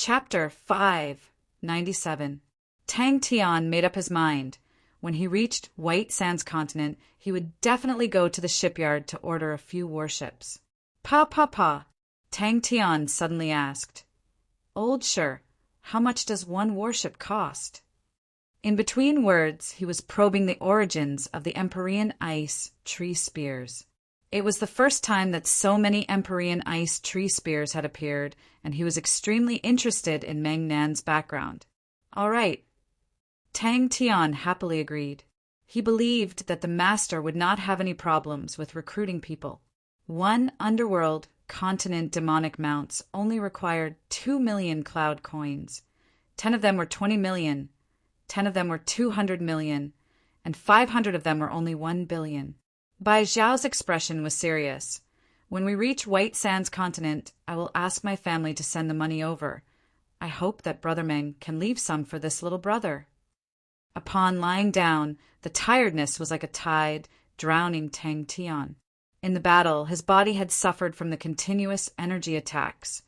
Chapter 597. Tang Tian made up his mind. When he reached White Sands continent, he would definitely go to the shipyard to order a few warships. Pa, Tang Tian suddenly asked. Old Sir, how much does one warship cost? In between words, he was probing the origins of the Empyrean ice tree spears. It was the first time that so many Empyrean ice tree spears had appeared, and he was extremely interested in Meng Nan's background. All right. Tang Tian happily agreed. He believed that the master would not have any problems with recruiting people. One underworld continent demonic mounts only required 2 million cloud coins. 10 of them were 20 million, 10 of them were 200 million, and 500 of them were only 1 billion. Bai Zhao's expression was serious. When we reach White Sands continent, I will ask my family to send the money over. I hope that Brother Meng can leave some for this little brother. Upon lying down, the tiredness was like a tide, drowning Tang Tian. In the battle, his body had suffered from the continuous energy attacks,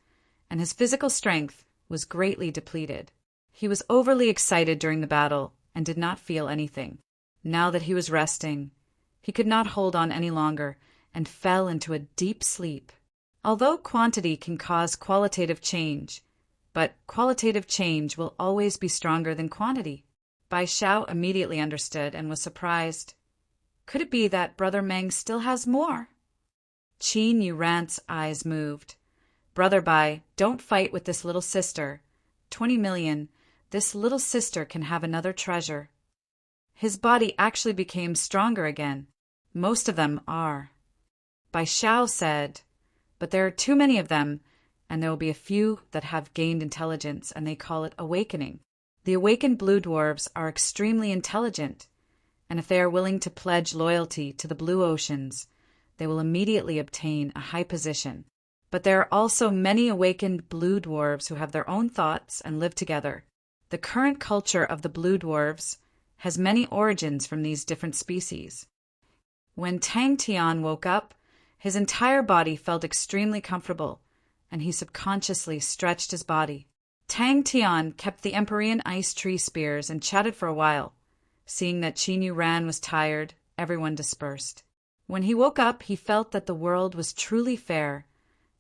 and his physical strength was greatly depleted. He was overly excited during the battle and did not feel anything. Now that he was resting, he could not hold on any longer and fell into a deep sleep. Although quantity can cause qualitative change, but qualitative change will always be stronger than quantity. Bai Xiao immediately understood and was surprised. Could it be that Brother Meng still has more? Qin Yuran's eyes moved. Brother Bai, don't fight with this little sister. 20 million. This little sister can have another treasure. His body actually became stronger again. Most of them are. Bai Xiao said, but there are too many of them, and there will be a few that have gained intelligence, and they call it awakening. The awakened blue dwarves are extremely intelligent, and if they are willing to pledge loyalty to the blue oceans, they will immediately obtain a high position. But there are also many awakened blue dwarves who have their own thoughts and live together. The current culture of the blue dwarves has many origins from these different species. When Tang Tian woke up, his entire body felt extremely comfortable, and he subconsciously stretched his body. Tang Tian kept the Empyrean ice tree spears and chatted for a while. Seeing that Qin Yuran was tired, everyone dispersed. When he woke up, he felt that the world was truly fair,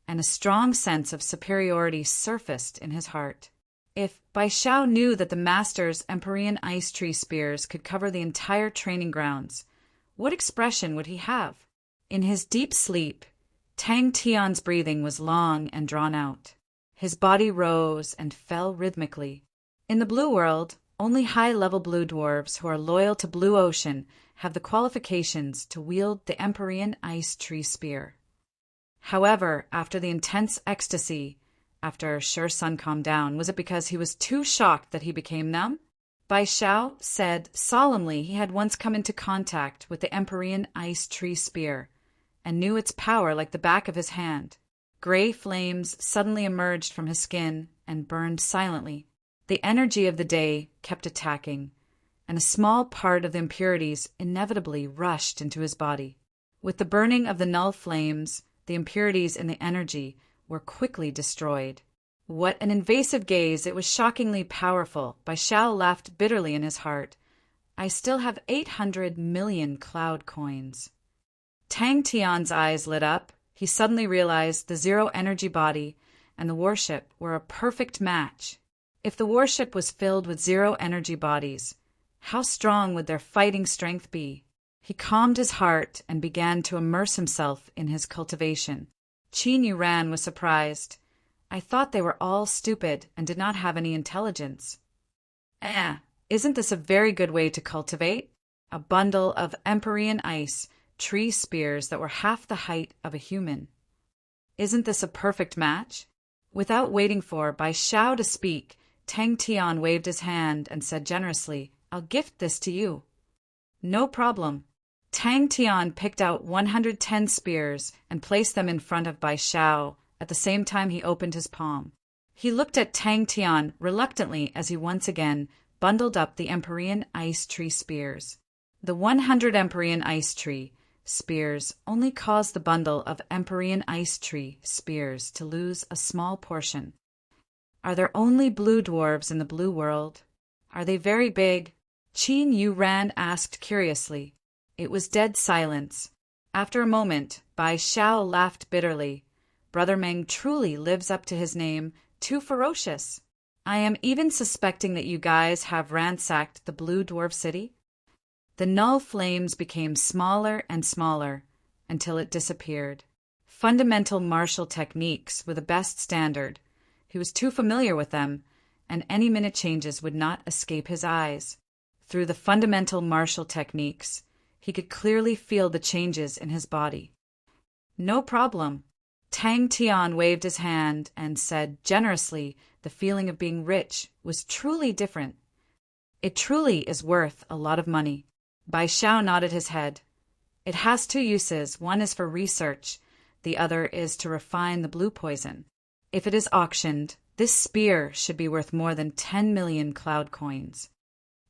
and a strong sense of superiority surfaced in his heart. If Bai Xiao knew that the master's Empyrean ice tree spears could cover the entire training grounds, what expression would he have? In his deep sleep, Tang Tian's breathing was long and drawn out. His body rose and fell rhythmically. In the blue world, only high-level blue dwarves who are loyal to Blue Ocean have the qualifications to wield the Empyrean ice tree spear. However, after the intense ecstasy, after Sure Sun calmed down, was it because he was too shocked that he became numb? Bai Xiao said solemnly he had once come into contact with the Empyrean ice tree spear and knew its power like the back of his hand. Gray flames suddenly emerged from his skin and burned silently. The energy of the day kept attacking, and a small part of the impurities inevitably rushed into his body. With the burning of the null flames, the impurities in the energy were quickly destroyed. What an invasive gaze! It was shockingly powerful. Bai Xiao laughed bitterly in his heart. I still have 800 million cloud coins. Tang Tian's eyes lit up. He suddenly realized the zero-energy body and the warship were a perfect match. If the warship was filled with zero-energy bodies, how strong would their fighting strength be? He calmed his heart and began to immerse himself in his cultivation. Qin Yuran was surprised. I thought they were all stupid and did not have any intelligence. Isn't this a very good way to cultivate? A bundle of Empyrean ice tree spears that were half the height of a human. Isn't this a perfect match? Without waiting for Bai Xiao to speak, Tang Tian waved his hand and said generously, I'll gift this to you. No problem. Tang Tian picked out 110 spears and placed them in front of Bai Xiao. At the same time, he opened his palm. He looked at Tang Tian reluctantly as he once again bundled up the Empyrean ice tree spears. The 100 Empyrean ice tree spears only caused the bundle of Empyrean ice tree spears to lose a small portion. Are there only blue dwarves in the blue world? Are they very big? Qin Yu Ran asked curiously. It was dead silence. After a moment, Bai Xiao laughed bitterly. Brother Meng truly lives up to his name, too ferocious. I am even suspecting that you guys have ransacked the blue dwarf city. The null flames became smaller and smaller until it disappeared. Fundamental martial techniques were the best standard. He was too familiar with them, and any minute changes would not escape his eyes. Through the fundamental martial techniques, he could clearly feel the changes in his body. No problem. Tang Tian waved his hand and said generously the feeling of being rich was truly different. It truly is worth a lot of money. Bai Xiao nodded his head. It has two uses. One is for research. The other is to refine the blue poison. If it is auctioned, this spear should be worth more than 10 million cloud coins.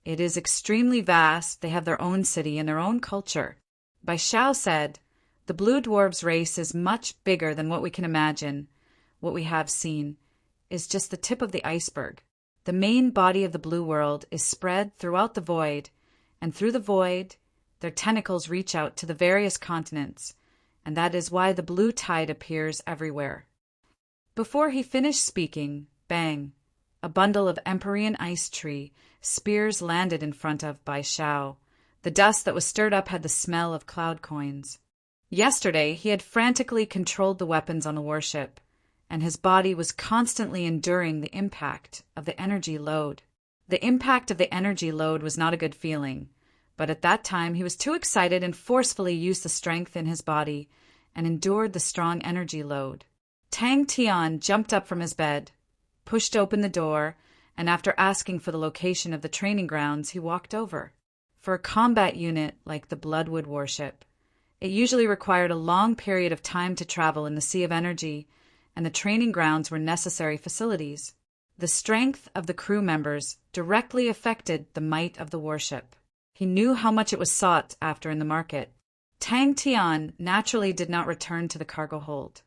It is extremely vast. They have their own city and their own culture. Bai Xiao said, the blue dwarves race is much bigger than what we can imagine. What we have seen is just the tip of the iceberg. The main body of the blue world is spread throughout the void, and through the void, their tentacles reach out to the various continents, and that is why the blue tide appears everywhere. Before he finished speaking, bang, a bundle of Empyrean ice tree spears landed in front of Bai Xiao. The dust that was stirred up had the smell of cloud coins. Yesterday, he had frantically controlled the weapons on the warship, and his body was constantly enduring the impact of the energy load. The impact of the energy load was not a good feeling, but at that time he was too excited and forcefully used the strength in his body and endured the strong energy load. Tang Tian jumped up from his bed, pushed open the door, and after asking for the location of the training grounds, he walked over. For a combat unit like the Bloodwood warship, it usually required a long period of time to travel in the sea of energy, and the training grounds were necessary facilities. The strength of the crew members directly affected the might of the warship. He knew how much it was sought after in the market. Tang Tian naturally did not return to the cargo hold.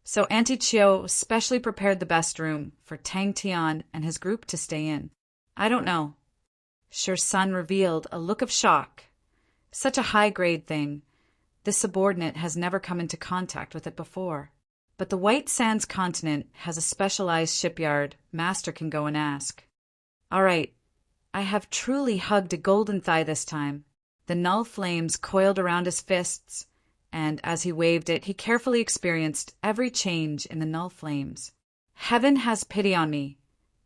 So Auntie Chiu specially prepared the best room for Tang Tian and his group to stay in. I don't know. Sure Sun revealed a look of shock. Such a high-grade thing. This subordinate has never come into contact with it before. But the White Sands continent has a specialized shipyard. Master can go and ask. All right. I have truly hugged a golden thigh this time. The null flames coiled around his fists, and as he waved it, he carefully experienced every change in the null flames. Heaven has pity on me.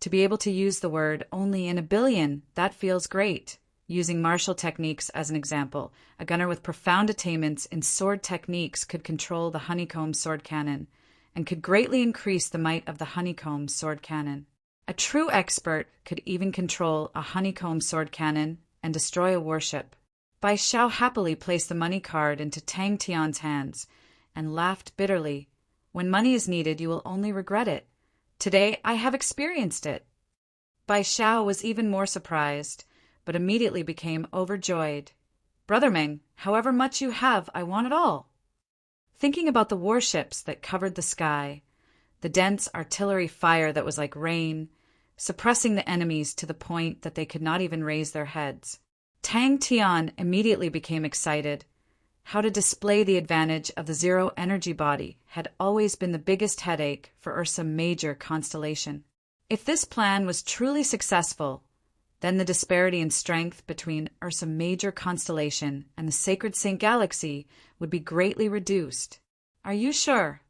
To be able to use the word only in a billion, that feels great. Using martial techniques as an example, a gunner with profound attainments in sword techniques could control the honeycomb sword cannon, and could greatly increase the might of the honeycomb sword cannon. A true expert could even control a honeycomb sword cannon and destroy a warship. Bai Xiao happily placed the money card into Tang Tian's hands and laughed bitterly. When money is needed, you will only regret it. Today I have experienced it. Bai Xiao was even more surprised, but immediately became overjoyed. Brother Meng, however much you have, I want it all. Thinking about the warships that covered the sky, the dense artillery fire that was like rain, suppressing the enemies to the point that they could not even raise their heads, Tang Tian immediately became excited. How to display the advantage of the zero energy body had always been the biggest headache for Ursa Major constellation. If this plan was truly successful, then the disparity in strength between Ursa Major constellation and the Sacred Saint Galaxy would be greatly reduced. Are you sure?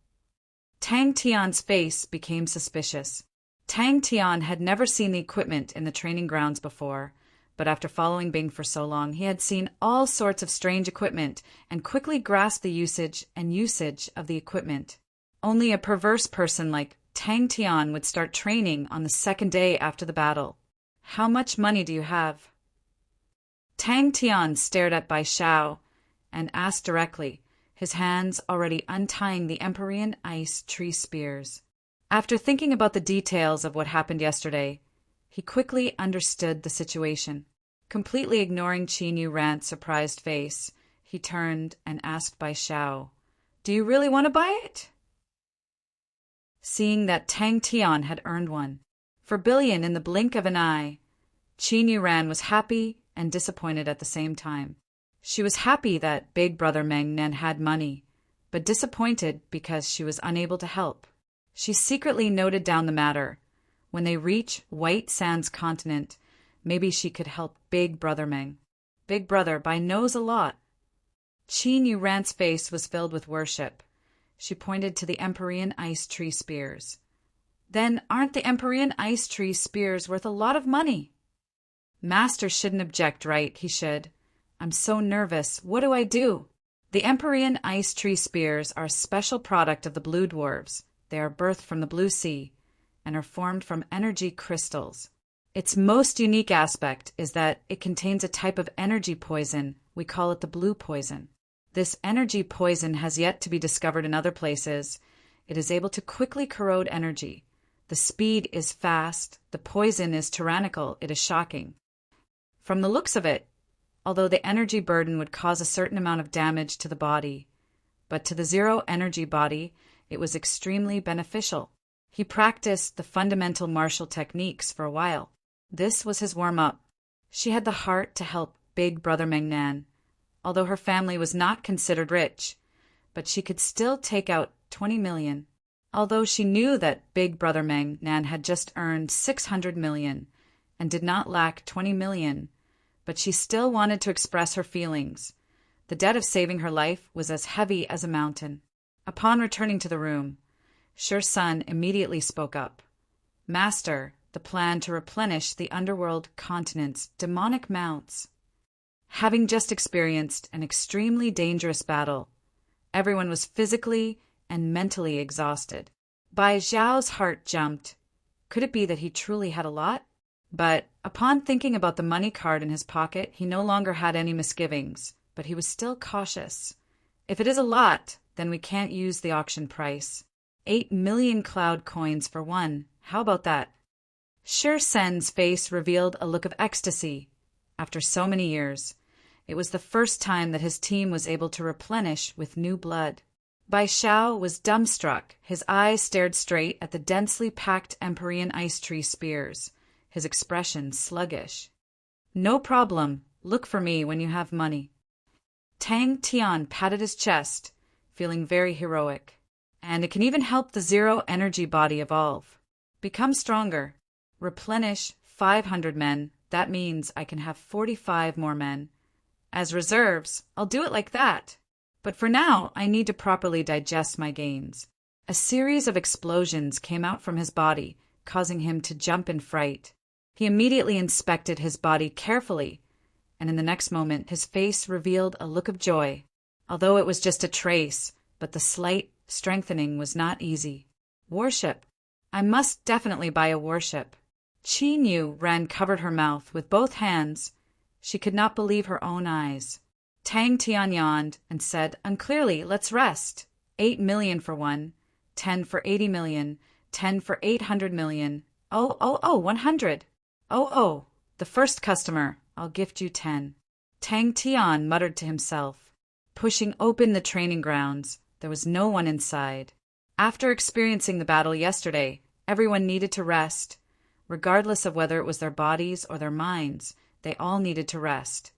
Tang Tian's face became suspicious. Tang Tian had never seen the equipment in the training grounds before, but after following Bing for so long, he had seen all sorts of strange equipment and quickly grasped the usage of the equipment. Only a perverse person like Tang Tian would start training on the second day after the battle. How much money do you have? Tang Tian stared at Bai Xiao and asked directly, his hands already untying the Empyrean ice tree spears. After thinking about the details of what happened yesterday, he quickly understood the situation. Completely ignoring Qin Yu Ran's surprised face, he turned and asked Bai Xiao, "Do you really want to buy it?" seeing that Tang Tian had earned one. For billion in the blink of an eye. Qin Yuran was happy and disappointed at the same time. She was happy that Big Brother Meng Nan had money, but disappointed because she was unable to help. She secretly noted down the matter. When they reach White Sands continent, maybe she could help Big Brother Meng. Big Brother by knows a lot. Qin Yuran's face was filled with worship. She pointed to the Empyrean ice tree spears. Then aren't the Empyrean ice tree spears worth a lot of money? Master shouldn't object, right? He should. I'm so nervous. What do I do? The Empyrean ice tree spears are a special product of the blue dwarves. They are birthed from the blue sea and are formed from energy crystals. Its most unique aspect is that it contains a type of energy poison. We call it the blue poison. This energy poison has yet to be discovered in other places. It is able to quickly corrode energy. The speed is fast. The poison is tyrannical. It is shocking. From the looks of it, although the energy burden would cause a certain amount of damage to the body, but to the zero-energy body, it was extremely beneficial. He practiced the fundamental martial techniques for a while. This was his warm-up. She had the heart to help Big Brother Meng Nan, although her family was not considered rich, but she could still take out 20 million. Although she knew that Big Brother Meng Nan had just earned 600 million and did not lack 20 million, but she still wanted to express her feelings. The debt of saving her life was as heavy as a mountain. Upon returning to the room, Sher Sun immediately spoke up. Master, the plan to replenish the underworld continent's demonic mounts. Having just experienced an extremely dangerous battle, everyone was physically and mentally exhausted. Bai Zhao's heart jumped. Could it be that he truly had a lot? But upon thinking about the money card in his pocket, he no longer had any misgivings, but he was still cautious. If it is a lot, then we can't use the auction price. 8 million cloud coins for one. How about that? Sher Sen's face revealed a look of ecstasy. After so many years, it was the first time that his team was able to replenish with new blood. Bai Xiao was dumbstruck. His eyes stared straight at the densely packed Empyrean ice tree spears, his expression sluggish. No problem. Look for me when you have money. Tang Tian patted his chest, feeling very heroic. And it can even help the zero-energy body evolve. Become stronger. Replenish 500 men. That means I can have 45 more men. As reserves, I'll do it like that. But for now, I need to properly digest my gains. A series of explosions came out from his body, causing him to jump in fright. He immediately inspected his body carefully, and in the next moment his face revealed a look of joy. Although it was just a trace, but the slight strengthening was not easy. Warship. I must definitely buy a warship. Qin Yu Ren covered her mouth with both hands. She could not believe her own eyes. Tang Tian yawned and said unclearly, let's rest. 8 million for one, 10 for 80 million, 10 for 800 million. 100. The first customer. I'll gift you 10. Tang Tian muttered to himself. Pushing open the training grounds, there was no one inside. After experiencing the battle yesterday, everyone needed to rest. Regardless of whether it was their bodies or their minds, they all needed to rest.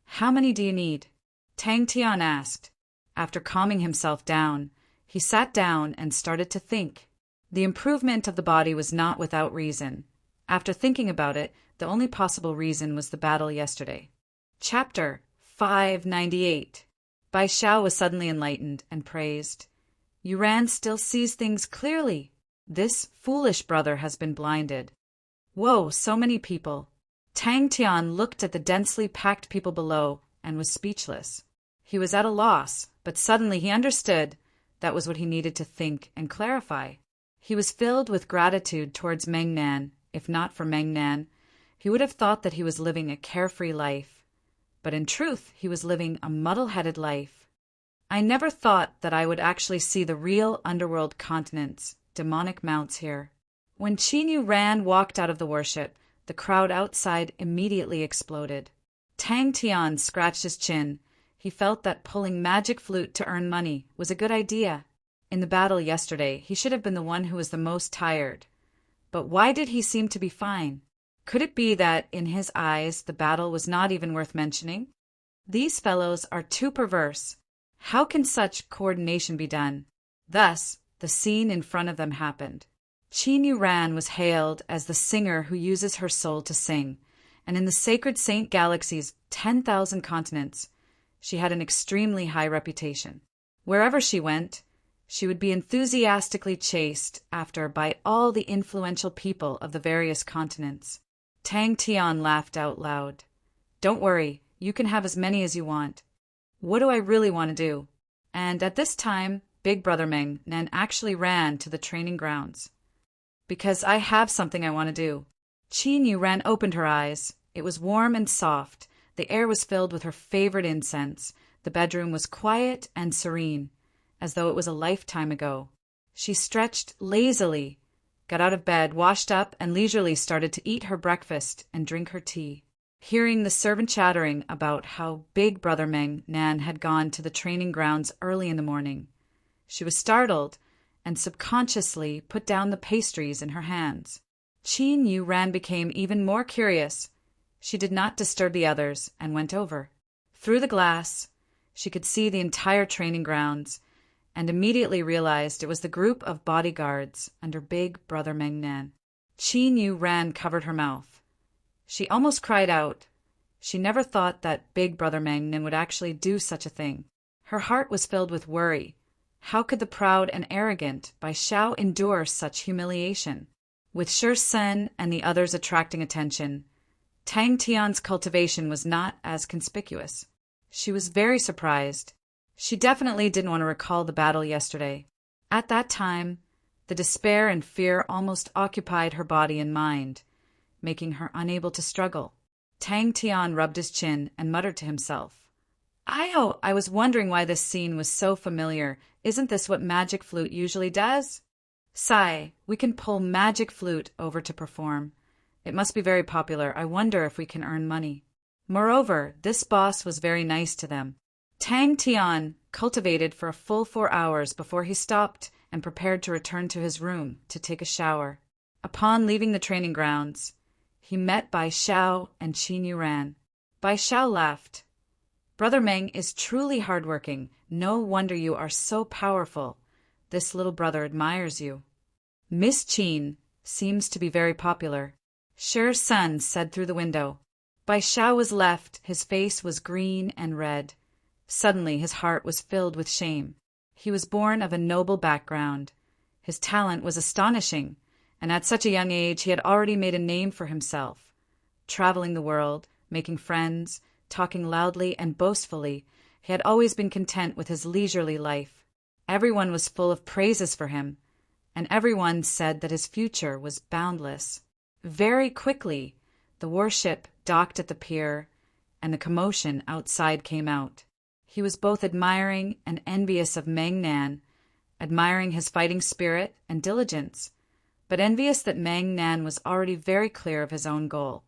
How many do you need? Tang Tian asked. After calming himself down, he sat down and started to think. The improvement of the body was not without reason. After thinking about it, the only possible reason was the battle yesterday. Chapter 598. Bai Xiao was suddenly enlightened and praised. Yuran still sees things clearly. This foolish brother has been blinded. Whoa, so many people. Tang Tian looked at the densely packed people below and was speechless. He was at a loss, but suddenly he understood that was what he needed to think and clarify. He was filled with gratitude towards Meng Nan. If not for Meng Nan, he would have thought that he was living a carefree life. But in truth, he was living a muddle-headed life. I never thought that I would actually see the real underworld continents, demonic mounts here. When Qin Yu Ran walked out of the warship, the crowd outside immediately exploded. Tang Tian scratched his chin. He felt that pulling magic flute to earn money was a good idea. In the battle yesterday, he should have been the one who was the most tired. But why did he seem to be fine? Could it be that, in his eyes, the battle was not even worth mentioning? These fellows are too perverse. How can such coordination be done? Thus, the scene in front of them happened. Qin Yuran was hailed as the singer who uses her soul to sing, and in the sacred Saint Galaxy's 10,000 continents, she had an extremely high reputation. Wherever she went, she would be enthusiastically chased after by all the influential people of the various continents. Tang Tian laughed out loud. "Don't worry, you can have as many as you want. What do I really want to do?" And at this time, Big Brother Meng Nan actually ran to the training grounds. "Because I have something I want to do." Qin Yuran opened her eyes. It was warm and soft. The air was filled with her favorite incense. The bedroom was quiet and serene, as though it was a lifetime ago. She stretched lazily, got out of bed, washed up, and leisurely started to eat her breakfast and drink her tea. Hearing the servant chattering about how Big Brother Meng Nan had gone to the training grounds early in the morning, she was startled and subconsciously put down the pastries in her hands. Qin Yuran became even more curious. She did not disturb the others and went over. Through the glass, she could see the entire training grounds and immediately realized it was the group of bodyguards under Big Brother Meng Nan. Qin Yuran covered her mouth. She almost cried out. She never thought that Big Brother Meng Nan would actually do such a thing. Her heart was filled with worry. How could the proud and arrogant Bai Xiao endure such humiliation? With Shi Sen and the others attracting attention, Tang Tian's cultivation was not as conspicuous. She was very surprised. She definitely didn't want to recall the battle yesterday. At that time, the despair and fear almost occupied her body and mind, making her unable to struggle. Tang Tian rubbed his chin and muttered to himself, I was wondering why this scene was so familiar. Isn't this what Magic Flute usually does? Sigh, we can pull Magic Flute over to perform. It must be very popular. I wonder if we can earn money. Moreover, this boss was very nice to them. Tang Tian cultivated for a full 4 hours before he stopped and prepared to return to his room to take a shower. Upon leaving the training grounds, he met Bai Xiao and Qin Yuran. Bai Xiao laughed. Brother Meng is truly hardworking. No wonder you are so powerful. This little brother admires you. Miss Qin seems to be very popular. Shi Sen said through the window. Bai Xiao was left. His face was green and red. Suddenly his heart was filled with shame. He was born of a noble background. His talent was astonishing, and at such a young age he had already made a name for himself. Traveling the world, making friends, talking loudly and boastfully, he had always been content with his leisurely life. Everyone was full of praises for him, and everyone said that his future was boundless. Very quickly, the warship docked at the pier, and the commotion outside came out. He was both admiring and envious of Meng Nan, admiring his fighting spirit and diligence, but envious that Meng Nan was already very clear of his own goal.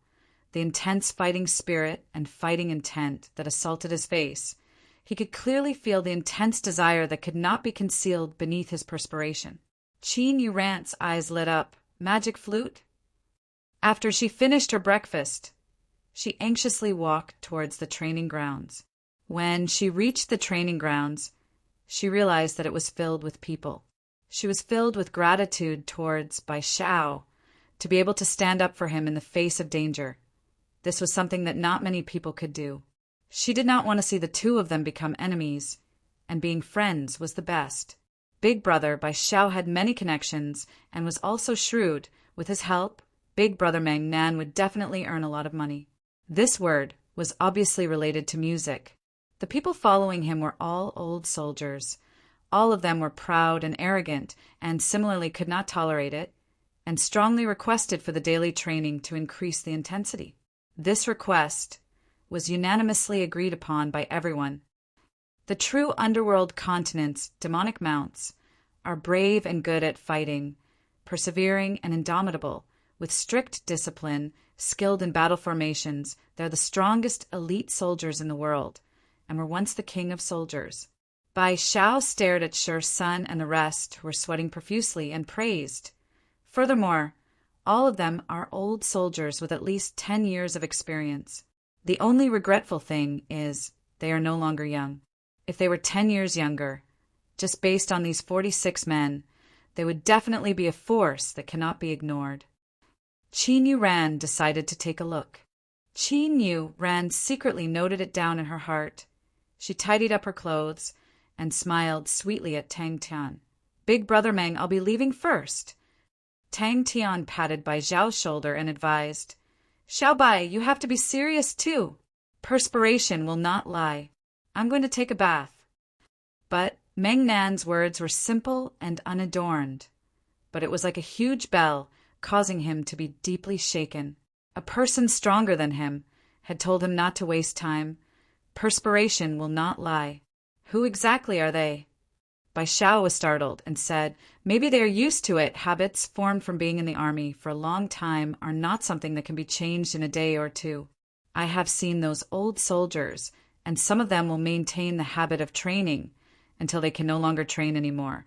The intense fighting spirit and fighting intent that assaulted his face. He could clearly feel the intense desire that could not be concealed beneath his perspiration. Qin Yuran's eyes lit up. Magic Flute? After she finished her breakfast, she anxiously walked towards the training grounds. When she reached the training grounds, she realized that it was filled with people. She was filled with gratitude towards Bai Xiao to be able to stand up for him in the face of danger. This was something that not many people could do. She did not want to see the two of them become enemies, and being friends was the best. Big Brother Bai Xiao had many connections and was also shrewd. With his help, Big Brother Meng Nan would definitely earn a lot of money. This word was obviously related to music. The people following him were all old soldiers. All of them were proud and arrogant, and similarly could not tolerate it, and strongly requested for the daily training to increase the intensity. This request was unanimously agreed upon by everyone. The true underworld continent's demonic mounts are brave and good at fighting, persevering and indomitable, with strict discipline, skilled in battle formations. They're the strongest elite soldiers in the world, and were once the king of soldiers. Bai Xiao stared at Shi Sun and the rest, who were sweating profusely, and praised. Furthermore, all of them are old soldiers with at least 10 years of experience. The only regretful thing is they are no longer young. If they were 10 years younger, just based on these 46 men, they would definitely be a force that cannot be ignored. Qin Yuran decided to take a look. Qin Yuran secretly noted it down in her heart. She tidied up her clothes and smiled sweetly at Tang Tian. Big brother Meng, I'll be leaving first. Tang Tian patted Bai Zhao's shoulder and advised, Xiao Bai, you have to be serious too. Perspiration will not lie. I'm going to take a bath. But Meng Nan's words were simple and unadorned, but it was like a huge bell, causing him to be deeply shaken. A person stronger than him had told him not to waste time. Perspiration will not lie. Who exactly are they? Bai Xiao was startled and said, maybe they are used to it. Habits formed from being in the army for a long time are not something that can be changed in a day or two. I have seen those old soldiers, and some of them will maintain the habit of training until they can no longer train anymore.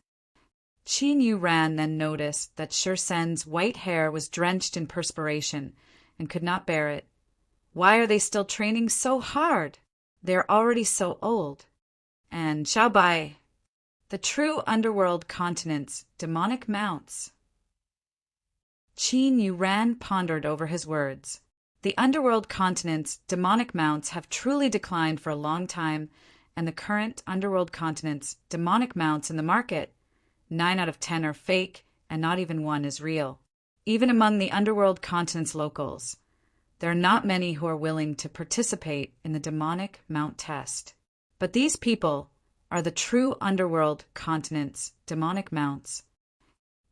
Qin Yuran then noticed that Shi Sun's white hair was drenched in perspiration and could not bear it. Why are they still training so hard? They are already so old. And Xiao Bai, the true underworld continent's demonic mounts. Qin Yuran pondered over his words. The underworld continent's demonic mounts have truly declined for a long time, and the current underworld continent's demonic mounts in the market, 9 out of 10 are fake, and not even one is real. Even among the underworld continent's locals, there are not many who are willing to participate in the demonic mount test. But these people are the true underworld continent's demonic mounts.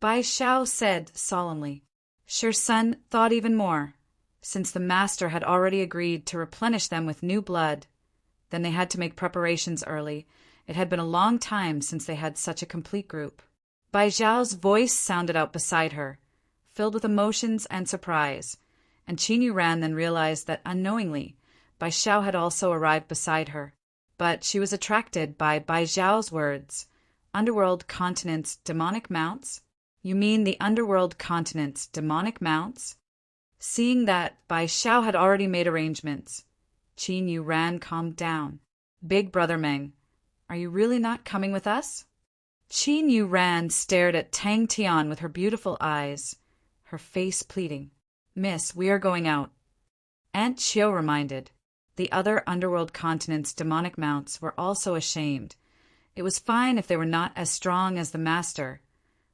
Bai Xiao said solemnly. Shi Sun thought even more. Since the master had already agreed to replenish them with new blood, then they had to make preparations early. It had been a long time since they had such a complete group. Bai Zhao's voice sounded out beside her, filled with emotions and surprise, and Qin Yuran then realized that unknowingly, Bai Xiao had also arrived beside her. But she was attracted by Bai Zhao's words. Underworld continent's demonic mounts? You mean the underworld continent's demonic mounts? Seeing that Bai Xiao had already made arrangements, Qin Yuran calmed down. Big brother Meng, are you really not coming with us? Qin Yuran stared at Tang Tian with her beautiful eyes, her face pleading. Miss, we are going out. Aunt Qiu reminded. The other underworld continent's demonic mounts were also ashamed. It was fine if they were not as strong as the master,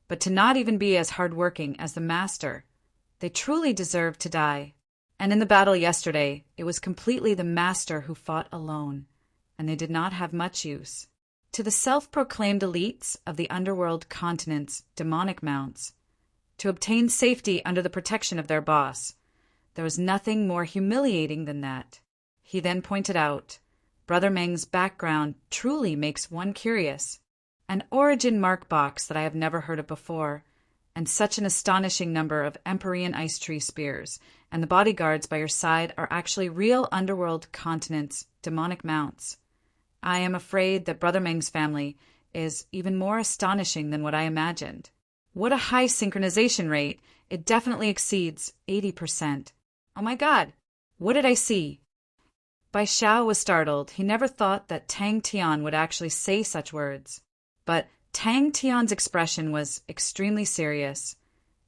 but to not even be as hard-working as the master, they truly deserved to die. And in the battle yesterday, it was completely the master who fought alone, and they did not have much use. To the self-proclaimed elites of the underworld continent's demonic mounts, to obtain safety under the protection of their boss, there was nothing more humiliating than that. He then pointed out, Brother Meng's background truly makes one curious. An origin mark box that I have never heard of before, and such an astonishing number of Empyrean ice tree spears, and the bodyguards by your side are actually real underworld continent's demonic mounts. I am afraid that Brother Meng's family is even more astonishing than what I imagined. What a high synchronization rate! It definitely exceeds 80%. Oh my God! What did I see? Bai Xiao was startled. He never thought that Tang Tian would actually say such words. But Tang Tian's expression was extremely serious,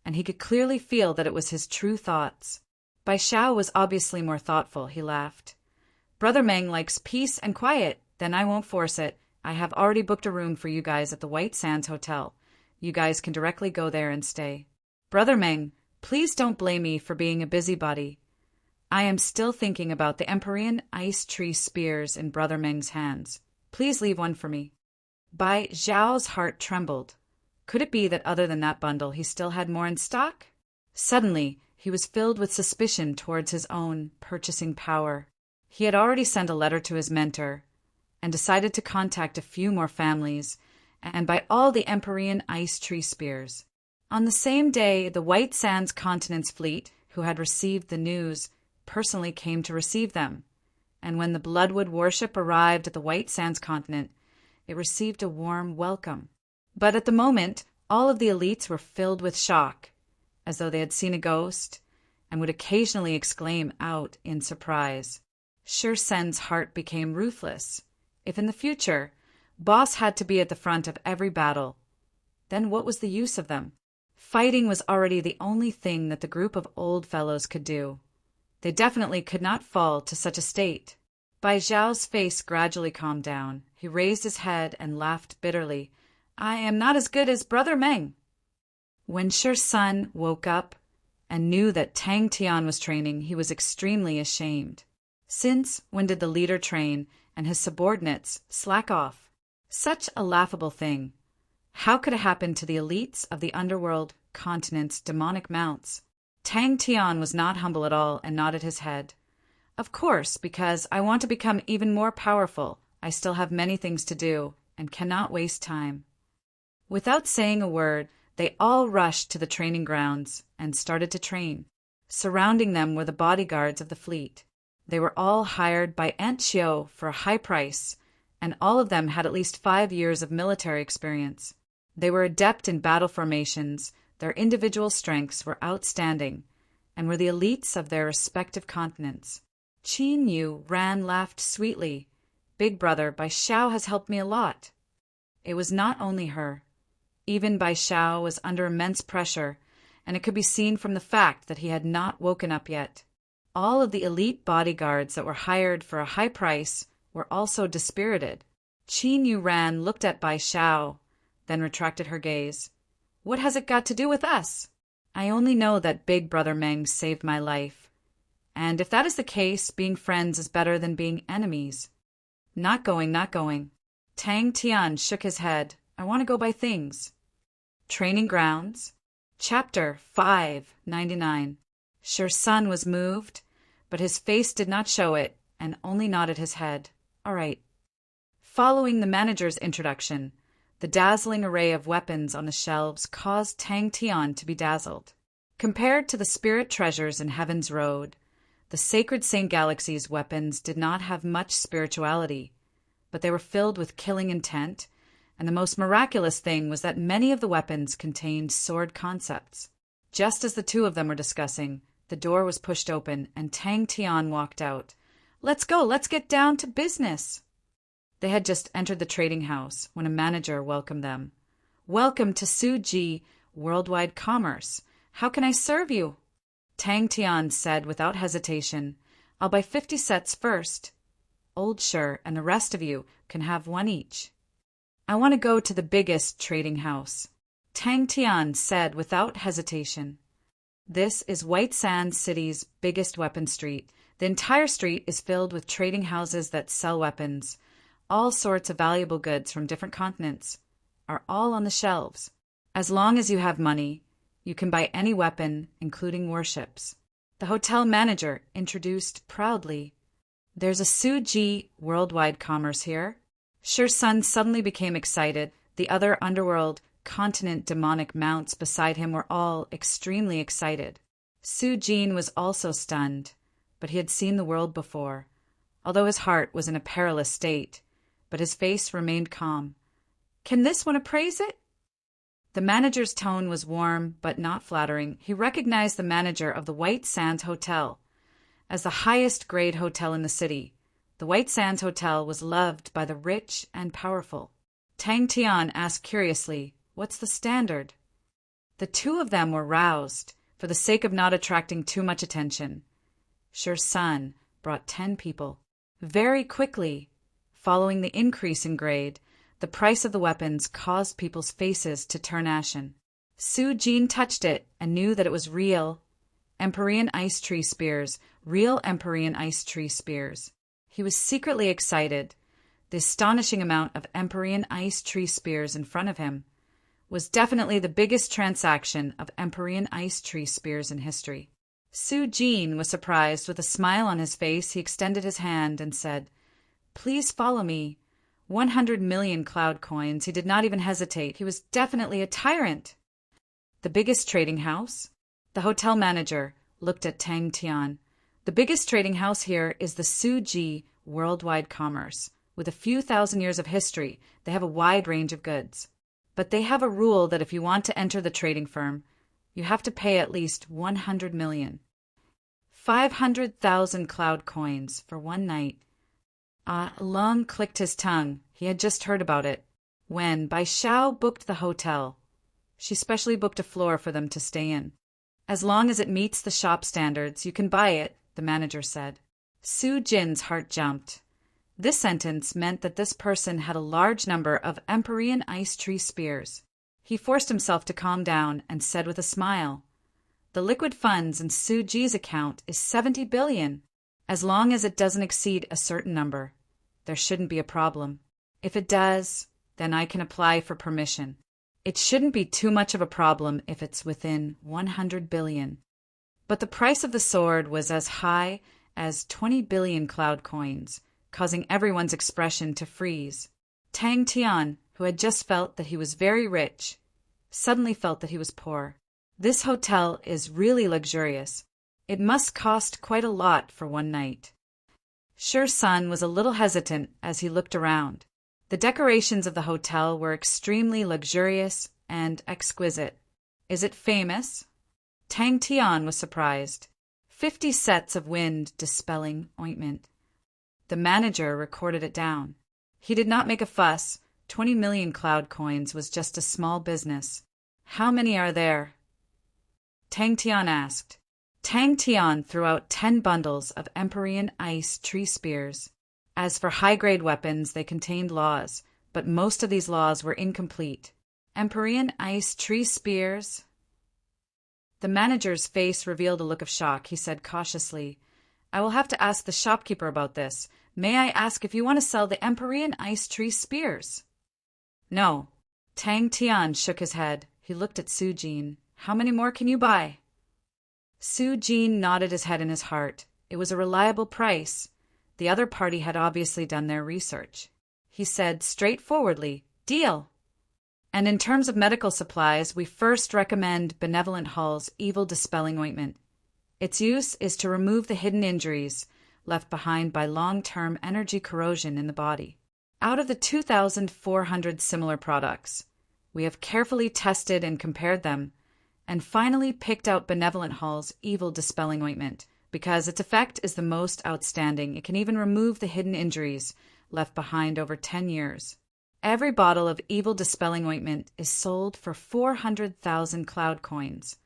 and he could clearly feel that it was his true thoughts. Bai Xiao was obviously more thoughtful. He laughed. Brother Meng likes peace and quiet. Then I won't force it. I have already booked a room for you guys at the White Sands Hotel. You guys can directly go there and stay. Brother Meng, please don't blame me for being a busybody. I am still thinking about the Empyrean ice tree spears in Brother Meng's hands. Please leave one for me. Bai Zhao's heart trembled. Could it be that other than that bundle he still had more in stock? Suddenly, he was filled with suspicion towards his own purchasing power. He had already sent a letter to his mentor, and decided to contact a few more families, and buy all the Empyrean ice tree spears. On the same day, the White Sands Continent's fleet, who had received the news, personally came to receive them, and when the Bloodwood warship arrived at the White Sands Continent, it received a warm welcome. But at the moment, all of the elites were filled with shock, as though they had seen a ghost, and would occasionally exclaim out in surprise. Sher Sen's heart became ruthless. If in the future, Boss had to be at the front of every battle, then what was the use of them? Fighting was already the only thing that the group of old fellows could do. They definitely could not fall to such a state. Bai Zhao's face gradually calmed down. He raised his head and laughed bitterly. I am not as good as Brother Meng. When Sher Sun woke up and knew that Tang Tian was training, he was extremely ashamed. Since when did the leader train and his subordinates slack off? Such a laughable thing. How could it happen to the elites of the underworld continent's demonic mounts? Tang Tian was not humble at all and nodded his head. Of course, because I want to become even more powerful. I still have many things to do and cannot waste time. Without saying a word, they all rushed to the training grounds and started to train. Surrounding them were the bodyguards of the fleet. They were all hired by Aunt Xiao for a high price, and all of them had at least 5 years of military experience. They were adept in battle formations, their individual strengths were outstanding, and were the elites of their respective continents. Qin Yu laughed sweetly. Big brother, Bai Xiao has helped me a lot. It was not only her. Even Bai Xiao was under immense pressure, and it could be seen from the fact that he had not woken up yet. All of the elite bodyguards that were hired for a high price were also dispirited. Qin Yu looked at Bai Xiao, then retracted her gaze. What has it got to do with us? I only know that Big Brother Meng saved my life. And if that is the case, being friends is better than being enemies. Not going. Tang Tian shook his head. I want to go by things. Training grounds. Chapter 599. Sher Sun was moved, but his face did not show it and only nodded his head. All right. Following the manager's introduction, the dazzling array of weapons on the shelves caused Tang Tian to be dazzled. Compared to the spirit treasures in Heaven's Road, the Sacred Saint Galaxy's weapons did not have much spirituality, but they were filled with killing intent, and the most miraculous thing was that many of the weapons contained sword concepts. Just as the two of them were discussing, the door was pushed open and Tang Tian walked out. Let's go, let's get down to business. They had just entered the trading house when a manager welcomed them. Welcome to Suji Worldwide Commerce. How can I serve you? Tang Tian said without hesitation. I'll buy 50 sets first. Old Sher and the rest of you can have one each. I want to go to the biggest trading house. Tang Tian said without hesitation. This is White Sands City's biggest weapon street. The entire street is filled with trading houses that sell weapons. All sorts of valuable goods from different continents are all on the shelves. As long as you have money, you can buy any weapon, including warships. The hotel manager introduced proudly. There's a Suji Worldwide Commerce here. Sher Sun suddenly became excited. The other underworld continent demonic mounts beside him were all extremely excited. Su Jin was also stunned, but he had seen the world before, although his heart was in a perilous state, but his face remained calm. Can this one appraise it? The manager's tone was warm but not flattering. He recognized the manager of the White Sands Hotel as the highest grade hotel in the city. The White Sands Hotel was loved by the rich and powerful. Tang Tian asked curiously, what's the standard? The two of them were roused, for the sake of not attracting too much attention. Sher Sun brought 10 people. Very quickly, following the increase in grade, the price of the weapons caused people's faces to turn ashen. Su Jin touched it and knew that it was real. Empyrean ice tree spears, real Empyrean ice tree spears. He was secretly excited. The astonishing amount of Empyrean ice tree spears in front of him was definitely the biggest transaction of Empyrean ice tree spears in history. Su Jin was surprised. With a smile on his face, he extended his hand and said, Please follow me. 100 million cloud coins. He did not even hesitate. He was definitely a tyrant. The biggest trading house? The hotel manager looked at Tang Tian. The biggest trading house here is the Suji Worldwide Commerce. With a few thousand years of history, they have a wide range of goods. But they have a rule that if you want to enter the trading firm, you have to pay at least 100 million. 500,000 cloud coins for one night. Long clicked his tongue. He had just heard about it. When Bai Xiao booked the hotel, she specially booked a floor for them to stay in. As long as it meets the shop standards, you can buy it, the manager said. Su Jin's heart jumped. This sentence meant that this person had a large number of Empyrean ice tree spears. He forced himself to calm down and said with a smile, "The liquid funds in Su Ji's account is 70 billion. As long as it doesn't exceed a certain number, there shouldn't be a problem. If it does, then I can apply for permission. It shouldn't be too much of a problem if it's within 100 billion. But the price of the sword was as high as 20 billion cloud coins, causing everyone's expression to freeze. Tang Tian, who had just felt that he was very rich, suddenly felt that he was poor. This hotel is really luxurious. It must cost quite a lot for one night. Shi Sun was a little hesitant as he looked around. The decorations of the hotel were extremely luxurious and exquisite. Is it famous? Tang Tian was surprised. 50 sets of wind-dispelling ointment. The manager recorded it down. He did not make a fuss. 20 million cloud coins was just a small business. How many are there? Tang Tian asked. Tang Tian threw out 10 bundles of Empyrean ice tree spears. As for high-grade weapons, they contained laws, but most of these laws were incomplete. Empyrean ice tree spears? The manager's face revealed a look of shock. He said cautiously, "I will have to ask the shopkeeper about this. May I ask if you want to sell the Empyrean ice tree spears?" "No." Tang Tian shook his head. He looked at Su Jin. "How many more can you buy?" Su Jin nodded his head in his heart. It was a reliable price. The other party had obviously done their research. He said straightforwardly, "Deal." And in terms of medical supplies, we first recommend Benevolent Hall's Evil Dispelling Ointment. Its use is to remove the hidden injuries left behind by long-term energy corrosion in the body. Out of the 2,400 similar products, we have carefully tested and compared them, and finally picked out Benevolent Hall's Evil Dispelling Ointment, because its effect is the most outstanding. It can even remove the hidden injuries left behind over 10 years. Every bottle of Evil Dispelling Ointment is sold for 400,000 cloud coins.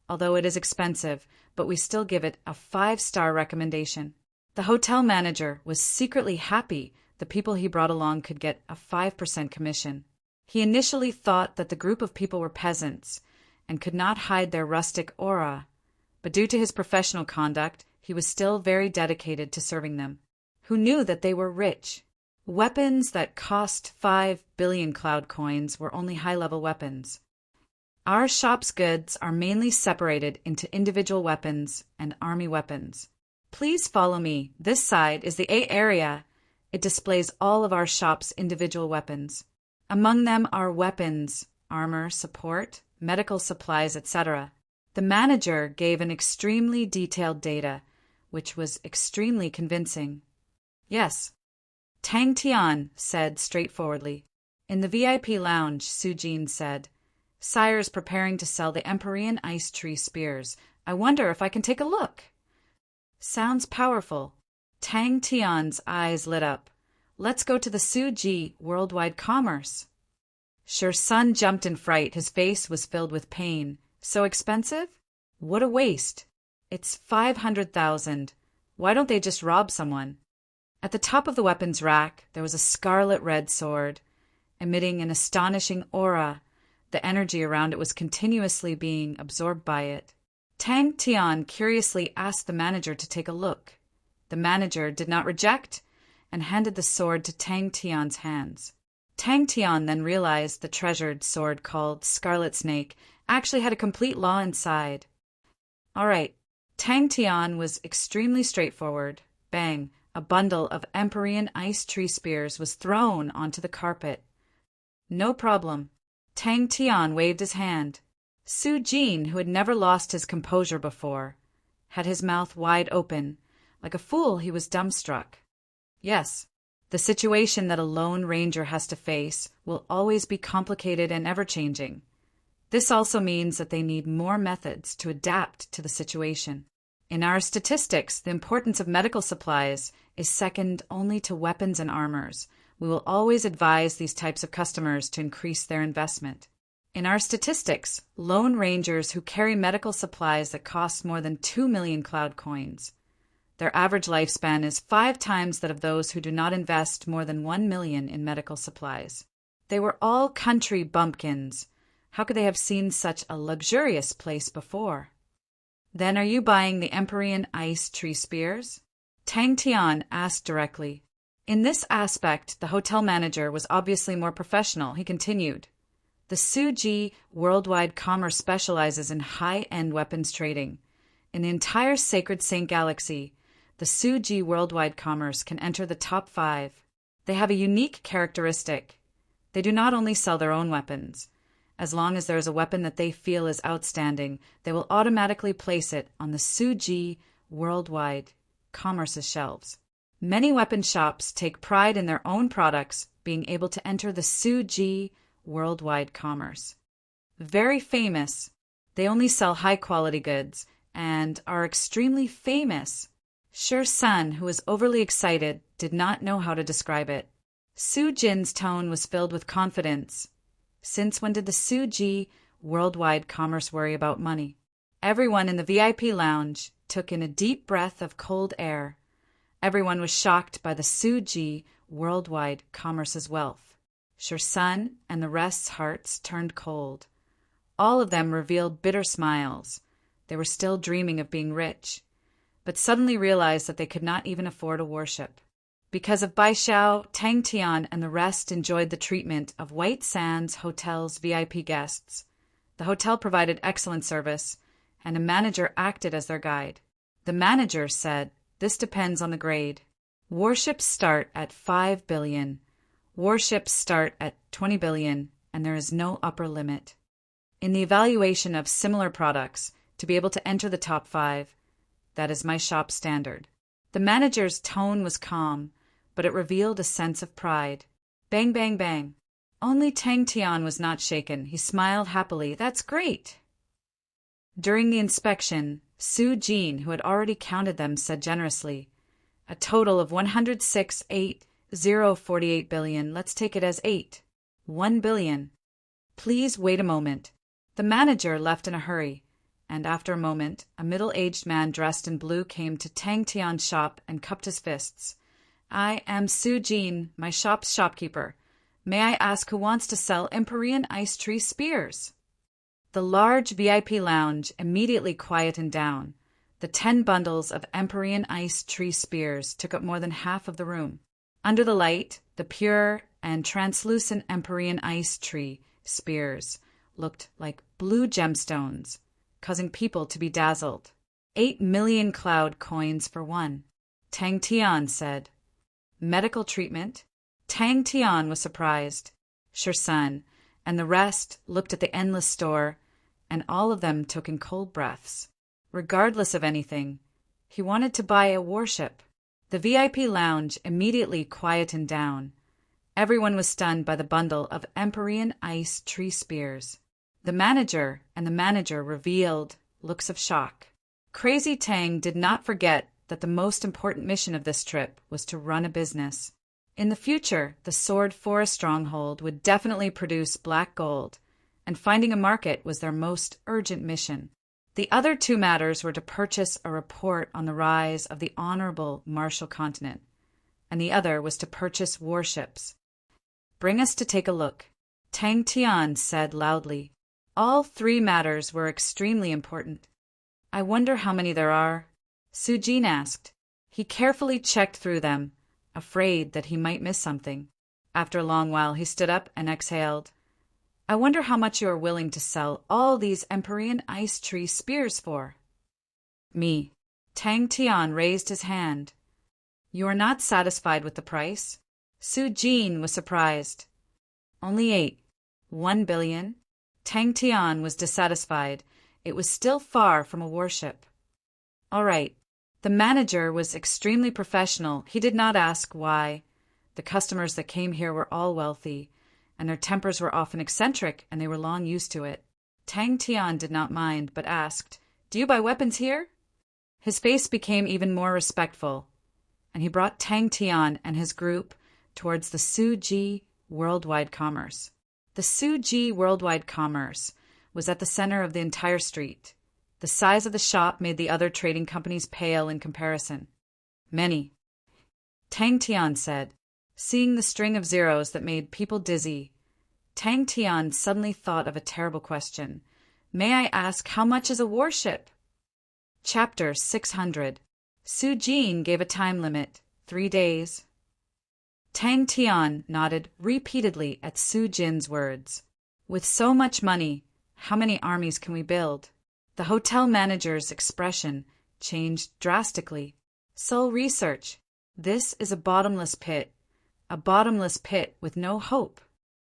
Although it is expensive, but we still give it a 5-star recommendation. The hotel manager was secretly happy the people he brought along could get a 5% commission. He initially thought that the group of people were peasants and could not hide their rustic aura, but due to his professional conduct, he was still very dedicated to serving them. Who knew that they were rich? Weapons that cost 5 billion cloud coins were only high-level weapons. Our shop's goods are mainly separated into individual weapons and army weapons. Please follow me. This side is the A area. It displays all of our shop's individual weapons. Among them are weapons, armor, support, medical supplies, etc. The manager gave an extremely detailed data, which was extremely convincing. Yes, Tang Tian said straightforwardly. In the VIP lounge, Su Jin said, "Sire's preparing to sell the Empyrean ice tree spears. I wonder if I can take a look." Sounds powerful. Tang Tian's eyes lit up. Let's go to the Su Ji Worldwide Commerce. Shi Sun jumped in fright. His face was filled with pain. So expensive? What a waste. It's 500,000. Why don't they just rob someone? At the top of the weapons rack, there was a scarlet red sword, emitting an astonishing aura. The energy around it was continuously being absorbed by it. Tang Tian curiously asked the manager to take a look. The manager did not reject and handed the sword to Tang Tian's hands. Tang Tian then realized the treasured sword called Scarlet Snake actually had a complete law inside. All right, Tang Tian was extremely straightforward. Bang, a bundle of Empyrean ice tree spears was thrown onto the carpet. No problem. Tang Tian waved his hand. Su Jin, who had never lost his composure before, had his mouth wide open. Like a fool, he was dumbstruck. Yes, The situation that a lone ranger has to face will always be complicated and ever-changing. This also means that they need more methods to adapt to the situation. In our statistics, the importance of medical supplies is second only to weapons and armors. We will always advise these types of customers to increase their investment. In our statistics, lone rangers who carry medical supplies that cost more than 2 million cloud coins. Their average lifespan is 5 times that of those who do not invest more than 1 million in medical supplies. They were all country bumpkins. How could they have seen such a luxurious place before? Then are you buying the Empyrean ice tree spears? Tang Tian asked directly. In this aspect, the hotel manager was obviously more professional. He continued. The Suji Worldwide Commerce specializes in high-end weapons trading. In the entire Sacred Saint Galaxy, the Suji Worldwide Commerce can enter the top 5. They have a unique characteristic. They do not only sell their own weapons. As long as there is a weapon that they feel is outstanding, they will automatically place it on the Suji Worldwide Commerce's shelves. Many weapon shops take pride in their own products being able to enter the Suji Worldwide Commerce. Very famous. They only sell high-quality goods and are extremely famous. Shi Sun, who was overly excited, did not know how to describe it. Su Jin's tone was filled with confidence. Since when did the Suji Worldwide Commerce worry about money? Everyone in the VIP lounge took in a deep breath of cold air. Everyone was shocked by the Suji Worldwide Commerce's wealth. Shi Sun and the rest's hearts turned cold. All of them revealed bitter smiles. They were still dreaming of being rich, but suddenly realized that they could not even afford a warship. Because of Bai Xiao, Tang Tian and the rest enjoyed the treatment of White Sands Hotel's VIP guests. The hotel provided excellent service, and a manager acted as their guide. The manager said, "This depends on the grade. Warships start at 5 billion. Warships start at 20 billion, and there is no upper limit. In the evaluation of similar products, to be able to enter the top 5, that is my shop standard." The manager's tone was calm, but it revealed a sense of pride. Bang, bang, bang. Only Tang Tian was not shaken. He smiled happily. "That's great." During the inspection, Su Jin, who had already counted them, said generously, "A total of 106,848 billion. Let's take it as 8. 1 billion. Please wait a moment." The manager left in a hurry, and after a moment, a middle-aged man dressed in blue came to Tang Tian's shop and cupped his fists. "I am Su Jin, my shop's shopkeeper. May I ask who wants to sell Empyrean ice tree spears?" The large VIP lounge immediately quietened down. The 10 bundles of Empyrean ice tree spears took up more than half of the room. Under the light, the pure and translucent Empyrean ice tree spears looked like blue gemstones, causing people to be dazzled. 8 million cloud coins for one, Tang Tian said. Medical treatment? Tang Tian was surprised. Shi Sun and the rest looked at the endless store, and all of them took in cold breaths. Regardless of anything, he wanted to buy a warship. The VIP lounge immediately quietened down. Everyone was stunned by the bundle of Empyrean ice tree spears. The manager revealed looks of shock. Crazy Tang did not forget that the most important mission of this trip was to run a business. In the future, the Sword Forest stronghold would definitely produce black gold, and finding a market was their most urgent mission. The other 2 matters were to purchase a report on the rise of the honorable Martial continent, and the other was to purchase warships. "Bring us to take a look," Tang Tian said loudly. All 3 matters were extremely important. "I wonder how many there are?" Su Jin asked. He carefully checked through them, afraid that he might miss something. After a long while, he stood up and exhaled. "I wonder how much you are willing to sell all these Empyrean ice tree spears for?" "Me." Tang Tian raised his hand. "You are not satisfied with the price?" Su Jin was surprised. "Only 8. 1 billion?" Tang Tian was dissatisfied. It was still far from a warship. "All right." The manager was extremely professional. He did not ask why. The customers that came here were all wealthy, and their tempers were often eccentric, and they were long used to it. Tang Tian did not mind, but asked, "Do you buy weapons here?" His face became even more respectful, and he brought Tang Tian and his group towards the Suji Worldwide Commerce. The Suji Worldwide Commerce was at the center of the entire street. The size of the shop made the other trading companies pale in comparison. "Many," Tang Tian said, seeing the string of zeros that made people dizzy. Tang Tian suddenly thought of a terrible question. "May I ask how much is a warship?" Chapter 600. Su Jin gave a time limit, 3 days. Tang Tian nodded repeatedly at Su Jin's words. "With so much money, how many armies can we build?" The hotel manager's expression changed drastically. "Soul research. This is a bottomless pit with no hope.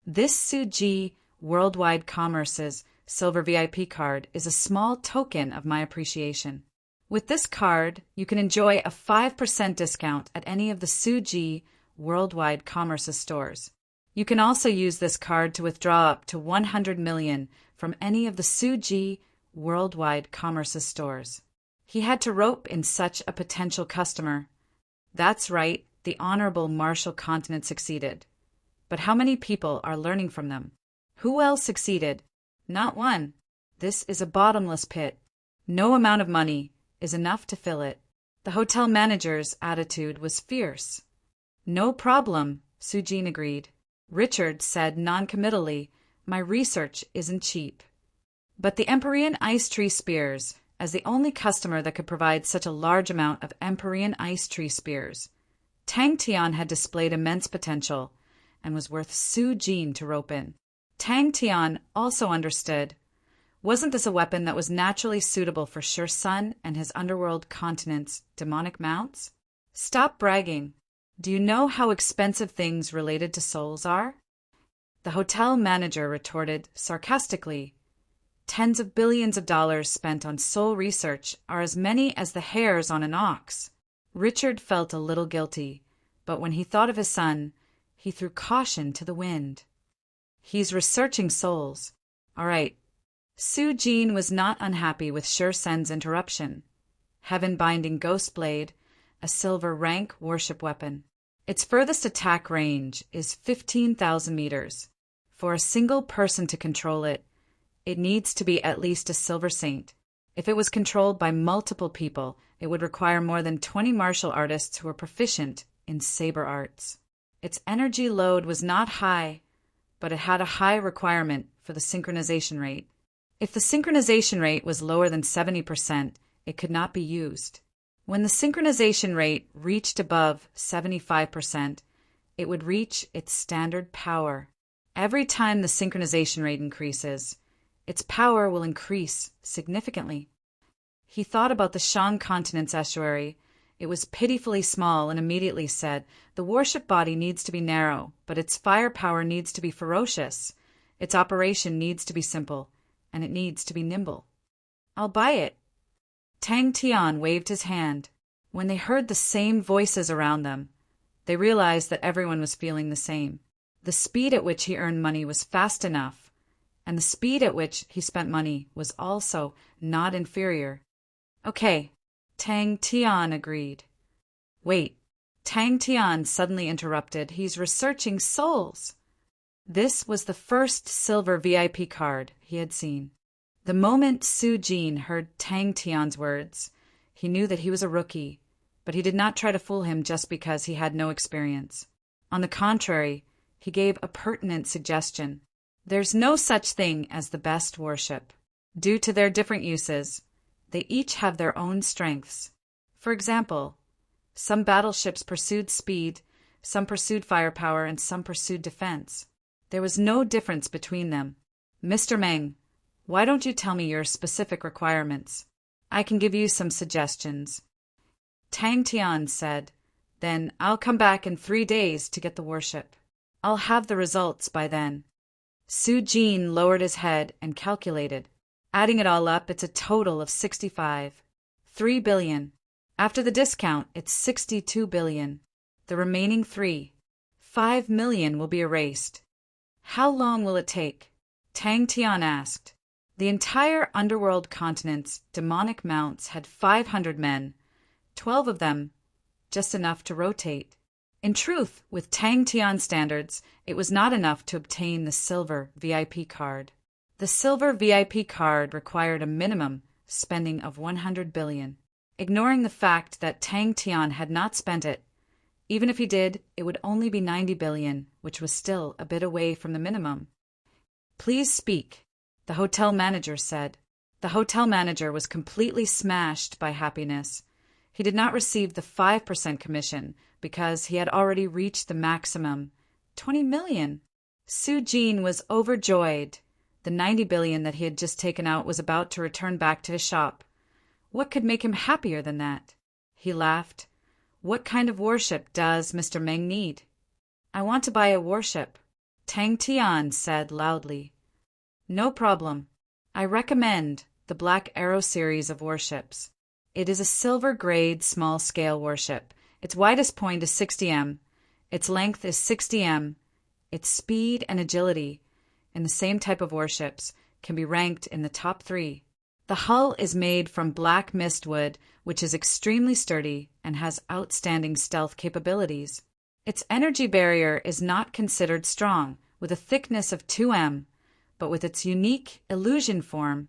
This Suji Worldwide Commerce's Silver VIP card is a small token of my appreciation. With this card, you can enjoy a 5% discount at any of the Suji Worldwide Commerce's stores. You can also use this card to withdraw up to 100 million from any of the Suji Worldwide Commerce's stores." He had to rope in such a potential customer. That's right, the Honorable Marshall Continent succeeded. But how many people are learning from them? Who else succeeded? Not one. This is a bottomless pit. No amount of money is enough to fill it. The hotel manager's attitude was fierce. "No problem," Su Jin agreed. Richard said noncommittally, "My research isn't cheap." But the Empyrean ice tree spears, as the only customer that could provide such a large amount of Empyrean ice tree spears, Tang Tian had displayed immense potential and was worth Su Jin to rope in. Tang Tian also understood. Wasn't this a weapon that was naturally suitable for Sher Sun and his underworld continent's demonic mounts? "Stop bragging. Do you know how expensive things related to souls are?" The hotel manager retorted sarcastically. "Tens of billions of dollars spent on soul research are as many as the hairs on an ox." Richard felt a little guilty, but when he thought of his son, he threw caution to the wind. "He's researching souls. All right." Su Jin was not unhappy with Sher Sen's interruption. Heaven-binding Ghost Blade, a silver rank warship weapon. Its furthest attack range is 15,000 meters. For a single person to control it, it needs to be at least a silver saint. If it was controlled by multiple people, it would require more than 20 martial artists who are proficient in saber arts. Its energy load was not high, but it had a high requirement for the synchronization rate. If the synchronization rate was lower than 70%, it could not be used. When the synchronization rate reached above 75%, it would reach its standard power. Every time the synchronization rate increases, its power will increase significantly. He thought about the Shang continent's estuary. It was pitifully small and immediately said, "The warship body needs to be narrow, but its firepower needs to be ferocious. Its operation needs to be simple, and it needs to be nimble." "I'll buy it." Tang Tian waved his hand. When they heard the same voices around them, they realized that everyone was feeling the same. The speed at which he earned money was fast enough, and the speed at which he spent money was also not inferior. "Okay," Tang Tian agreed. "Wait," Tang Tian suddenly interrupted. "He's researching souls." This was the first silver VIP card he had seen. The moment Su Jin heard Tang Tian's words, he knew that he was a rookie, but he did not try to fool him just because he had no experience. On the contrary, he gave a pertinent suggestion. "There's no such thing as the best warship. Due to their different uses, they each have their own strengths. For example, some battleships pursued speed, some pursued firepower, and some pursued defense. There was no difference between them. Mr. Meng, why don't you tell me your specific requirements? I can give you some suggestions." Tang Tian said, "Then I'll come back in 3 days to get the warship. I'll have the results by then." Su Jin lowered his head and calculated. Adding it all up, it's a total of 65. 3 billion. After the discount, it's 62 billion. The remaining 3. 5 million will be erased. How long will it take? Tang Tian asked. The entire underworld continent's demonic mounts had 500 men, 12 of them just enough to rotate. In truth, with Tang Tian standards, it was not enough to obtain the silver VIP card. The silver VIP card required a minimum spending of 100 billion. Ignoring the fact that Tang Tian had not spent it, even if he did, it would only be 90 billion, which was still a bit away from the minimum. Please speak, the hotel manager said. The hotel manager was completely smashed by happiness. He did not receive the 5% commission because he had already reached the maximum, 20 million. Su Jin was overjoyed. The 90 billion that he had just taken out was about to return back to his shop. What could make him happier than that? He laughed. What kind of warship does Mr. Meng need? I want to buy a warship, Tang Tian said loudly. No problem. I recommend the Black Arrow series of warships. It is a silver-grade small-scale warship. Its widest point is 60 m. Its length is 60 m. Its speed and agility, in the same type of warships, can be ranked in the top 3. The hull is made from black mistwood, which is extremely sturdy and has outstanding stealth capabilities. Its energy barrier is not considered strong, with a thickness of 2 m, but with its unique illusion form,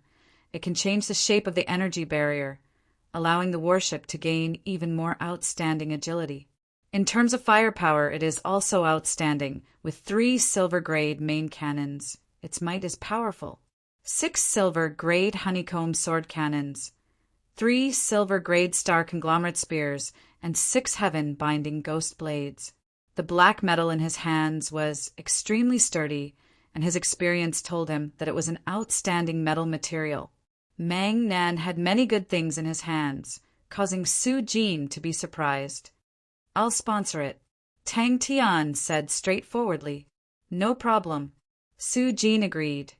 it can change the shape of the energy barrier, allowing the warship to gain even more outstanding agility. In terms of firepower, it is also outstanding, with 3 silver-grade main cannons. Its might is powerful. 6 silver-grade honeycomb sword cannons, 3 silver-grade star conglomerate spears, and 6 heaven-binding ghost blades. The black metal in his hands was extremely sturdy, and his experience told him that it was an outstanding metal material. Mang Nan had many good things in his hands, causing Su Jin to be surprised. I'll sponsor it, Tang Tian said straightforwardly. No problem. Su Jin agreed.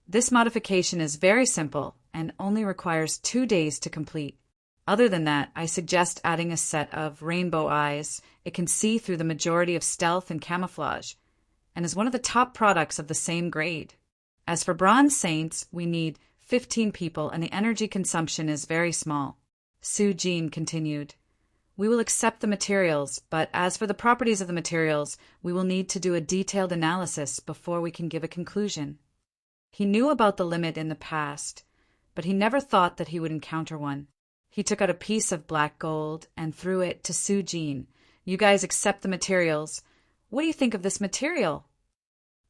This modification is very simple and only requires 2 days to complete. Other than that, I suggest adding a set of rainbow eyes. It can see through the majority of stealth and camouflage, and is one of the top products of the same grade. As for bronze saints, we need 15 people, and the energy consumption is very small. Su Jin continued. We will accept the materials, but as for the properties of the materials, we will need to do a detailed analysis before we can give a conclusion. He knew about the limit in the past, but he never thought that he would encounter one. He took out a piece of black gold and threw it to Su Jin. You guys accept the materials. What do you think of this material?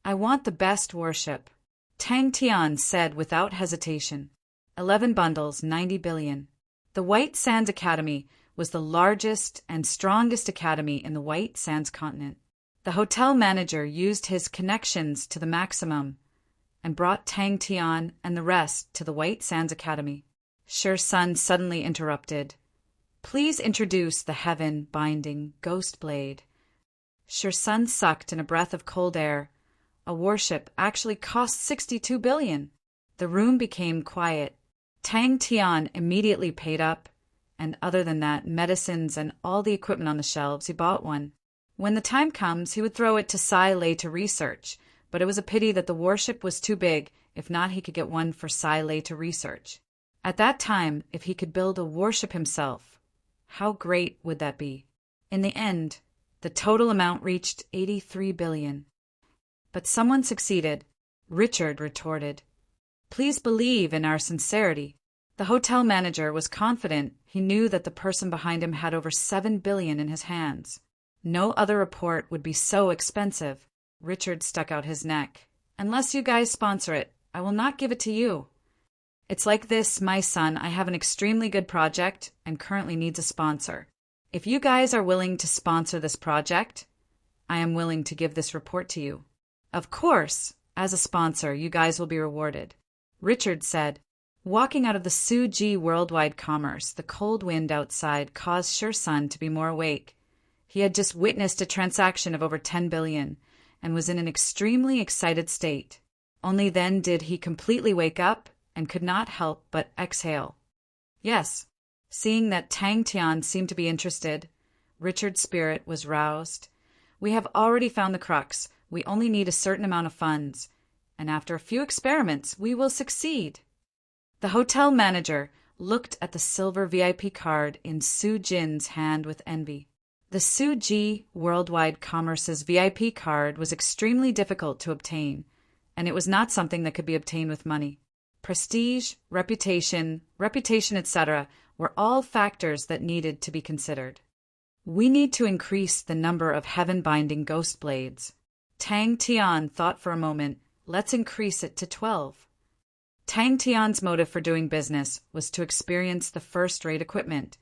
I want the best warship, Tang Tian said without hesitation. 11 bundles, 90 billion. The White Sands Academy was the largest and strongest academy in the White Sands continent. The hotel manager used his connections to the maximum and brought Tang Tian and the rest to the White Sands Academy. Sher Sun suddenly interrupted. Please introduce the heaven-binding ghost blade. Sher Sun sucked in a breath of cold air. A warship actually cost 62 billion. The room became quiet. Tang Tian immediately paid up, and other than that, medicines and all the equipment on the shelves, he bought one. When the time comes, he would throw it to Sai Lei to research, but it was a pity that the warship was too big. If not, he could get one for Sai Lei to research. At that time, if he could build a warship himself, how great would that be? In the end, the total amount reached 83 billion. But someone succeeded. Richard retorted. Please believe in our sincerity. The hotel manager was confident. He knew that the person behind him had over 7 billion in his hands. No other report would be so expensive. Richard stuck out his neck. Unless you guys sponsor it, I will not give it to you. It's like this, my son. I have an extremely good project and currently needs a sponsor. If you guys are willing to sponsor this project, I am willing to give this report to you. Of course, as a sponsor, you guys will be rewarded, Richard said. Walking out of the Suji Worldwide Commerce, the cold wind outside caused Sher Sun to be more awake. He had just witnessed a transaction of over 10 billion and was in an extremely excited state. Only then did he completely wake up and could not help but exhale. Yes, seeing that Tang Tian seemed to be interested, Richard's spirit was roused. We have already found the crux. We only need a certain amount of funds. And after a few experiments, we will succeed. The hotel manager looked at the silver VIP card in Su Jin's hand with envy. The Su Ji Worldwide Commerce's VIP card was extremely difficult to obtain, and it was not something that could be obtained with money. Prestige, reputation, etc. were all factors that needed to be considered. We need to increase the number of heaven-binding ghost blades. Tang Tian thought for a moment. Let's increase it to 12. Tang Tian's motive for doing business was to experience the first-rate equipment,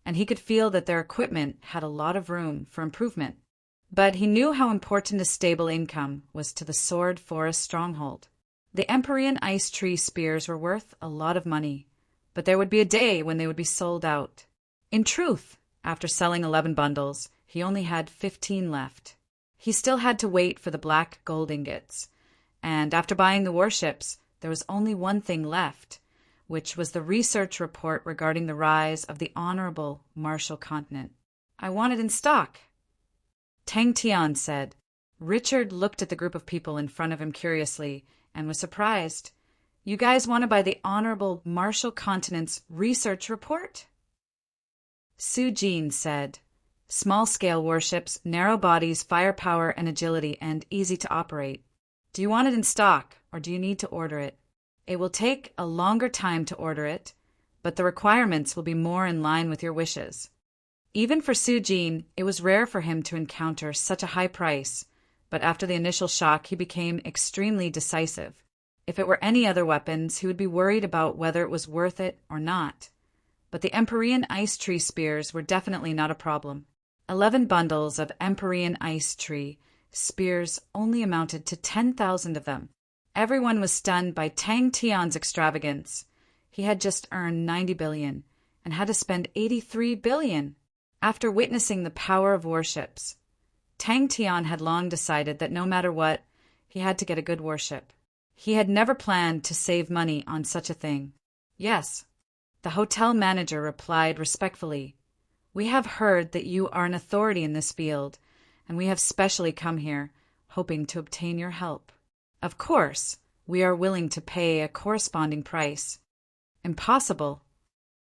and he could feel that their equipment had a lot of room for improvement. But he knew how important a stable income was to the Sword Forest stronghold. The Empyrean ice tree spears were worth a lot of money, but there would be a day when they would be sold out. In truth, after selling 11 bundles, he only had 15 left. He still had to wait for the black gold ingots, and after buying the warships, there was only one thing left, which was the research report regarding the rise of the Honorable Martial Continent. I want it in stock. Tang Tian said. Richard looked at the group of people in front of him curiously and was surprised. You guys want to buy the Honorable Martial Continent's research report? Su Jin said. Small-scale warships, narrow bodies, firepower and agility, and easy to operate. Do you want it in stock, or do you need to order it? It will take a longer time to order it, but the requirements will be more in line with your wishes. Even for Su Jin, it was rare for him to encounter such a high price, but after the initial shock, he became extremely decisive. If it were any other weapons, he would be worried about whether it was worth it or not. But the Empyrean ice tree spears were definitely not a problem. 11 bundles of Empyrean ice tree spears only amounted to 10,000 of them. Everyone was stunned by Tang Tian's extravagance. He had just earned 90 billion and had to spend 83 billion. After witnessing the power of warships, Tang Tian had long decided that no matter what, he had to get a good warship. He had never planned to save money on such a thing. Yes, the hotel manager replied respectfully. We have heard that you are an authority in this field, and we have specially come here, hoping to obtain your help. Of course, we are willing to pay a corresponding price. Impossible,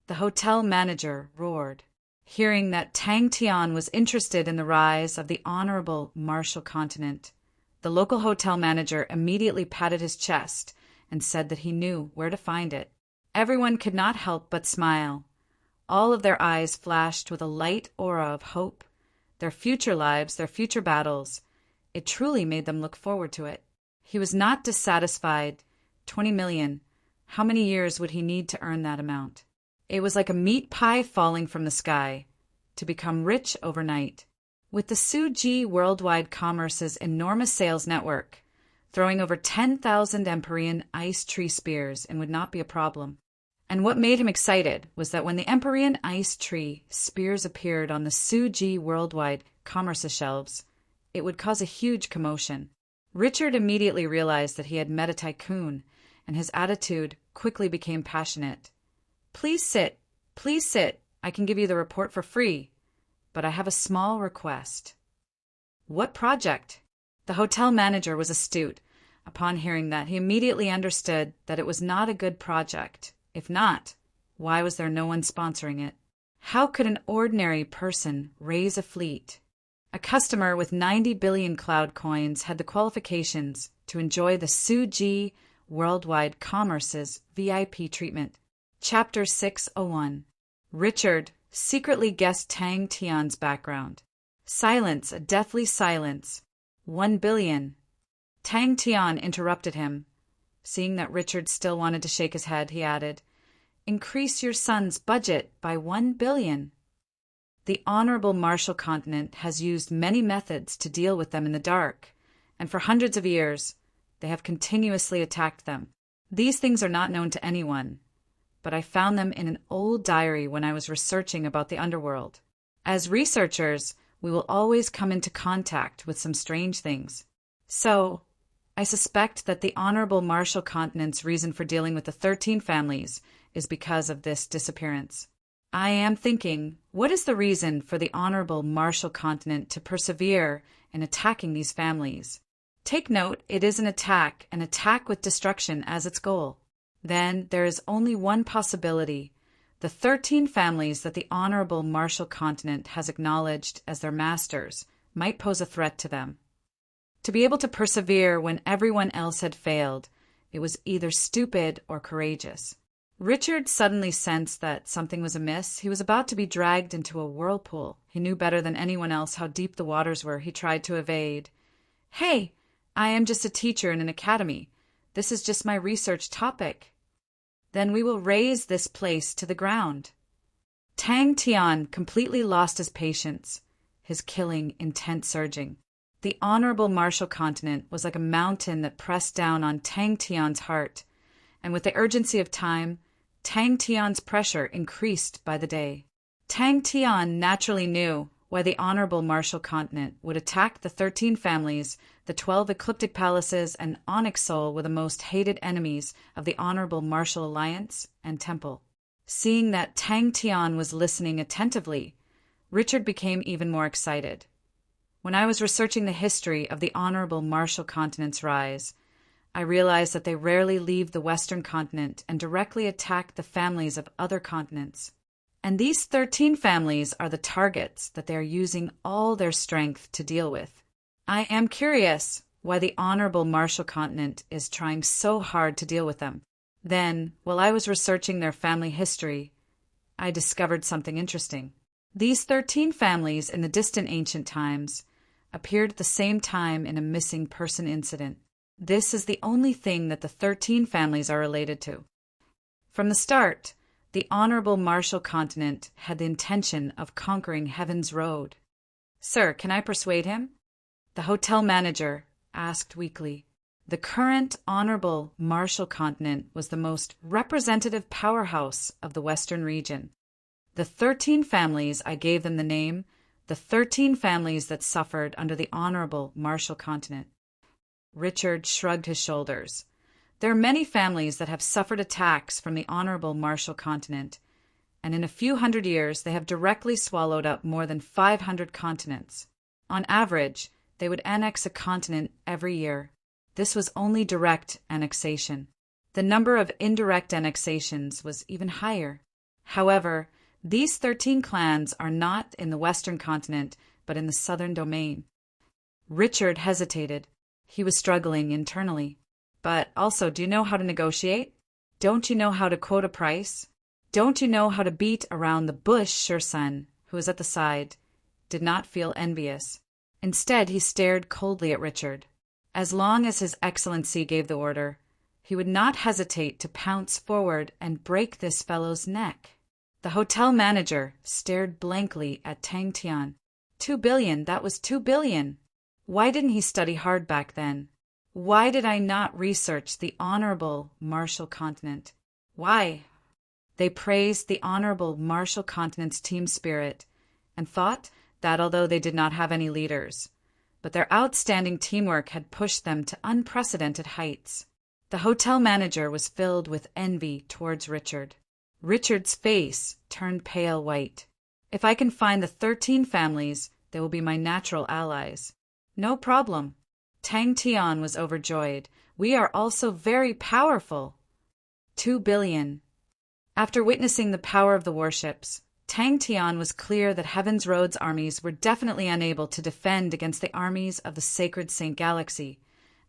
the hotel manager roared. Hearing that Tang Tian was interested in the rise of the Honorable Martial Continent, the local hotel manager immediately patted his chest and said that he knew where to find it. Everyone could not help but smile. All of their eyes flashed with a light aura of hope. Their future lives, their future battles. It truly made them look forward to it. He was not dissatisfied. 20 million. How many years would he need to earn that amount? It was like a meat pie falling from the sky, to become rich overnight. With the Su Ji Worldwide Commerce's enormous sales network, throwing over 10,000 Empyrean ice tree spears and would not be a problem. And what made him excited was that when the Empyrean ice tree spears appeared on the Su Ji Worldwide Commerce's shelves, it would cause a huge commotion. Richard immediately realized that he had met a tycoon, and his attitude quickly became passionate. Please sit. I can give you the report for free, but I have a small request. What project? The hotel manager was astute. Upon hearing that, he immediately understood that it was not a good project. If not, why was there no one sponsoring it? How could an ordinary person raise a fleet? A customer with 90 billion cloud coins had the qualifications to enjoy the Su Ji Worldwide Commerce's VIP treatment. Chapter 601. Richard secretly guessed Tang Tian's background. Silence, a deathly silence. 1 billion. Tang Tian interrupted him. Seeing that Richard still wanted to shake his head, he added, Increase your son's budget by 1 billion. The Honorable Martial Continent has used many methods to deal with them in the dark, and for hundreds of years, they have continuously attacked them. These things are not known to anyone, but I found them in an old diary when I was researching about the underworld. As researchers, we will always come into contact with some strange things. So, I suspect that the Honorable Martial Continent's reason for dealing with the 13 families is because of this disappearance. I am thinking, what is the reason for the Honorable Martial Continent to persevere in attacking these families. Take note, it is an attack with destruction as its goal. Then there is only one possibility. The 13 families that the Honorable Marshall Continent has acknowledged as their masters might pose a threat to them. To be able to persevere when everyone else had failed, it was either stupid or courageous. Richard suddenly sensed that something was amiss. He was about to be dragged into a whirlpool. He knew better than anyone else how deep the waters were. He tried to evade. "Hey, I am just a teacher in an academy. This is just my research topic." "Then we will raze this place to the ground." Tang Tian completely lost his patience, his killing intent surging. The Honorable Marshall Continent was like a mountain that pressed down on Tang Tian's heart, and with the urgency of time, Tang Tian's pressure increased by the day. Tang Tian naturally knew why the Honorable Marshall Continent would attack the 13 families, the 12 ecliptic palaces, and Onyx Soul were the most hated enemies of the Honorable Marshall Alliance and Temple. Seeing that Tang Tian was listening attentively, Richard became even more excited. When I was researching the history of the Honorable Marshall Continent's rise, I realized that they rarely leave the Western continent and directly attack the families of other continents. And these 13 families are the targets that they are using all their strength to deal with. I am curious why the Honorable Marshall Continent is trying so hard to deal with them. Then, while I was researching their family history, I discovered something interesting. These 13 families in the distant ancient times appeared at the same time in a missing person incident. This is the only thing that the 13 families are related to. From the start, the Honorable Marshall Continent had the intention of conquering Heaven's Road. "Sir, can I persuade him?" the hotel manager asked weakly. The current Honorable Marshall Continent was the most representative powerhouse of the Western region. The 13 families, I gave them the name, the 13 families that suffered under the Honorable Marshall Continent. Richard shrugged his shoulders. There are many families that have suffered attacks from the Honorable Marshall Continent, and in a few hundred years they have directly swallowed up more than 500 continents. On average, they would annex a continent every year. This was only direct annexation. The number of indirect annexations was even higher. However, these 13 clans are not in the Western continent, but in the Southern domain. Richard hesitated. He was struggling internally. "But also, do you know how to negotiate? Don't you know how to quote a price? Don't you know how to beat around the bush?" Shursun, who was at the side, did not feel envious. Instead, he stared coldly at Richard. As long as His Excellency gave the order, he would not hesitate to pounce forward and break this fellow's neck. The hotel manager stared blankly at Tang Tian. 2 billion, that was 2 billion. Why didn't he study hard back then? Why did I not research the Honorable Marshall Continent? Why? They praised the Honorable Marshall Continent's team spirit and thought that although they did not have any leaders, but their outstanding teamwork had pushed them to unprecedented heights. The hotel manager was filled with envy towards Richard. Richard's face turned pale white. "If I can find the 13 families, they will be my natural allies." "No problem." Tang Tian was overjoyed. "We are also very powerful." 2 billion. After witnessing the power of the warships, Tang Tian was clear that Heaven's Road's armies were definitely unable to defend against the armies of the Sacred Saint Galaxy,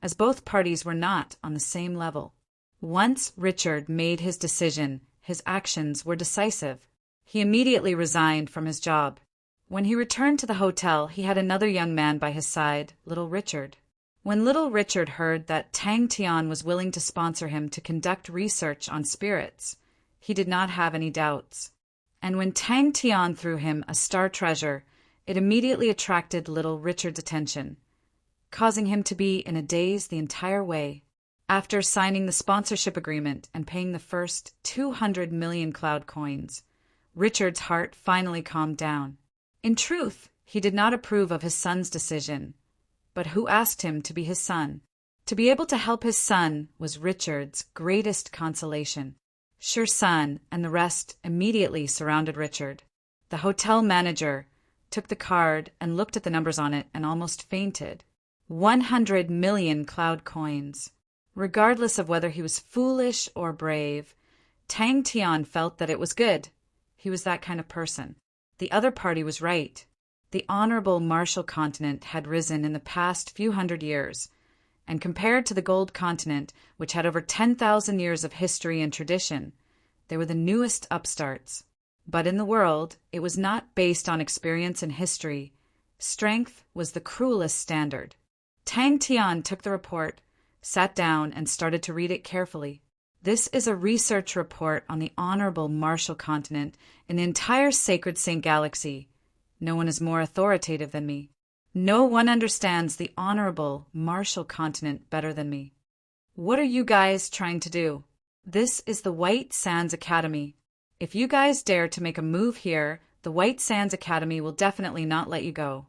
as both parties were not on the same level. Once Richard made his decision, his actions were decisive. He immediately resigned from his job. When he returned to the hotel, he had another young man by his side, Little Richard. When Little Richard heard that Tang Tian was willing to sponsor him to conduct research on spirits, he did not have any doubts. And when Tang Tian threw him a star treasure, it immediately attracted Little Richard's attention, causing him to be in a daze the entire way. After signing the sponsorship agreement and paying the first 200 million cloud coins, Richard's heart finally calmed down. In truth, he did not approve of his son's decision, but who asked him to be his son? To be able to help his son was Richard's greatest consolation. Shursun and the rest immediately surrounded Richard. The hotel manager, took the card and looked at the numbers on it and almost fainted. 100 million cloud coins. Regardless of whether he was foolish or brave, Tang Tian felt that it was good. He was that kind of person. The other party was right. The honorable Marshall continent had risen in the past few hundred years, and compared to the gold continent, which had over 10,000 years of history and tradition, they were the newest upstarts. But in the world, it was not based on experience and history. Strength was the cruelest standard. Tang Tian took the report, sat down, and started to read it carefully. This is a research report on the honorable Marshall continent in the entire sacred Saint Galaxy. No one is more authoritative than me. No one understands the honorable Marshall continent better than me. What are you guys trying to do? This is the White Sands Academy. If you guys dare to make a move here, the White Sands Academy will definitely not let you go.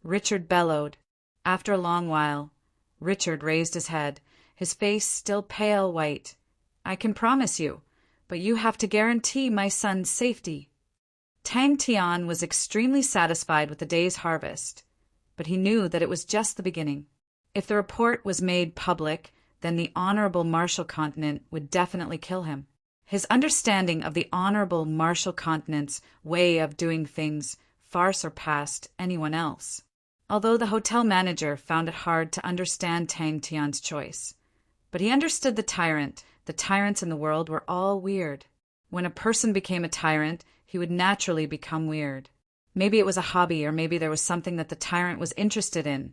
Richard bellowed. After a long while, Richard raised his head, his face still pale white. I can promise you, but you have to guarantee my son's safety. Tang Tian was extremely satisfied with the day's harvest, but he knew that it was just the beginning. If the report was made public, then the honorable Marshall continent would definitely kill him. His understanding of the honorable Marshall continent's way of doing things far surpassed anyone else. Although the hotel manager found it hard to understand Tang Tian's choice. But he understood the tyrant. The tyrants in the world were all weird. When a person became a tyrant, he would naturally become weird. Maybe it was a hobby, or maybe there was something that the tyrant was interested in.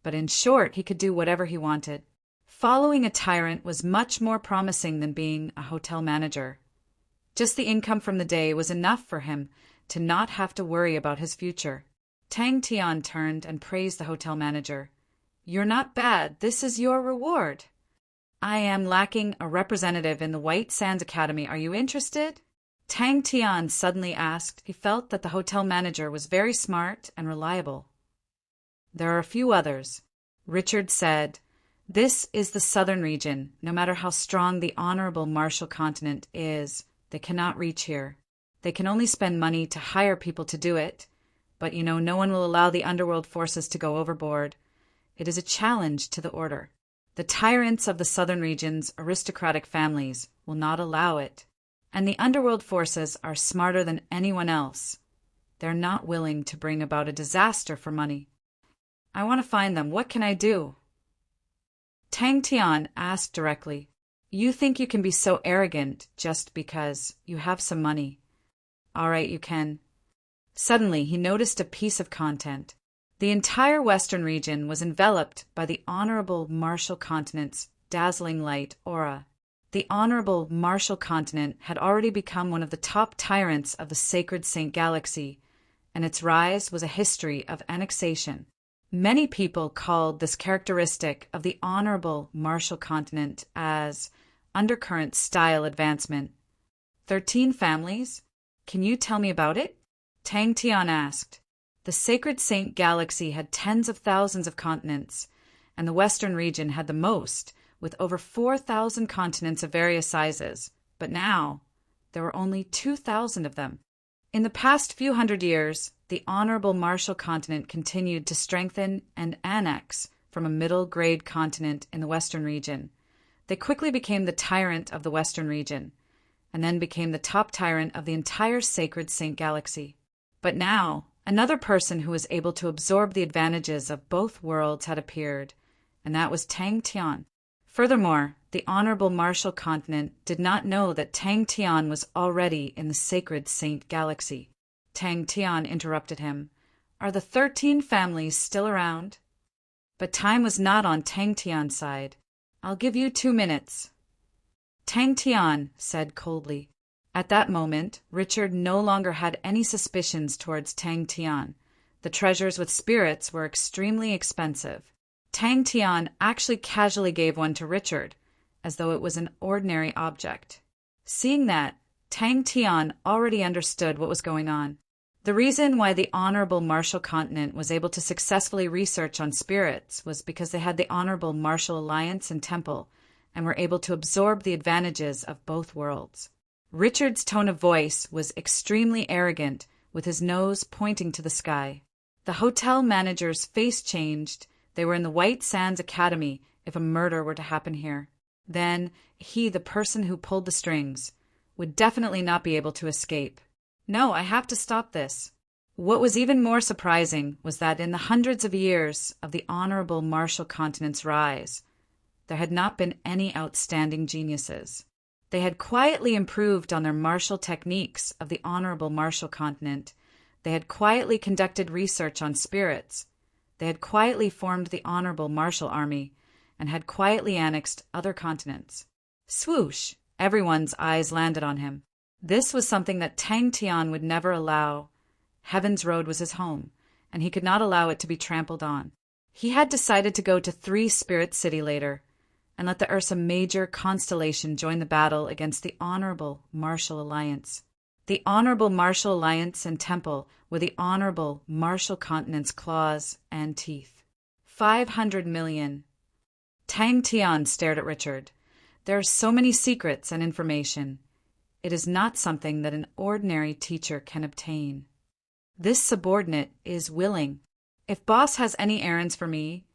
But in short, he could do whatever he wanted. Following a tyrant was much more promising than being a hotel manager. Just the income from the day was enough for him to not have to worry about his future. Tang Tian turned and praised the hotel manager. You're not bad. This is your reward. I am lacking a representative in the White Sands Academy. Are you interested? Tang Tian suddenly asked. He felt that the hotel manager was very smart and reliable. There are a few others. Richard said, This is the southern region. No matter how strong the honorable Marshall continent is, they cannot reach here. They can only spend money to hire people to do it. But no one will allow the underworld forces to go overboard. It is a challenge to the order. The tyrants of the southern region's aristocratic families will not allow it. And the underworld forces are smarter than anyone else. They're not willing to bring about a disaster for money. I want to find them. What can I do? Tang Tian asked directly. You think you can be so arrogant just because you have some money. All right, you can. Suddenly, he noticed a piece of content. The entire western region was enveloped by the honorable Marshall continent's dazzling light aura. The honorable Marshall continent had already become one of the top tyrants of the sacred Saint Galaxy, and its rise was a history of annexation. Many people called this characteristic of the honorable Marshall continent as undercurrent style advancement. 13 families? Can you tell me about it? Tang Tian asked. The sacred Saint Galaxy had tens of thousands of continents, and the western region had the most, with over 4,000 continents of various sizes. But now, there were only 2,000 of them. In the past few hundred years, the honorable Marshall continent continued to strengthen and annex from a middle-grade continent in the western region. They quickly became the tyrant of the western region, and then became the top tyrant of the entire sacred Saint Galaxy. But now, another person who was able to absorb the advantages of both worlds had appeared, and that was Tang Tian. Furthermore, the honorable Marshall continent did not know that Tang Tian was already in the sacred Saint Galaxy. Tang Tian interrupted him. Are the 13 families still around? But time was not on Tang Tian's side. I'll give you 2 minutes. Tang Tian said coldly. At that moment, Richard no longer had any suspicions towards Tang Tian. The treasures with spirits were extremely expensive. Tang Tian actually casually gave one to Richard, as though it was an ordinary object. Seeing that, Tang Tian already understood what was going on. The reason why the Honorable Marshall Continent was able to successfully research on spirits was because they had the Honorable Marshall Alliance and Temple, and were able to absorb the advantages of both worlds. Richard's tone of voice was extremely arrogant, with his nose pointing to the sky. The hotel manager's face changed. They were in the White Sands Academy if a murder were to happen here. Then he, the person who pulled the strings, would definitely not be able to escape. No, I have to stop this. What was even more surprising was that in the hundreds of years of the Honorable Marshall Continent's rise, there had not been any outstanding geniuses. They had quietly improved on their martial techniques of the Honorable Marshall Continent. They had quietly conducted research on spirits. They had quietly formed the Honorable Marshall Army and had quietly annexed other continents. Swoosh! Everyone's eyes landed on him. This was something that Tang Tian would never allow. Heaven's Road was his home, and he could not allow it to be trampled on. He had decided to go to 3 Spirit City later, and let the Ursa Major constellation join the battle against the Honorable Marshall Alliance. The Honorable Marshall Alliance and Temple were the Honorable Marshall Continent's claws and teeth. 500 million. Tang Tian stared at Richard. There are so many secrets and information. It is not something that an ordinary teacher can obtain. This subordinate is willing. If boss has any errands for me,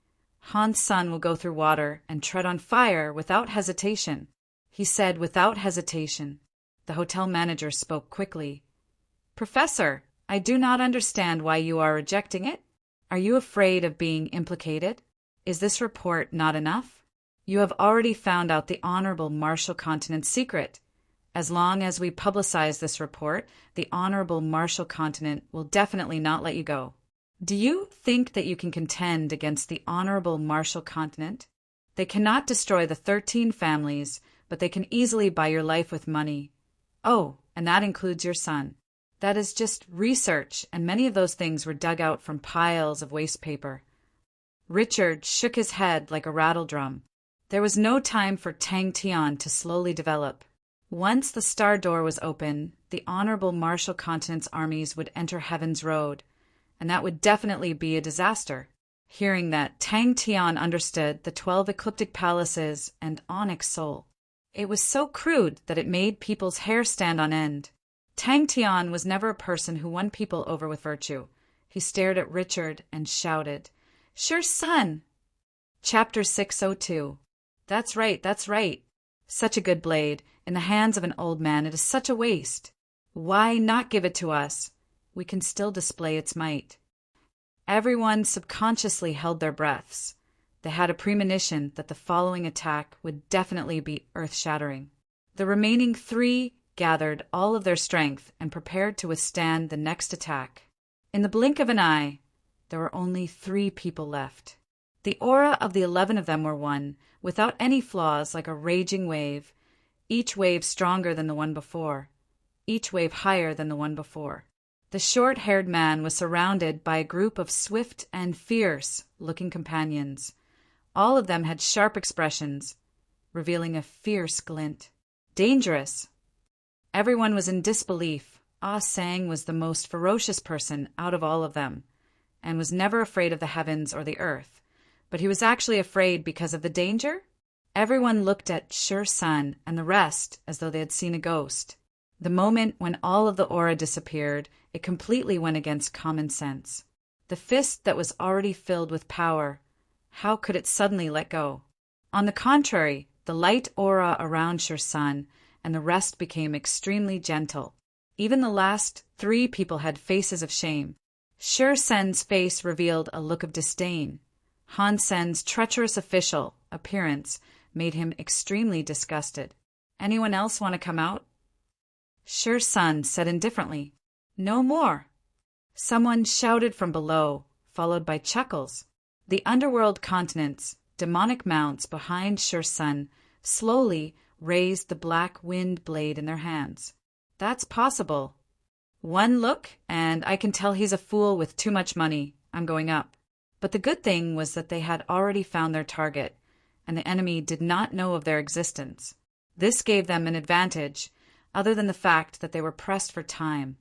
Han's son will go through water and tread on fire without hesitation. He said without hesitation. The hotel manager spoke quickly. Professor, I do not understand why you are rejecting it. Are you afraid of being implicated? Is this report not enough? You have already found out the Honorable Marshall Continent's secret. As long as we publicize this report, the Honorable Marshall Continent will definitely not let you go. Do you think that you can contend against the Honorable Marshall Continent? They cannot destroy the 13 families, but they can easily buy your life with money. Oh, and that includes your son. That is just research, and many of those things were dug out from piles of waste paper. Richard shook his head like a rattle drum. There was no time for Tang Tian to slowly develop. Once the star door was open, the Honorable Marshall Continent's armies would enter Heaven's Road, and that would definitely be a disaster. Hearing that, Tang Tian understood the 12 ecliptic palaces and onyx soul. It was so crude that it made people's hair stand on end. Tang Tian was never a person who won people over with virtue. He stared at Richard and shouted, "Sure, son!" Chapter 602. That's right, that's right. Such a good blade. In the hands of an old man, it is such a waste. Why not give it to us? We can still display its might. Everyone subconsciously held their breaths. They had a premonition that the following attack would definitely be earth-shattering. The remaining 3 gathered all of their strength and prepared to withstand the next attack. In the blink of an eye, there were only 3 people left. The aura of the 11 of them were one, without any flaws, like a raging wave, each wave stronger than the one before, each wave higher than the one before. The short-haired man was surrounded by a group of swift and fierce-looking companions. All of them had sharp expressions, revealing a fierce glint. Dangerous! Everyone was in disbelief. Ah Sang was the most ferocious person out of all of them, and was never afraid of the heavens or the earth. But he was actually afraid because of the danger? Everyone looked at Sure Sun and the rest as though they had seen a ghost. The moment when all of the aura disappeared, it completely went against common sense. The fist that was already filled with power, how could it suddenly let go? On the contrary, the light aura around Sure Sun and the rest became extremely gentle. Even the last 3 people had faces of shame. Sure Sun's face revealed a look of disdain. Han Sen's treacherous official appearance made him extremely disgusted. Anyone else want to come out? Sure Sun said indifferently, "No more." Someone shouted from below, followed by chuckles. The underworld continents, demonic mounts behind Sure Sun, slowly raised the black wind blade in their hands. That's possible. One look, and I can tell he's a fool with too much money. I'm going up. But the good thing was that they had already found their target, and the enemy did not know of their existence. This gave them an advantage, other than the fact that they were pressed for time.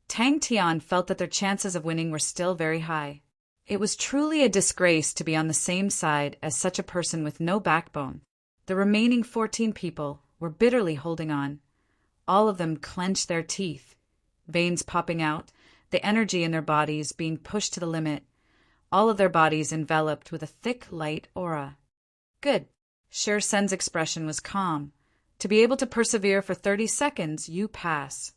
Tang Tian felt that their chances of winning were still very high. It was truly a disgrace to be on the same side as such a person with no backbone. The remaining 14 people were bitterly holding on. All of them clenched their teeth, veins popping out, the energy in their bodies being pushed to the limit, all of their bodies enveloped with a thick, light aura. Good. Sher Sen's expression was calm. To be able to persevere for 30 seconds, you pass.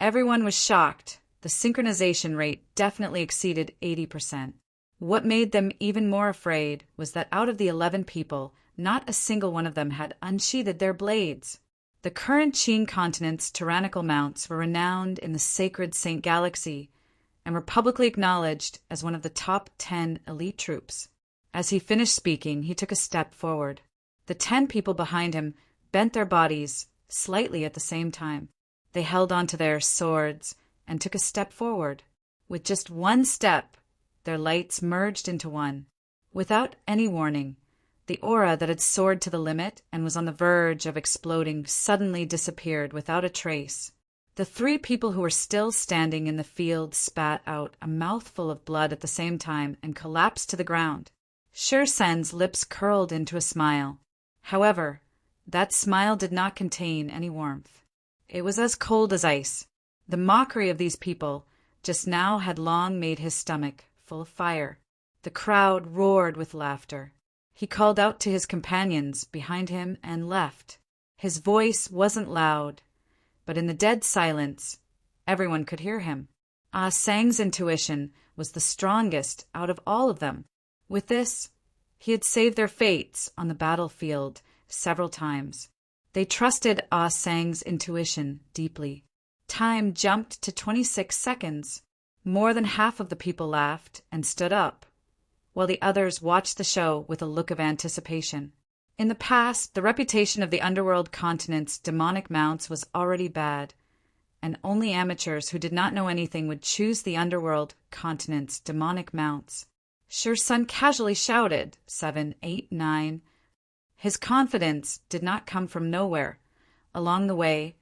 Everyone was shocked. The synchronization rate definitely exceeded 80%. What made them even more afraid was that out of the 11 people, not a single one of them had unsheathed their blades. The current Qin continent's tyrannical mounts were renowned in the sacred Saint Galaxy and were publicly acknowledged as one of the top 10 elite troops. As he finished speaking, he took a step forward. The 10 people behind him bent their bodies slightly at the same time. They held onto their swords and took a step forward. With just one step, their lights merged into one. Without any warning, the aura that had soared to the limit and was on the verge of exploding suddenly disappeared without a trace. The 3 people who were still standing in the field spat out a mouthful of blood at the same time and collapsed to the ground. Sher Sen's lips curled into a smile. However, that smile did not contain any warmth. It was as cold as ice. The mockery of these people just now had long made his stomach full of fire. The crowd roared with laughter. He called out to his companions behind him and left. His voice wasn't loud, but in the dead silence, everyone could hear him. Ah Sang's intuition was the strongest out of all of them. With this, he had saved their fates on the battlefield several times. They trusted Ah Sang's intuition deeply. Time jumped to 26 seconds. More than half of the people laughed and stood up, while the others watched the show with a look of anticipation. In the past, the reputation of the underworld continent's demonic mounts was already bad, and only amateurs who did not know anything would choose the underworld continent's demonic mounts. Sher Sen casually shouted, 7, 8, 9. His confidence did not come from nowhere. Along the way,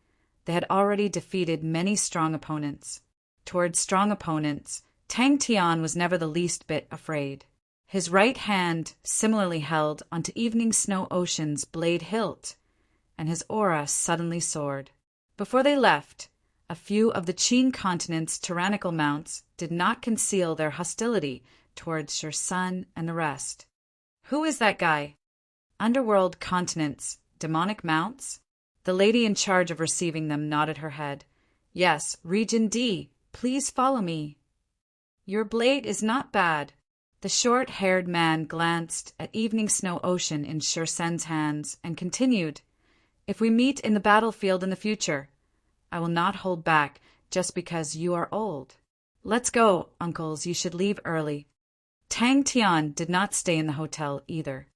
they had already defeated many strong opponents. Towards strong opponents, Tang Tian was never the least bit afraid. His right hand similarly held onto Evening Snow Ocean's blade hilt, and his aura suddenly soared. Before they left, a few of the Qin continent's tyrannical mounts did not conceal their hostility towards Sher Sen and the rest. Who is that guy? Underworld continent's demonic mounts? The lady in charge of receiving them nodded her head. Yes, Region D, please follow me. Your blade is not bad. The short-haired man glanced at Evening Snow Ocean in Sher Sen's hands and continued, If we meet in the battlefield in the future, I will not hold back just because you are old. Let's go, uncles, you should leave early. Tang Tian did not stay in the hotel either.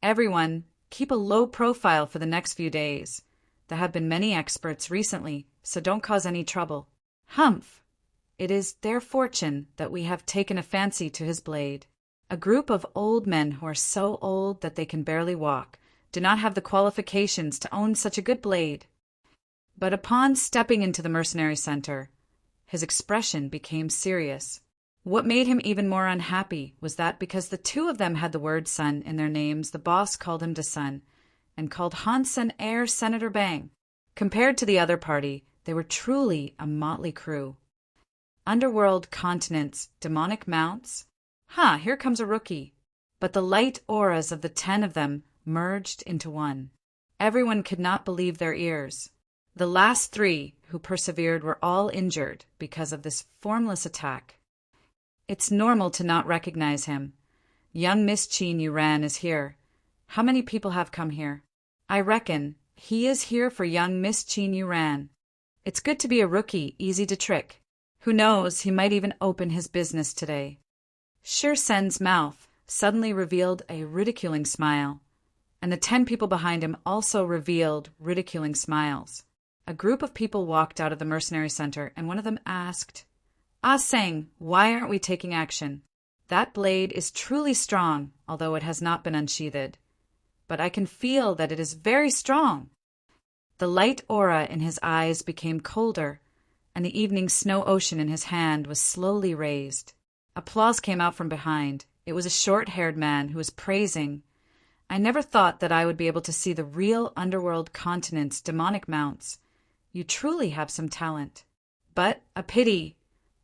Everyone, keep a low profile for the next few days. There have been many experts recently, so don't cause any trouble. Humph! It is their fortune that we have taken a fancy to his blade. A group of old men who are so old that they can barely walk do not have the qualifications to own such a good blade. But upon stepping into the mercenary center, his expression became serious. What made him even more unhappy was that because the 2 of them had the word son in their names, the boss called him Son and called Hansen Heir Senator Bang. Compared to the other party, they were truly a motley crew. Underworld continent's demonic mounts? Here comes a rookie. But the light auras of the 10 of them merged into one. Everyone could not believe their ears. The last 3 who persevered were all injured because of this formless attack. It's normal to not recognize him. Young Miss Qin Yuran is here. How many people have come here? I reckon he is here for young Miss Qin Yuran. It's good to be a rookie, easy to trick. Who knows, he might even open his business today. Sher Sen's mouth suddenly revealed a ridiculing smile, and the 10 people behind him also revealed ridiculing smiles. A group of people walked out of the mercenary center, and one of them asked, Ah Sang, why aren't we taking action? That blade is truly strong, although it has not been unsheathed. But I can feel that it is very strong. The light aura in his eyes became colder, and the Evening Snow Ocean in his hand was slowly raised. Applause came out from behind. It was a short-haired man who was praising. I never thought that I would be able to see the real underworld continent's demonic mounts. You truly have some talent. But a pity.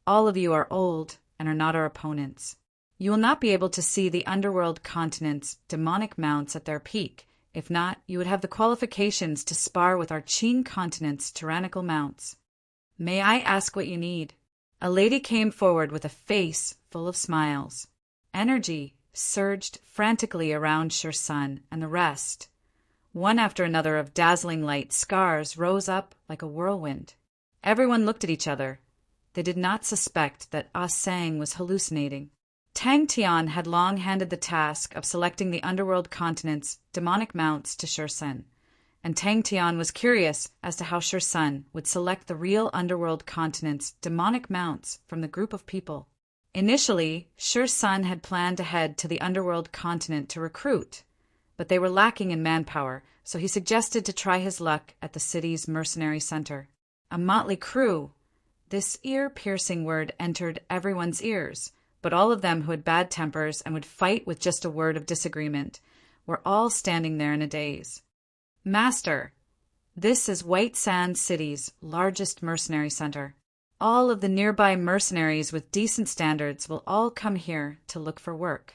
All of you are old and are not our opponents. You will not be able to see the underworld continent's demonic mounts at their peak. If not, you would have the qualifications to spar with our Qing continent's tyrannical mounts. May I ask what you need? A lady came forward with a face full of smiles. Energy surged frantically around Shirsun and the rest. One after another of dazzling light scars rose up like a whirlwind. Everyone looked at each other. They did not suspect that Ah Sang was hallucinating. Tang Tian had long handed the task of selecting the underworld continent's demonic mounts to Shirsun, and Tang Tian was curious as to how Shirsun would select the real underworld continent's demonic mounts from the group of people. Initially, Shirsun had planned to head to the underworld continent to recruit, but they were lacking in manpower, so he suggested to try his luck at the city's mercenary center. A motley crew. This ear-piercing word entered everyone's ears, but all of them who had bad tempers and would fight with just a word of disagreement were all standing there in a daze. Master, this is White Sands City's largest mercenary center. All of the nearby mercenaries with decent standards will all come here to look for work.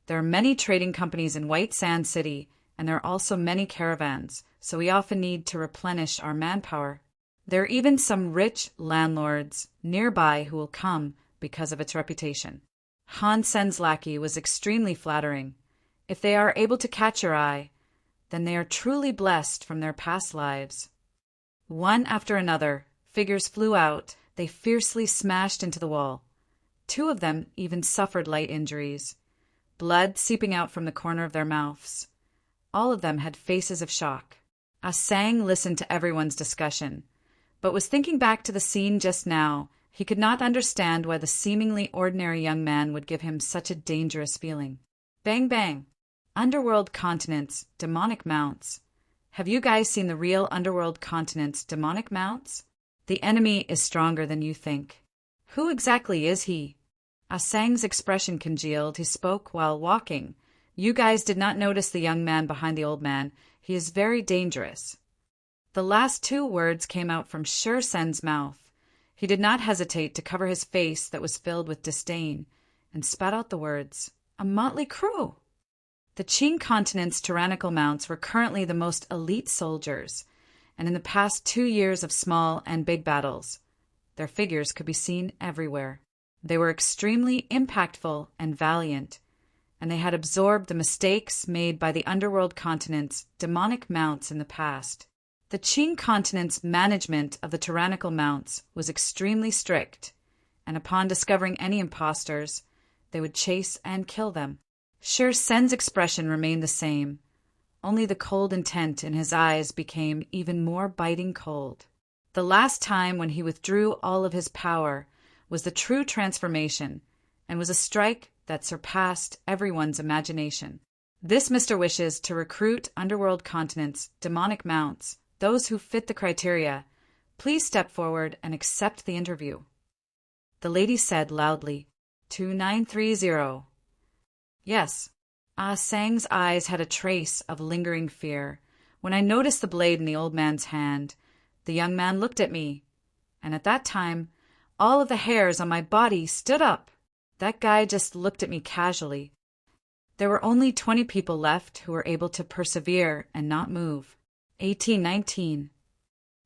There are many trading companies in White Sands City, and there are also many caravans, so we often need to replenish our manpower. There are even some rich landlords nearby who will come because of its reputation. Han Sen's lackey was extremely flattering. If they are able to catch your eye, then they are truly blessed from their past lives. One after another, figures flew out. They fiercely smashed into the wall. 2 of them even suffered light injuries, blood seeping out from the corner of their mouths. All of them had faces of shock. Ah Sang listened to everyone's discussion, but was thinking back to the scene just now. He could not understand why the seemingly ordinary young man would give him such a dangerous feeling. Bang bang. Underworld continent's demonic mounts. Have you guys seen the real underworld continent's demonic mounts? The enemy is stronger than you think. Who exactly is he? Ah Sang's expression congealed. He spoke while walking. You guys did not notice the young man behind the old man. He is very dangerous. The last 2 words came out from Shirsun's mouth. He did not hesitate to cover his face that was filled with disdain, and spat out the words, "A motley crew!" The Qing continent's tyrannical mounts were currently the most elite soldiers, and in the past 2 years of small and big battles, their figures could be seen everywhere. They were extremely impactful and valiant, and they had absorbed the mistakes made by the underworld continent's demonic mounts in the past. The Qing continent's management of the tyrannical mounts was extremely strict, and upon discovering any impostors, they would chase and kill them. Shirsun's expression remained the same. Only the cold intent in his eyes became even more biting cold. The last time when he withdrew all of his power was the true transformation, and was a strike that surpassed everyone's imagination. This Mr. wishes to recruit underworld continent's demonic mounts. Those who fit the criteria, please step forward and accept the interview. The lady said loudly, 2930. Yes. Ah Sang's eyes had a trace of lingering fear. When I noticed the blade in the old man's hand, the young man looked at me, and at that time, all of the hairs on my body stood up. That guy just looked at me casually. There were only 20 people left who were able to persevere and not move. 1819.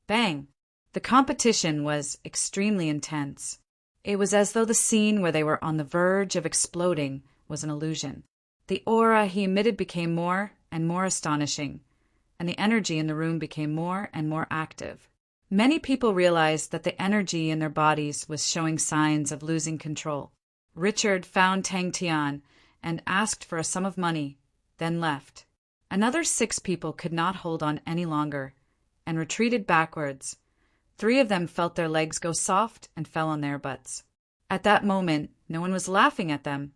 Bang! The competition was extremely intense. It was as though the scene where they were on the verge of exploding was an illusion. The aura he emitted became more and more astonishing, and the energy in the room became more and more active. Many people realized that the energy in their bodies was showing signs of losing control. Richard found Tang Tian and asked for a sum of money, then left. Another 6 people could not hold on any longer and retreated backwards. 3 of them felt their legs go soft and fell on their butts. At that moment, no one was laughing at them.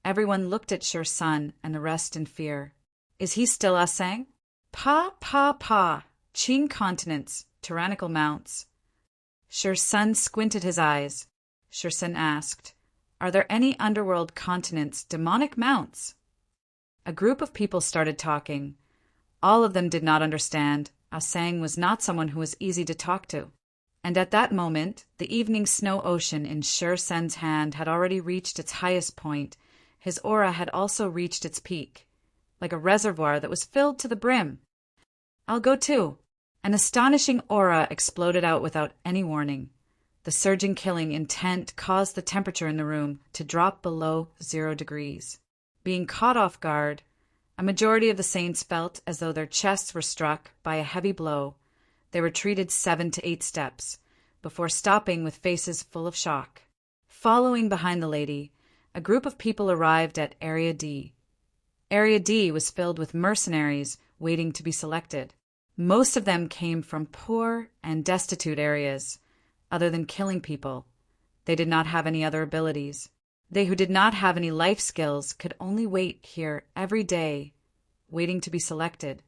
Everyone looked at Shirsun and the rest in fear. Is he still Ah Sang? Pa, pa, pa, Qing continents, tyrannical mounts. Shirsun squinted his eyes. Shirsun asked, Are there any underworld continents' demonic mounts? A group of people started talking. All of them did not understand. Ah Sang was not someone who was easy to talk to. And at that moment, the evening snow ocean in Sher Sen's hand had already reached its highest point. His aura had also reached its peak, like a reservoir that was filled to the brim. "I'll go too." An astonishing aura exploded out without any warning. The surging killing intent caused the temperature in the room to drop below 0 degrees. Being caught off guard, a majority of the saints felt as though their chests were struck by a heavy blow. They retreated 7 to 8 steps, before stopping with faces full of shock. Following behind the lady, a group of people arrived at Area D. Area D was filled with mercenaries waiting to be selected. Most of them came from poor and destitute areas. Other than killing people, they did not have any other abilities. They who did not have any life skills could only wait here every day, waiting to be selected.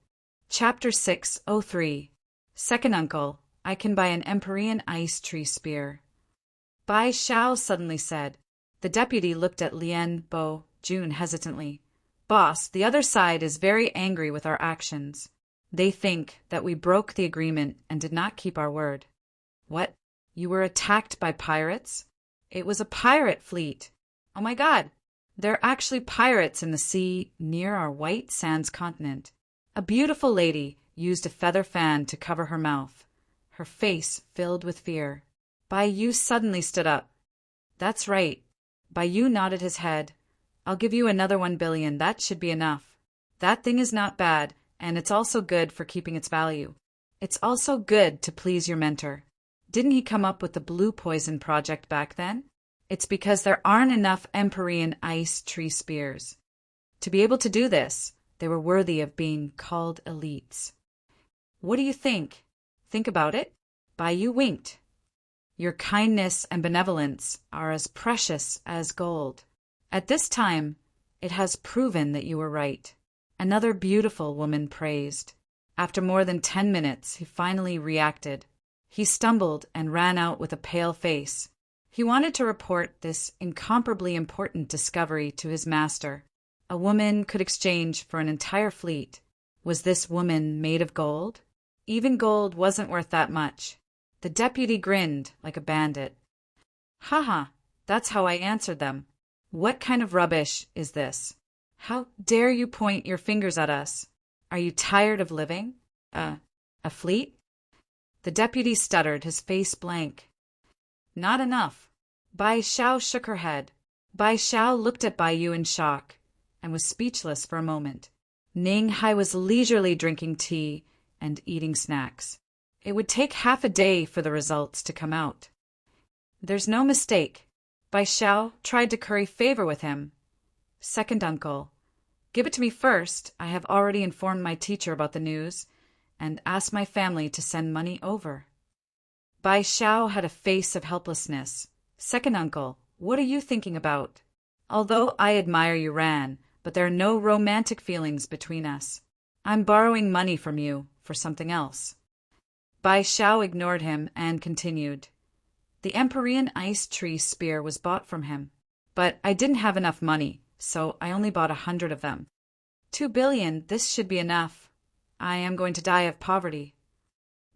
Chapter 603. Second uncle, I can buy an Empyrean ice tree spear. Bai Xiao suddenly said. The deputy looked at Lien Bo Jun hesitantly. Boss, the other side is very angry with our actions. They think that we broke the agreement and did not keep our word. What? You were attacked by pirates? It was a pirate fleet. Oh my God! There are actually pirates in the sea near our White Sands continent. A beautiful lady used a feather fan to cover her mouth, her face filled with fear. Bai Yu suddenly stood up. That's right. Bai Yu nodded his head. I'll give you another 1 billion. That should be enough. That thing is not bad, and it's also good for keeping its value. It's also good to please your mentor. Didn't he come up with the blue poison project back then? It's because there aren't enough Empyrean ice tree spears. To be able to do this, they were worthy of being called elites. What do you think? Think about it? Bai Yu winked. Your kindness and benevolence are as precious as gold. At this time, it has proven that you were right. Another beautiful woman praised. After more than 10 minutes, he finally reacted. He stumbled and ran out with a pale face. He wanted to report this incomparably important discovery to his master. A woman could exchange for an entire fleet. Was this woman made of gold? Even gold wasn't worth that much. The deputy grinned like a bandit. Haha, that's how I answered them. What kind of rubbish is this? How dare you point your fingers at us? Are you tired of living? A fleet? The deputy stuttered, his face blank. Not enough. Bai Xiao shook her head. Bai Xiao looked at Bai Yu in shock and was speechless for a moment. Ning Hai was leisurely drinking tea and eating snacks. It would take half a day for the results to come out. There's no mistake. Bai Xiao tried to curry favor with him. Second uncle, give it to me first. I have already informed my teacher about the news and asked my family to send money over. Bai Xiao had a face of helplessness. Second uncle, what are you thinking about? Although I admire you, Ran, but there are no romantic feelings between us. I'm borrowing money from you for something else. Bai Xiao ignored him and continued. The Empyrean ice tree spear was bought from him, but I didn't have enough money, so I only bought 100 of them. 2 billion, this should be enough. I am going to die of poverty.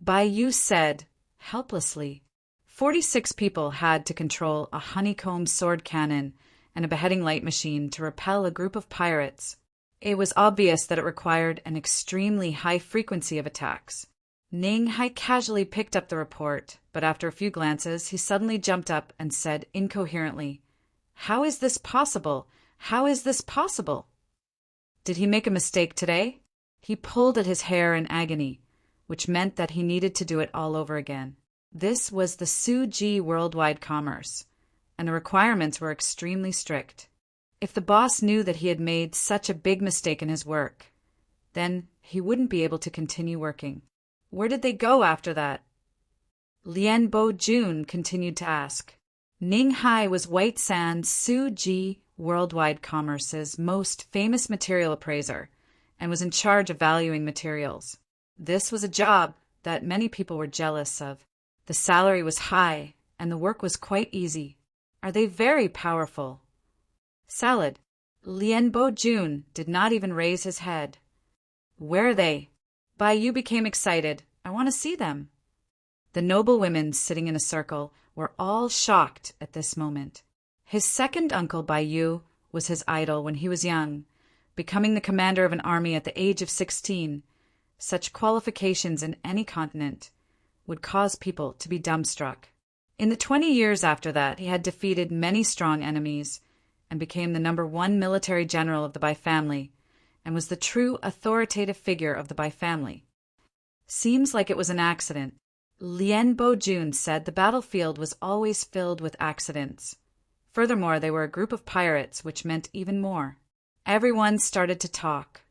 Bai Yu said, helplessly. 46 people had to control a honeycomb sword cannon and a beheading light machine to repel a group of pirates. It was obvious that it required an extremely high frequency of attacks. Ning Hai casually picked up the report, but after a few glances, he suddenly jumped up and said incoherently, How is this possible? How is this possible? Did he make a mistake today? He pulled at his hair in agony, which meant that he needed to do it all over again. This was the Suji worldwide commerce, and the requirements were extremely strict. If the boss knew that he had made such a big mistake in his work, then he wouldn't be able to continue working. Where did they go after that? Lien Bo Jun continued to ask. Ning Hai was White Sands Suji worldwide commerce's most famous material appraiser, and was in charge of valuing materials. This was a job that many people were jealous of. The salary was high, and the work was quite easy. Are they very powerful? Salad. Lien Bo Jun did not even raise his head. Where are they? Bai Yu became excited. I want to see them. The noble women sitting in a circle were all shocked at this moment. His second uncle, Bai was his idol when he was young, becoming the commander of an army at the age of 16. Such qualifications in any continent would cause people to be dumbstruck. In the 20 years after that, he had defeated many strong enemies and became the #1 military general of the Bai family and was the true authoritative figure of the Bai family. Seems like it was an accident. Lien Bo-jun said the battlefield was always filled with accidents. Furthermore, they were a group of pirates, which meant even more. Everyone started to talk,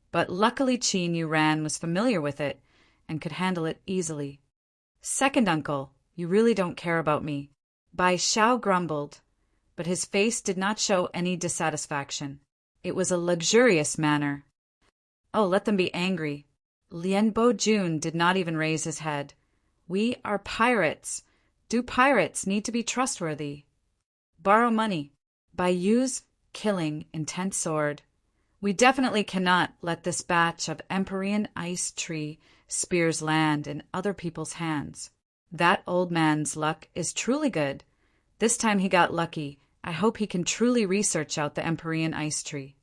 but luckily Qin Yuran was familiar with it and could handle it easily. Second uncle, you really don't care about me. Bai Xiao grumbled, but his face did not show any dissatisfaction. It was a luxurious manner. Oh, let them be angry. Lien Bo-jun did not even raise his head. We are pirates. Do pirates need to be trustworthy? Borrow money. Bai Yu's killing intent sword. We definitely cannot let this batch of Empyrean ice tree spears land in other people's hands. That old man's luck is truly good. This time he got lucky. I hope he can truly research out the Empyrean ice tree.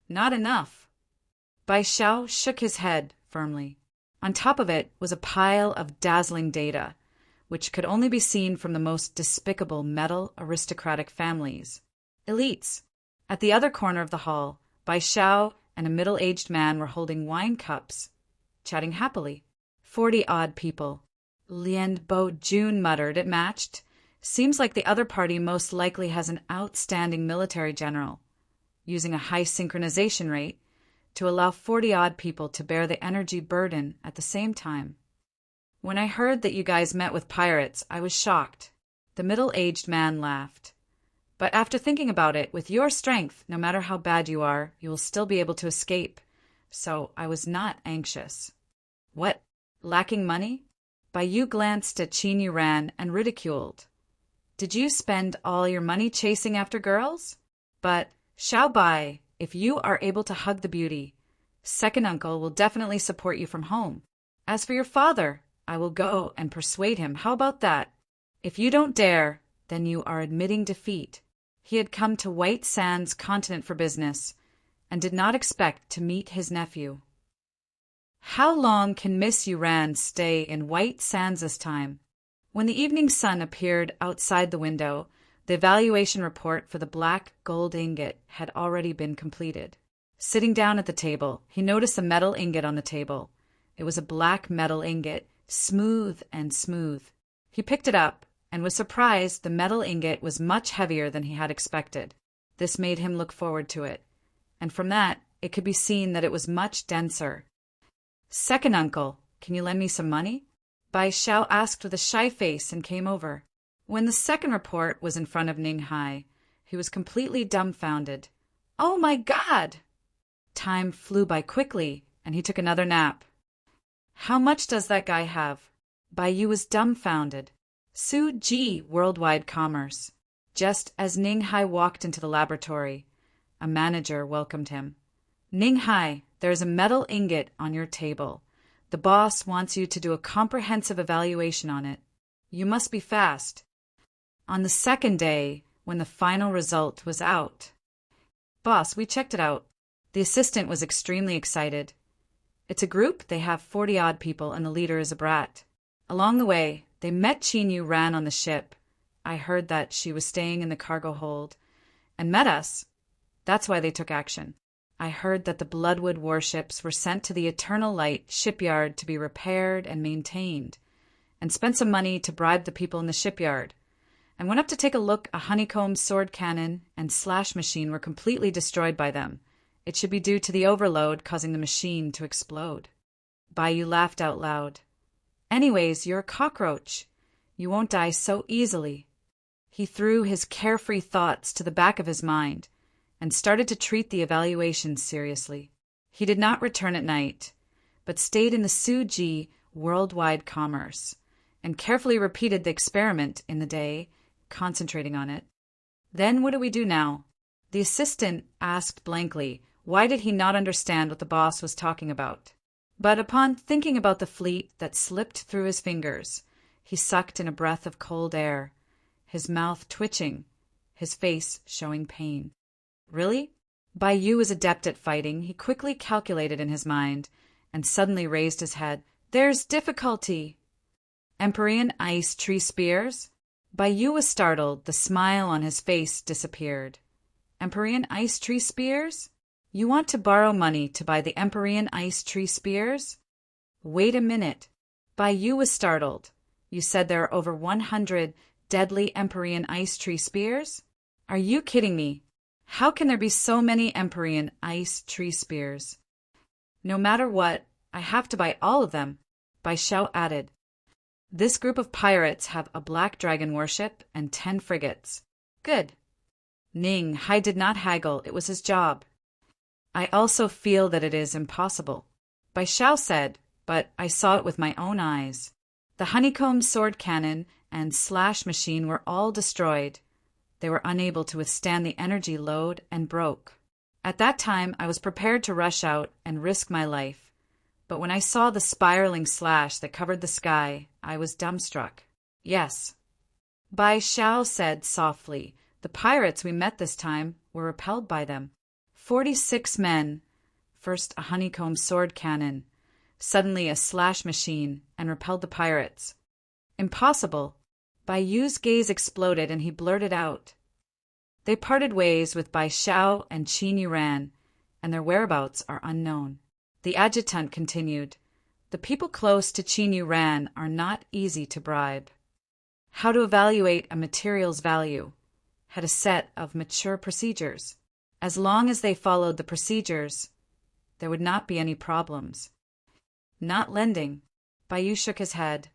Not enough. Bai Xiao shook his head firmly. On top of it was a pile of dazzling data, which could only be seen from the most despicable metal aristocratic families. Elites. At the other corner of the hall, Bai Xiao and a middle-aged man were holding wine cups, chatting happily. 40-odd people. Lien Bo-jun muttered it matched. Seems like the other party most likely has an outstanding military general, using a high synchronization rate to allow 40-odd people to bear the energy burden at the same time. When I heard that you guys met with pirates, I was shocked. The middle-aged man laughed. But after thinking about it, with your strength, no matter how bad you are, you will still be able to escape. So I was not anxious. What? Lacking money? Bai Yu glanced at Qin Yuran and ridiculed. Did you spend all your money chasing after girls? But, Xiao Bai, if you are able to hug the beauty, second uncle will definitely support you from home. As for your father, I will go and persuade him. How about that? If you don't dare, then you are admitting defeat. He had come to White Sands continent for business and did not expect to meet his nephew. How long can Miss Yuran stay in White Sands this time? When the evening sun appeared outside the window, the evaluation report for the black gold ingot had already been completed. Sitting down at the table, he noticed a metal ingot on the table. It was a black metal ingot, smooth and smooth. He picked it up and was surprised the metal ingot was much heavier than he had expected. This made him look forward to it, and from that it could be seen that it was much denser. Second uncle, can you lend me some money? Bai Xiao asked with a shy face and came over. When the second report was in front of Ning Hai, he was completely dumbfounded. Oh my God! Time flew by quickly, and he took another nap. How much does that guy have? Bai Yu was dumbfounded. Su Ji, Worldwide Commerce. Just as Ning Hai walked into the laboratory, a manager welcomed him. Ning Hai, there is a metal ingot on your table. The boss wants you to do a comprehensive evaluation on it. You must be fast. On the second day, when the final result was out. Boss, we checked it out. The assistant was extremely excited. It's a group, they have 40-odd people, and the leader is a brat. Along the way, they met Qin Yuran on the ship. I heard that she was staying in the cargo hold, and met us. That's why they took action. I heard that the Bloodwood warships were sent to the Eternal Light shipyard to be repaired and maintained, and spent some money to bribe the people in the shipyard. And went up to take a look. A honeycomb sword cannon and slash machine were completely destroyed by them. It should be due to the overload causing the machine to explode. Bai Yu laughed out loud. Anyways, you're a cockroach. You won't die so easily. He threw his carefree thoughts to the back of his mind and started to treat the evaluation seriously. He did not return at night, but stayed in the Su Ji Worldwide Commerce and carefully repeated the experiment in the day, concentrating on it. Then what do we do now? The assistant asked blankly, why did he not understand what the boss was talking about? But upon thinking about the fleet that slipped through his fingers, He sucked in a breath of cold air, his mouth twitching, his face showing pain. Really? Bai Yu was adept at fighting. He quickly calculated in his mind and suddenly raised his head. There's difficulty. Empyrean ice tree spears? Bai Yu was startled. The smile on his face disappeared. Empyrean ice tree spears? You want to borrow money to buy the Empyrean ice tree spears? Wait a minute. Bai Yu was startled. You said there are over 100 deadly Empyrean ice tree spears? Are you kidding me? How can there be so many Empyrean ice tree spears? No matter what, I have to buy all of them, Bai Xiao added. This group of pirates have a black dragon warship and 10 frigates. Good. Ning Hai did not haggle. It was his job. I also feel that it is impossible, Bai Xiao said, but I saw it with my own eyes. The honeycomb sword cannon and slash machine were all destroyed. They were unable to withstand the energy load and broke. At that time, I was prepared to rush out and risk my life. But when I saw the spiraling slash that covered the sky, I was dumbstruck. Yes. Bai Xiao said softly, the pirates we met this time were repelled by them. 46 men. First a honeycomb sword cannon, suddenly a slash machine, and repelled the pirates. Impossible. Bai Yu's gaze exploded and he blurted out. They parted ways with Bai Xiao and Qin Yuran, and their whereabouts are unknown. The adjutant continued. The people close to Qin Yuran are not easy to bribe. How to evaluate a material's value had a set of mature procedures. As long as they followed the procedures, there would not be any problems. Not lending. Bai Yu shook his head.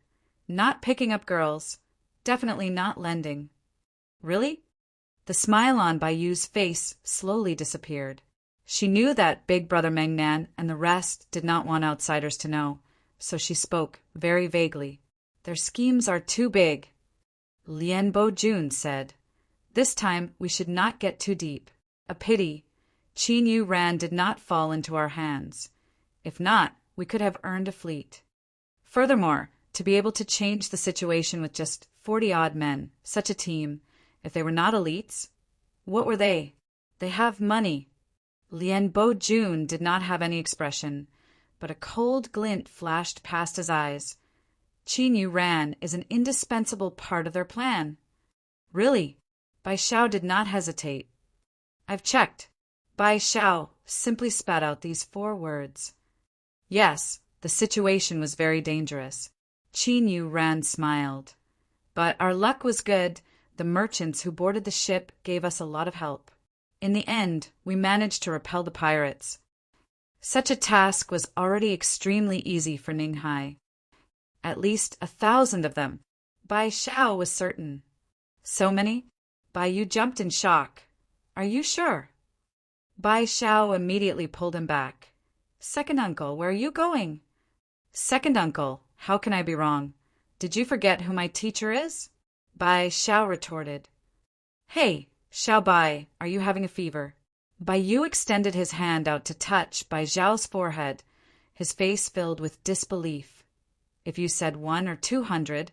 Not picking up girls. Definitely not lending. Really? The smile on Bai Yu's face slowly disappeared. She knew that Big Brother Mengnan and the rest did not want outsiders to know, so she spoke very vaguely. Their schemes are too big. Lian Bo-jun said. This time we should not get too deep. A pity. Qin Yuran did not fall into our hands. If not, we could have earned a fleet. Furthermore, to be able to change the situation with just 40-odd men, such a team, if they were not elites, what were they? They have money. Lian Bo-jun did not have any expression, but a cold glint flashed past his eyes. Qin Yuran is an indispensable part of their plan. Really? Bai Xiao did not hesitate. I've checked. Bai Xiao simply spat out these 4 words. Yes, the situation was very dangerous. Qin Yuran smiled. But our luck was good. The merchants who boarded the ship gave us a lot of help. In the end, we managed to repel the pirates. Such a task was already extremely easy for Ning Hai. At least 1,000 of them. Bai Xiao was certain. So many? Bai Yu jumped in shock. Are you sure? Bai Xiao immediately pulled him back. Second uncle, where are you going? Second uncle, how can I be wrong? Did you forget who my teacher is? Bai Xiao retorted. Hey, Xiao Bai, are you having a fever? Bai Yu extended his hand out to touch Bai Zhao's forehead, his face filled with disbelief. If you said 100 or 200,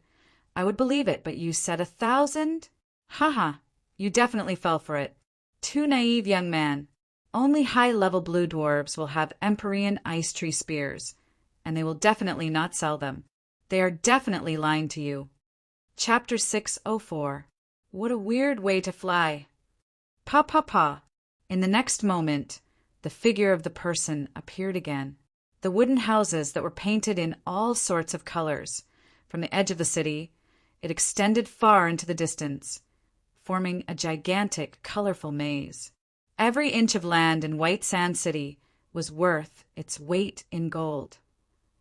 I would believe it, but you said 1,000? Haha, you definitely fell for it. Too naive, young man. Only high-level blue dwarves will have Empyrean ice tree spears, and they will definitely not sell them. They are definitely lying to you. Chapter 604. What a weird way to fly. Pa pa pa. In the next moment, the figure of the person appeared again. The wooden houses that were painted in all sorts of colors. From the edge of the city, it extended far into the distance, forming a gigantic, colorful maze. Every inch of land in White Sand City was worth its weight in gold,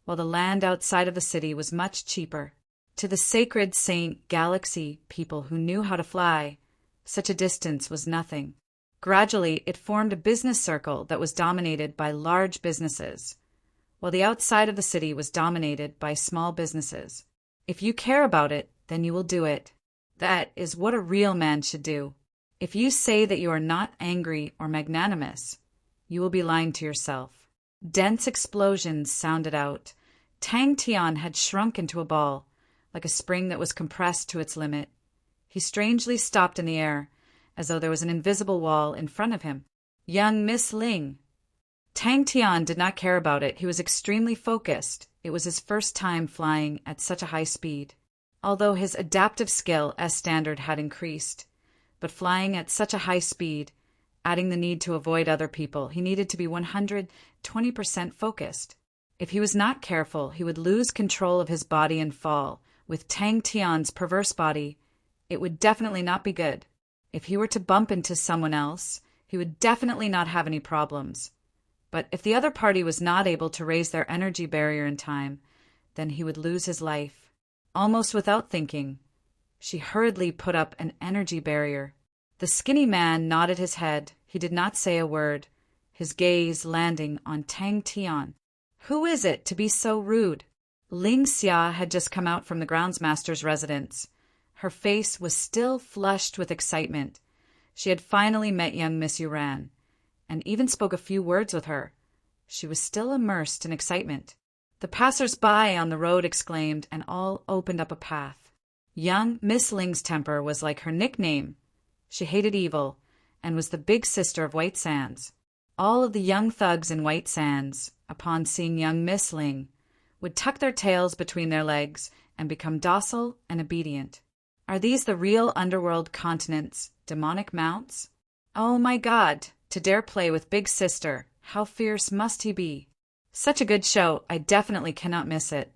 while the land outside of the city was much cheaper. To the sacred Saint Galaxy people who knew how to fly, such a distance was nothing. Gradually, it formed a business circle that was dominated by large businesses, while the outside of the city was dominated by small businesses. If you care about it, then you will do it. That is what a real man should do. If you say that you are not angry or magnanimous, you will be lying to yourself. Dense explosions sounded out. Tang Tian had shrunk into a ball, like a spring that was compressed to its limit. He strangely stopped in the air, as though there was an invisible wall in front of him. Young Miss Ling. Tang Tian did not care about it. He was extremely focused. It was his first time flying at such a high speed. Although his adaptive skill as standard had increased, but flying at such a high speed, adding the need to avoid other people, he needed to be 120% focused. If he was not careful, he would lose control of his body and fall. With Tang Tian's perverse body, it would definitely not be good. If he were to bump into someone else, he would definitely not have any problems. But if the other party was not able to raise their energy barrier in time, then he would lose his life. Almost without thinking, she hurriedly put up an energy barrier. The skinny man nodded his head. He did not say a word, his gaze landing on Tang Tian. Who is it to be so rude? Ling Xia had just come out from the groundsmaster's residence. Her face was still flushed with excitement. She had finally met young Miss Yuran, and even spoke a few words with her. She was still immersed in excitement. The passers-by on the road exclaimed, and all opened up a path. Young Miss Ling's temper was like her nickname. She hated evil, and was the big sister of White Sands. All of the young thugs in White Sands, upon seeing young Miss Ling, would tuck their tails between their legs and become docile and obedient. Are these the real underworld continent's demonic mounts? Oh my God, to dare play with Big Sister, how fierce must he be? Such a good show, I definitely cannot miss it.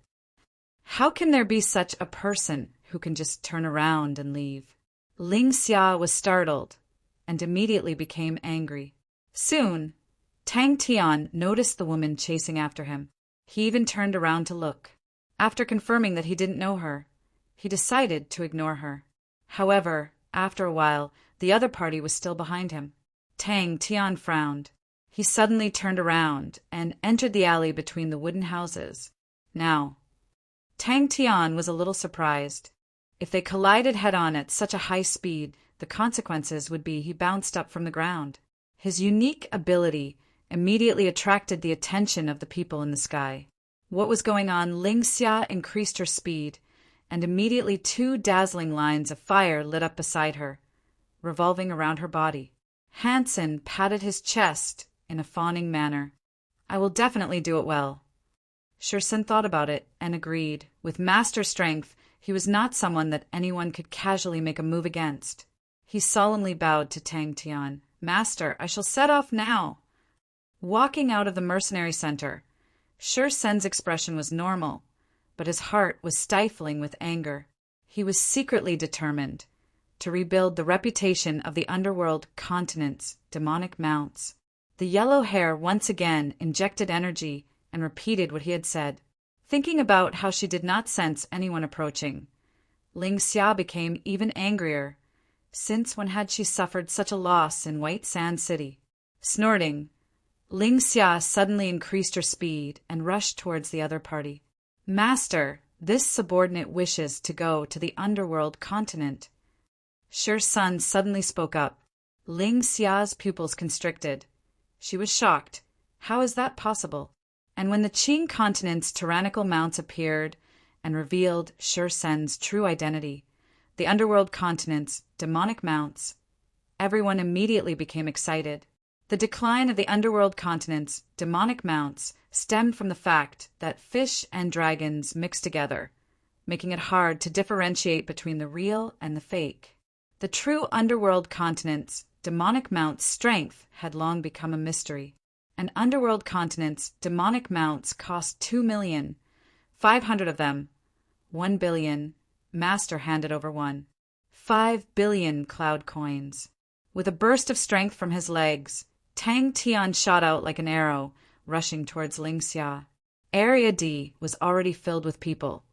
How can there be such a person who can just turn around and leave? Ling Xia was startled and immediately became angry. Soon, Tang Tian noticed the woman chasing after him. He even turned around to look. After confirming that he didn't know her, he decided to ignore her. However, after a while, the other party was still behind him. Tang Tian frowned. He suddenly turned around and entered the alley between the wooden houses. Now, Tang Tian was a little surprised. If they collided head-on at such a high speed, the consequences would be he bounced up from the ground. His unique ability immediately attracted the attention of the people in the sky. What was going on? Ling Xia increased her speed, and immediately 2 dazzling lines of fire lit up beside her, revolving around her body. Hansen patted his chest in a fawning manner. I will definitely do it well. Shursen thought about it and agreed. With master strength, he was not someone that anyone could casually make a move against. He solemnly bowed to Tang Tian. Master, I shall set off now. Walking out of the mercenary center, Shursen's expression was normal, but his heart was stifling with anger. He was secretly determined to rebuild the reputation of the underworld continent's demonic mounts. The yellow hair once again injected energy and repeated what he had said. Thinking about how she did not sense anyone approaching, Ling Xia became even angrier. Since when had she suffered such a loss in White Sand City? Snorting, Ling Xia suddenly increased her speed and rushed towards the other party. Master, this subordinate wishes to go to the underworld continent. Shursen suddenly spoke up. Ling Xia's pupils constricted. She was shocked. How is that possible? And when the Qing continent's tyrannical mounts appeared and revealed Shursen's true identity, the underworld continent's demonic mounts, everyone immediately became excited. The decline of the underworld continent's demonic mounts stemmed from the fact that fish and dragons mixed together, making it hard to differentiate between the real and the fake. The true underworld continent's demonic mount's strength had long become a mystery. An underworld continent's demonic mounts cost 2 million, 500 of them, 1 billion. Master handed over 5 billion cloud coins. With a burst of strength from his legs, Tang Tian shot out like an arrow, rushing towards Ling Xia. Area D was already filled with people,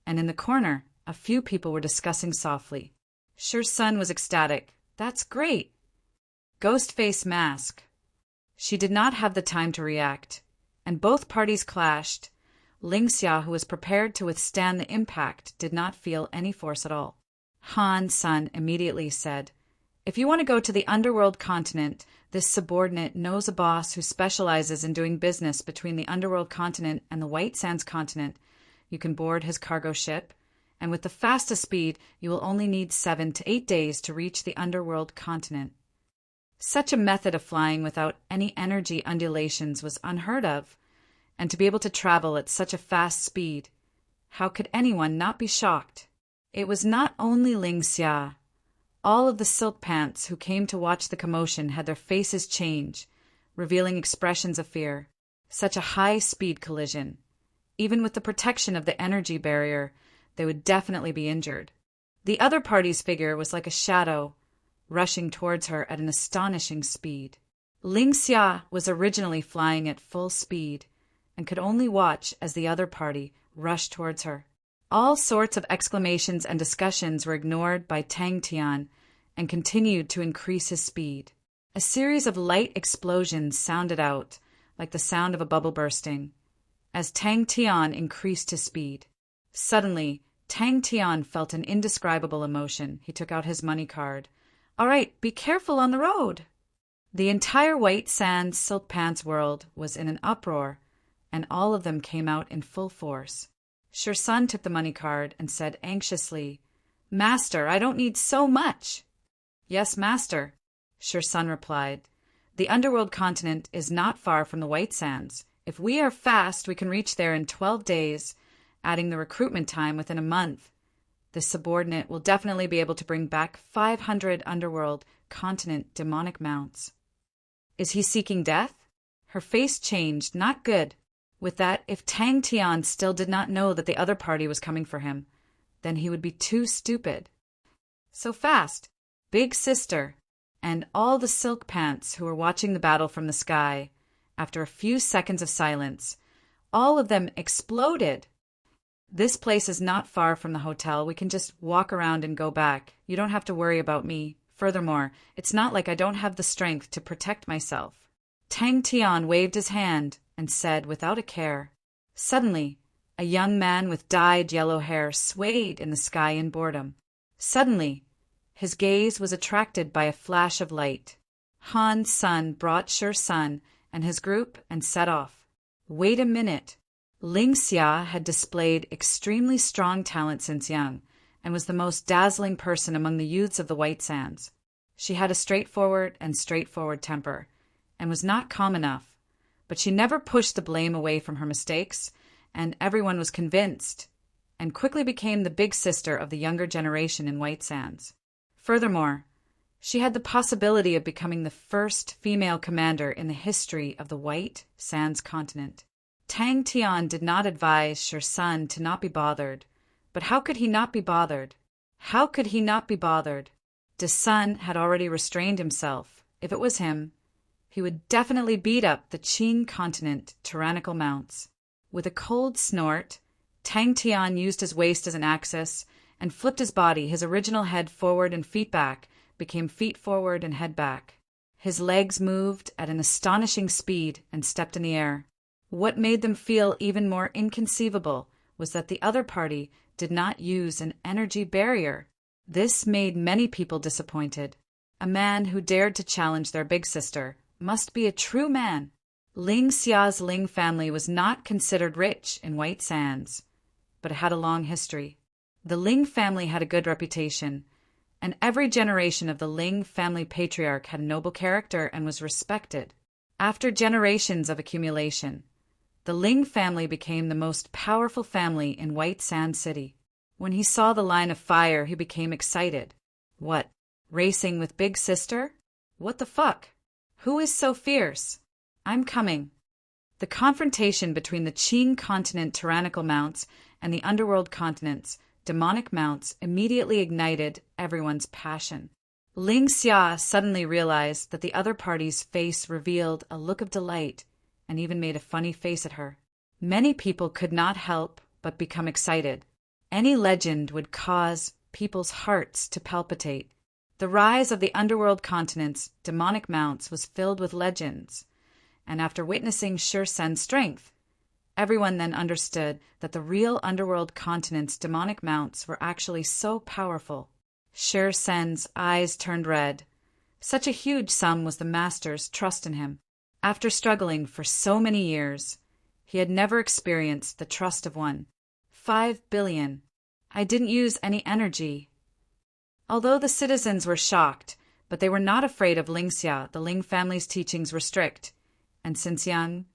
and in the corner, a few people were discussing softly. Shursen was ecstatic. That's great. Ghost face mask. She did not have the time to react, and both parties clashed. Ling Xia, who was prepared to withstand the impact, did not feel any force at all. Han Sun immediately said, If you want to go to the underworld continent, this subordinate knows a boss who specializes in doing business between the underworld continent and the White Sands continent. You can board his cargo ship and with the fastest speed, you will only need 7 to 8 days to reach the underworld continent. Such a method of flying without any energy undulations was unheard of, and to be able to travel at such a fast speed, how could anyone not be shocked? It was not only Ling Xia. All of the silk pants who came to watch the commotion had their faces change, revealing expressions of fear. Such a high-speed collision. Even with the protection of the energy barrier, they would definitely be injured. The other party's figure was like a shadow, rushing towards her at an astonishing speed. Ling Xia was originally flying at full speed and could only watch as the other party rushed towards her. All sorts of exclamations and discussions were ignored by Tang Tian and continued to increase his speed. A series of light explosions sounded out, like the sound of a bubble bursting, as Tang Tian increased his speed. Suddenly, Tang Tian felt an indescribable emotion. He took out his money card. "All right, be careful on the road." The entire White Sands Silk Pants world was in an uproar, and all of them came out in full force. Sher Sun took the money card and said anxiously, "Master, I don't need so much." "Yes, master," Sher Sun replied. "The underworld continent is not far from the White Sands. If we are fast, we can reach there in 12 days, adding the recruitment time within a month. The subordinate will definitely be able to bring back 500 underworld continent demonic mounts." "Is he seeking death?" Her face changed, not good. With that, if Tang Tian still did not know that the other party was coming for him, then he would be too stupid. So fast, Big Sister, and all the silk pants who were watching the battle from the sky, after a few seconds of silence, all of them exploded. "This place is not far from the hotel. We can just walk around and go back. You don't have to worry about me. Furthermore, it's not like I don't have the strength to protect myself." Tang Tian waved his hand and said without a care. Suddenly, a young man with dyed yellow hair swayed in the sky in boredom. Suddenly, his gaze was attracted by a flash of light. Han Sun brought Sher Sun and his group and set off. Wait a minute. Ling Xia had displayed extremely strong talent since young, and was the most dazzling person among the youths of the White Sands. She had a straightforward temper, and was not calm enough. But she never pushed the blame away from her mistakes, and everyone was convinced, and quickly became the big sister of the younger generation in White Sands. Furthermore, she had the possibility of becoming the first female commander in the history of the White Sands continent. Tang Tian did not advise Sher Sun to not be bothered, but how could he not be bothered? How could he not be bothered? De Sun had already restrained himself. If it was him, he would definitely beat up the Qing continent tyrannical mounts. With a cold snort, Tang Tian used his waist as an axis and flipped his body. His original head forward and feet back became feet forward and head back. His legs moved at an astonishing speed and stepped in the air. What made them feel even more inconceivable was that the other party did not use an energy barrier. This made many people disappointed. A man who dared to challenge their big sister must be a true man. Ling Xia's Ling family was not considered rich in White Sands, but it had a long history. The Ling family had a good reputation, and every generation of the Ling family patriarch had a noble character and was respected. After generations of accumulation, the Ling family became the most powerful family in White Sand City. When he saw the line of fire, he became excited. What? Racing with Big Sister? What the fuck? Who is so fierce? I'm coming. The confrontation between the Qing continent tyrannical mounts and the underworld continent's demonic mounts immediately ignited everyone's passion. Ling Xia suddenly realized that the other party's face revealed a look of delight and even made a funny face at her. Many people could not help but become excited. Any legend would cause people's hearts to palpitate. The rise of the underworld continent's demonic mounts was filled with legends, and after witnessing Sher Sun's strength, everyone then understood that the real underworld continent's demonic mounts were actually so powerful. Sher Sun's eyes turned red. Such a huge sum was the master's trust in him. After struggling for so many years, he had never experienced the trust of one. 5 billion. I didn't use any energy. Although the citizens were shocked, but they were not afraid of Ling Xia. The Ling family's teachings were strict, and since young,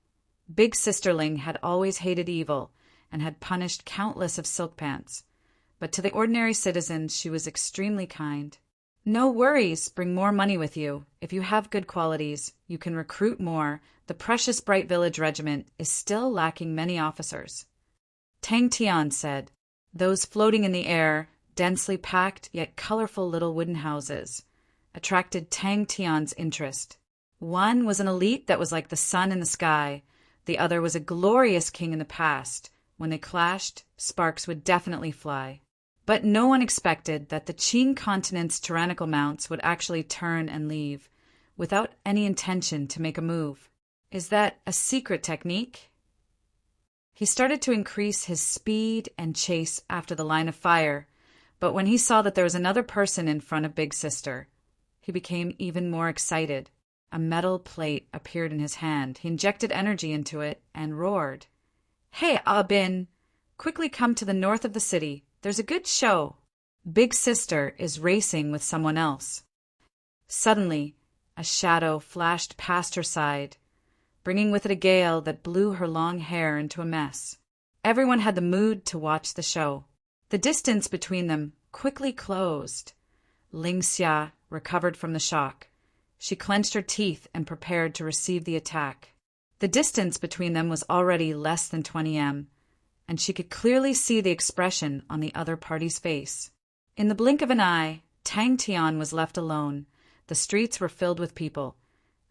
Big Sister Ling had always hated evil and had punished countless of silk pants. But to the ordinary citizens she was extremely kind. No worries, bring more money with you. If you have good qualities, you can recruit more. The precious Bright Village Regiment is still lacking many officers. Tang Tian said, those floating in the air, densely packed yet colorful little wooden houses, attracted Tang Tian's interest. One was an elite that was like the sun in the sky. The other was a glorious king in the past. When they clashed, sparks would definitely fly. But no one expected that the Qing continent's tyrannical mounts would actually turn and leave, without any intention to make a move. Is that a secret technique? He started to increase his speed and chase after the line of fire, but when he saw that there was another person in front of Big Sister, he became even more excited. A metal plate appeared in his hand. He injected energy into it and roared. Hey, Ah Bin! Quickly come to the north of the city. There's a good show. Big Sister is racing with someone else. Suddenly, a shadow flashed past her side, bringing with it a gale that blew her long hair into a mess. Everyone had the mood to watch the show. The distance between them quickly closed. Ling Xia recovered from the shock. She clenched her teeth and prepared to receive the attack. The distance between them was already less than 20 m, and she could clearly see the expression on the other party's face. In the blink of an eye, Tang Tian was left alone. The streets were filled with people,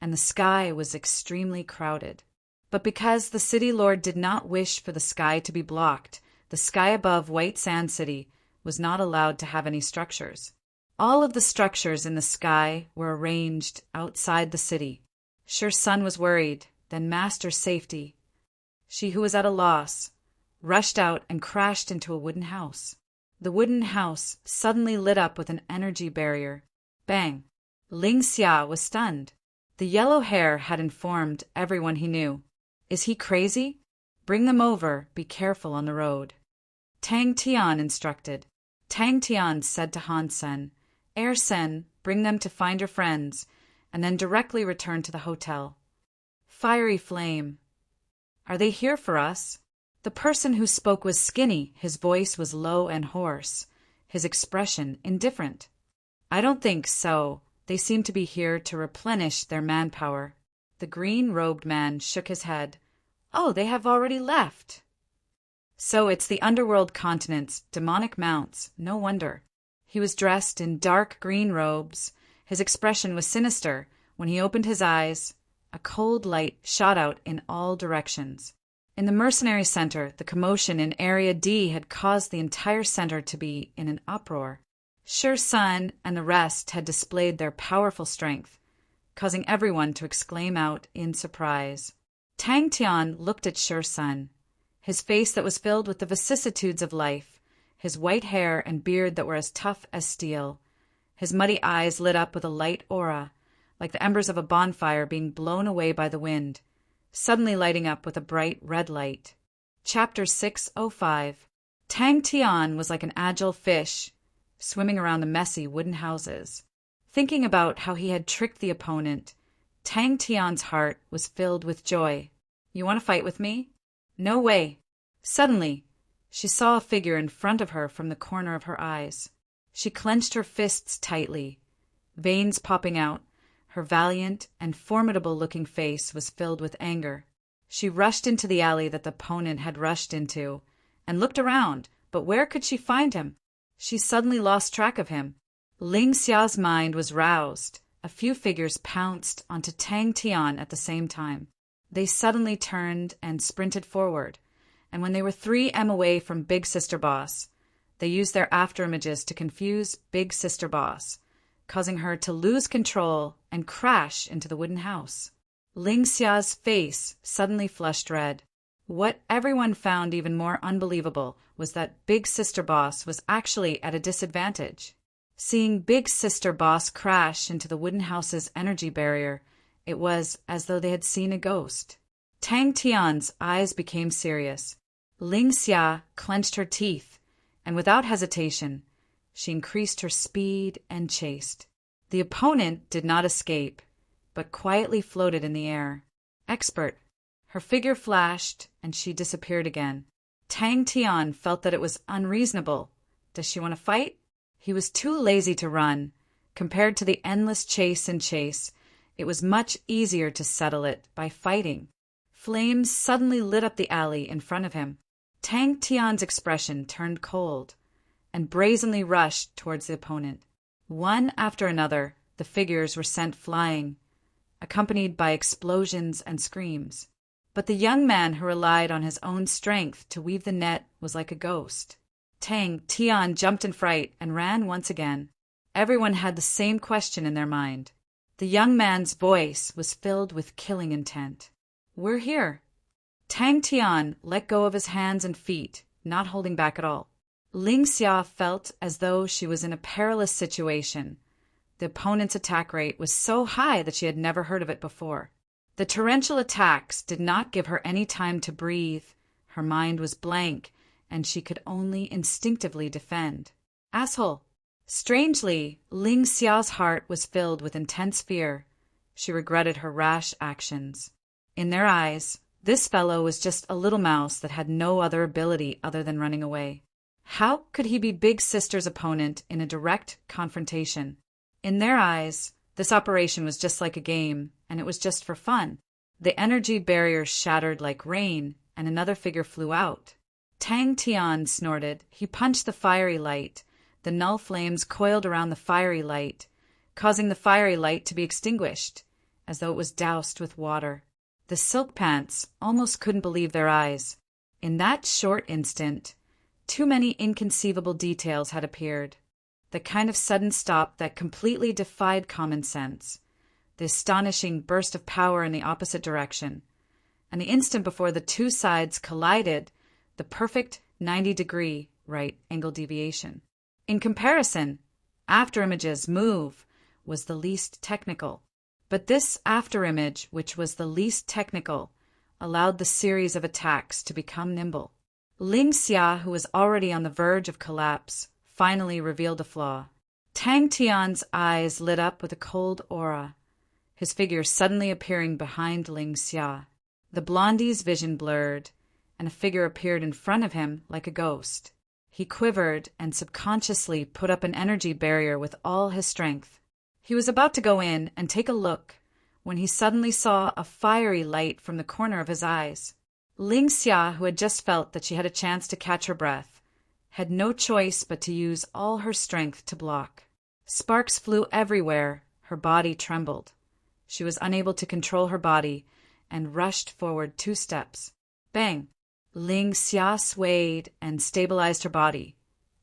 and the sky was extremely crowded. But because the city lord did not wish for the sky to be blocked, the sky above White Sand City was not allowed to have any structures. All of the structures in the sky were arranged outside the city. Sure Sun was worried, then Master's safety. She, who was at a loss, rushed out and crashed into a wooden house. The wooden house suddenly lit up with an energy barrier. Bang! Ling Xia was stunned. The yellow hair had informed everyone he knew. Is he crazy? Bring them over. Be careful on the road. Tang Tian instructed. Tang Tian said to Han Sen, Air Sen, bring them to find your friends, and then directly return to the hotel. Fiery Flame. Are they here for us? The person who spoke was skinny. His voice was low and hoarse, his expression indifferent. I don't think so. They seem to be here to replenish their manpower. The green-robed man shook his head. Oh, they have already left. So it's the underworld continent's demonic mounts. No wonder. He was dressed in dark green robes. His expression was sinister. When he opened his eyes, a cold light shot out in all directions. In the mercenary center, the commotion in Area D had caused the entire center to be in an uproar. Sure Sun and the rest had displayed their powerful strength, causing everyone to exclaim out in surprise. Tang Tian looked at Sure Sun, his face that was filled with the vicissitudes of life, his white hair and beard that were as tough as steel. His muddy eyes lit up with a light aura, like the embers of a bonfire being blown away by the wind, suddenly lighting up with a bright red light. Chapter 605. Tang Tian was like an agile fish, swimming around the messy wooden houses. Thinking about how he had tricked the opponent, Tang Tian's heart was filled with joy. You want to fight with me? No way. Suddenly, she saw a figure in front of her from the corner of her eyes. She clenched her fists tightly, veins popping out. Her valiant and formidable-looking face was filled with anger. She rushed into the alley that the opponent had rushed into, and looked around, but where could she find him? She suddenly lost track of him. Ling Xia's mind was roused. A few figures pounced onto Tang Tian at the same time. They suddenly turned and sprinted forward, and when they were 3 m away from Big Sister Boss, they used their afterimages to confuse Big Sister Boss, causing her to lose control and crash into the wooden house. Ling Xia's face suddenly flushed red. What everyone found even more unbelievable was that Big Sister Boss was actually at a disadvantage. Seeing Big Sister Boss crash into the wooden house's energy barrier, it was as though they had seen a ghost. Tang Tian's eyes became serious. Ling Xia clenched her teeth, and without hesitation, she increased her speed and chased. The opponent did not escape, but quietly floated in the air. Expert. Her figure flashed, and she disappeared again. Tang Tian felt that it was unreasonable. Does she want to fight? He was too lazy to run. Compared to the endless chase and chase, it was much easier to settle it by fighting. Flames suddenly lit up the alley in front of him. Tang Tian's expression turned cold, and brazenly rushed towards the opponent. One after another, the figures were sent flying, accompanied by explosions and screams. But the young man who relied on his own strength to weave the net was like a ghost. Tang Tian jumped in fright and ran once again. Everyone had the same question in their mind. The young man's voice was filled with killing intent. "We're here." Tang Tian let go of his hands and feet, not holding back at all. Ling Xia felt as though she was in a perilous situation. The opponent's attack rate was so high that she had never heard of it before. The torrential attacks did not give her any time to breathe. Her mind was blank, and she could only instinctively defend. Asshole! Strangely, Ling Xia's heart was filled with intense fear. She regretted her rash actions. In their eyes, this fellow was just a little mouse that had no other ability other than running away. How could he be Big Sister's opponent in a direct confrontation? In their eyes, this operation was just like a game, and it was just for fun. The energy barrier shattered like rain, and another figure flew out. Tang Tian snorted. He punched the fiery light. The null flames coiled around the fiery light, causing the fiery light to be extinguished, as though it was doused with water. The silk pants almost couldn't believe their eyes. In that short instant, too many inconceivable details had appeared. The kind of sudden stop that completely defied common sense, the astonishing burst of power in the opposite direction, and the instant before the two sides collided, the perfect 90-degree right angle deviation. In comparison, afterimage's move was the least technical. But this afterimage, which was the least technical, allowed the series of attacks to become nimble. Ling Xia, who was already on the verge of collapse, finally revealed a flaw. Tang Tian's eyes lit up with a cold aura, his figure suddenly appearing behind Ling Xia. The blondie's vision blurred, and a figure appeared in front of him like a ghost. He quivered and subconsciously put up an energy barrier with all his strength. He was about to go in and take a look when he suddenly saw a fiery light from the corner of his eyes. Ling Xia, who had just felt that she had a chance to catch her breath, had no choice but to use all her strength to block. Sparks flew everywhere. Her body trembled. She was unable to control her body and rushed forward 2 steps. Bang! Ling Xia swayed and stabilized her body,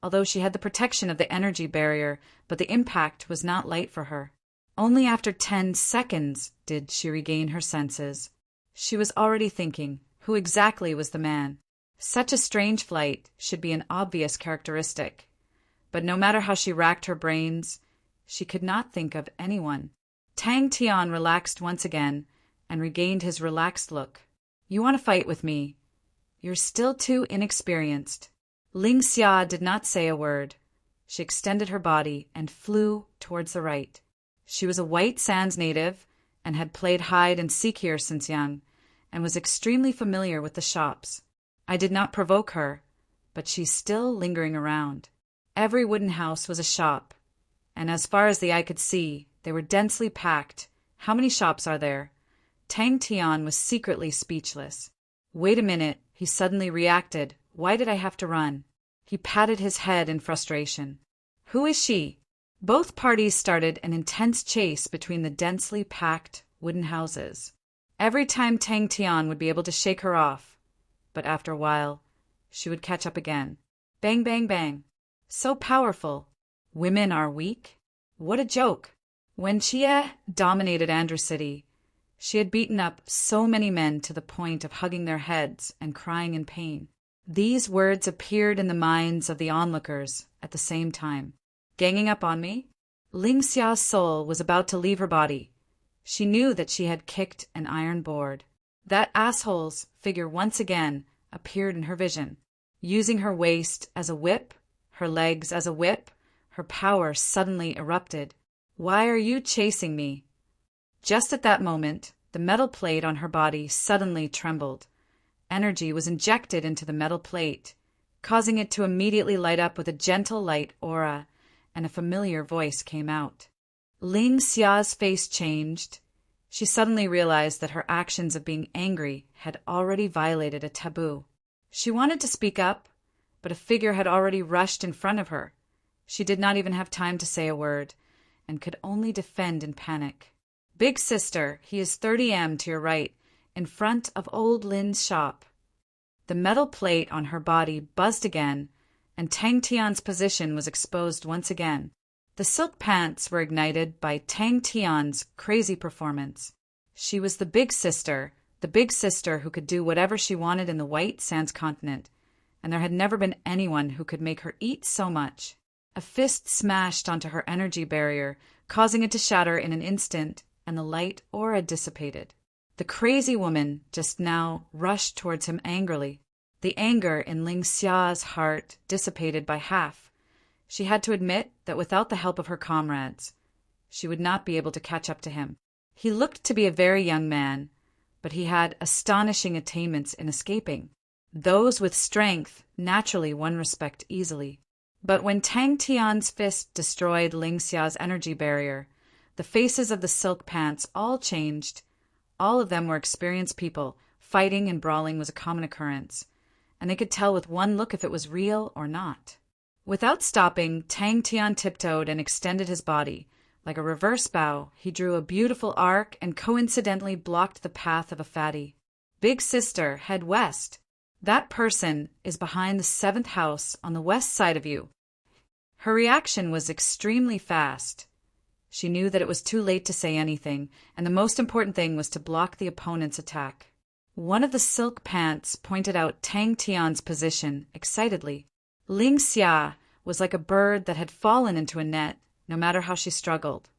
although she had the protection of the energy barrier, but the impact was not light for her. Only after 10 seconds did she regain her senses. She was already thinking, who exactly was the man? Such a strange flight should be an obvious characteristic, but no matter how she racked her brains, she could not think of anyone. Tang Tian relaxed once again and regained his relaxed look. "You want to fight with me? You're still too inexperienced." Ling Xia did not say a word. She extended her body and flew towards the right. She was a White Sands native and had played hide and seek here since young, and was extremely familiar with the shops. I did not provoke her, but she's still lingering around. Every wooden house was a shop, and as far as the eye could see, they were densely packed. How many shops are there? Tang Tian was secretly speechless. Wait a minute, he suddenly reacted. Why did I have to run? He patted his head in frustration. Who is she? Both parties started an intense chase between the densely packed wooden houses. Every time Tang Tian would be able to shake her off, but after a while, she would catch up again. Bang, bang, bang. So powerful. Women are weak? What a joke. When Chia dominated Andrew City, she had beaten up so many men to the point of hugging their heads and crying in pain. These words appeared in the minds of the onlookers at the same time. Ganging up on me? Ling Xia's soul was about to leave her body. She knew that she had kicked an iron board. That asshole's figure once again appeared in her vision. Using her waist as a whip, her legs as a whip, her power suddenly erupted. "Why are you chasing me?" Just at that moment, the metal plate on her body suddenly trembled. Energy was injected into the metal plate, causing it to immediately light up with a gentle light aura, and a familiar voice came out. Ling Xia's face changed. She suddenly realized that her actions of being angry had already violated a taboo. She wanted to speak up, but a figure had already rushed in front of her. She did not even have time to say a word, and could only defend in panic. "Big sister, he is 30 to your right, in front of old Lin's shop." The metal plate on her body buzzed again, and Tang Tian's position was exposed once again. The silk pants were ignited by Tang Tian's crazy performance. She was the big sister who could do whatever she wanted in the White Sands continent, and there had never been anyone who could make her eat so much. A fist smashed onto her energy barrier, causing it to shatter in an instant, and the light aura dissipated. The crazy woman just now rushed towards him angrily. The anger in Ling Xia's heart dissipated by half. She had to admit that without the help of her comrades, she would not be able to catch up to him. He looked to be a very young man, but he had astonishing attainments in escaping. Those with strength naturally won respect easily. But when Tang Tian's fist destroyed Ling Xia's energy barrier, the faces of the silk pants all changed. All of them were experienced people. Fighting and brawling was a common occurrence, and they could tell with one look if it was real or not. Without stopping, Tang Tian tiptoed and extended his body. Like a reverse bow, he drew a beautiful arc and coincidentally blocked the path of a fatty. "Big sister, head west. That person is behind the 7th house on the west side of you." Her reaction was extremely fast. She knew that it was too late to say anything, and the most important thing was to block the opponent's attack. One of the silk pants pointed out Tang Tian's position excitedly. Ling Xia was like a bird that had fallen into a net, no matter how she struggled.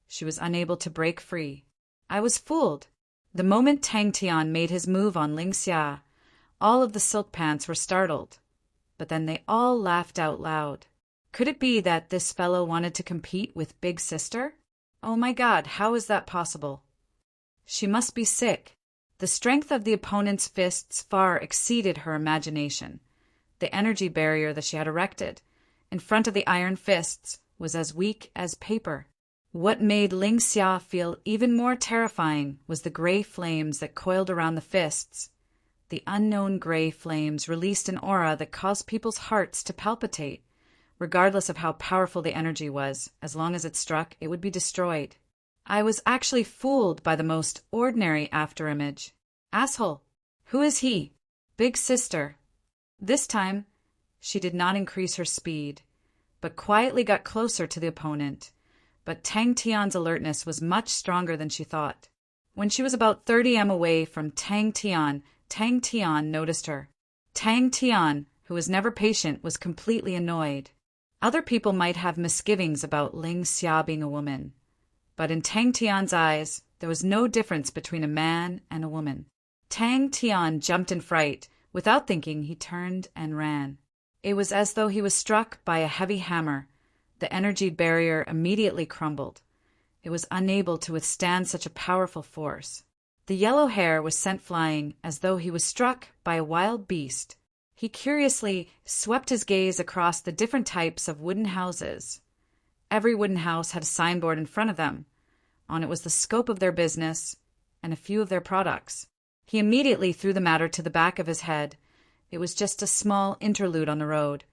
She was unable to break free. I was fooled. The moment Tang Tian made his move on Ling Xia, all of the silk pants were startled. But then they all laughed out loud. Could it be that this fellow wanted to compete with Big Sister? Oh my God, how is that possible? She must be sick. The strength of the opponent's fists far exceeded her imagination. The energy barrier that she had erected in front of the iron fists was as weak as paper. What made Ling Xia feel even more terrifying was the gray flames that coiled around the fists. The unknown gray flames released an aura that caused people's hearts to palpitate. Regardless of how powerful the energy was, as long as it struck, it would be destroyed. I was actually fooled by the most ordinary afterimage. Asshole! Who is he? Big sister. This time, she did not increase her speed, but quietly got closer to the opponent. But Tang Tian's alertness was much stronger than she thought. When she was about 30 away from Tang Tian noticed her. Tang Tian, who was never patient, was completely annoyed. Other people might have misgivings about Ling Xia being a woman, but in Tang Tian's eyes, there was no difference between a man and a woman. Tang Tian jumped in fright. Without thinking, he turned and ran. It was as though he was struck by a heavy hammer. The energy barrier immediately crumbled. It was unable to withstand such a powerful force. The yellow hair was sent flying as though he was struck by a wild beast. He curiously swept his gaze across the different types of wooden houses. Every wooden house had a signboard in front of them. On it was the scope of their business and a few of their products. He immediately threw the matter to the back of his head. It was just a small interlude on the road,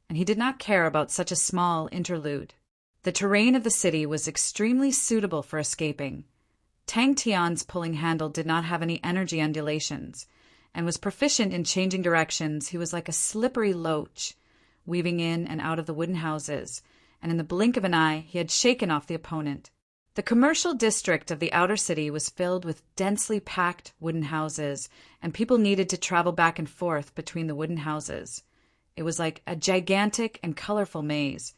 and he did not care about such a small interlude. The terrain of the city was extremely suitable for escaping. Tang Tian's pulling handle did not have any energy undulations, and was proficient in changing directions. He was like a slippery loach, weaving in and out of the wooden houses, and in the blink of an eye he had shaken off the opponent. The commercial district of the outer city was filled with densely packed wooden houses, and people needed to travel back and forth between the wooden houses. It was like a gigantic and colorful maze,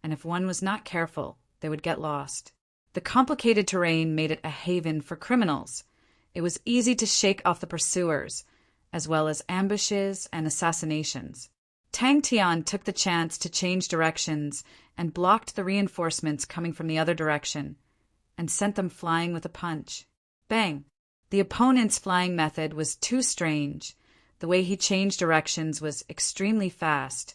and if one was not careful, they would get lost. The complicated terrain made it a haven for criminals. It was easy to shake off the pursuers, as well as ambushes and assassinations. Tang Tian took the chance to change directions and blocked the reinforcements coming from the other direction, and sent them flying with a punch. Bang! The opponent's flying method was too strange. The way he changed directions was extremely fast,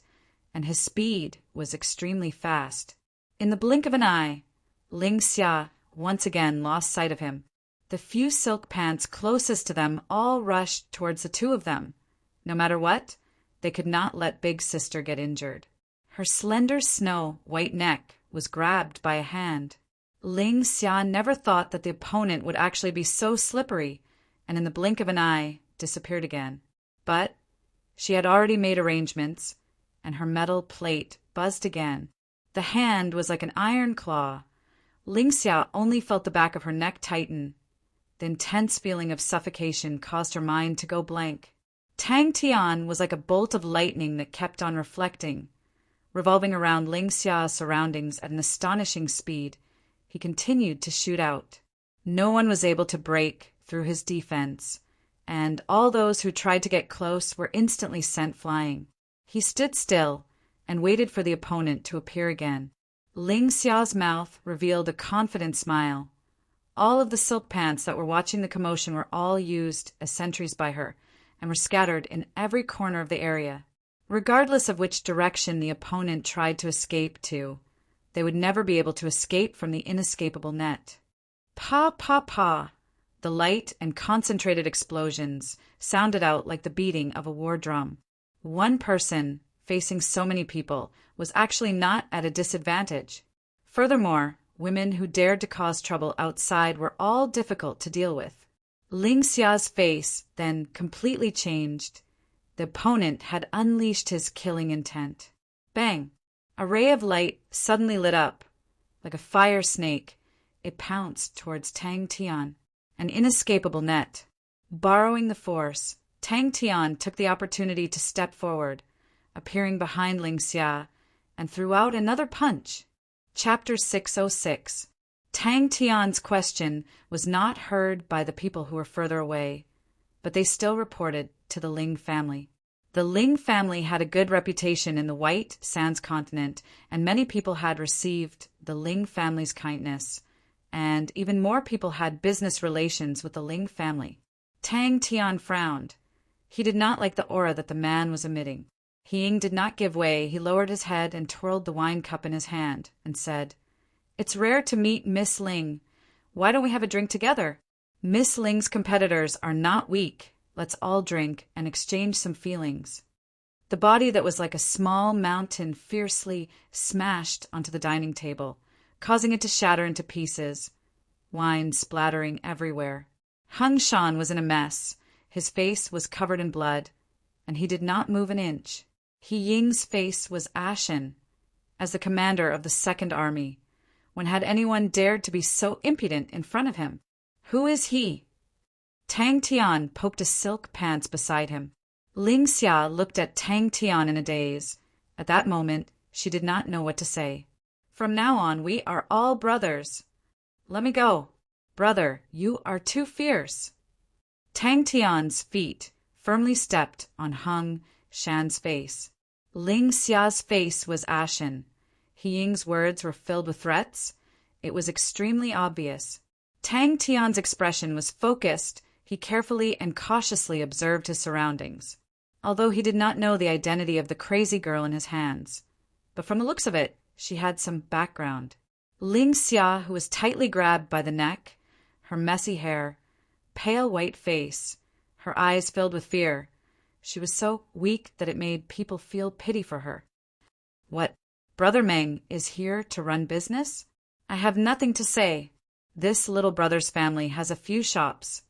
and his speed was extremely fast. In the blink of an eye, Ling Xia once again lost sight of him. The few silk pants closest to them all rushed towards the two of them. No matter what, they could not let Big Sister get injured. Her slender snow-white neck was grabbed by a hand. Ling Xia never thought that the opponent would actually be so slippery, and in the blink of an eye disappeared again. But she had already made arrangements, and her metal plate buzzed again. The hand was like an iron claw. Ling Xia only felt the back of her neck tighten. The intense feeling of suffocation caused her mind to go blank. Tang Tian was like a bolt of lightning that kept on reflecting. Revolving around Ling Xia's surroundings at an astonishing speed, he continued to shoot out. No one was able to break through his defense, and all those who tried to get close were instantly sent flying. He stood still and waited for the opponent to appear again. Ling Xia's mouth revealed a confident smile. All of the silk pants that were watching the commotion were all used as sentries by her and were scattered in every corner of the area. Regardless of which direction the opponent tried to escape to, they would never be able to escape from the inescapable net. Pa, pa, pa! The light and concentrated explosions sounded out like the beating of a war drum. One person, facing so many people, was actually not at a disadvantage. Furthermore, women who dared to cause trouble outside were all difficult to deal with. Ling Xia's face then completely changed. The opponent had unleashed his killing intent. Bang! A ray of light suddenly lit up. Like a fire snake, it pounced towards Tang Tian, an inescapable net. Borrowing the force, Tang Tian took the opportunity to step forward, appearing behind Ling Xia, and threw out another punch. Chapter 606. Tang Tian's question was not heard by the people who were further away, but they still reported to the Ling family. The Ling family had a good reputation in the White Sands continent, and many people had received the Ling family's kindness, and even more people had business relations with the Ling family. Tang Tian frowned. He did not like the aura that the man was emitting. He Ying did not give way. He lowered his head and twirled the wine cup in his hand and said, "It's rare to meet Miss Ling. Why don't we have a drink together? Miss Ling's competitors are not weak. Let's all drink and exchange some feelings." The body that was like a small mountain fiercely smashed onto the dining table, causing it to shatter into pieces, wine splattering everywhere. Hung Shan was in a mess. His face was covered in blood, and he did not move an inch. He Ying's face was ashen. As the commander of the Second Army, when had anyone dared to be so impudent in front of him? Who is he? Tang Tian poked a silk pants beside him. Ling Xia looked at Tang Tian in a daze. At that moment, she did not know what to say. "From now on, we are all brothers." "Let me go." "Brother, you are too fierce." Tang Tian's feet firmly stepped on Hung Shan's face. Ling Xia's face was ashen. He Ying's words were filled with threats. It was extremely obvious. Tang Tian's expression was focused. He carefully and cautiously observed his surroundings, although he did not know the identity of the crazy girl in his hands. But from the looks of it, she had some background. Ling Xia, who was tightly grabbed by the neck, her messy hair, pale white face, her eyes filled with fear. She was so weak that it made people feel pity for her. "What, Brother Meng is here to run business? I have nothing to say. This little brother's family has a few shops.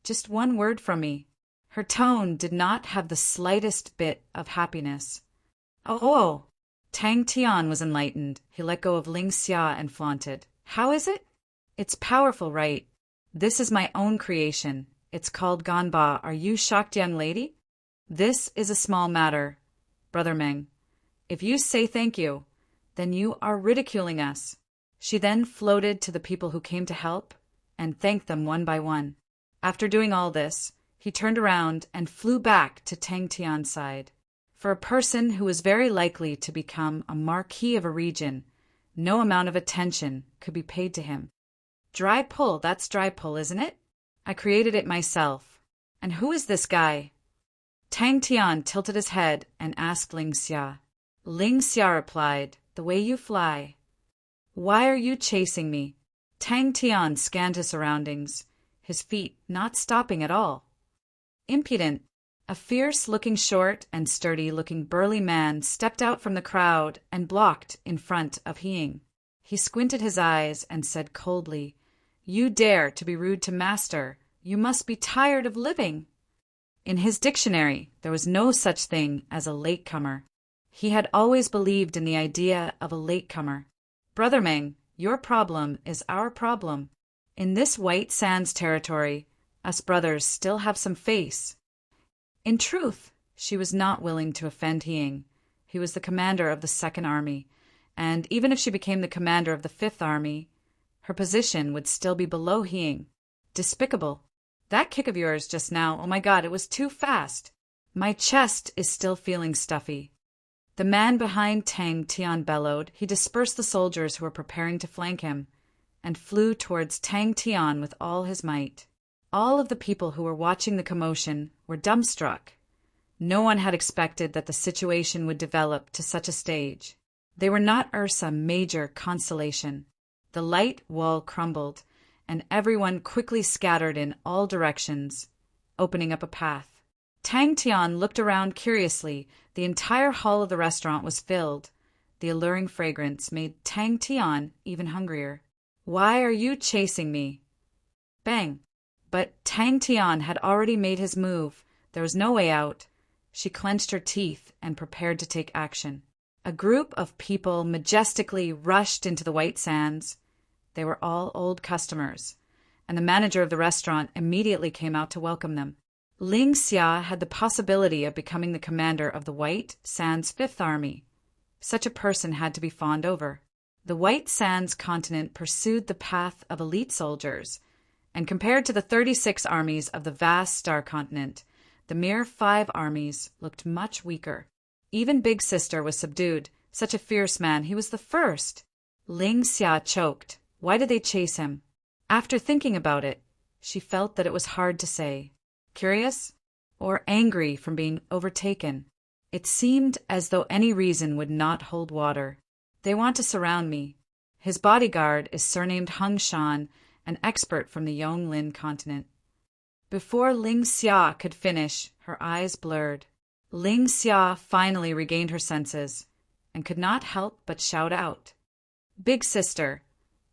Just one word from me." Her tone did not have the slightest bit of happiness. "Oh!" Tang Tian was enlightened. He let go of Ling Xia and flaunted. "How is it? It's powerful, right? This is my own creation. It's called Ganba. Are you shocked, young lady? This is a small matter, Brother Meng. If you say thank you, then you are ridiculing us." She then floated to the people who came to help and thanked them one by one. After doing all this, he turned around and flew back to Tang Tian's side. For a person who was very likely to become a marquis of a region, no amount of attention could be paid to him. Dry pull, that's dry pull, isn't it? I created it myself. And who is this guy? Tang Tian tilted his head and asked Ling Xia. Ling Xia replied, the way you fly. Why are you chasing me? Tang Tian scanned his surroundings, his feet not stopping at all. Impudent. A fierce-looking short and sturdy-looking burly man stepped out from the crowd and blocked in front of Hiying. He squinted his eyes and said coldly, You dare to be rude to master. You must be tired of living. In his dictionary, there was no such thing as a latecomer. He had always believed in the idea of a latecomer. Brother Meng, your problem is our problem. In this White Sands territory, us brothers still have some face. In truth, she was not willing to offend Hiying. He was the commander of the Second Army, and even if she became the commander of the Fifth Army, her position would still be below Hiying. Despicable. That kick of yours just now, oh my God, it was too fast. My chest is still feeling stuffy. The man behind Tang Tian bellowed. He dispersed the soldiers who were preparing to flank him, and flew towards Tang Tian with all his might. All of the people who were watching the commotion were dumbstruck. No one had expected that the situation would develop to such a stage. They were not Ursa Major constellation. The light wall crumbled, and everyone quickly scattered in all directions, opening up a path. Tang Tian looked around curiously. The entire hall of the restaurant was filled. The alluring fragrance made Tang Tian even hungrier. Why are you chasing me? Bang! But Tang Tian had already made his move. There was no way out. She clenched her teeth and prepared to take action. A group of people majestically rushed into the White Sands. They were all old customers, and the manager of the restaurant immediately came out to welcome them. Ling Xia had the possibility of becoming the commander of the White Sands Fifth Army. Such a person had to be fawned over. The White Sands continent pursued the path of elite soldiers, and compared to the 36 armies of the vast star continent, the mere 5 armies looked much weaker. Even Big Sister was subdued. Such a fierce man, he was the first. Ling Xia choked. Why did they chase him? After thinking about it, she felt that it was hard to say. Curious? Or angry from being overtaken? It seemed as though any reason would not hold water. They want to surround me. His bodyguard is surnamed Hung Shan, an expert from the Yonglin continent. Before Ling Xia could finish, her eyes blurred. Ling Xia finally regained her senses and could not help but shout out. Big Sister,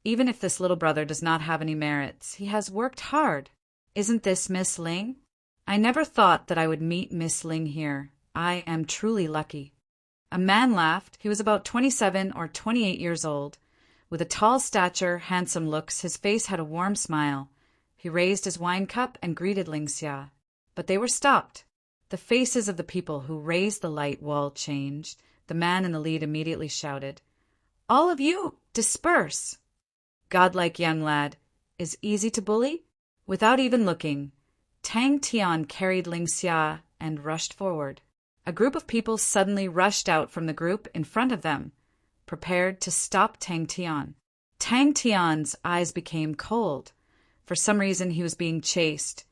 even if this little brother does not have any merits, he has worked hard. Isn't this Miss Ling? I never thought that I would meet Miss Ling here. I am truly lucky. A man laughed. He was about 27 or 28 years old. With a tall stature, handsome looks, his face had a warm smile. He raised his wine cup and greeted Ling Xia. But they were stopped. The faces of the people who raised the light wall changed. The man in the lead immediately shouted, All of you, disperse! Godlike young lad, is easy to bully? Without even looking, Tang Tian carried Ling Xia and rushed forward. A group of people suddenly rushed out from the group in front of them, prepared to stop Tang Tian. Tang Tian's eyes became cold. For some reason he was being chased.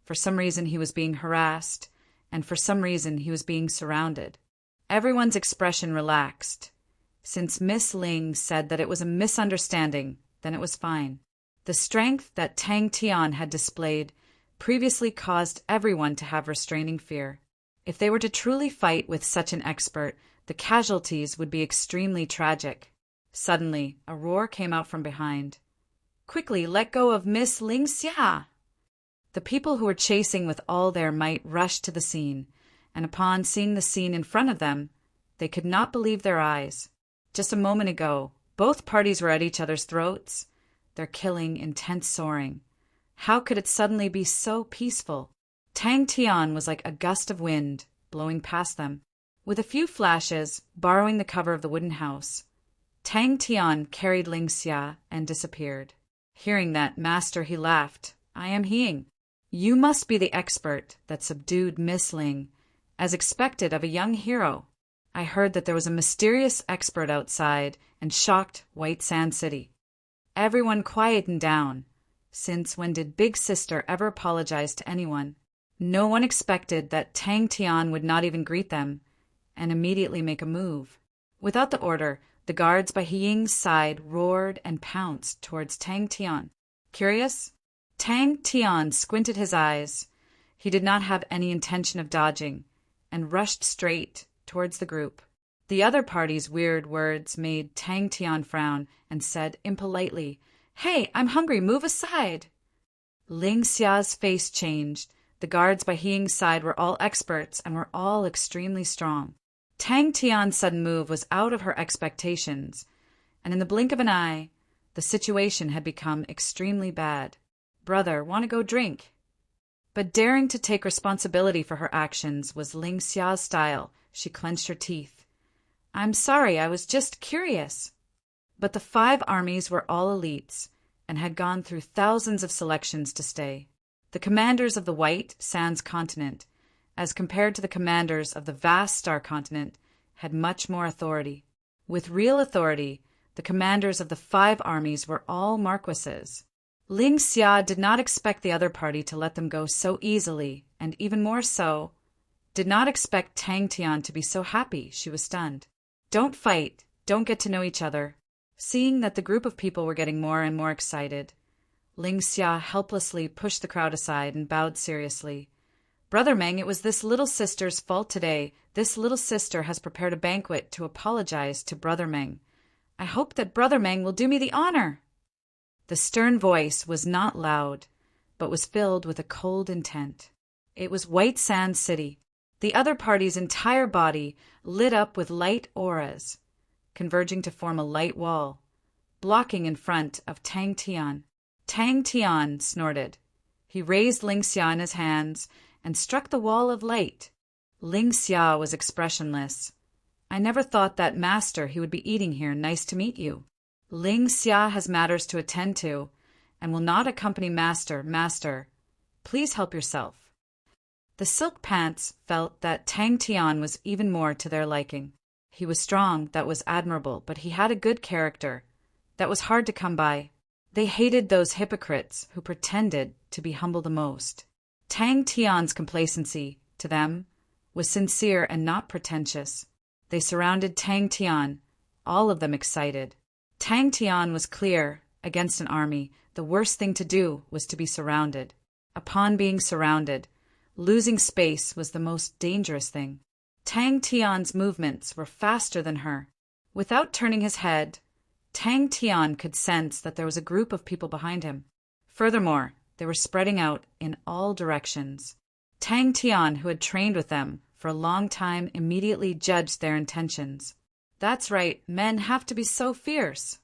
For some reason he was being harassed. And for some reason he was being surrounded. Everyone's expression relaxed. Since Miss Ling said that it was a misunderstanding, then it was fine. The strength that Tang Tian had displayed previously caused everyone to have restraining fear. If they were to truly fight with such an expert, the casualties would be extremely tragic. Suddenly, a roar came out from behind. Quickly, let go of Miss Ling Xia! The people who were chasing with all their might rushed to the scene, and upon seeing the scene in front of them, they could not believe their eyes. Just a moment ago, both parties were at each other's throats, their killing intense soaring. How could it suddenly be so peaceful? Tang Tian was like a gust of wind, blowing past them. With a few flashes, borrowing the cover of the wooden house, Tang Tian carried Ling Xia and disappeared. Hearing that, master, he laughed. I am Hiying. You must be the expert that subdued Miss Ling, as expected of a young hero. I heard that there was a mysterious expert outside and shocked White Sand City. Everyone quietened down, since when did Big Sister ever apologize to anyone? No one expected that Tang Tian would not even greet them and immediately make a move. Without the order, the guards by He Ying's side roared and pounced towards Tang Tian. Curious? Tang Tian squinted his eyes. He did not have any intention of dodging and rushed straight towards the group. The other party's weird words made Tang Tian frown and said impolitely, "Hey, I'm hungry, move aside." Ling Xia's face changed. The guards by He Ying's side were all experts and were all extremely strong. Tang Tian's sudden move was out of her expectations, and in the blink of an eye, the situation had become extremely bad. "Brother, want to go drink?" But daring to take responsibility for her actions was Ling Xia's style. She clenched her teeth. "I'm sorry, I was just curious." But the 5 armies were all elites and had gone through thousands of selections to stay. The commanders of the White Sands continent, as compared to the commanders of the vast Star continent, had much more authority. With real authority, the commanders of the 5 armies were all marquises. Ling Xia did not expect the other party to let them go so easily, and even more so, did not expect Tang Tian to be so happy. She was stunned. "Don't fight. Don't get to know each other." Seeing that the group of people were getting more and more excited, Ling Xia helplessly pushed the crowd aside and bowed seriously. "Brother Meng, it was this little sister's fault today. This little sister has prepared a banquet to apologize to Brother Meng. I hope that Brother Meng will do me the honor." The stern voice was not loud, but was filled with a cold intent. It was White Sand City. The other party's entire body lit up with light auras, converging to form a light wall, blocking in front of Tang Tian. Tang Tian snorted. He raised Ling Xia in his hands and struck the wall of light. Ling Xia was expressionless. "I never thought that, Master, he would be eating here. Nice to meet you." "Ling Xia has matters to attend to and will not accompany Master. Master, please help yourself." The Silk Pants felt that Tang Tian was even more to their liking. He was strong, that was admirable, but he had a good character. That was hard to come by. They hated those hypocrites who pretended to be humble the most. Tang Tian's complacency, to them, was sincere and not pretentious. They surrounded Tang Tian, all of them excited. Tang Tian was clear, against an army, the worst thing to do was to be surrounded. Upon being surrounded, losing space was the most dangerous thing. Tang Tian's movements were faster than her. Without turning his head, Tang Tian could sense that there was a group of people behind him. Furthermore, they were spreading out in all directions. Tang Tian, who had trained with them for a long time, immediately judged their intentions. "That's right, men have to be so fierce."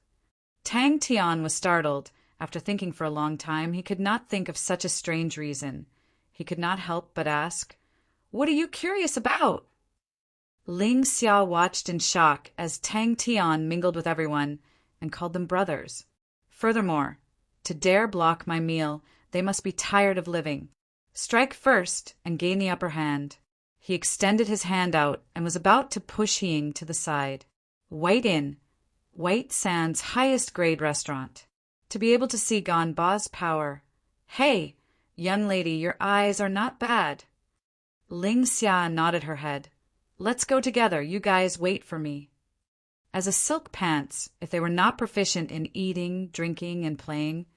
Tang Tian was startled. After thinking for a long time, he could not think of such a strange reason. He could not help but ask, "What are you curious about?" Ling Xia watched in shock as Tang Tian mingled with everyone and called them brothers. Furthermore, to dare block my meal, they must be tired of living. Strike first and gain the upper hand. He extended his hand out and was about to push He Ying to the side. White Inn, White Sand's highest grade restaurant. To be able to see Gan Ba's power. "Hey, young lady, your eyes are not bad." Ling Xia nodded her head. "Let's go together. You guys wait for me." As a Silk Pants, if they were not proficient in eating, drinking, and playing,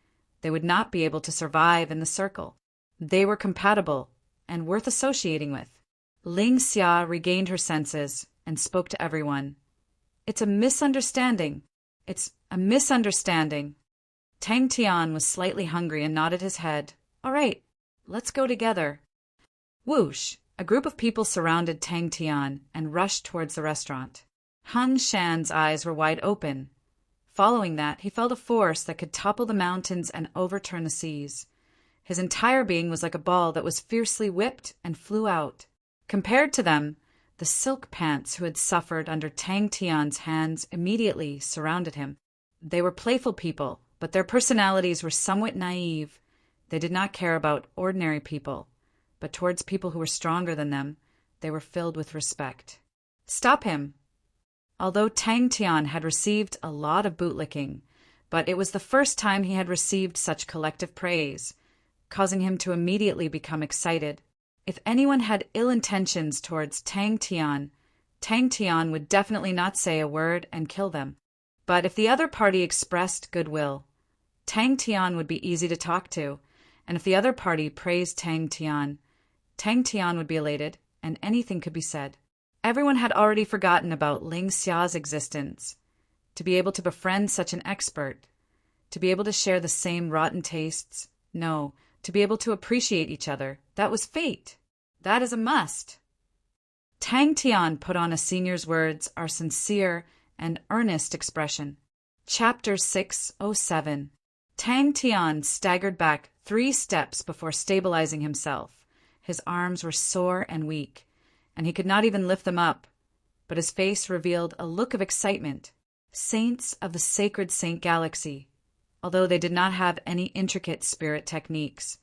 they would not be able to survive in the circle. They were compatible and worth associating with. Ling Xia regained her senses and spoke to everyone. "It's a misunderstanding. It's a misunderstanding." Tang Tian was slightly hungry and nodded his head. "All right, let's go together." Whoosh! A group of people surrounded Tang Tian and rushed towards the restaurant. Hun Shan's eyes were wide open. Following that, he felt a force that could topple the mountains and overturn the seas. His entire being was like a ball that was fiercely whipped and flew out. Compared to them, the Silk Pants who had suffered under Tang Tian's hands immediately surrounded him. They were playful people, but their personalities were somewhat naive. They did not care about ordinary people, but towards people who were stronger than them, they were filled with respect. Stop him! Although Tang Tian had received a lot of bootlicking, but it was the first time he had received such collective praise, causing him to immediately become excited. If anyone had ill intentions towards Tang Tian would definitely not say a word and kill them. But if the other party expressed goodwill, Tang Tian would be easy to talk to, and if the other party praised Tang Tian would be elated, and anything could be said. Everyone had already forgotten about Ling Xia's existence. To be able to befriend such an expert, to be able to share the same rotten tastes, no, to be able to appreciate each other, that was fate. That is a must. Tang Tian put on a senior's words are sincere and earnest expression. Chapter 607. Tang Tian staggered back 3 steps before stabilizing himself. His arms were sore and weak, and he could not even lift them up, but his face revealed a look of excitement. Saints of the sacred Saint Galaxy, although they did not have any intricate spirit techniques,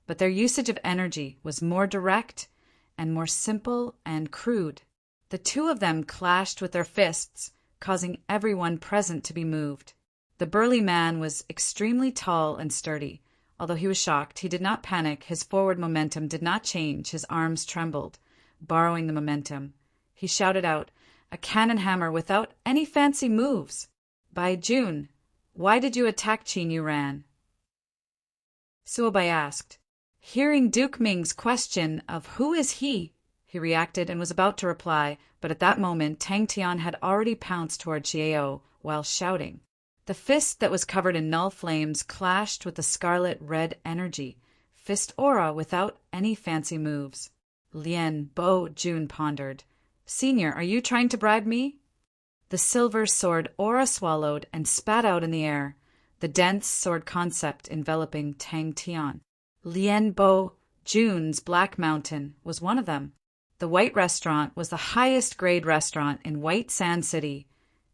but their usage of energy was more direct and more simple and crude. The 2 of them clashed with their fists, causing everyone present to be moved. The burly man was extremely tall and sturdy. Although he was shocked, he did not panic, his forward momentum did not change, his arms trembled, borrowing the momentum. He shouted out, a cannon hammer without any fancy moves. By June, why did you attack Qin Yuran? Suobai asked. Hearing Duke Ming's question of who is he reacted and was about to reply, but at that moment Tang Tian had already pounced toward Chiao while shouting. The fist that was covered in null flames clashed with the scarlet-red energy, fist aura without any fancy moves. Lien Bo Jun pondered. Senior, are you trying to bribe me? The silver sword aura swallowed and spat out in the air, the dense sword concept enveloping Tang Tian. Lien Bo Jun's Black Mountain was one of them. The White Restaurant was the highest grade restaurant in White Sand City,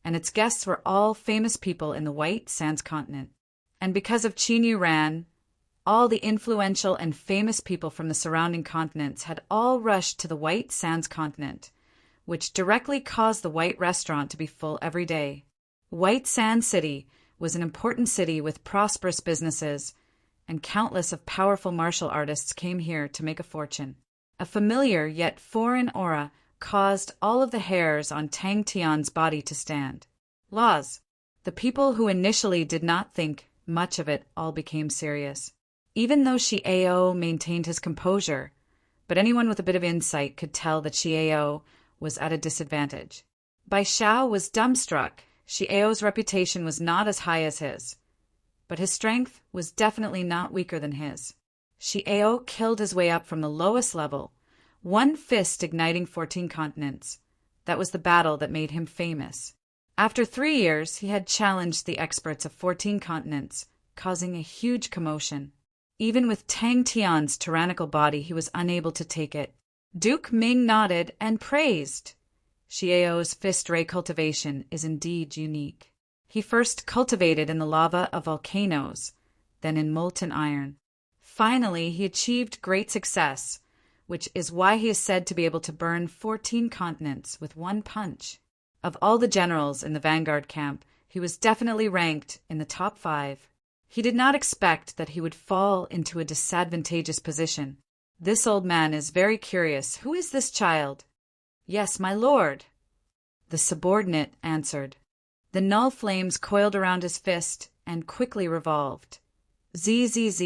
and its guests were all famous people in the White Sands continent. And because of Qin Yuran, all the influential and famous people from the surrounding continents had all rushed to the White Sands continent, which directly caused the White Restaurant to be full every day. White Sand City was an important city with prosperous businesses, and countless of powerful martial artists came here to make a fortune. A familiar yet foreign aura caused all of the hairs on Tang Tian's body to stand. Laws. The people who initially did not think much of it all became serious. Even though Chiao maintained his composure, but anyone with a bit of insight could tell that Chiao was at a disadvantage. Bai Xiao was dumbstruck. Chiao's reputation was not as high as his, but his strength was definitely not weaker than his. Chiao killed his way up from the lowest level, one fist igniting 14 continents. That was the battle that made him famous. After 3 years, he had challenged the experts of 14 continents, causing a huge commotion. Even with Tang Tian's tyrannical body, he was unable to take it. Duke Ming nodded and praised. Chiao's fist ray cultivation is indeed unique. He first cultivated in the lava of volcanoes, then in molten iron. Finally, he achieved great success, which is why he is said to be able to burn 14 continents with one punch. Of all the generals in the vanguard camp, he was definitely ranked in the top 5. He did not expect that he would fall into a disadvantageous position. This old man is very curious. Who is this child? Yes, my lord, the subordinate answered. The null flames coiled around his fist and quickly revolved. Zzz.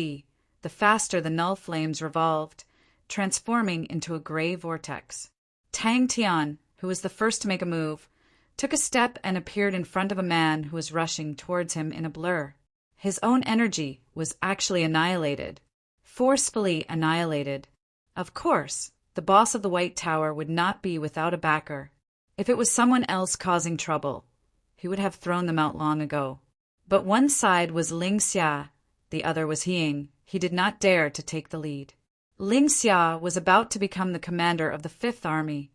The faster the null flames revolved, transforming into a gray vortex. Tang Tian, who was the first to make a move, took a step and appeared in front of a man who was rushing towards him in a blur. His own energy was actually annihilated, forcefully annihilated. Of course, the boss of the White Tower would not be without a backer. If it was someone else causing trouble, he would have thrown them out long ago. But one side was Ling Xia, the other was Ying. He did not dare to take the lead. Ling Xia was about to become the commander of the 5th Army,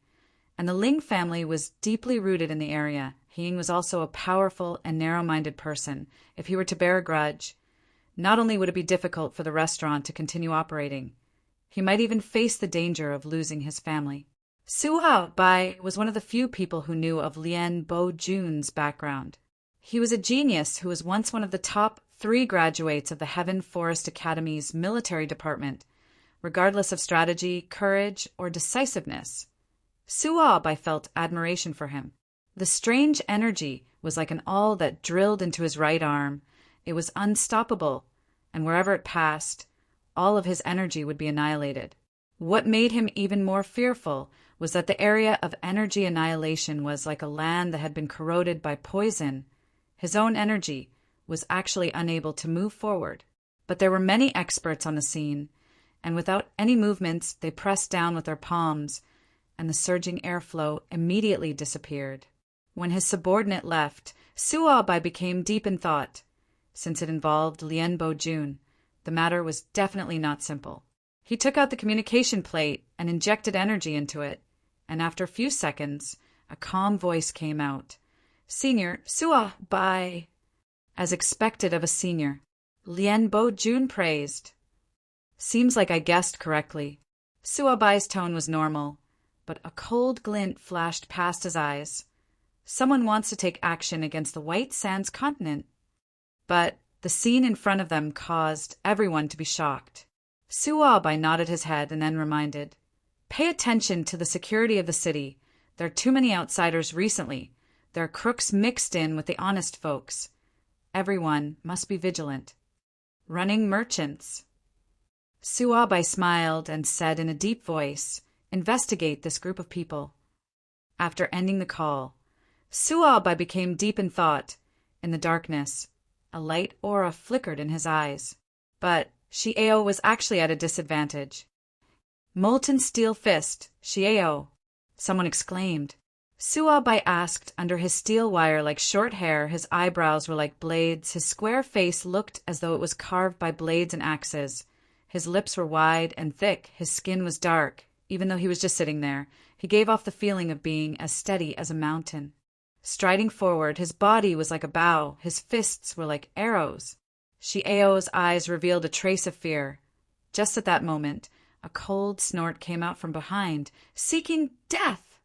and the Ling family was deeply rooted in the area. Ying was also a powerful and narrow-minded person. If he were to bear a grudge, not only would it be difficult for the restaurant to continue operating, he might even face the danger of losing his family. Suha Bai was one of the few people who knew of Lien Bo-jun's background. He was a genius who was once one of the top 3 graduates of the Heaven Forest Academy's military department, regardless of strategy, courage, or decisiveness. Suha Bai felt admiration for him. The strange energy was like an awl that drilled into his right arm. It was unstoppable, and wherever it passed, all of his energy would be annihilated. What made him even more fearful was that the area of energy annihilation was like a land that had been corroded by poison. His own energy was actually unable to move forward. But there were many experts on the scene, and without any movements, they pressed down with their palms, and the surging airflow immediately disappeared. When his subordinate left, Suha Bai became deep in thought. Since it involved Lien Bo-jun, the matter was definitely not simple. He took out the communication plate and injected energy into it, and after a few seconds, a calm voice came out. "Senior, Suha Bai," as expected of a senior. Lien Bo-jun praised. "Seems like I guessed correctly." Suha Bai's tone was normal, but a cold glint flashed past his eyes. Someone wants to take action against the White Sands continent. But the scene in front of them caused everyone to be shocked. Suha Bai nodded his head and then reminded, "Pay attention to the security of the city. There are too many outsiders recently. There are crooks mixed in with the honest folks. Everyone must be vigilant." "Running merchants." Suha Bai smiled and said in a deep voice, "Investigate this group of people." After ending the call, Suha Bai became deep in thought. In the darkness, a light aura flickered in his eyes. But Shieo was actually at a disadvantage. "Molten steel fist, Shieo!" someone exclaimed. Suha Bai asked under his steel wire like short hair, his eyebrows were like blades, his square face looked as though it was carved by blades and axes. His lips were wide and thick, his skin was dark. Even though he was just sitting there, he gave off the feeling of being as steady as a mountain. Striding forward, his body was like a bow, his fists were like arrows. Shieo's eyes revealed a trace of fear. Just at that moment, a cold snort came out from behind, seeking death.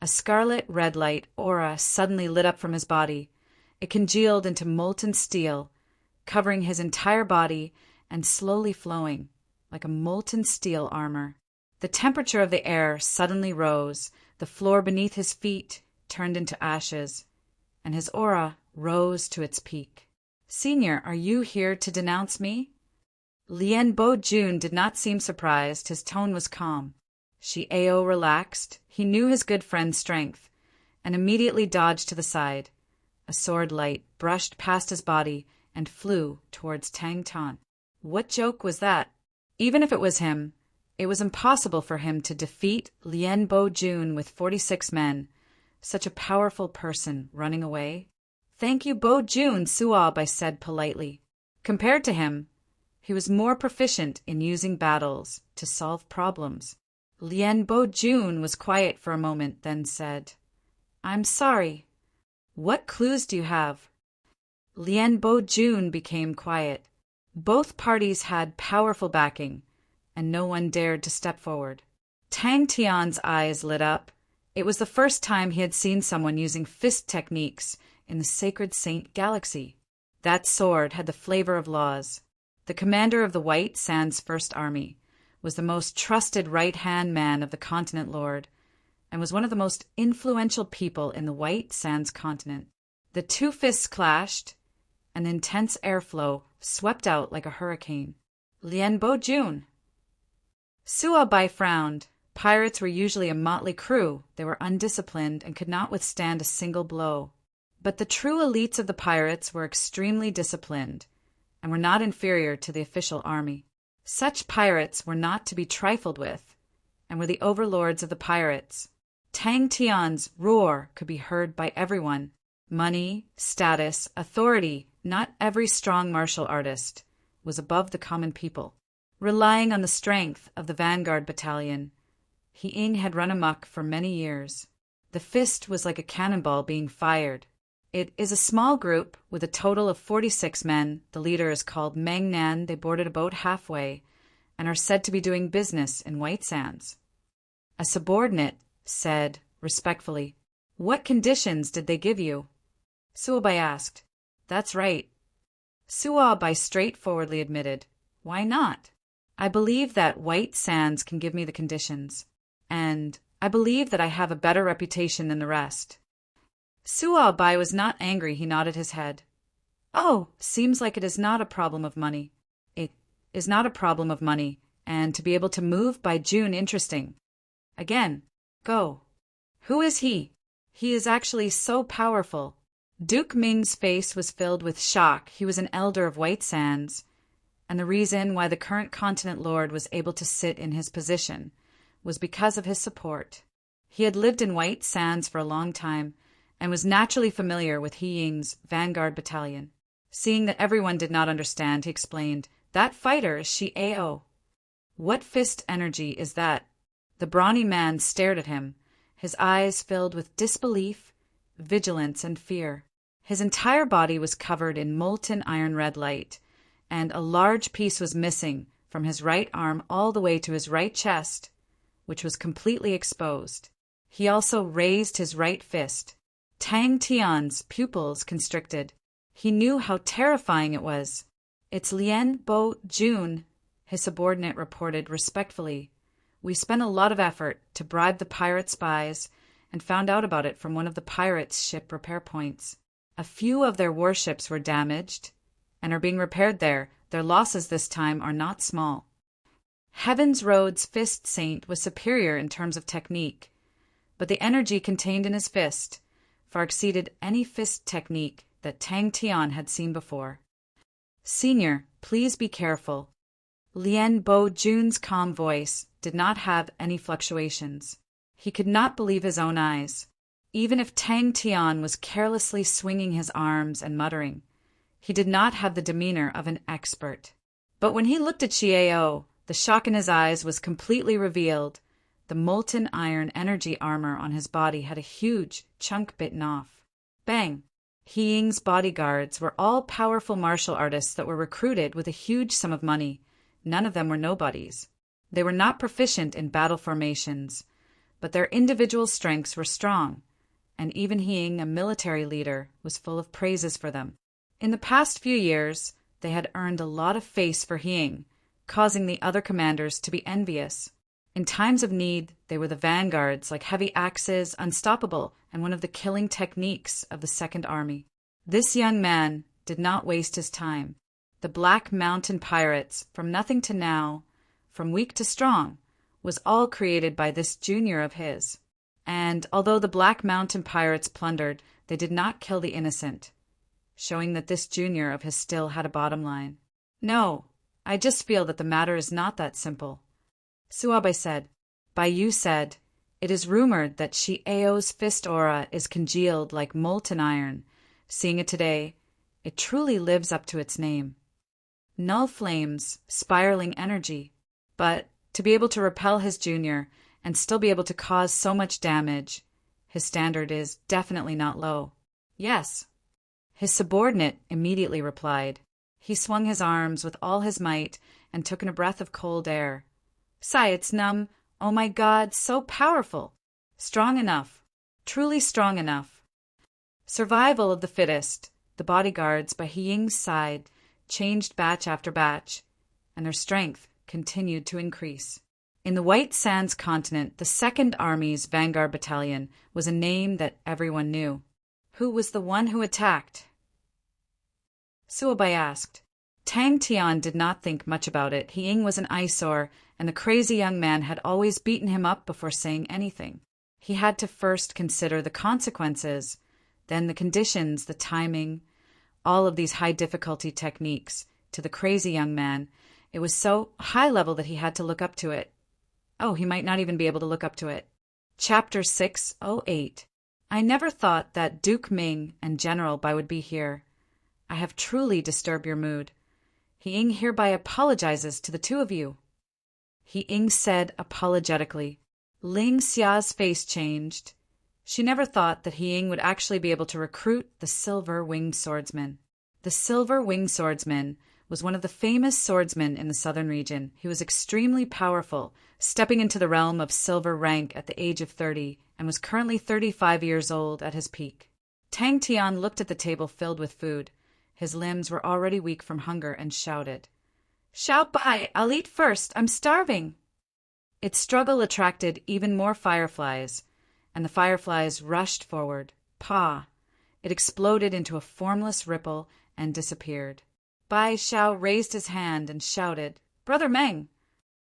A scarlet red light aura suddenly lit up from his body. It congealed into molten steel, covering his entire body and slowly flowing, like a molten steel armor. The temperature of the air suddenly rose, the floor beneath his feet turned into ashes, and his aura rose to its peak. "Senior, are you here to denounce me?" Lien Bo-jun did not seem surprised. His tone was calm. Shieo relaxed. He knew his good friend's strength, and immediately dodged to the side. A sword light brushed past his body and flew towards Tang Tan. What joke was that? Even if it was him, it was impossible for him to defeat Lien Bo-jun with 46 men. Such a powerful person running away. "Thank you, Bo-jun," Suha Bai said politely. Compared to him, he was more proficient in using battles to solve problems. Lien Bo-jun was quiet for a moment, then said, "I'm sorry. What clues do you have?" Lien Bo-jun became quiet. Both parties had powerful backing, and no one dared to step forward. Tang Tian's eyes lit up. It was the first time he had seen someone using fist techniques in the Sacred Saint Galaxy. That sword had the flavor of laws. The commander of the White Sands First Army was the most trusted right-hand man of the continent lord, and was one of the most influential people in the White Sands continent. The two fists clashed, and intense airflow swept out like a hurricane. "Lien Bo-jun." Suha Bai frowned. Pirates were usually a motley crew. They were undisciplined and could not withstand a single blow. But the true elites of the pirates were extremely disciplined and were not inferior to the official army. Such pirates were not to be trifled with, and were the overlords of the pirates. Tang Tian's roar could be heard by everyone. Money, status, authority, not every strong martial artist was above the common people. Relying on the strength of the vanguard battalion, He-ing had run amok for many years. The fist was like a cannonball being fired. It is a small group with a total of 46 men. The leader is called Meng Nan. They boarded a boat halfway and are said to be doing business in White Sands. A subordinate said, respectfully, "What conditions did they give you?" Suobai asked. "That's right." Suobai straightforwardly admitted, "Why not? I believe that White Sands can give me the conditions, and I believe that I have a better reputation than the rest." Suobai was not angry. He nodded his head. "Oh, seems like it is not a problem of money. It is not a problem of money, and to be able to move by June interesting. Again, go. Who is he? He is actually so powerful." Duke Ming's face was filled with shock. He was an elder of White Sands, and the reason why the current continent lord was able to sit in his position was because of his support. He had lived in White Sands for a long time and was naturally familiar with He Ying's vanguard battalion. Seeing that everyone did not understand, he explained, "That fighter is Shi-Ao." "What fist energy is that?" The brawny man stared at him, his eyes filled with disbelief, vigilance, and fear. His entire body was covered in molten iron red light, and a large piece was missing from his right arm all the way to his right chest, which was completely exposed. He also raised his right fist. Tang Tian's pupils constricted. He knew how terrifying it was. "It's Lien Bo Jun," his subordinate reported respectfully. "We spent a lot of effort to bribe the pirate spies and found out about it from one of the pirates' ship repair points. A few of their warships were damaged and are being repaired there. Their losses this time are not small." Heaven's Road's fist saint was superior in terms of technique, but the energy contained in his fist far exceeded any fist technique that Tang Tian had seen before. "Senior, please be careful." Lien Bo Jun's calm voice did not have any fluctuations. He could not believe his own eyes. Even if Tang Tian was carelessly swinging his arms and muttering, he did not have the demeanor of an expert. But when he looked at Shi-Ao, the shock in his eyes was completely revealed. The molten iron energy armor on his body had a huge chunk bitten off. Bang! He Ying's bodyguards were all powerful martial artists that were recruited with a huge sum of money. None of them were nobodies. They were not proficient in battle formations, but their individual strengths were strong, and even He Ying, a military leader, was full of praises for them. In the past few years, they had earned a lot of face for He Ying, causing the other commanders to be envious. In times of need, they were the vanguards, like heavy axes, unstoppable, and one of the killing techniques of the Second Army. This young man did not waste his time. The Black Mountain Pirates, from nothing to now, from weak to strong, was all created by this junior of his. And although the Black Mountain Pirates plundered, they did not kill the innocent, showing that this junior of his still had a bottom line. "No, I just feel that the matter is not that simple." Suobai said. "Bai Yu said, it is rumored that Shi-Ao's fist aura is congealed like molten iron. Seeing it today, it truly lives up to its name. Null flames, spiraling energy. But to be able to repel his junior and still be able to cause so much damage, his standard is definitely not low." "Yes." His subordinate immediately replied. He swung his arms with all his might and took in a breath of cold air. "Sai, it's numb. Oh my God, so powerful. Strong enough. Truly strong enough." Survival of the fittest. The bodyguards by He Ying's side changed batch after batch, and their strength continued to increase. In the White Sands continent, the Second Army's vanguard battalion was a name that everyone knew. Who was the one who attacked? Suobai asked. Tang Tian did not think much about it. He Ying was an eyesore, and the crazy young man had always beaten him up before saying anything. He had to first consider the consequences, then the conditions, the timing, all of these high-difficulty techniques. To the crazy young man, it was so high level that he had to look up to it. Oh, he might not even be able to look up to it. Chapter 608. I never thought that Duke Ming and General Bai would be here. I have truly disturbed your mood. He Ying hereby apologizes to the two of you. He Ying said apologetically. Ling Xia's face changed. She never thought that He Ying would actually be able to recruit the Silver Winged Swordsman. The Silver Winged Swordsman was one of the famous swordsmen in the southern region. He was extremely powerful, stepping into the realm of silver rank at the age of 30, and was currently 35 years old at his peak. Tang Tian looked at the table filled with food. His limbs were already weak from hunger and shouted, "Xiao Bai, I'll eat first, I'm starving." Its struggle attracted even more fireflies, and the fireflies rushed forward. Pa! It exploded into a formless ripple and disappeared. Bai Xiao raised his hand and shouted, "Brother Meng!"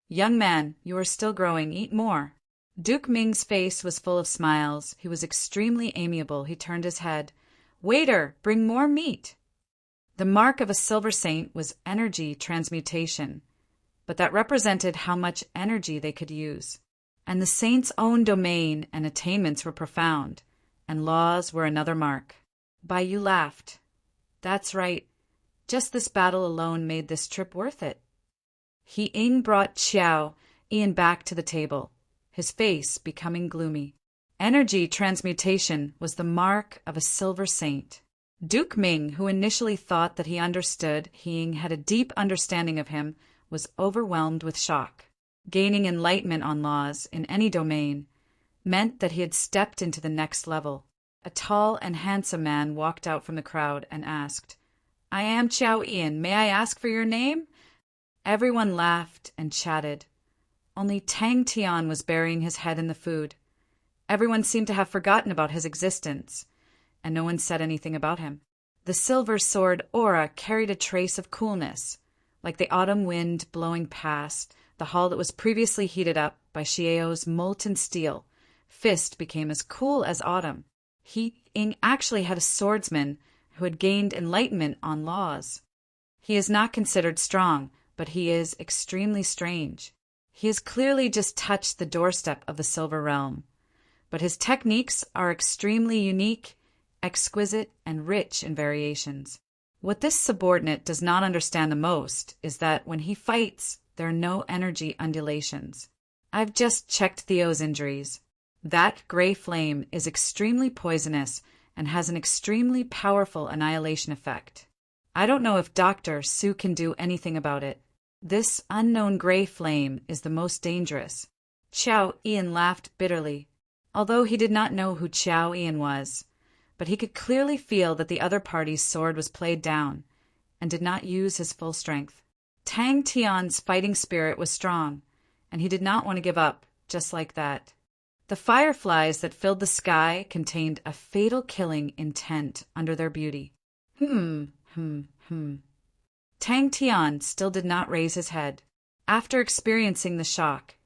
"Young man, you are still growing, eat more." Duke Ming's face was full of smiles. He was extremely amiable. He turned his head. "Waiter, bring more meat." The mark of a silver saint was energy transmutation, but that represented how much energy they could use. And the saint's own domain and attainments were profound, and laws were another mark. Bai Yu laughed. "That's right. Just this battle alone made this trip worth it." He Ying brought Xiao Ian back to the table, his face becoming gloomy. Energy transmutation was the mark of a silver saint. Duke Ming, who initially thought that he understood, He Ying had a deep understanding of him, was overwhelmed with shock. Gaining enlightenment on laws in any domain meant that he had stepped into the next level. A tall and handsome man walked out from the crowd and asked, "I am Xiao Ian. May I ask for your name?" Everyone laughed and chatted. Only Tang Tian was burying his head in the food. Everyone seemed to have forgotten about his existence, and no one said anything about him. The silver sword aura carried a trace of coolness, like the autumn wind blowing past the hall that was previously heated up by Xiao's molten steel. Fist became as cool as autumn. He Ying actually had a swordsman who had gained enlightenment on laws. He is not considered strong, but he is extremely strange. He has clearly just touched the doorstep of the silver realm, but his techniques are extremely unique, exquisite, and rich in variations. What this subordinate does not understand the most is that when he fights, there are no energy undulations. I've just checked Theo's injuries. That gray flame is extremely poisonous and has an extremely powerful annihilation effect. I don't know if Dr. Su can do anything about it. This unknown gray flame is the most dangerous. Xiao Ian laughed bitterly, although he did not know who Xiao Ian was, but he could clearly feel that the other party's sword was played down and did not use his full strength. Tang Tian's fighting spirit was strong, and he did not want to give up just like that. The fireflies that filled the sky contained a fatal killing intent under their beauty. Tang Tian still did not raise his head. After experiencing the shock,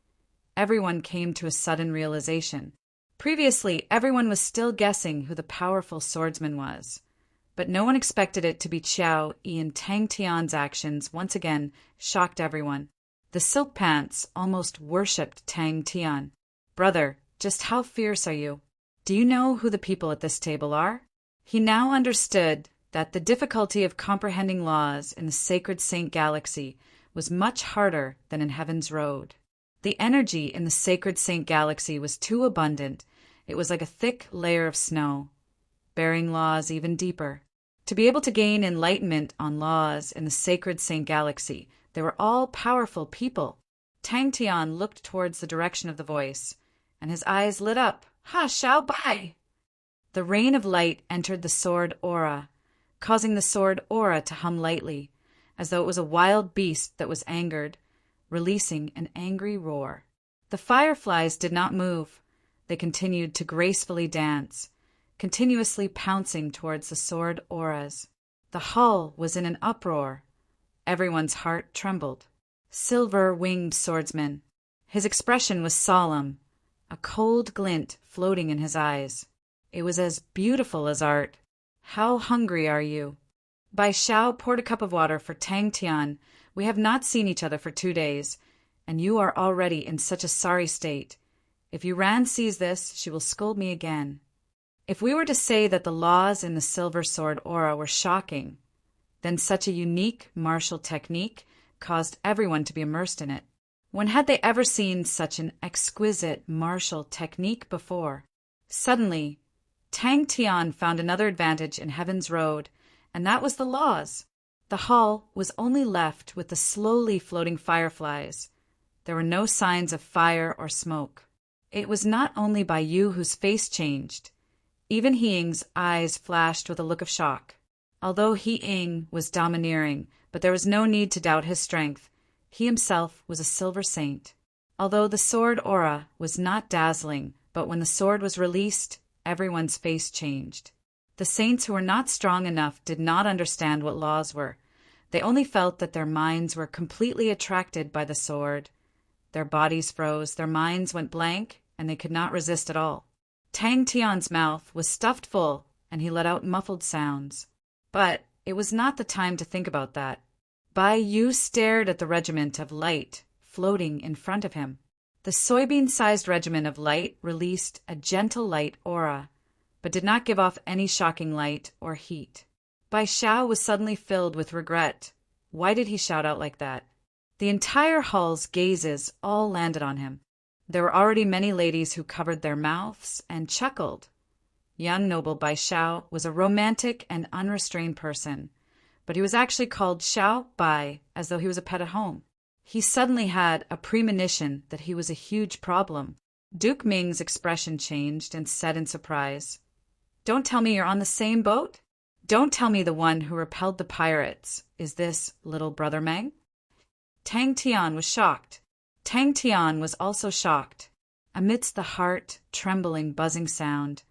everyone came to a sudden realization. Previously, everyone was still guessing who the powerful swordsman was, but no one expected it to be Xiao Ian. Tang Tian's actions once again shocked everyone. The silk pants almost worshipped Tang Tian. "Brother, just how fierce are you? Do you know who the people at this table are?" He now understood that the difficulty of comprehending laws in the sacred Saint Galaxy was much harder than in Heaven's Road. The energy in the sacred Saint Galaxy was too abundant. It was like a thick layer of snow, burying laws even deeper. To be able to gain enlightenment on laws in the sacred Saint Galaxy, they were all powerful people. Tang Tian looked towards the direction of the voice, and his eyes lit up. "Ha, Xiao Bai!" The rain of light entered the sword aura, causing the sword aura to hum lightly, as though it was a wild beast that was angered, releasing an angry roar. The fireflies did not move. They continued to gracefully dance, continuously pouncing towards the sword auras. The hall was in an uproar. Everyone's heart trembled. Silver-winged swordsman. His expression was solemn, a cold glint floating in his eyes. It was as beautiful as art. "How hungry are you?" Bai Xiao poured a cup of water for Tang Tian. "We have not seen each other for 2 days, and you are already in such a sorry state. If Yuran sees this, she will scold me again." If we were to say that the laws in the silver sword aura were shocking, then such a unique martial technique caused everyone to be immersed in it. When had they ever seen such an exquisite martial technique before? Suddenly, Tang Tian found another advantage in Heaven's Road, and that was the laws. The hall was only left with the slowly floating fireflies. There were no signs of fire or smoke. It was not only Bai Yu whose face changed. Even He Ying's eyes flashed with a look of shock. Although He Ying was domineering, but there was no need to doubt his strength. He himself was a silver saint. Although the sword aura was not dazzling, but when the sword was released, everyone's face changed. The saints who were not strong enough did not understand what laws were. They only felt that their minds were completely attracted by the sword. Their bodies froze, their minds went blank, and they could not resist at all. Tang Tian's mouth was stuffed full, and he let out muffled sounds. But it was not the time to think about that. Bai Yu stared at the regiment of light floating in front of him. The soybean-sized regiment of light released a gentle light aura, but did not give off any shocking light or heat. Bai Xiao was suddenly filled with regret. Why did he shout out like that? The entire hall's gazes all landed on him. There were already many ladies who covered their mouths and chuckled. Young noble Bai Xiao was a romantic and unrestrained person, but he was actually called Xiao Bai as though he was a pet at home. He suddenly had a premonition that he was a huge problem. Duke Ming's expression changed and said in surprise, "Don't tell me you're on the same boat? Don't tell me the one who repelled the pirates is this little brother Meng?" Tang Tian was shocked. Tang Tian was also shocked. Amidst the heart-trembling buzzing sound,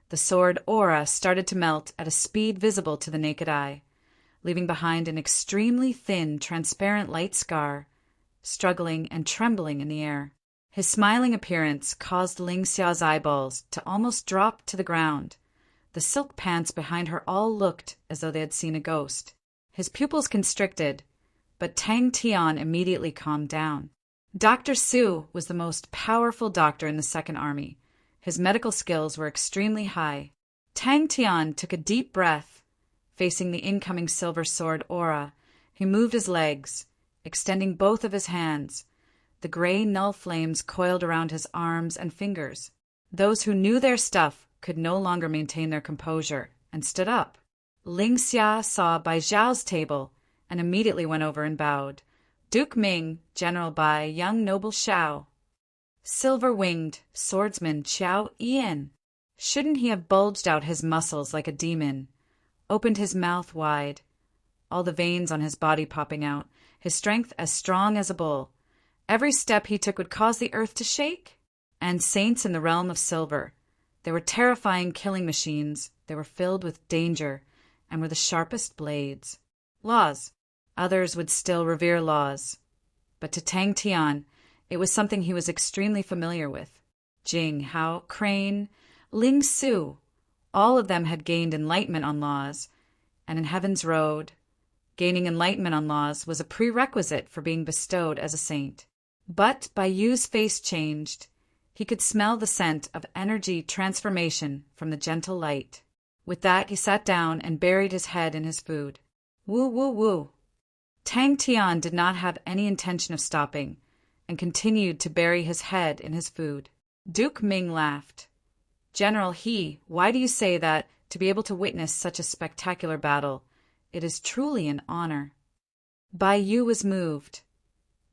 the sword aura started to melt at a speed visible to the naked eye, leaving behind an extremely thin, transparent light scar, struggling and trembling in the air. His smiling appearance caused Ling Xiao's eyeballs to almost drop to the ground. The silk pants behind her all looked as though they had seen a ghost. His pupils constricted, but Tang Tian immediately calmed down. Dr. Su was the most powerful doctor in the Second Army. His medical skills were extremely high. Tang Tian took a deep breath. Facing the incoming silver sword aura, he moved his legs, extending both of his hands. The gray null flames coiled around his arms and fingers. Those who knew their stuff could no longer maintain their composure and stood up. Ling Xia saw Bai Zhao's table and immediately went over and bowed. Duke Ming, General Bai, young noble Xiao. Silver-winged swordsman Xiao Yan. Shouldn't he have bulged out his muscles like a demon, opened his mouth wide, all the veins on his body popping out, his strength as strong as a bull? Every step he took would cause the earth to shake. And saints in the realm of silver. They were terrifying killing machines. They were filled with danger and were the sharpest blades. Laws. Others would still revere laws. But to Tang Tian, it was something he was extremely familiar with. Jing, Hao, Crane, Ling Su, all of them had gained enlightenment on laws, and in Heaven's Road, gaining enlightenment on laws was a prerequisite for being bestowed as a saint. But Bai Yu's face changed. He could smell the scent of energy transformation from the gentle light. With that, he sat down and buried his head in his food. Woo, woo, woo. Tang Tian did not have any intention of stopping, and continued to bury his head in his food. Duke Ming laughed. "General He, why do you say that to be able to witness such a spectacular battle? It is truly an honor." Bai Yu was moved.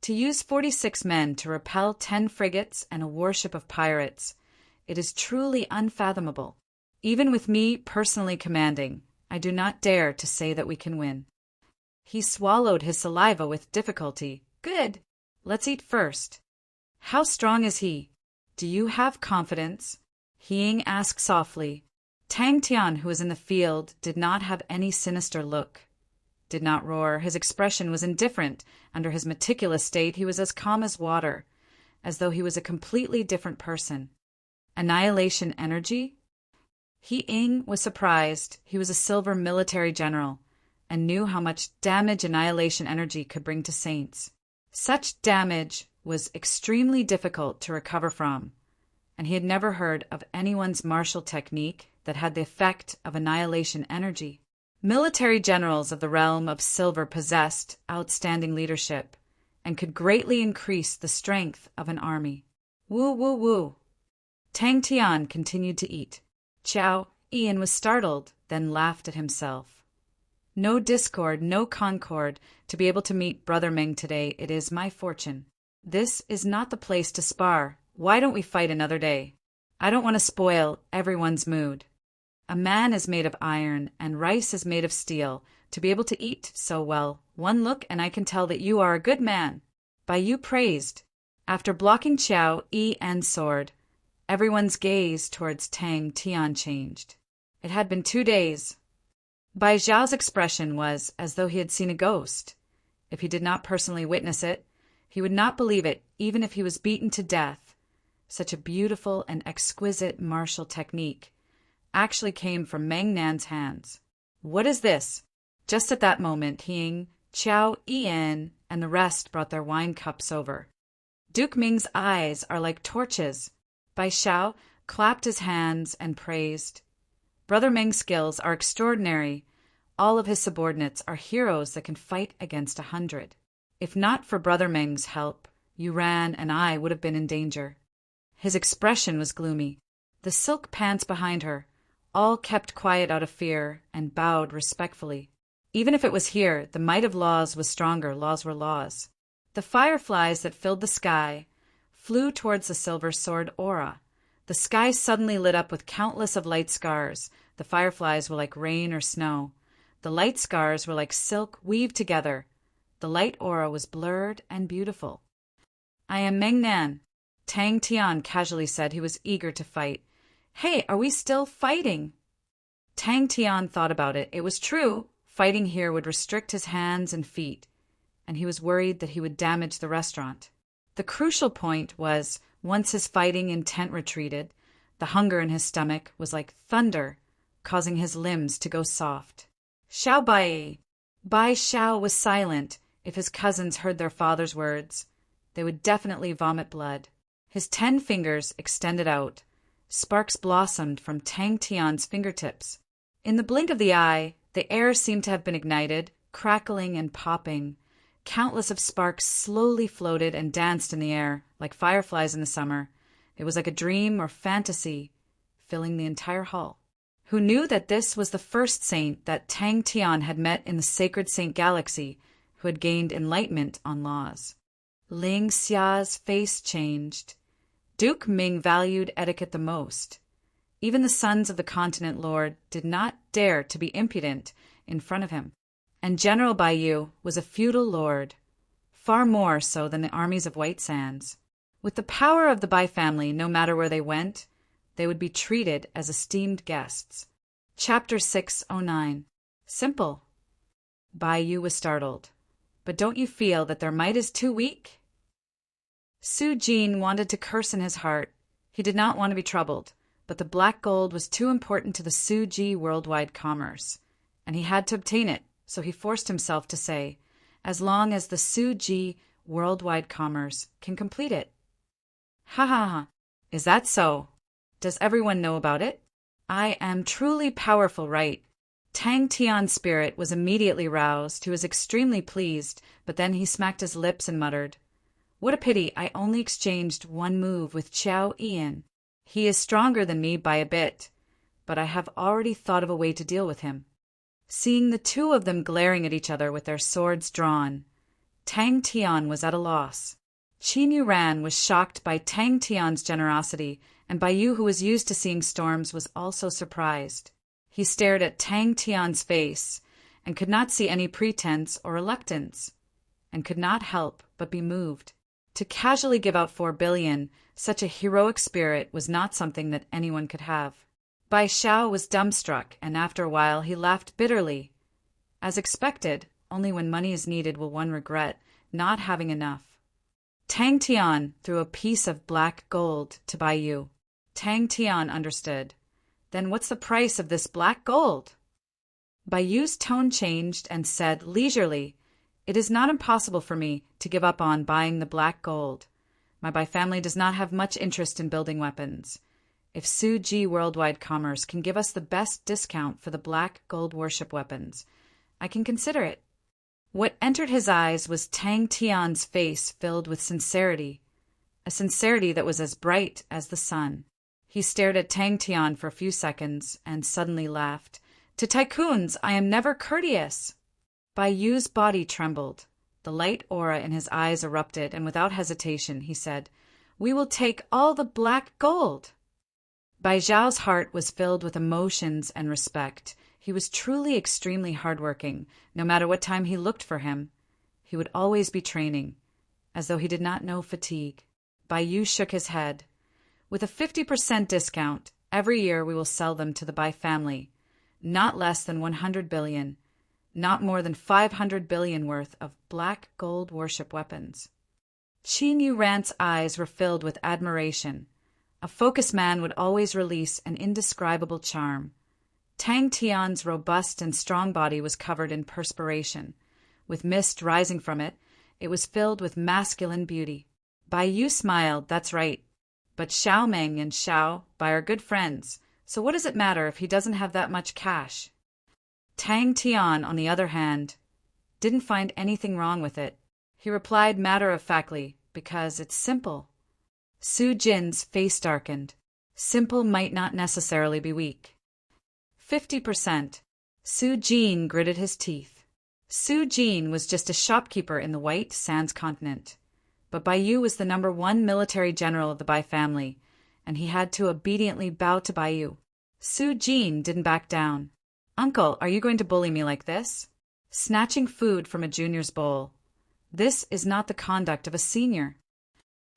To use 46 men to repel 10 frigates and a warship of pirates, it is truly unfathomable. Even with me personally commanding, I do not dare to say that we can win. He swallowed his saliva with difficulty. Good. Let's eat first. How strong is he? Do you have confidence? He Ying asked softly. Tang Tian, who was in the field, did not have any sinister look. Did not roar. His expression was indifferent. Under his meticulous state, he was as calm as water, as though he was a completely different person. Annihilation energy? He Ying was surprised. He was a silver military general, and knew how much damage annihilation energy could bring to saints. Such damage was extremely difficult to recover from, and he had never heard of anyone's martial technique that had the effect of annihilation energy. Military generals of the realm of silver possessed outstanding leadership and could greatly increase the strength of an army. Woo, woo, woo. Tang Tian continued to eat. Xiao Yan was startled, then laughed at himself. No discord, no concord. To be able to meet Brother Ming today, it is my fortune. This is not the place to spar. Why don't we fight another day? I don't want to spoil everyone's mood. A man is made of iron, and rice is made of steel. To be able to eat so well, one look and I can tell that you are a good man. By you praised. After blocking Qiao Yi's sword, everyone's gaze towards Tang Tian changed. It had been 2 days. Bai Zhao's expression was as though he had seen a ghost. If he did not personally witness it, he would not believe it even if he was beaten to death. Such a beautiful and exquisite martial technique actually came from Meng Nan's hands. What is this? Just at that moment, Hing, Qiao Yan, and the rest brought their wine cups over. Duke Ming's eyes are like torches. Bai Xiao clapped his hands and praised. Brother Ming's skills are extraordinary. All of his subordinates are heroes that can fight against 100. If not for Brother Ming's help, Yuran and I would have been in danger. His expression was gloomy. The silk pants behind her all kept quiet out of fear and bowed respectfully. Even if it was here, the might of laws was stronger. Laws were laws. The fireflies that filled the sky flew towards the silver sword aura. The sky suddenly lit up with countless of light scars. The fireflies were like rain or snow. The light scars were like silk weaved together. The light aura was blurred and beautiful. I am Meng Nan. Tang Tian casually said he was eager to fight. Hey, are we still fighting? Tang Tian thought about it. It was true. Fighting here would restrict his hands and feet, and he was worried that he would damage the restaurant. The crucial point was, once his fighting intent retreated, the hunger in his stomach was like thunder, causing his limbs to go soft. Xiao Bai. Bai Xiao was silent. If his cousins heard their father's words, they would definitely vomit blood. His 10 fingers extended out. Sparks blossomed from Tang Tian's fingertips. In the blink of the eye, the air seemed to have been ignited, crackling and popping. Countless of sparks slowly floated and danced in the air, like fireflies in the summer. It was like a dream or fantasy, filling the entire hall. Who knew that this was the first saint that Tang Tian had met in the sacred saint galaxy, who had gained enlightenment on laws? Ling Xia's face changed. Duke Ming valued etiquette the most. Even the sons of the continent lord did not dare to be impudent in front of him. And General Baiyu was a feudal lord, far more so than the armies of White Sands. With the power of the Bai family, no matter where they went, they would be treated as esteemed guests. Chapter 609. Simple. Baiyu was startled. But don't you feel that their might is too weak? Su Jin wanted to curse in his heart. He did not want to be troubled, but the black gold was too important to the Su Ji worldwide commerce, and he had to obtain it, so he forced himself to say, as long as the Su Ji worldwide commerce can complete it. Ha ha ha. Is that so? Does everyone know about it? I am truly powerful, right? Tang Tian's spirit was immediately roused. He was extremely pleased, but then he smacked his lips and muttered, What a pity I only exchanged one move with Qiao Yan. He is stronger than me by a bit, but I have already thought of a way to deal with him. Seeing the two of them glaring at each other with their swords drawn, Tang Tian was at a loss. Qin Yuran was shocked by Tang Tian's generosity, and Baiyu, who was used to seeing storms, was also surprised. He stared at Tang Tian's face and could not see any pretense or reluctance, and could not help but be moved. To casually give out 4 billion, such a heroic spirit was not something that anyone could have. Bai Xiao was dumbstruck, and after a while he laughed bitterly. As expected, only when money is needed will one regret not having enough. Tang Tian threw a piece of black gold to Baiyu. Tang Tian understood. Then what's the price of this black gold? Baiyu's tone changed and said leisurely, It is not impossible for me to give up on buying the black gold. My Bai family does not have much interest in building weapons. If Su Ji Worldwide Commerce can give us the best discount for the black gold worship weapons, I can consider it. What entered his eyes was Tang Tian's face filled with sincerity, a sincerity that was as bright as the sun. He stared at Tang Tian for a few seconds and suddenly laughed. To tycoons, I am never courteous. Bai Yu's body trembled. The light aura in his eyes erupted, and without hesitation, he said, "We will take all the black gold." Bai Zhao's heart was filled with emotions and respect. He was truly extremely hardworking. No matter what time he looked for him, he would always be training, as though he did not know fatigue. Bai Yu shook his head. "With a 50% discount, every year we will sell them to the Bai family. Not less than 100 billion, not more than 500 billion worth of black gold worship weapons." Qin Yu Ran's eyes were filled with admiration. A focused man would always release an indescribable charm. Tang Tian's robust and strong body was covered in perspiration. With mist rising from it, it was filled with masculine beauty. Bai Yu smiled. "That's right. But Xiao Meng and Xiao Bai are good friends, so what does it matter if he doesn't have that much cash?" Tang Tian, on the other hand, didn't find anything wrong with it. He replied matter-of-factly, "Because it's simple." Su Jin's face darkened. Simple might not necessarily be weak. 50%. Su Jin gritted his teeth. Su Jin was just a shopkeeper in the White Sands continent. But Bai Yu was the #1 military general of the Bai family, and he had to obediently bow to Bai Yu. Su Jin didn't back down. "Uncle, are you going to bully me like this?" Snatching food from a junior's bowl. This is not the conduct of a senior.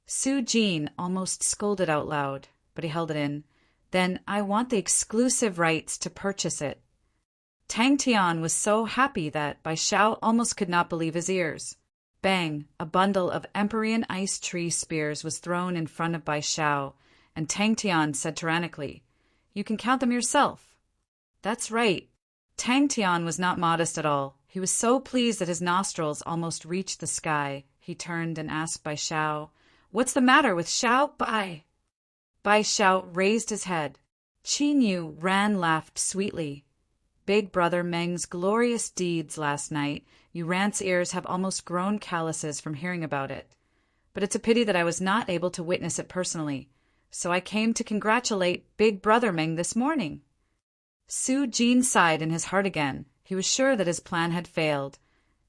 Su Jin almost scolded out loud, but he held it in. "Then I want the exclusive rights to purchase it." Tang Tian was so happy that Bai Xiao almost could not believe his ears. Bang! A bundle of Empyrean ice tree spears was thrown in front of Bai Xiao, and Tang Tian said tyrannically, "You can count them yourself." "That's right." Tang Tian was not modest at all. He was so pleased that his nostrils almost reached the sky. He turned and asked Bai Xiao, "What's the matter with Xiao Bai?" Bai Xiao raised his head. Qin Yu Ran laughed sweetly. "Big Brother Meng's glorious deeds last night. Yu Ran's ears have almost grown calluses from hearing about it. But it's a pity that I was not able to witness it personally, so I came to congratulate Big Brother Meng this morning." Su Jin sighed in his heart again. He was sure that his plan had failed,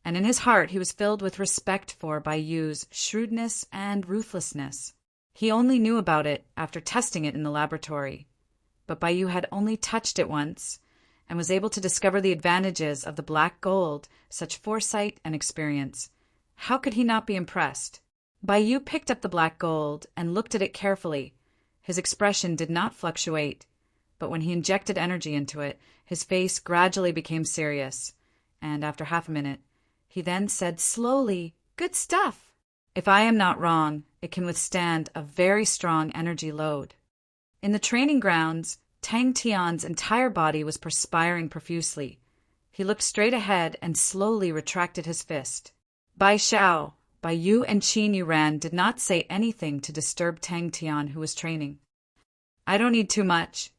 and in his heart he was filled with respect for Bai Yu's shrewdness and ruthlessness. He only knew about it after testing it in the laboratory. But Bai Yu had only touched it once, and was able to discover the advantages of the black gold, such foresight and experience. How could he not be impressed? Bai Yu picked up the black gold and looked at it carefully. His expression did not fluctuate, but when he injected energy into it, his face gradually became serious, and after half a minute, he then said slowly, "Good stuff. If I am not wrong, it can withstand a very strong energy load." In the training grounds, Tang Tian's entire body was perspiring profusely. He looked straight ahead and slowly retracted his fist. Bai Xiao, Bai Yu, and Qin Yu Ran did not say anything to disturb Tang Tian, who was training. "I don't need too much.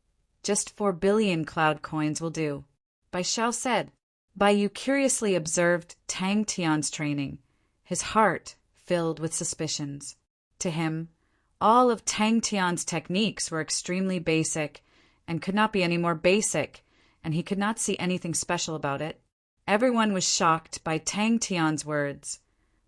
Just 4 billion cloud coins will do," Bai Xiao said. Bai Yu curiously observed Tang Tian's training, his heart filled with suspicions. To him, all of Tang Tian's techniques were extremely basic and could not be any more basic, and he could not see anything special about it. Everyone was shocked by Tang Tian's words.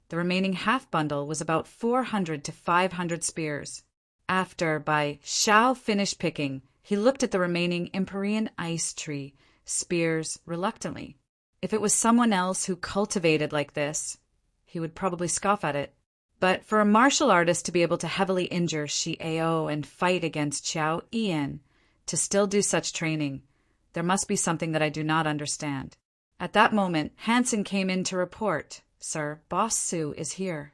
The remaining half bundle was about 400 to 500 spears. After Bai Xiao finished picking, he looked at the remaining Empyrean ice tree spears reluctantly. If it was someone else who cultivated like this, he would probably scoff at it. But for a martial artist to be able to heavily injure Shi Ao and fight against Xiao Ian, to still do such training, there must be something that I do not understand. At that moment, Hansen came in to report, "Sir, Boss Su is here."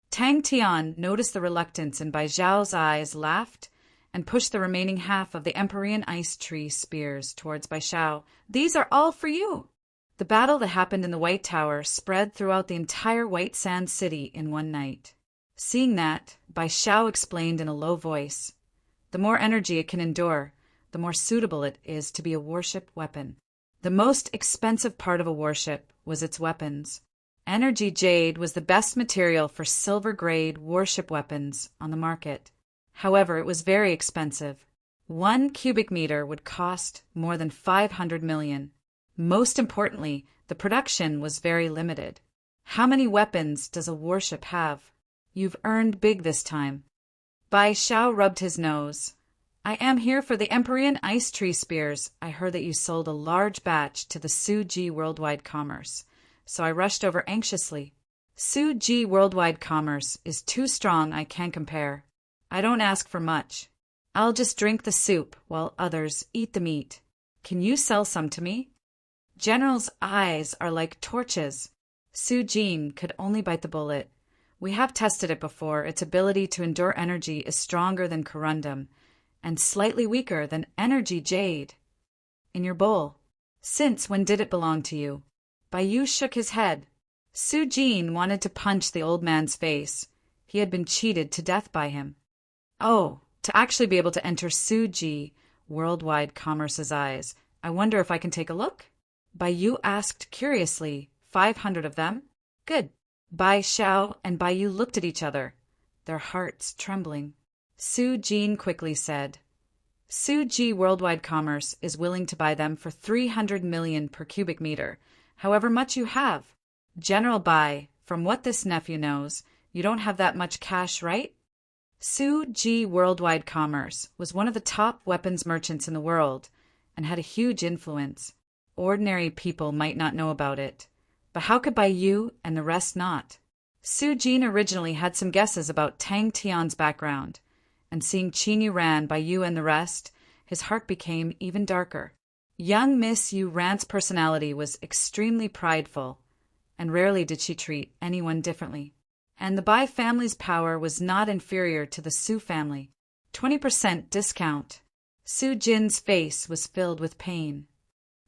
Tang Tian noticed the reluctance in Bai Zhao's eyes, laughed, and pushed the remaining half of the Empyrean ice tree spears towards Bai Xiao. "These are all for you." The battle that happened in the White Tower spread throughout the entire White Sands city in one night. Seeing that, Bai Xiao explained in a low voice, "The more energy it can endure, the more suitable it is to be a warship weapon." The most expensive part of a warship was its weapons. Energy jade was the best material for silver-grade warship weapons on the market. However, it was very expensive. 1 cubic meter would cost more than 500 million. Most importantly, the production was very limited. How many weapons does a warship have? You've earned big this time. Bai Xiao rubbed his nose. I am here for the Empyrean ice tree spears. I heard that you sold a large batch to the Suji Worldwide Commerce, so I rushed over anxiously. Suji Worldwide Commerce is too strong, I can't compare. I don't ask for much. I'll just drink the soup while others eat the meat. Can you sell some to me? General's eyes are like torches. Su Jin could only bite the bullet. We have tested it before. Its ability to endure energy is stronger than corundum, and slightly weaker than energy jade. In your bowl. Since when did it belong to you? Bai Yu shook his head. Su Jin wanted to punch the old man's face. He had been cheated to death by him. Oh, to actually be able to enter Suji Worldwide Commerce's eyes. I wonder if I can take a look? Bai Yu asked curiously. 500 of them? Good. Bai Xiao and Bai Yu looked at each other, their hearts trembling. Su Jin quickly said, Suji Worldwide Commerce is willing to buy them for 300 million per cubic meter, however much you have. General Bai, from what this nephew knows, you don't have that much cash, right? Suji Worldwide Commerce was one of the top weapons merchants in the world and had a huge influence. Ordinary people might not know about it. But how could Bai Yu and the rest not? Su Jin originally had some guesses about Tang Tian's background, and seeing Qin Yu Ran, Bai Yu, and the rest, his heart became even darker. Young Miss Yu Ran's personality was extremely prideful, and rarely did she treat anyone differently. And the Bai family's power was not inferior to the Su family. 20% discount. Su Jin's face was filled with pain.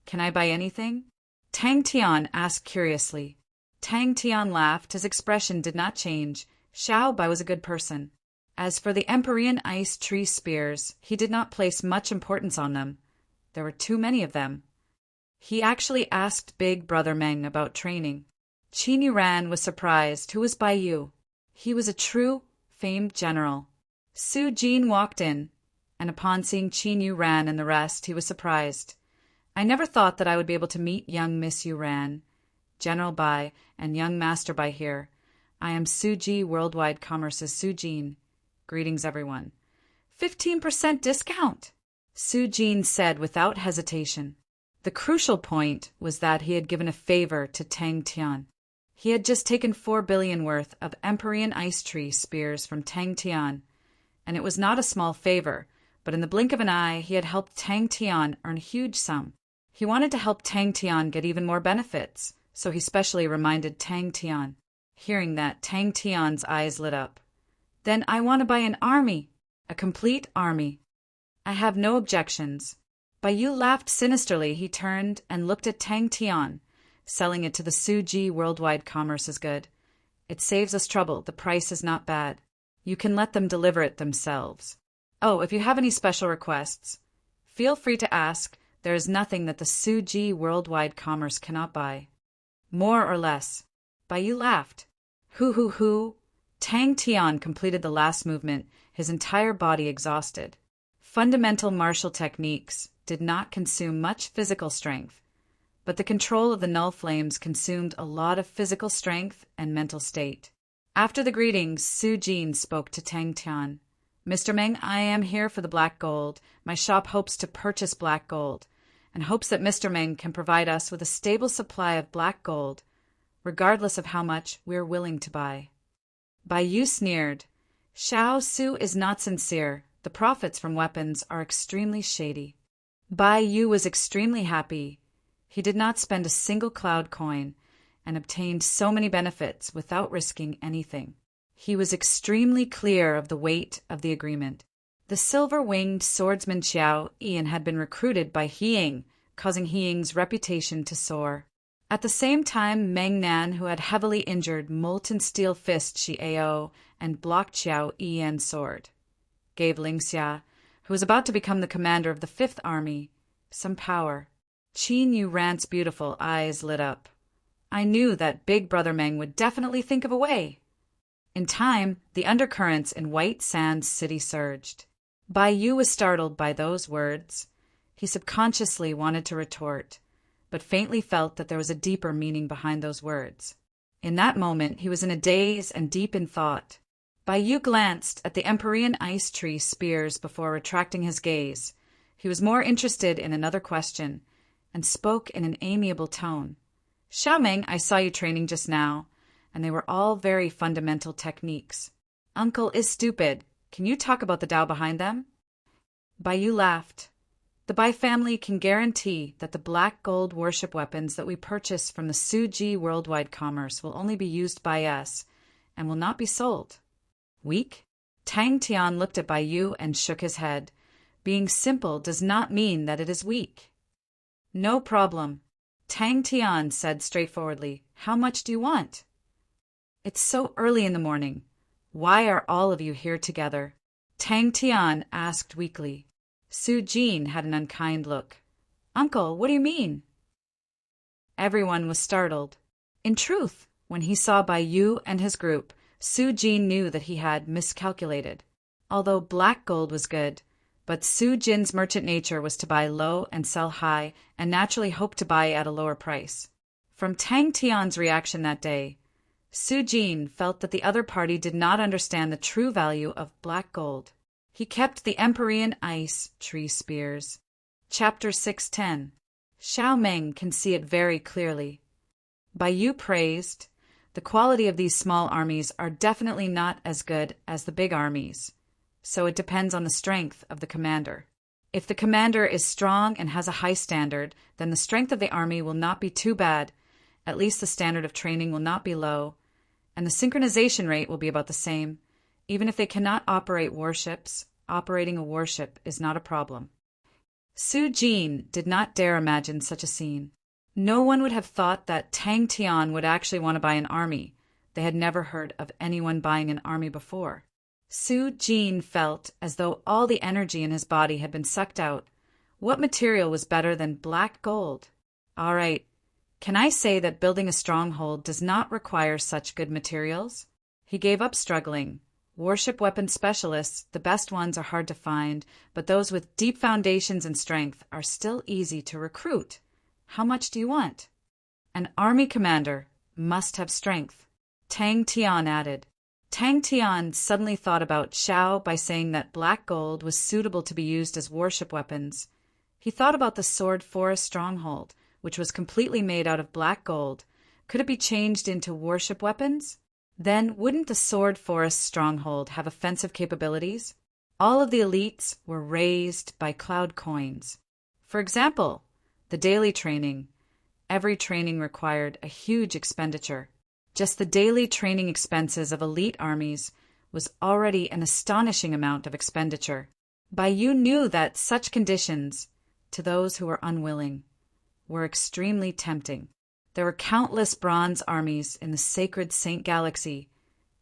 Can I buy anything? Tang Tian asked curiously. Tang Tian laughed. His expression did not change. Xiao Bai was a good person. As for the Empyrean ice tree spears, he did not place much importance on them. There were too many of them. He actually asked Big Brother Meng about training. Qin Yu Ran was surprised. Who was Bai Yu? He was a true, famed general. Su Jin walked in, and upon seeing Qin Yu Ran and the rest, he was surprised. I never thought that I would be able to meet young Miss Yu Ran, General Bai, and young Master Bai here. I am Suji Worldwide Commerce's Su Jin. Greetings, everyone. 15% discount, Su Jin said without hesitation. The crucial point was that he had given a favor to Tang Tian. He had just taken 4 billion worth of Empyrean ice tree spears from Tang Tian, and it was not a small favor, but in the blink of an eye he had helped Tang Tian earn a huge sum. He wanted to help Tang Tian get even more benefits, so he specially reminded Tang Tian. Hearing that, Tang Tian's eyes lit up. Then I want to buy an army, a complete army. I have no objections. Bai Yu laughed sinisterly. He turned and looked at Tang Tian. Selling it to the Suji Worldwide Commerce is good. It saves us trouble. The price is not bad. You can let them deliver it themselves. Oh, if you have any special requests, feel free to ask. There is nothing that the Suji Worldwide Commerce cannot buy. More or less. Bai Yu laughed. Hoo. Tang Tian completed the last movement, his entire body exhausted. Fundamental martial techniques did not consume much physical strength, but the control of the null flames consumed a lot of physical strength and mental state. After the greetings, Su Jin spoke to Tang Tian. Mr. Meng, I am here for the black gold. My shop hopes to purchase black gold, and hopes that Mr. Meng can provide us with a stable supply of black gold, regardless of how much we are willing to buy. Bai Yu sneered. Xiao Su is not sincere. The profits from weapons are extremely shady. Bai Yu was extremely happy. He did not spend a single cloud coin, and obtained so many benefits without risking anything. He was extremely clear of the weight of the agreement. The silver-winged swordsman Xiao Ian had been recruited by He Ying, causing He Ying's reputation to soar. At the same time, Meng Nan, who had heavily injured Molten Steel Fist Xiao and blocked Xiao Ian's sword, gave Ling Xia, who was about to become the commander of the 5th Army, some power. Qin Yu Ran's beautiful eyes lit up. I knew that Big Brother Meng would definitely think of a way. In time, the undercurrents in White Sands City surged. Bai Yu was startled by those words. He subconsciously wanted to retort, but faintly felt that there was a deeper meaning behind those words. In that moment, he was in a daze and deep in thought. Bai Yu glanced at the Empyrean ice tree spears before retracting his gaze. He was more interested in another question, and spoke in an amiable tone. Xiaomeng, I saw you training just now, and they were all very fundamental techniques. Uncle is stupid. Can you talk about the Tao behind them? Bai Yu laughed. The Bai family can guarantee that the black gold worship weapons that we purchase from the Suji worldwide commerce will only be used by us and will not be sold. Weak? Tang Tian looked at Bai Yu and shook his head. Being simple does not mean that it is weak. No problem. Tang Tian said straightforwardly, How much do you want? It's so early in the morning. Why are all of you here together? Tang Tian asked weakly. Su Jin had an unkind look. Uncle, what do you mean? Everyone was startled. In truth, when he saw Bai Yu and his group, Su Jin knew that he had miscalculated. Although black gold was good, but Su Jin's merchant nature was to buy low and sell high, and naturally hoped to buy at a lower price. From Tang Tian's reaction that day, Su Jin felt that the other party did not understand the true value of black gold. He kept the Empyrean ice tree spears. Chapter 610. Xiaomeng can see it very clearly. Bai Yu praised, the quality of these small armies are definitely not as good as the big armies, so it depends on the strength of the commander. If the commander is strong and has a high standard, then the strength of the army will not be too bad, at least the standard of training will not be low, and the synchronization rate will be about the same. Even if they cannot operate warships, operating a warship is not a problem. Su Jin did not dare imagine such a scene. No one would have thought that Tang Tian would actually want to buy an army. They had never heard of anyone buying an army before. Su Jin felt as though all the energy in his body had been sucked out. What material was better than black gold? All right, can I say that building a stronghold does not require such good materials? He gave up struggling. Warship weapon specialists, the best ones, are hard to find, but those with deep foundations and strength are still easy to recruit. How much do you want? An army commander must have strength. Tang Tian added. Tang Tian suddenly thought about Xiao by saying that black gold was suitable to be used as warship weapons. He thought about the Sword Forest stronghold, which was completely made out of black gold. Could it be changed into warship weapons? Then wouldn't the Sword Forest stronghold have offensive capabilities? All of the elites were raised by cloud coins. For example, the daily training. Every training required a huge expenditure. Just the daily training expenses of elite armies was already an astonishing amount of expenditure. Bai Yu knew that such conditions, to those who were unwilling, were extremely tempting. There were countless bronze armies in the sacred Saint Galaxy,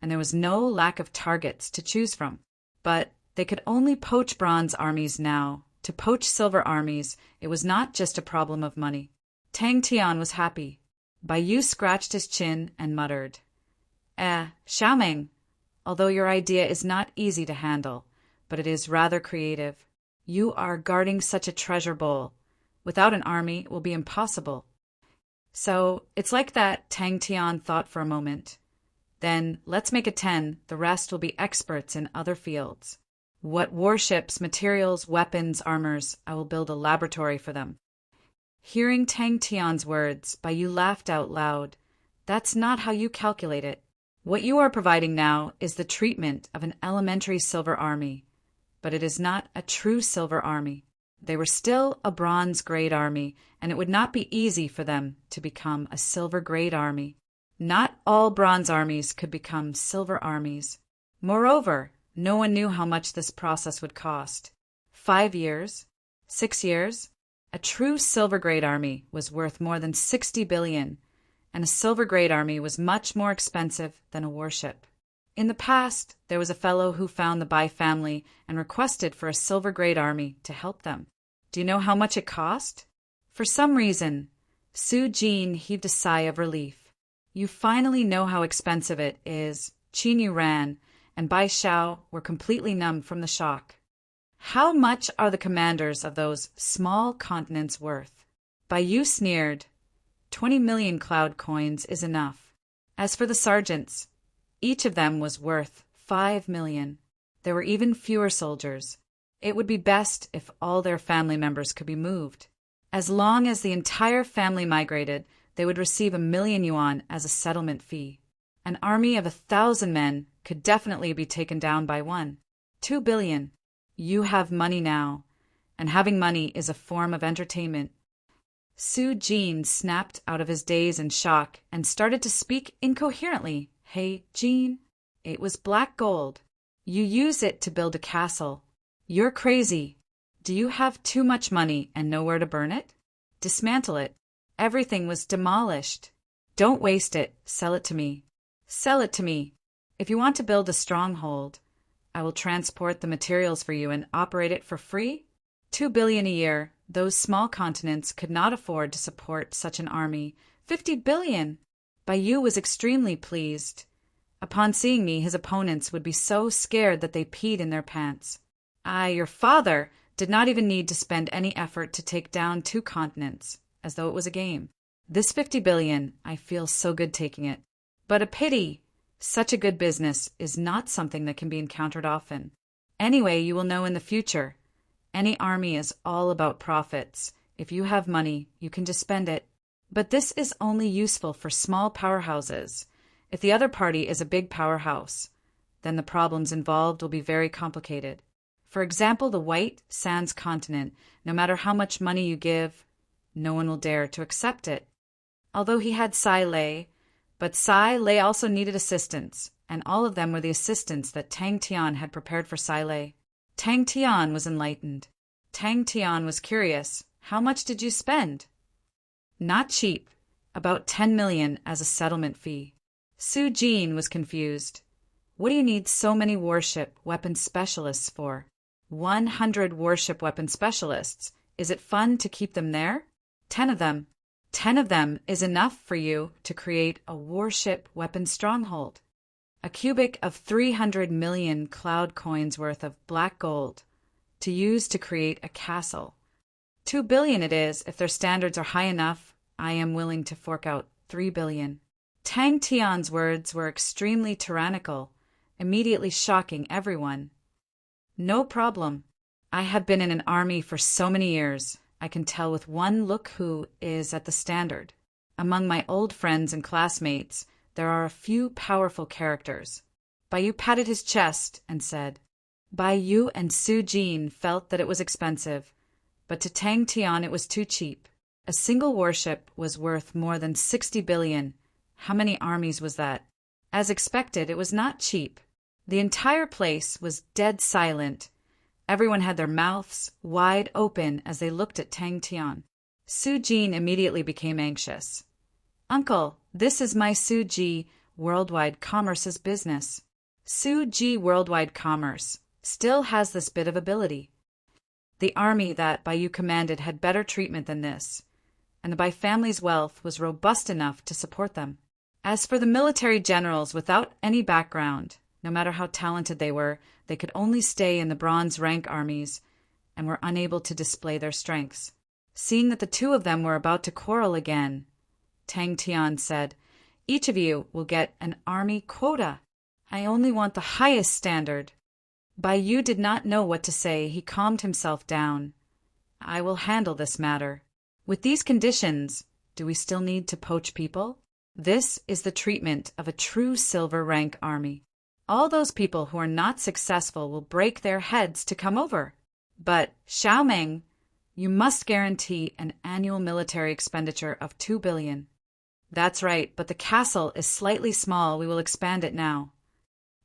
and there was no lack of targets to choose from. But they could only poach bronze armies now. To poach silver armies, it was not just a problem of money. Tang Tian was happy. Bai Yu scratched his chin and muttered, Xiaomeng, although your idea is not easy to handle, but it is rather creative. You are guarding such a treasure bowl. Without an army, it will be impossible. So, it's like that, Tang Tian thought for a moment. Then, let's make it 10, the rest will be experts in other fields. What warships, materials, weapons, armors, I will build a laboratory for them. Hearing Tang Tian's words, Bai Yu laughed out loud. That's not how you calculate it. What you are providing now is the treatment of an elementary silver army, but it is not a true silver army. They were still a bronze-grade army, and it would not be easy for them to become a silver-grade army. Not all bronze armies could become silver armies. Moreover, no one knew how much this process would cost. 5 years? 6 years? A true silver-grade army was worth more than 60 billion, and a silver-grade army was much more expensive than a warship. In the past, there was a fellow who found the Bai family and requested for a silver-grade army to help them. Do you know how much it cost? For some reason, Su Jin heaved a sigh of relief. You finally know how expensive it is. Qin Yu ran, and Bai Xiao were completely numb from the shock. How much are the commanders of those small continents worth? Bai Yu sneered. 20 million cloud coins is enough. As for the sergeants, each of them was worth 5 million. There were even fewer soldiers. It would be best if all their family members could be moved. As long as the entire family migrated, they would receive 1,000,000 yuan as a settlement fee. An army of 1,000 men could definitely be taken down by one. 2 billion. You have money now, and having money is a form of entertainment. Su Jin snapped out of his daze and shock and started to speak incoherently. Hey, Jean, it was black gold. You use it to build a castle. You're crazy. Do you have too much money and nowhere to burn it? Dismantle it. Everything was demolished. Don't waste it. Sell it to me. Sell it to me. If you want to build a stronghold, I will transport the materials for you and operate it for free. 2 billion a year. Those small continents could not afford to support such an army. 50 billion! Bai Yu was extremely pleased. Upon seeing me, his opponents would be so scared that they peed in their pants. Your father, did not even need to spend any effort to take down 2 continents, as though it was a game. This 50 billion, I feel so good taking it. But a pity! Such a good business is not something that can be encountered often. Anyway, you will know in the future. Any army is all about profits. If you have money, you can just spend it. But this is only useful for small powerhouses. If the other party is a big powerhouse, then the problems involved will be very complicated. For example, the White Sands continent, no matter how much money you give, no one will dare to accept it. Although he had Sai Lei, but Sai Lei also needed assistants, and all of them were the assistants that Tang Tian had prepared for Sai Lei. Tang Tian was enlightened. Tang Tian was curious. How much did you spend? Not cheap. About 10 million as a settlement fee. Su Jin was confused. What do you need so many warship weapon specialists for? 100 warship weapon specialists. Is it fun to keep them there? 10 of them. 10 of them is enough for you to create a warship weapon stronghold. A cubic of 300 million cloud coins worth of black gold to use to create a castle. 2 billion it is. If their standards are high enough, I am willing to fork out 3 billion. Tang Tian's words were extremely tyrannical, immediately shocking everyone. No problem. I have been in an army for so many years. I can tell with one look who is at the standard. Among my old friends and classmates, there are a few powerful characters. Bai Yu patted his chest and said, Bai Yu and Su Jin felt that it was expensive, but to Tang Tian it was too cheap. A single warship was worth more than 60 billion. How many armies was that? As expected, it was not cheap. The entire place was dead silent. Everyone had their mouths wide open as they looked at Tang Tian. Su Jin immediately became anxious. Uncle, this is my Su Ji Worldwide Commerce's business. Su Ji Worldwide Commerce still has this bit of ability. The army that Bai Yu commanded had better treatment than this, and the Bai family's wealth was robust enough to support them. As for the military generals without any background, no matter how talented they could only stay in the bronze rank armies and were unable to display their strengths. Seeing that the 2 of them were about to quarrel again, Tang Tian said, Each of you will get an army quota. I only want the highest standard. Bai Yu did not know what to say. He calmed himself down. I will handle this matter. With these conditions, do we still need to poach people? This is the treatment of a true silver rank army. All those people who are not successful will break their heads to come over. But, Xiaomeng, you must guarantee an annual military expenditure of 2 billion. That's right, but the castle is slightly small. We will expand it now.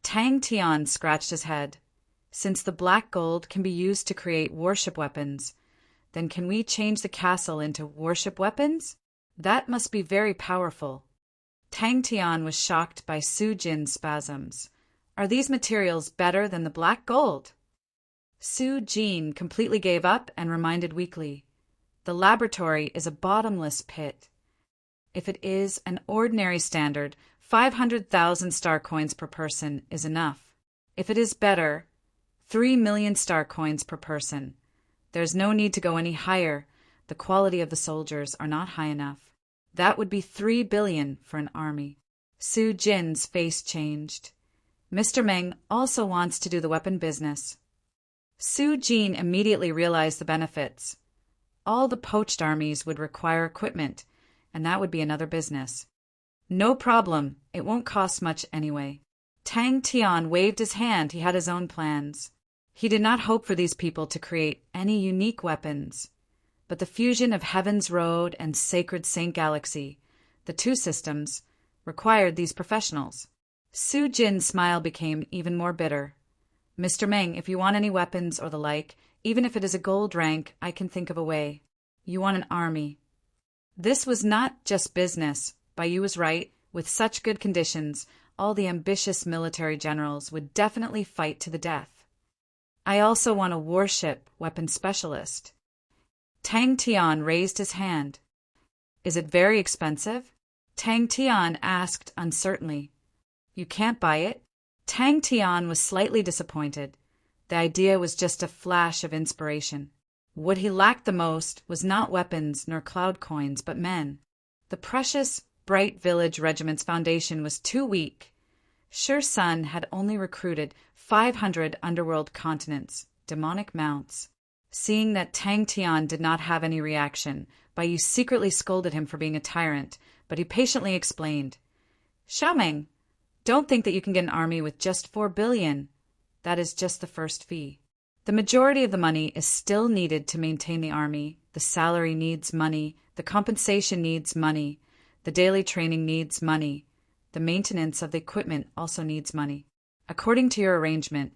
Tang Tian scratched his head. Since the black gold can be used to create warship weapons, then can we change the castle into warship weapons? That must be very powerful. Tang Tian was shocked by Su Jin's spasms. Are these materials better than the black gold? Su Jin completely gave up and reminded weakly, The laboratory is a bottomless pit. If it is an ordinary standard, 500,000 star coins per person is enough. If it is better, 3 million star coins per person. There's no need to go any higher. The quality of the soldiers are not high enough. That would be 3 billion for an army. Su Jin's face changed. Mr. Meng also wants to do the weapon business. Su Jin immediately realized the benefits. All the poached armies would require equipment, and that would be another business. No problem, it won't cost much anyway. Tang Tian waved his hand. He had his own plans. He did not hope for these people to create any unique weapons, but the fusion of Heaven's Road and Sacred Saint Galaxy, the two systems, required these professionals. Su Jin's smile became even more bitter. Mr. Meng, if you want any weapons or the like, even if it is a gold rank, I can think of a way. You want an army. This was not just business. Baiyu was right. With such good conditions, all the ambitious military generals would definitely fight to the death. I also want a warship weapon specialist. Tang Tian raised his hand. Is it very expensive? Tang Tian asked uncertainly. You can't buy it? Tang Tian was slightly disappointed. The idea was just a flash of inspiration. What he lacked the most was not weapons nor cloud coins, but men. The precious, bright village regiment's foundation was too weak. Sure Sun had only recruited 500 underworld continents, demonic mounts. Seeing that Tang Tian did not have any reaction, Baiyu secretly scolded him for being a tyrant, but he patiently explained. Xiaomeng, don't think that you can get an army with just 4 billion. That is just the first fee. The majority of the money is still needed to maintain the army. The salary needs money. The compensation needs money. The daily training needs money. The maintenance of the equipment also needs money. According to your arrangement,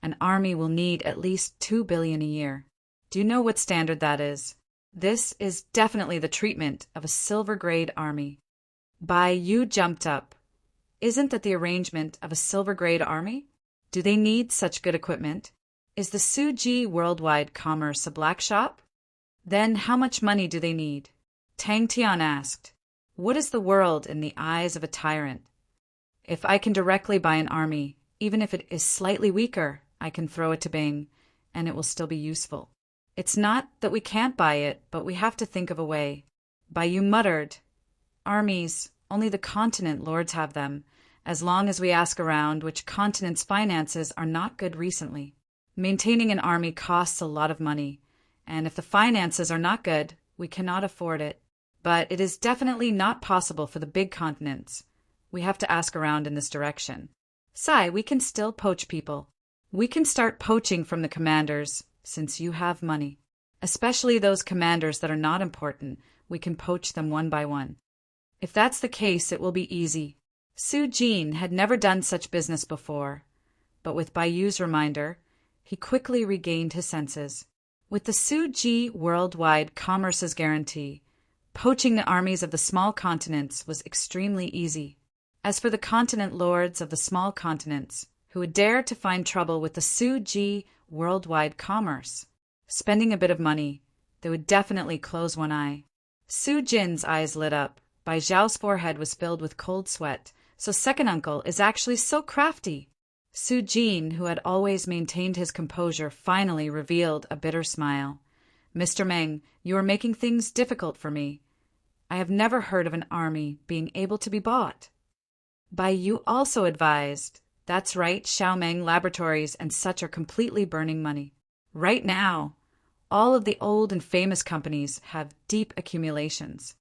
an army will need at least 2 billion a year. Do you know what standard that is? This is definitely the treatment of a silver-grade army. Baiyu jumped up. Isn't that the arrangement of a silver-grade army? Do they need such good equipment? Is the Suji Worldwide Commerce a black shop? Then how much money do they need? Tang Tian asked. What is the world in the eyes of a tyrant? If I can directly buy an army, even if it is slightly weaker, I can throw it to Bing, and it will still be useful. It's not that we can't buy it, but we have to think of a way. Baiyu muttered. Armies, only the continent lords have them, as long as we ask around which continent's finances are not good recently. Maintaining an army costs a lot of money, and if the finances are not good, we cannot afford it. But it is definitely not possible for the big continents. We have to ask around in this direction. Sai, we can still poach people. We can start poaching from the commanders, since you have money. Especially those commanders that are not important, we can poach them one by one. If that's the case, it will be easy. Su Jin had never done such business before, but with Baiyu's reminder, he quickly regained his senses. With the Suji Worldwide Commerce's guarantee, poaching the armies of the small continents was extremely easy. As for the continent lords of the small continents, who would dare to find trouble with the Suji Worldwide Commerce, spending a bit of money, they would definitely close one eye. Su Jin's eyes lit up. Bai Zhao's forehead was filled with cold sweat. So second uncle is actually so crafty. Su Jin, who had always maintained his composure, finally revealed a bitter smile. Mr. Meng, you are making things difficult for me. I have never heard of an army being able to be bought. Baiyu also advised. That's right, Xiaomeng laboratories and such are completely burning money. Right now, all of the old and famous companies have deep accumulations.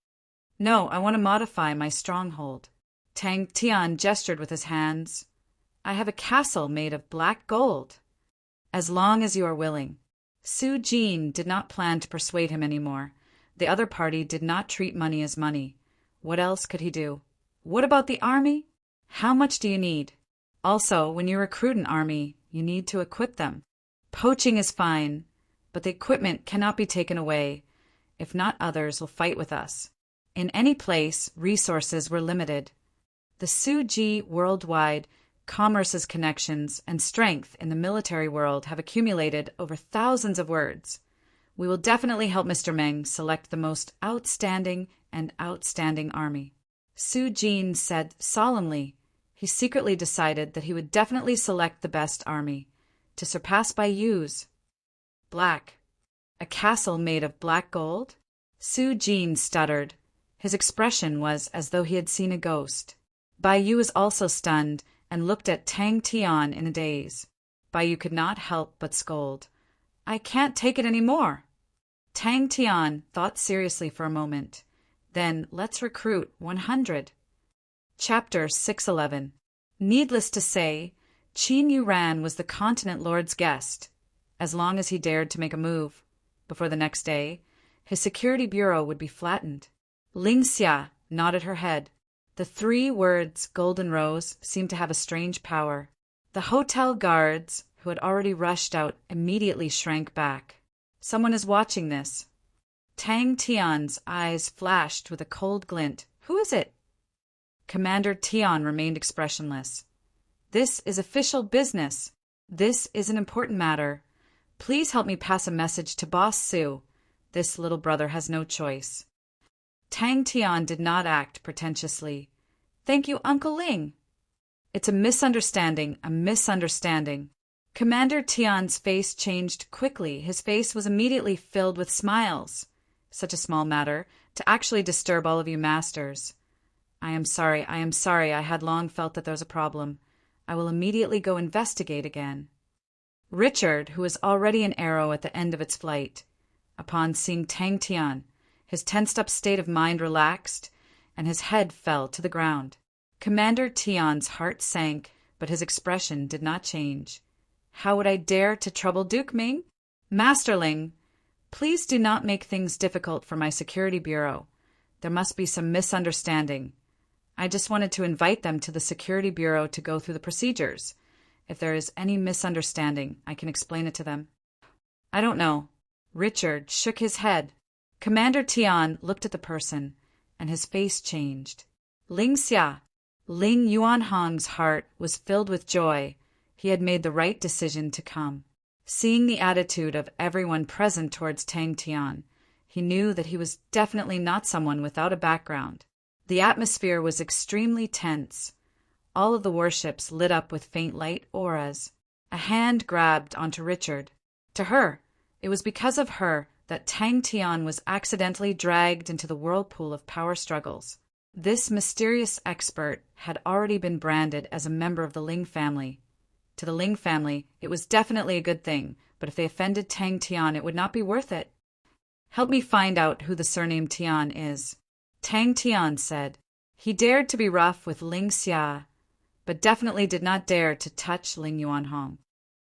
No, I want to modify my stronghold. Tang Tian gestured with his hands. I have a castle made of black gold. As long as you are willing. Su Jin did not plan to persuade him anymore. The other party did not treat money as money. What else could he do? What about the army? How much do you need? Also, when you recruit an army, you need to equip them. Poaching is fine, but the equipment cannot be taken away. If not, others will fight with us. In any place, resources were limited. The Suji Worldwide Commerce's connections and strength in the military world have accumulated over thousands of words. We will definitely help Mr. Meng select the most outstanding army. Su Jin said solemnly. He secretly decided that he would definitely select the best army. to surpass Bayou's. Black. A castle made of black gold? Su Jin stuttered. His expression was as though he had seen a ghost. Bayou was also stunned and looked at Tang Tian in a daze. Bayou could not help but scold. I can't take it any more. Tang Tian thought seriously for a moment. Then let's recruit 100. Chapter 611. Needless to say, Qin Yuran was the continent lord's guest, as long as he dared to make a move. Before the next day, his security bureau would be flattened. Ling Xia nodded her head. The 3 words Golden Rose seemed to have a strange power. The hotel guards, who had already rushed out, immediately shrank back. Someone is watching this. Tang Tian's eyes flashed with a cold glint. Who is it? Commander Tian remained expressionless. This is official business. This is an important matter. Please help me pass a message to Boss Su. This little brother has no choice. Tang Tian did not act pretentiously. Thank you, Uncle Ling. It's a misunderstanding, a misunderstanding. Commander Tian's face changed quickly. His face was immediately filled with smiles. Such a small matter, to actually disturb all of you masters. I am sorry, I had long felt that there was a problem. I will immediately go investigate again. Richard, who was already an arrow at the end of its flight, upon seeing Tang Tian, his tensed-up state of mind relaxed, and his head fell to the ground. Commander Tian's heart sank, but his expression did not change. How would I dare to trouble Duke Ming? Masterling, please do not make things difficult for my security bureau. There must be some misunderstanding. I just wanted to invite them to the security bureau to go through the procedures. If there is any misunderstanding, I can explain it to them. I don't know. Richard shook his head. Commander Tian looked at the person, and his face changed. Ling Xia. Ling Yuanhong's heart was filled with joy. He had made the right decision to come. Seeing the attitude of everyone present towards Tang Tian, he knew that he was definitely not someone without a background. The atmosphere was extremely tense. All of the warships lit up with faint light auras. A hand grabbed onto Richard. To her, it was because of her that Tang Tian was accidentally dragged into the whirlpool of power struggles. This mysterious expert had already been branded as a member of the Ling family. To the Ling family, it was definitely a good thing, but if they offended Tang Tian, it would not be worth it. Help me find out who the surname Tian is. Tang Tian said. He dared to be rough with Ling Xia, but definitely did not dare to touch Ling Yuanhong.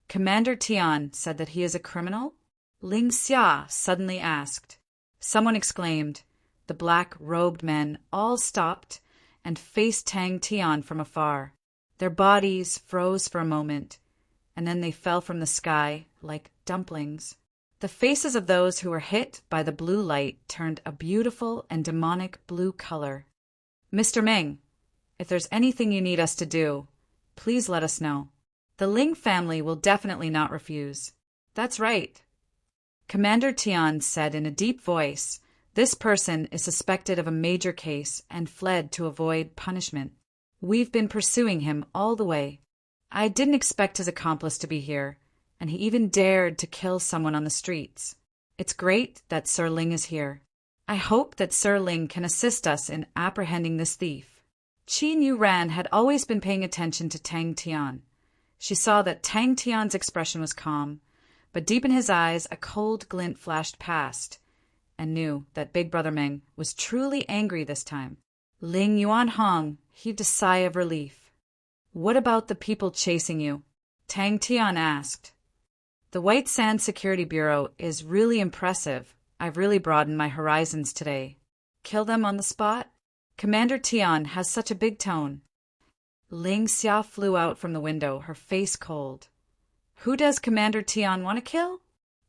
Commander Tian said that he is a criminal? Ling Xia suddenly asked. Someone exclaimed. The black-robed men all stopped and faced Tang Tian from afar. Their bodies froze for a moment, and then they fell from the sky like dumplings. The faces of those who were hit by the blue light turned a beautiful and demonic blue color. Mr. Ming, if there's anything you need us to do, please let us know. The Ling family will definitely not refuse. That's right. Commander Tian said in a deep voice, this person is suspected of a major case and fled to avoid punishment. We've been pursuing him all the way. I didn't expect his accomplice to be here, and he even dared to kill someone on the streets. It's great that Sir Ling is here. I hope that Sir Ling can assist us in apprehending this thief. Qin Yuran had always been paying attention to Tang Tian. She saw that Tang Tian's expression was calm, but deep in his eyes a cold glint flashed past, and knew that Big Brother Meng was truly angry this time. Ling Yuanhong heaved a sigh of relief. What about the people chasing you? Tang Tian asked. The White Sands Security Bureau is really impressive. I've really broadened my horizons today. Kill them on the spot? Commander Tian has such a big tone. Ling Xia flew out from the window, her face cold. Who does Commander Tian want to kill?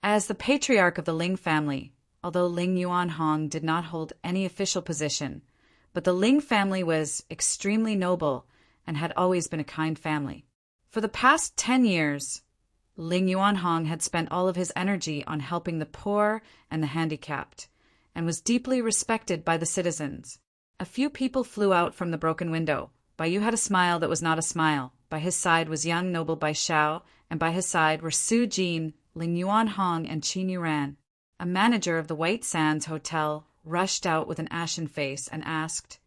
As the patriarch of the Ling family, although Ling Yuanhong did not hold any official position, but the Ling family was extremely noble and had always been a kind family. For the past 10 years, Ling Yuanhong had spent all of his energy on helping the poor and the handicapped, and was deeply respected by the citizens. A few people flew out from the broken window. Bai Yu had a smile that was not a smile, By his side was young noble Bai Xiao, and by his side were Su Jin, Ling Yuanhong, and Qin Yuran. A manager of the White Sands Hotel rushed out with an ashen face and asked,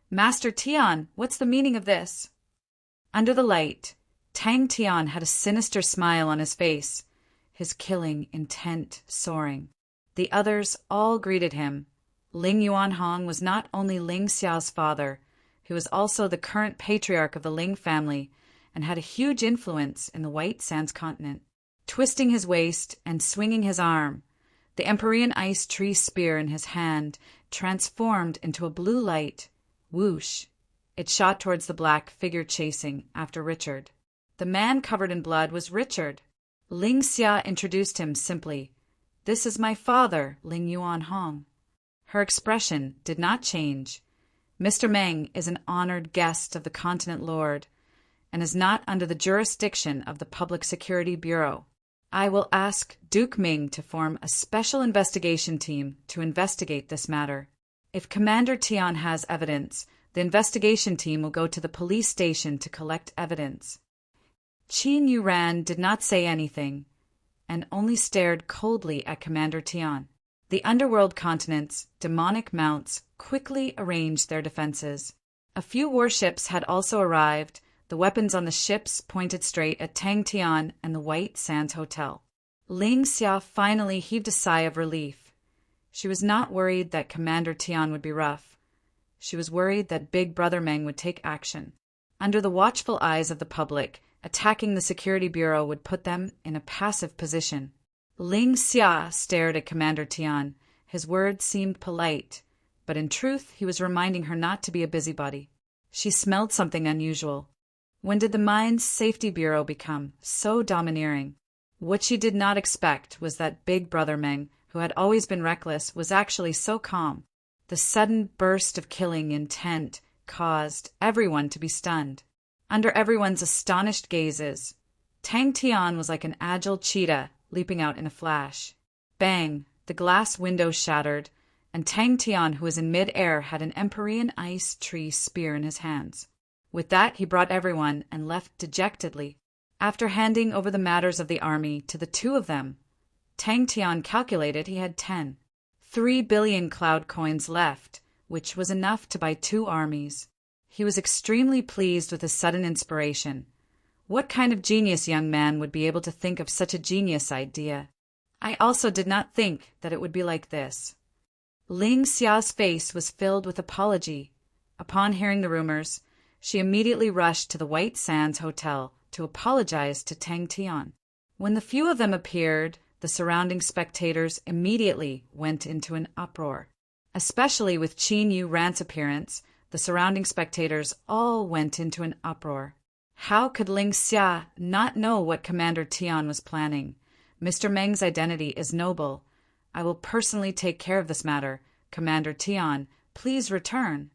"Master Tian, what's the meaning of this?" Under the light, Tang Tian had a sinister smile on his face, his killing intent soaring. The others all greeted him. Ling Yuanhong was not only Ling Xiao's father, he was also the current patriarch of the Ling family and had a huge influence in the White Sands continent. Twisting his waist and swinging his arm, the Empyrean ice tree spear in his hand transformed into a blue light. Whoosh! It shot towards the black figure chasing after Richard. The man covered in blood was Richard. Ling Xia introduced him simply. "This is my father, Ling Yuanhong." Her expression did not change. Mr. Meng is an honored guest of the Continent Lord and is not under the jurisdiction of the Public Security Bureau. I will ask Duke Ming to form a special investigation team to investigate this matter. If Commander Tian has evidence, the investigation team will go to the police station to collect evidence. Qin Yuran did not say anything and only stared coldly at Commander Tian. The underworld continent's demonic mounts quickly arranged their defenses. A few warships had also arrived. The weapons on the ships pointed straight at Tang Tian and the White Sands Hotel. Ling Xia finally heaved a sigh of relief. She was not worried that Commander Tian would be rough. She was worried that Big Brother Meng would take action. Under the watchful eyes of the public, attacking the Security Bureau would put them in a passive position. Ling Xia stared at Commander Tian. His words seemed polite, but in truth he was reminding her not to be a busybody. She smelled something unusual. When did the Mines Safety Bureau become so domineering? What she did not expect was that Big Brother Meng, who had always been reckless, was actually so calm. The sudden burst of killing intent caused everyone to be stunned. Under everyone's astonished gazes, Tang Tian was like an agile cheetah leaping out in a flash. Bang! The glass window shattered, and Tang Tian, who was in mid-air, had an Empyrean ice tree spear in his hands. With that, he brought everyone and left dejectedly. After handing over the matters of the army to the two of them, Tang Tian calculated he had 3 billion cloud coins left, which was enough to buy 2 armies. He was extremely pleased with his sudden inspiration. What kind of genius young man would be able to think of such a genius idea? I also did not think that it would be like this. Ling Xia's face was filled with apology. Upon hearing the rumors, she immediately rushed to the White Sands Hotel to apologize to Tang Tian. When the few of them appeared, the surrounding spectators immediately went into an uproar. Especially with Qin Yuran's appearance, the surrounding spectators all went into an uproar. How could Ling Xia not know what Commander Tian was planning? Mr. Meng's identity is noble. I will personally take care of this matter. Commander Tian, please return.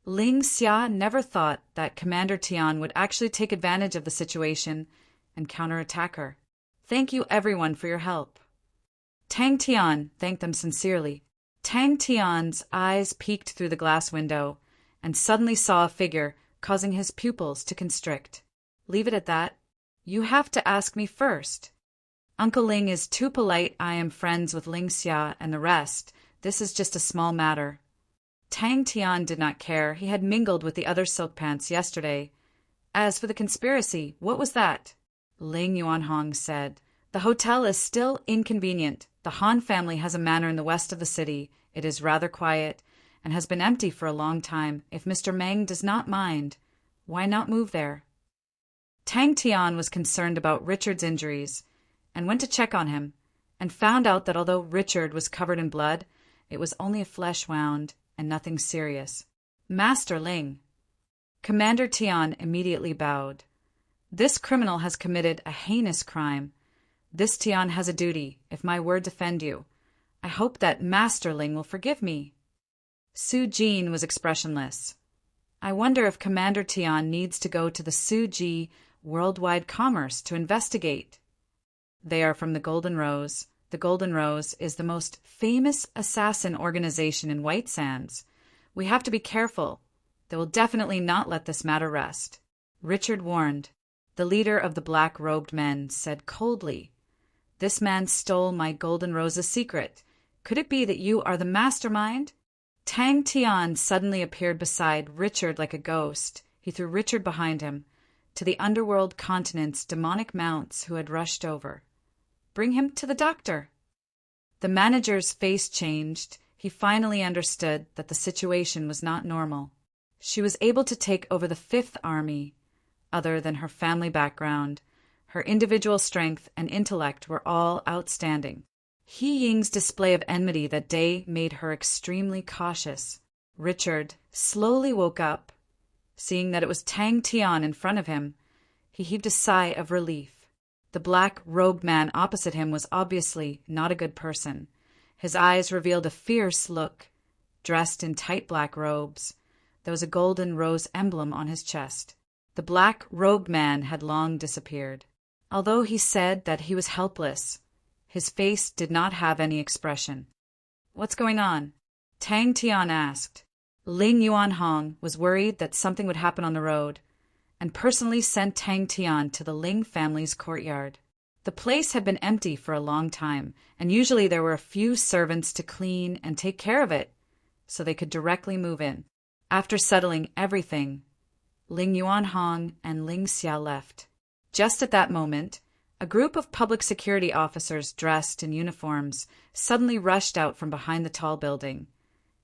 Ling Xia never thought that Commander Tian would actually take advantage of the situation and counterattack her. Thank you everyone for your help. Tang Tian thanked them sincerely. Tang Tian's eyes peeked through the glass window and suddenly saw a figure, causing his pupils to constrict. Leave it at that. You have to ask me first. Uncle Ling is too polite. I am friends with Ling Xia and the rest. This is just a small matter. Tang Tian did not care. He had mingled with the other silk pants yesterday. As for the conspiracy, what was that? Ling Yuanhong said, "The hotel is still inconvenient. The Han family has a manor in the west of the city. It is rather quiet and has been empty for a long time. If Mr. Meng does not mind, why not move there?" Tang Tian was concerned about Richard's injuries and went to check on him and found out that although Richard was covered in blood, it was only a flesh wound and nothing serious. Master Ling. Commander Tian immediately bowed. This criminal has committed a heinous crime. This Tian has a duty, if my word defend you. I hope that Master Ling will forgive me. Su Jin was expressionless. I wonder if Commander Tian needs to go to the Suji Worldwide Commerce to investigate. They are from the Golden Rose. The Golden Rose is the most famous assassin organization in White Sands. We have to be careful. They will definitely not let this matter rest. Richard warned. The leader of the black-robed men said coldly, "This man stole my Golden Rose's secret. Could it be that you are the mastermind?" Tang Tian suddenly appeared beside Richard like a ghost. He threw Richard behind him, to the underworld continent's demonic mounts who had rushed over. "Bring him to the doctor." The manager's face changed. He finally understood that the situation was not normal. She was able to take over the Fifth Army. Other than her family background, her individual strength and intellect were all outstanding. He Ying's display of enmity that day made her extremely cautious. Richard slowly woke up. Seeing that it was Tang Tian in front of him, he heaved a sigh of relief. The black-robed man opposite him was obviously not a good person. His eyes revealed a fierce look. Dressed in tight black robes, there was a golden rose emblem on his chest. The black-robed man had long disappeared. Although he said that he was helpless, his face did not have any expression. "What's going on?" Tang Tian asked. Ling Yuanhong was worried that something would happen on the road, and personally sent Tang Tian to the Ling family's courtyard. The place had been empty for a long time, and usually there were a few servants to clean and take care of it, so they could directly move in. After settling everything, Ling Yuanhong and Ling Xia left. Just at that moment, a group of public security officers dressed in uniforms suddenly rushed out from behind the tall building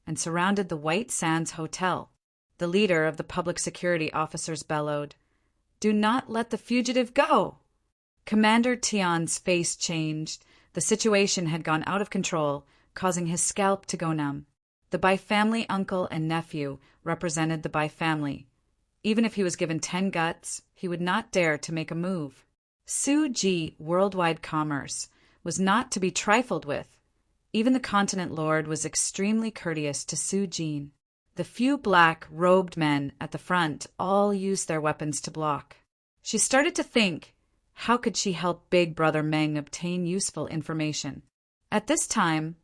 and surrounded the White Sands Hotel. The leader of the public security officers bellowed, "Do not let the fugitive go!" Commander Tian's face changed. The situation had gone out of control, causing his scalp to go numb. The Bai family uncle and nephew represented the Bai family. Even if he was given 10 guts, he would not dare to make a move. Su Ji worldwide commerce was not to be trifled with. Even the continent lord was extremely courteous to Su Jin. The few black-robed men at the front all used their weapons to block. She started to think, how could she help Big Brother Meng obtain useful information? At this time,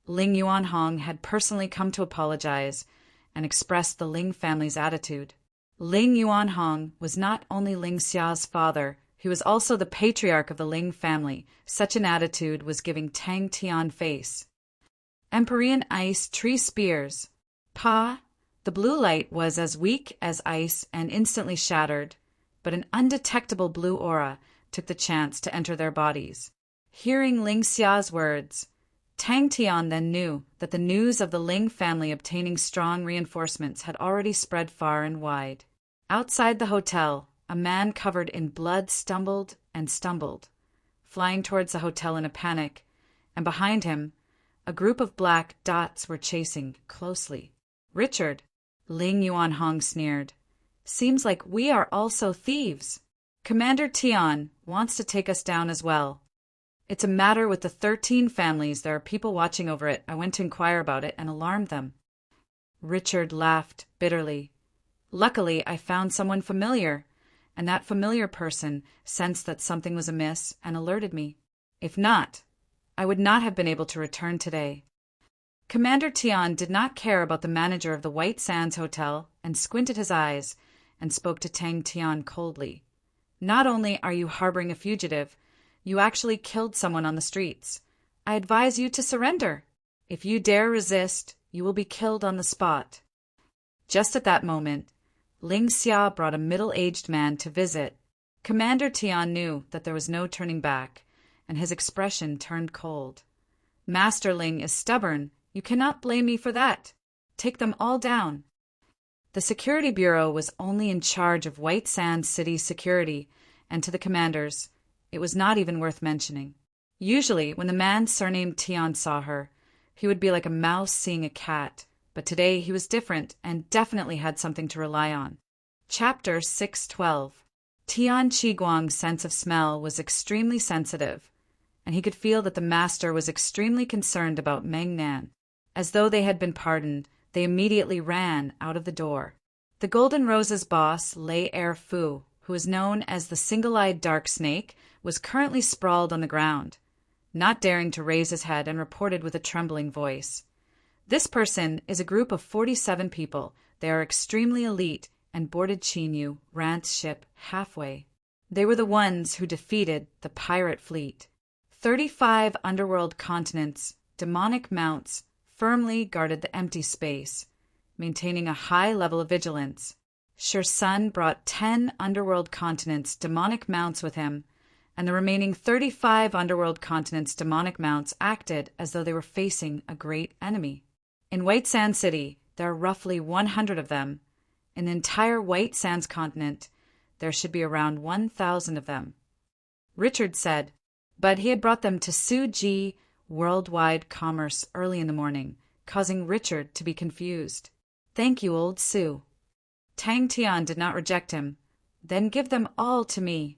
Ling Yuanhong had personally come to apologize and express the Ling family's attitude. Ling Yuanhong was not only Ling Xia's father, he was also the patriarch of the Ling family. Such an attitude was giving Tang Tian face. Empyrean ice tree spears. Pa! The blue light was as weak as ice and instantly shattered, but an undetectable blue aura took the chance to enter their bodies. Hearing Ling Xia's words, Tang Tian then knew that the news of the Ling family obtaining strong reinforcements had already spread far and wide. Outside the hotel, a man covered in blood stumbled and stumbled, flying towards the hotel in a panic, and behind him, a group of black dots were chasing closely. "Richard," Ling Yuanhong sneered, "seems like we are also thieves. Commander Tian wants to take us down as well. It's a matter with the 13 families. There are people watching over it. I went to inquire about it and alarmed them." Richard laughed bitterly. "Luckily, I found someone familiar, and that familiar person sensed that something was amiss and alerted me. If not, I would not have been able to return today." Commander Tian did not care about the manager of the White Sands Hotel and squinted his eyes and spoke to Tang Tian coldly. "Not only are you harboring a fugitive, you actually killed someone on the streets. I advise you to surrender. If you dare resist, you will be killed on the spot." Just at that moment, Ling Xia brought a middle-aged man to visit. Commander Tian knew that there was no turning back, and his expression turned cold. "Master Ling is stubborn. You cannot blame me for that. Take them all down." The Security Bureau was only in charge of White Sands City security, and to the commanders, it was not even worth mentioning. Usually, when the man surnamed Tian saw her, he would be like a mouse seeing a cat, but today he was different and definitely had something to rely on. Chapter 612. Tian Qiguang's sense of smell was extremely sensitive, and he could feel that the master was extremely concerned about Meng Nan. As though they had been pardoned, they immediately ran out of the door. The Golden Rose's boss, Lei Er Fu, who is known as the Single-Eyed Dark Snake, was currently sprawled on the ground, not daring to raise his head, and reported with a trembling voice. "This person is a group of 47 people. They are extremely elite and boarded Chinyu, Rant's ship, halfway. They were the ones who defeated the pirate fleet. 35 underworld continents, demonic mounts, firmly guarded the empty space, maintaining a high level of vigilance. Sun brought 10 underworld continents, demonic mounts with him, and the remaining 35 underworld continents' demonic mounts acted as though they were facing a great enemy. In White Sand City, there are roughly 100 of them. In the entire White Sands continent, there should be around 1,000 of them. Richard said, but he had brought them to Suji Worldwide Commerce early in the morning, causing Richard to be confused. Thank you, old Sue. Tang Tian did not reject him. Then give them all to me.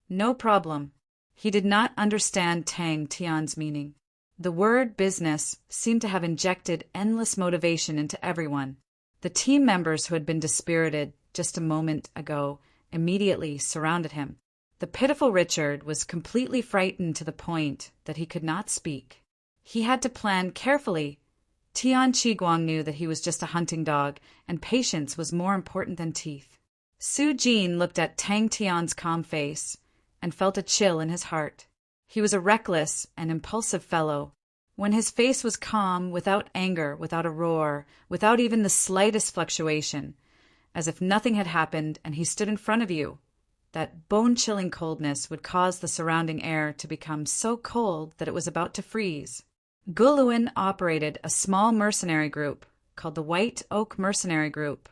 No problem. He did not understand Tang Tian's meaning. The word business seemed to have injected endless motivation into everyone. The team members who had been dispirited just a moment ago immediately surrounded him. The pitiful Richard was completely frightened to the point that he could not speak. He had to plan carefully. Tian Qiguang knew that he was just a hunting dog, and patience was more important than teeth. Su Jin looked at Tang Tian's calm face and felt a chill in his heart. He was a reckless and impulsive fellow. When his face was calm, without anger, without a roar, without even the slightest fluctuation, as if nothing had happened and he stood in front of you, that bone-chilling coldness would cause the surrounding air to become so cold that it was about to freeze. Guluin operated a small mercenary group called the White Oak Mercenary Group,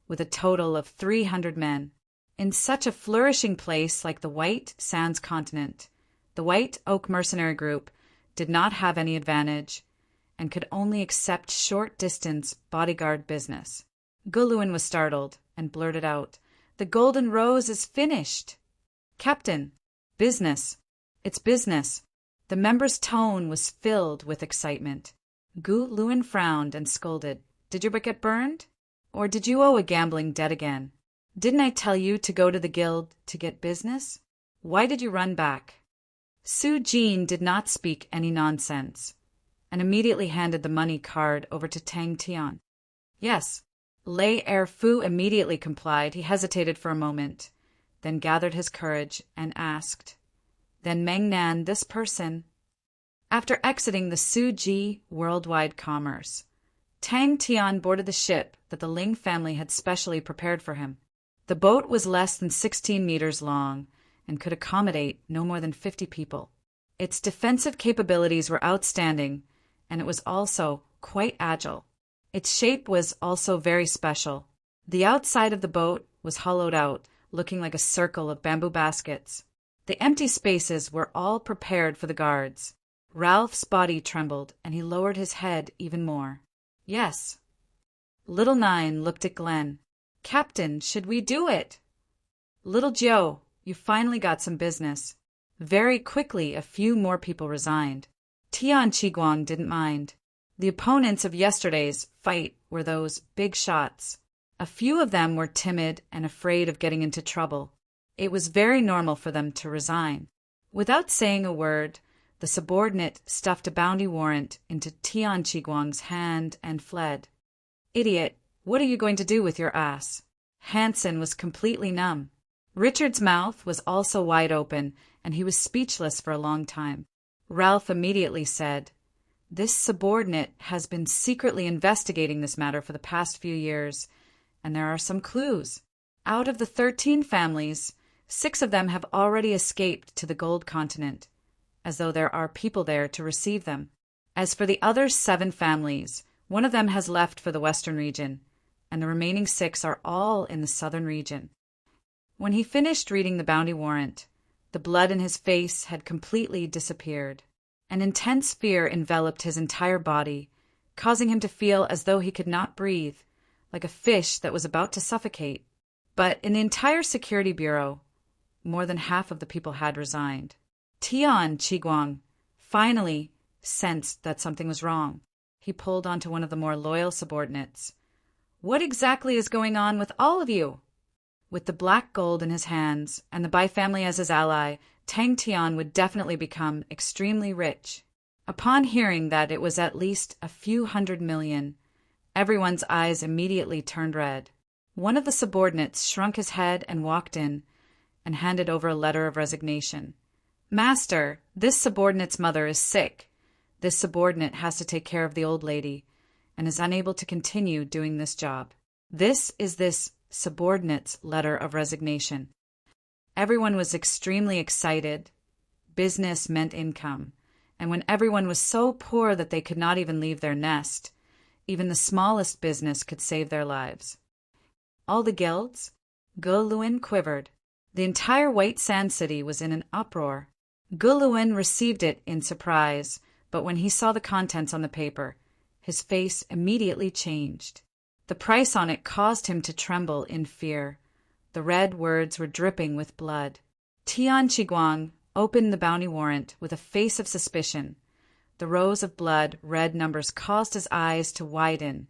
with a total of 300 men. In such a flourishing place like the White Sands continent, the White Oak Mercenary Group did not have any advantage and could only accept short-distance bodyguard business. Guluin was startled and blurted out, "The Golden Rose is finished!" "Captain, business. It's business." The member's tone was filled with excitement. Guluin frowned and scolded, "Did your book get burned? Or did you owe a gambling debt again? Didn't I tell you to go to the guild to get business? Why did you run back?" Su Jin did not speak any nonsense, and immediately handed the money card over to Tang Tian. "Yes." Lei Erfu immediately complied. He hesitated for a moment, then gathered his courage and asked, "Then Meng Nan, this person?" After exiting the Suji Worldwide Commerce, Tang Tian boarded the ship that the Ling family had specially prepared for him. The boat was less than 16 meters long and could accommodate no more than 50 people. Its defensive capabilities were outstanding, and it was also quite agile. Its shape was also very special. The outside of the boat was hollowed out, looking like a circle of bamboo baskets. The empty spaces were all prepared for the guards. Ralph's body trembled, and he lowered his head even more. "Yes." Little Nine looked at Glenn. "Captain, should we do it?" "Little Joe, you finally got some business." Very quickly, a few more people resigned. Tian Qiguang didn't mind. The opponents of yesterday's fight were those big shots. A few of them were timid and afraid of getting into trouble. It was very normal for them to resign. Without saying a word, the subordinate stuffed a bounty warrant into Tian Qiguang's hand and fled. "Idiot, what are you going to do with your ass?" Hansen was completely numb. Richard's mouth was also wide open, and he was speechless for a long time. Ralph immediately said, "This subordinate has been secretly investigating this matter for the past few years, and there are some clues. Out of the 13 families, 6 of them have already escaped to the Gold Continent, as though there are people there to receive them. As for the other 7 families, one of them has left for the Western region, and the remaining 6 are all in the Southern region." When he finished reading the bounty warrant, the blood in his face had completely disappeared. An intense fear enveloped his entire body, causing him to feel as though he could not breathe, like a fish that was about to suffocate. But in the entire security bureau, more than half of the people had resigned. Tian Qiguang finally sensed that something was wrong. He pulled onto one of the more loyal subordinates. "What exactly is going on with all of you?" With the black gold in his hands and the Bai family as his ally, Tang Tian would definitely become extremely rich. Upon hearing that it was at least a few 100 million, everyone's eyes immediately turned red. One of the subordinates shrunk his head and walked in and handed over a letter of resignation. "Master, this subordinate's mother is sick. This subordinate has to take care of the old lady and is unable to continue doing this job. This is this subordinate's letter of resignation." Everyone was extremely excited. Business meant income, and when everyone was so poor that they could not even leave their nest, even the smallest business could save their lives. All the guilds, Guluin quivered. The entire White Sand City was in an uproar. Guluin received it in surprise, but when he saw the contents on the paper, his face immediately changed. The price on it caused him to tremble in fear. The red words were dripping with blood. Tian Qiguang opened the bounty warrant with a face of suspicion. The rows of blood red numbers caused his eyes to widen,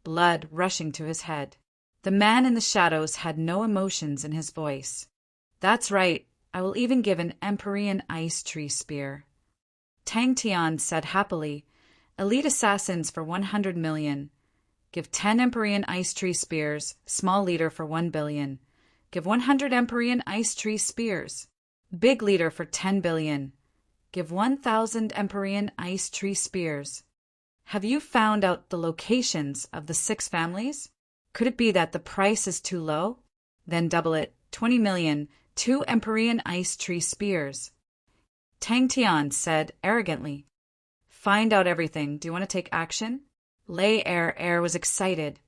blood rushing to his head. The man in the shadows had no emotions in his voice. "That's right, I will even give an Empyrean ice tree spear." Tang Tian said happily, "Elite assassins for 100 million. Give 10 Empyrean ice tree spears, small leader for 1 billion. Give 100 Empyrean ice tree spears. Big leader for 10 billion. Give 1,000 Empyrean ice tree spears. Have you found out the locations of the 6 families? Could it be that the price is too low? Then double it, 20 million, 2 Empyrean ice tree spears." Tang Tian said arrogantly, "Find out everything. Do you want to take action?" Lei Er was excited.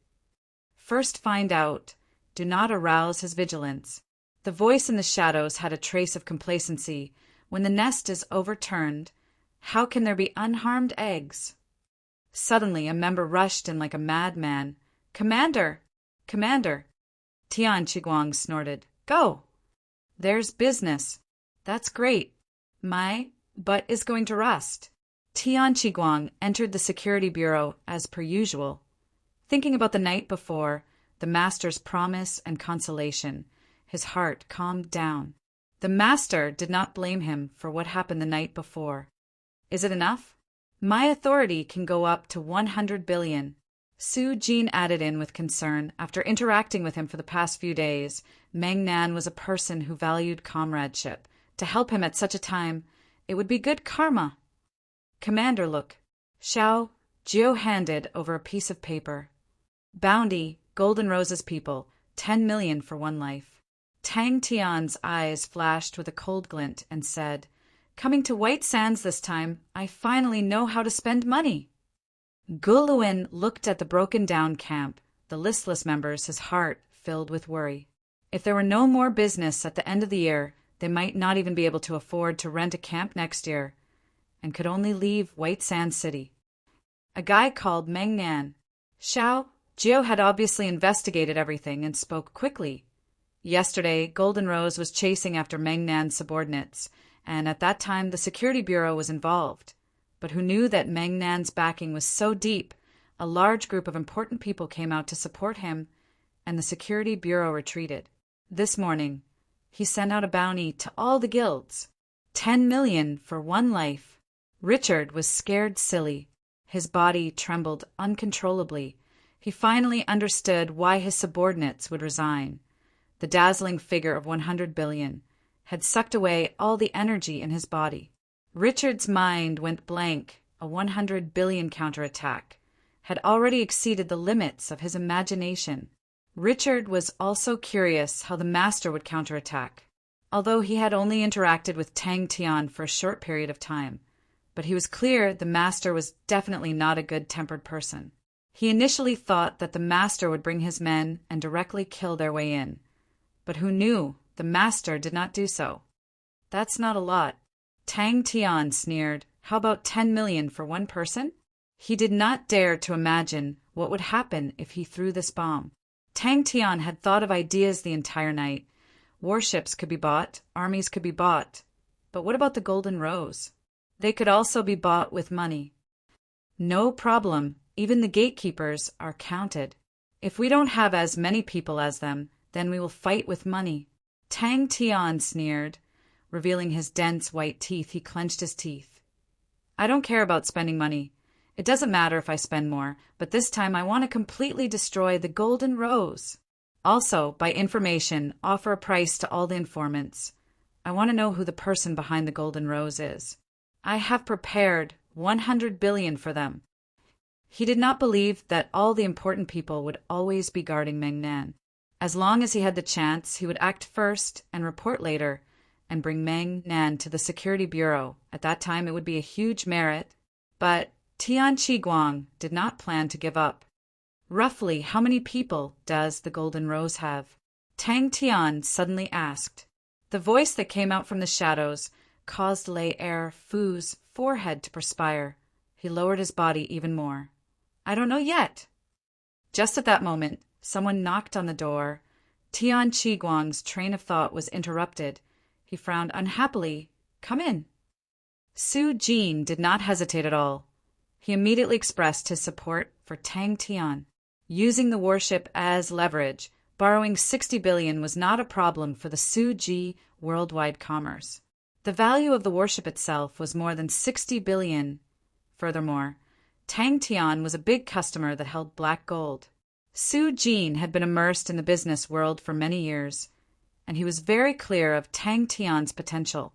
"First find out. Do not arouse his vigilance." The voice in the shadows had a trace of complacency. When the nest is overturned, how can there be unharmed eggs? Suddenly, a member rushed in like a madman. "Commander! Commander!" Tian Qiguang snorted. "Go! There's business. That's great. My butt is going to rust." Tian Qiguang entered the security bureau as per usual. Thinking about the night before, the master's promise and consolation, his heart calmed down. The master did not blame him for what happened the night before. "Is it enough? My authority can go up to 100 billion. Su Jin added in with concern. After interacting with him for the past few days, Meng Nan was a person who valued comradeship. To help him at such a time, it would be good karma. "Commander, look." Xiao Jiu handed over a piece of paper. "Bounty, Golden Rose's people, 10 million for 1 life." Tang Tian's eyes flashed with a cold glint and said, "Coming to White Sands this time, I finally know how to spend money." Guluin looked at the broken-down camp, the listless members, his heart filled with worry. If there were no more business at the end of the year, they might not even be able to afford to rent a camp next year, and could only leave White Sand City. A guy called Meng Nan. Xiao Jiu had obviously investigated everything and spoke quickly. Yesterday, Golden Rose was chasing after Meng Nan's subordinates, and at that time the Security Bureau was involved. But who knew that Meng Nan's backing was so deep, a large group of important people came out to support him, and the Security Bureau retreated. This morning, he sent out a bounty to all the guilds. 10 million for 1 life. Richard was scared silly. His body trembled uncontrollably. He finally understood why his subordinates would resign. The dazzling figure of 100 billion had sucked away all the energy in his body. Richard's mind went blank. A 100 billion counterattack had already exceeded the limits of his imagination. Richard was also curious how the master would counterattack, although he had only interacted with Tang Tian for a short period of time. But he was clear the master was definitely not a good-tempered person. He initially thought that the master would bring his men and directly kill their way in. But who knew the master did not do so? "That's not a lot." Tang Tian sneered. "How about 10 million for 1 person?" He did not dare to imagine what would happen if he threw this bomb. Tang Tian had thought of ideas the entire night. Warships could be bought, armies could be bought. But what about the Golden Rose? They could also be bought with money. "No problem. Even the gatekeepers are counted. If we don't have as many people as them, then we will fight with money." Tang Tian sneered. Revealing his dense white teeth, he clenched his teeth. "I don't care about spending money. It doesn't matter if I spend more, but this time I want to completely destroy the Golden Rose." Also, by information, offer a price to all the informants. I want to know who the person behind the golden rose is. I have prepared 100 billion for them. He did not believe that all the important people would always be guarding Meng Nan. As long as he had the chance, he would act first and report later, and bring Meng Nan to the Security Bureau. At that time, it would be a huge merit. But Tian Qiguang did not plan to give up. Roughly how many people does the golden rose have? Tang Tian suddenly asked. The voice that came out from the shadows caused Lei Fu's forehead to perspire. He lowered his body even more. I don't know yet. Just at that moment, someone knocked on the door. Tian Qiguang's train of thought was interrupted. He frowned unhappily. Come in. Su Jin did not hesitate at all. He immediately expressed his support for Tang Tian. Using the warship as leverage, borrowing 60 billion was not a problem for the Su Ji worldwide commerce. The value of the warship itself was more than 60 billion. Furthermore, Tang Tian was a big customer that held black gold. Su Jin had been immersed in the business world for many years, and he was very clear of Tang Tian's potential.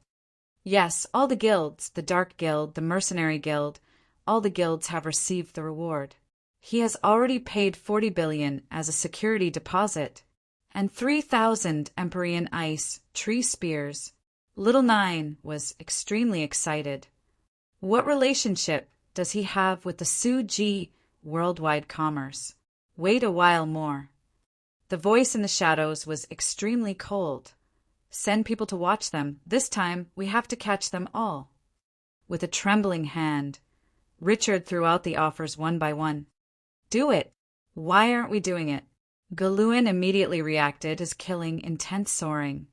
Yes, all the guilds, the Dark Guild, the Mercenary Guild, all the guilds have received the reward. He has already paid 40 billion as a security deposit, and 3,000 Empyrean ice tree spears. Little Nine was extremely excited. What relationship does he have with the Su Ji worldwide commerce? Wait a while more. The voice in the shadows was extremely cold. Send people to watch them. This time we have to catch them all. With a trembling hand, Richard threw out the offers one by one. Do it. Why aren't we doing it? Galuan immediately reacted, his killing intent soaring.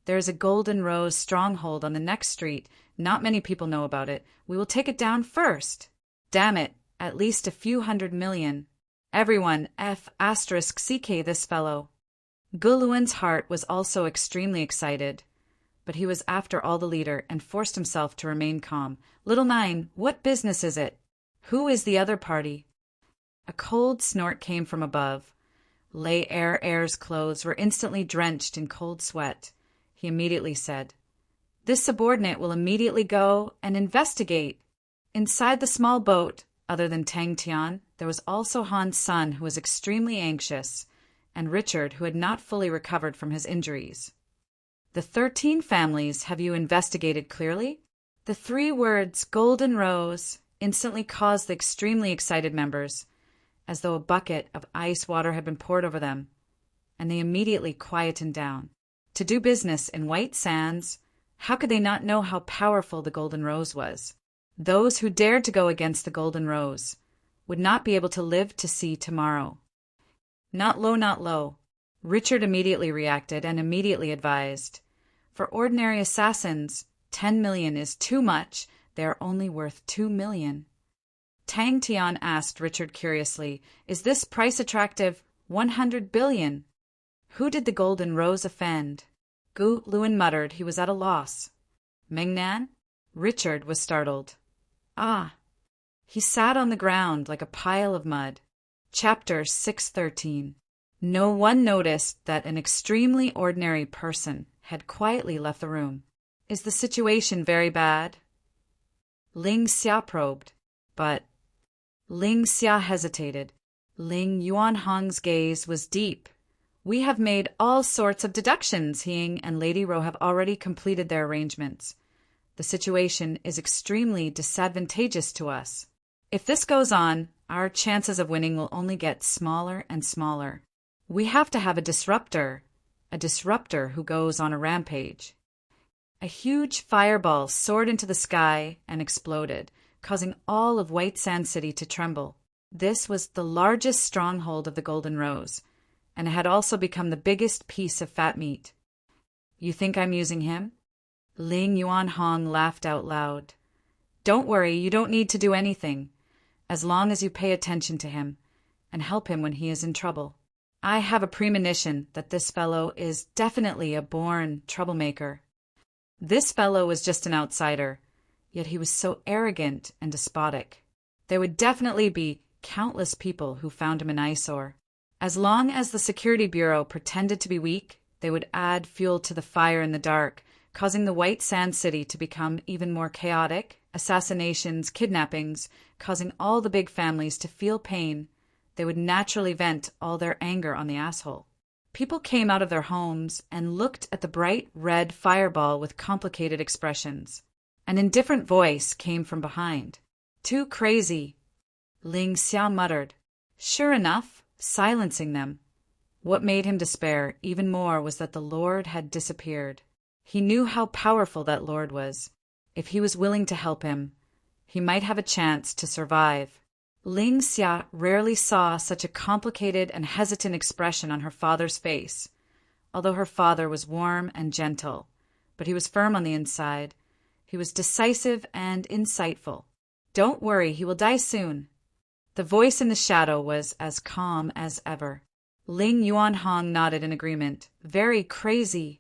There is a golden rose stronghold on the next street. Not many people know about it. We will take it down first. Damn it, at least a few 100 million. Everyone *CK this fellow. Galuan's heart was also extremely excited, but he was after all the leader and forced himself to remain calm. Little Nine, what business is it? Who is the other party? A cold snort came from above. Lei Air's clothes were instantly drenched in cold sweat. He immediately said, This subordinate will immediately go and investigate. Inside the small boat, other than Tang Tian, there was also Han's son, who was extremely anxious, and Richard, who had not fully recovered from his injuries. The 13 families have you investigated clearly? The 3 words Golden Rose instantly caused the extremely excited members, as though a bucket of ice water had been poured over them, and they immediately quietened down. To do business in White Sands, how could they not know how powerful the Golden Rose was? Those who dared to go against the Golden Rose would not be able to live to see tomorrow. Not low, not low. Richard immediately reacted and immediately advised. For ordinary assassins, 10 million is too much. They are only worth 2 million. Tang Tian asked Richard curiously, Is this price attractive? 100 billion. Who did the Golden Rose offend? Gu Luan muttered he was at a loss. Meng Nan? Richard was startled. Ah. He sat on the ground like a pile of mud. Chapter 613. No one noticed that an extremely ordinary person had quietly left the room. Is the situation very bad? Ling Xia probed, but Ling Xia hesitated. Ling Yuanhong's gaze was deep. We have made all sorts of deductions. Hing and Lady Ro have already completed their arrangements. The situation is extremely disadvantageous to us. If this goes on, our chances of winning will only get smaller and smaller. We have to have a disruptor who goes on a rampage. A huge fireball soared into the sky and exploded, causing all of White Sand City to tremble. This was the largest stronghold of the Golden Rose, and it had also become the biggest piece of fat meat. You think I'm using him? Ling Yuanhong laughed out loud. Don't worry, you don't need to do anything, as long as you pay attention to him and help him when he is in trouble. I have a premonition that this fellow is definitely a born troublemaker. This fellow was just an outsider, yet he was so arrogant and despotic. There would definitely be countless people who found him an eyesore. As long as the Security Bureau pretended to be weak, they would add fuel to the fire in the dark, causing the White Sand City to become even more chaotic, assassinations, kidnappings, causing all the big families to feel pain. They would naturally vent all their anger on the asshole. People came out of their homes and looked at the bright red fireball with complicated expressions. An indifferent voice came from behind. "Too crazy," Ling Xia muttered. Sure enough, silencing them. What made him despair even more was that the Lord had disappeared. He knew how powerful that Lord was. If he was willing to help him, he might have a chance to survive. Ling Xia rarely saw such a complicated and hesitant expression on her father's face, although her father was warm and gentle, but he was firm on the inside. He was decisive and insightful. "Don't worry, he will die soon." The voice in the shadow was as calm as ever. Ling Yuanhong nodded in agreement. "Very crazy."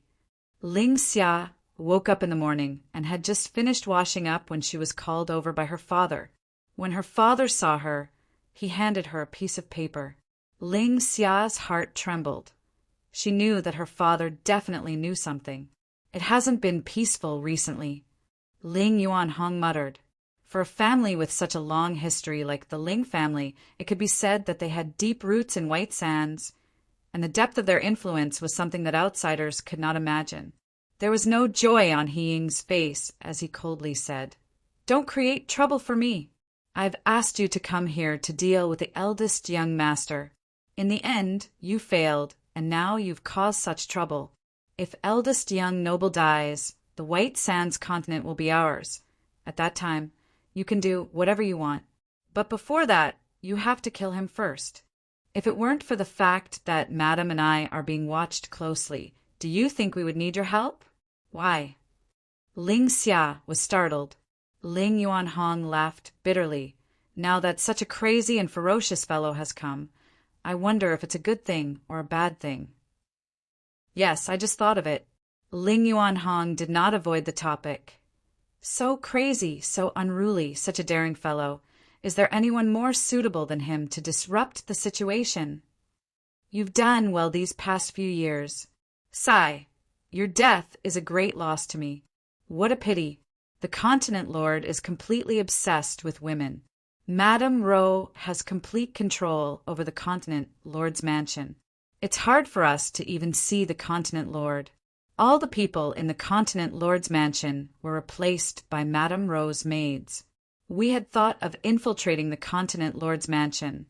Ling Xia woke up in the morning and had just finished washing up when she was called over by her father. When her father saw her, he handed her a piece of paper. Ling Xia's heart trembled. She knew that her father definitely knew something. "It hasn't been peaceful recently," Ling Yuanhong muttered. For a family with such a long history like the Ling family, it could be said that they had deep roots in White Sands, and the depth of their influence was something that outsiders could not imagine. There was no joy on He Ying's face as he coldly said, "Don't create trouble for me. I've asked you to come here to deal with the eldest young master. In the end, you failed, and now you've caused such trouble. If eldest young noble dies, the White Sands continent will be ours. At that time, you can do whatever you want. But before that, you have to kill him first. If it weren't for the fact that Madam and I are being watched closely, do you think we would need your help?" "Why?" Ling Xia was startled. Ling Yuanhong laughed bitterly. "Now that such a crazy and ferocious fellow has come, I wonder if it's a good thing or a bad thing." "Yes, I just thought of it." Ling Yuanhong did not avoid the topic. "So crazy, so unruly, such a daring fellow. Is there anyone more suitable than him to disrupt the situation? You've done well these past few years. Sigh, your death is a great loss to me. What a pity. The continent lord is completely obsessed with women. Madame Ro has complete control over the continent lord's mansion. It's hard for us to even see the continent lord. All the people in the continent lord's mansion were replaced by Madame Ro's maids. We had thought of infiltrating the continent lord's mansion,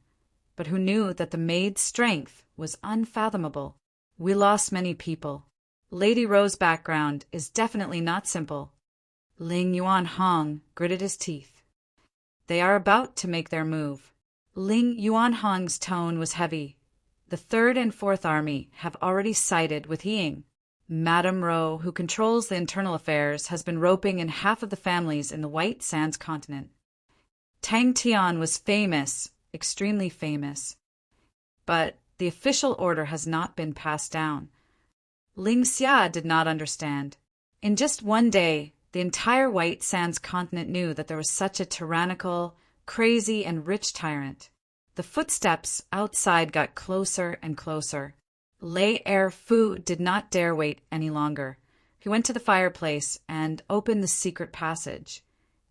but who knew that the maid's strength was unfathomable? We lost many people. Lady Ro's background is definitely not simple." Ling Yuanhong gritted his teeth. "They are about to make their move." Ling Yuanhong's tone was heavy. "The Third and Fourth Army have already sided with He Ying. Madame Ro, who controls the internal affairs, has been roping in half of the families in the White Sands continent. Tang Tian was famous, extremely famous. But the official order has not been passed down." Ling Xia did not understand. In just one day, the entire White Sands continent knew that there was such a tyrannical, crazy, and rich tyrant. The footsteps outside got closer and closer. Lei Er Fu did not dare wait any longer. He went to the fireplace and opened the secret passage.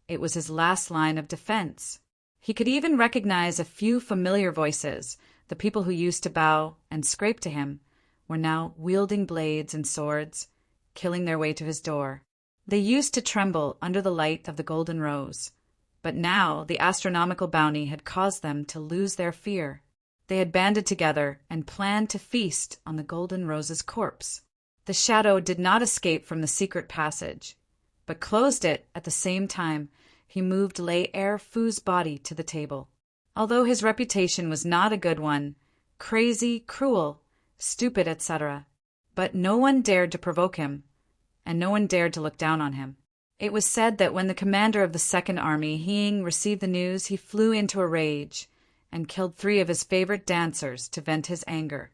It was his last line of defense. He could even recognize a few familiar voices. The people who used to bow and scrape to him were now wielding blades and swords, killing their way to his door. They used to tremble under the light of the golden rose, but now the astronomical bounty had caused them to lose their fear. They had banded together and planned to feast on the golden rose's corpse. The shadow did not escape from the secret passage, but closed it at the same time he moved Lei Er Fu's body to the table. Although his reputation was not a good one, crazy, cruel, stupid, etc., but no one dared to provoke him, and no one dared to look down on him. It was said that when the commander of the Second Army, He Ying, received the news, he flew into a rage and killed 3 of his favorite dancers to vent his anger.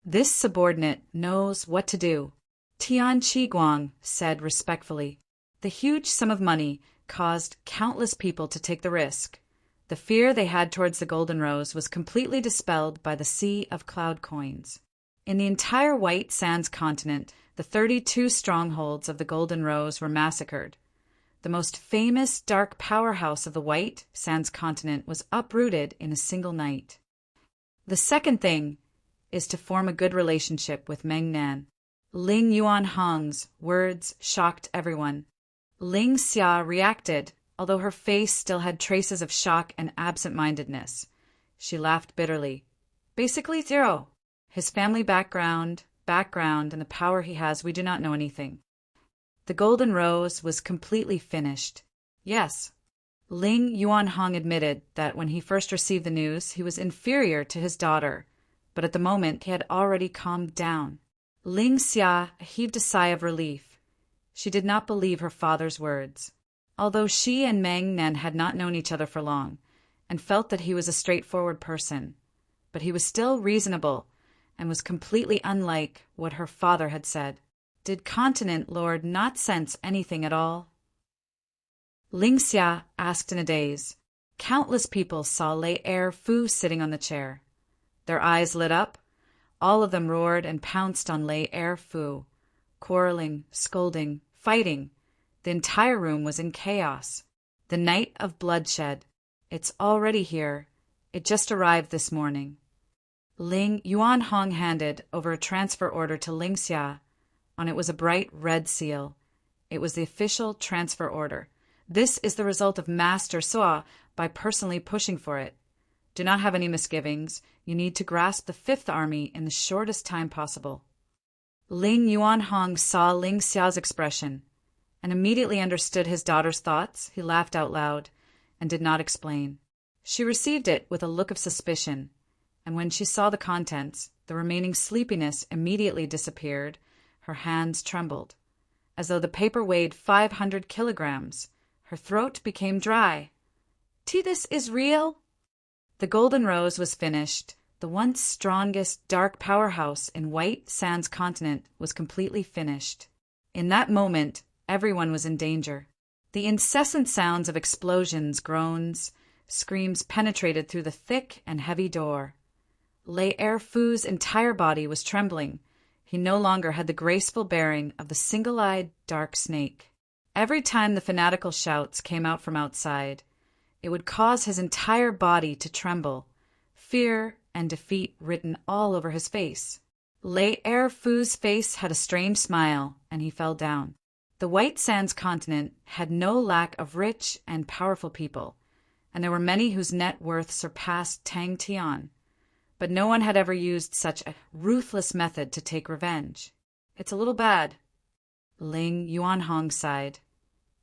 This subordinate knows what to do. Tian Qiguang said respectfully. The huge sum of money caused countless people to take the risk, The fear they had towards the Golden Rose was completely dispelled by the sea of cloud coins. In the entire White Sands continent, the 32 strongholds of the Golden Rose were massacred. The most famous dark powerhouse of the White Sands continent was uprooted in a single night. The second thing is to form a good relationship with Meng Nan. Ling Yuanhong's words shocked everyone. Ling Xia reacted, although her face still had traces of shock and absent-mindedness. She laughed bitterly. Basically zero. His family background, and the power he has, we do not know anything. The Golden Rose was completely finished. Yes. Ling Yuanhong admitted that when he first received the news, he was inferior to his daughter, but at the moment he had already calmed down. Ling Xia heaved a sigh of relief. She did not believe her father's words. Although she and Meng Nan had not known each other for long, and felt that he was a straightforward person, but he was still reasonable and was completely unlike what her father had said. Did Continent Lord not sense anything at all? Ling Xia asked in a daze. Countless people saw Lei Fu sitting on the chair. Their eyes lit up. All of them roared and pounced on Lei Fu, quarreling, scolding, fighting. The entire room was in chaos. The night of bloodshed. It's already here. It just arrived this morning. Ling Yuanhong handed over a transfer order to Ling Xia. On it was a bright red seal. It was the official transfer order. This is the result of Master Suo by personally pushing for it. Do not have any misgivings. You need to grasp the Fifth Army in the shortest time possible. Ling Yuanhong saw Ling Xia's expression and immediately understood his daughter's thoughts. He laughed out loud and did not explain. She received it with a look of suspicion, and when she saw the contents, the remaining sleepiness immediately disappeared. Her hands trembled, as though the paper weighed 500 kilograms. Her throat became dry. This is real? The Golden Rose was finished. The once strongest dark powerhouse in White Sands continent was completely finished. In that moment, everyone was in danger. The incessant sounds of explosions, groans, screams penetrated through the thick and heavy door. Lei Fu's entire body was trembling. He no longer had the graceful bearing of the single-eyed dark snake. Every time the fanatical shouts came out from outside, it would cause his entire body to tremble, fear and defeat written all over his face. Lei Fu's face had a strange smile, and he fell down. The White Sands continent had no lack of rich and powerful people, and there were many whose net worth surpassed Tang Tian. But no one had ever used such a ruthless method to take revenge. It's a little bad. Ling Yuanhong sighed.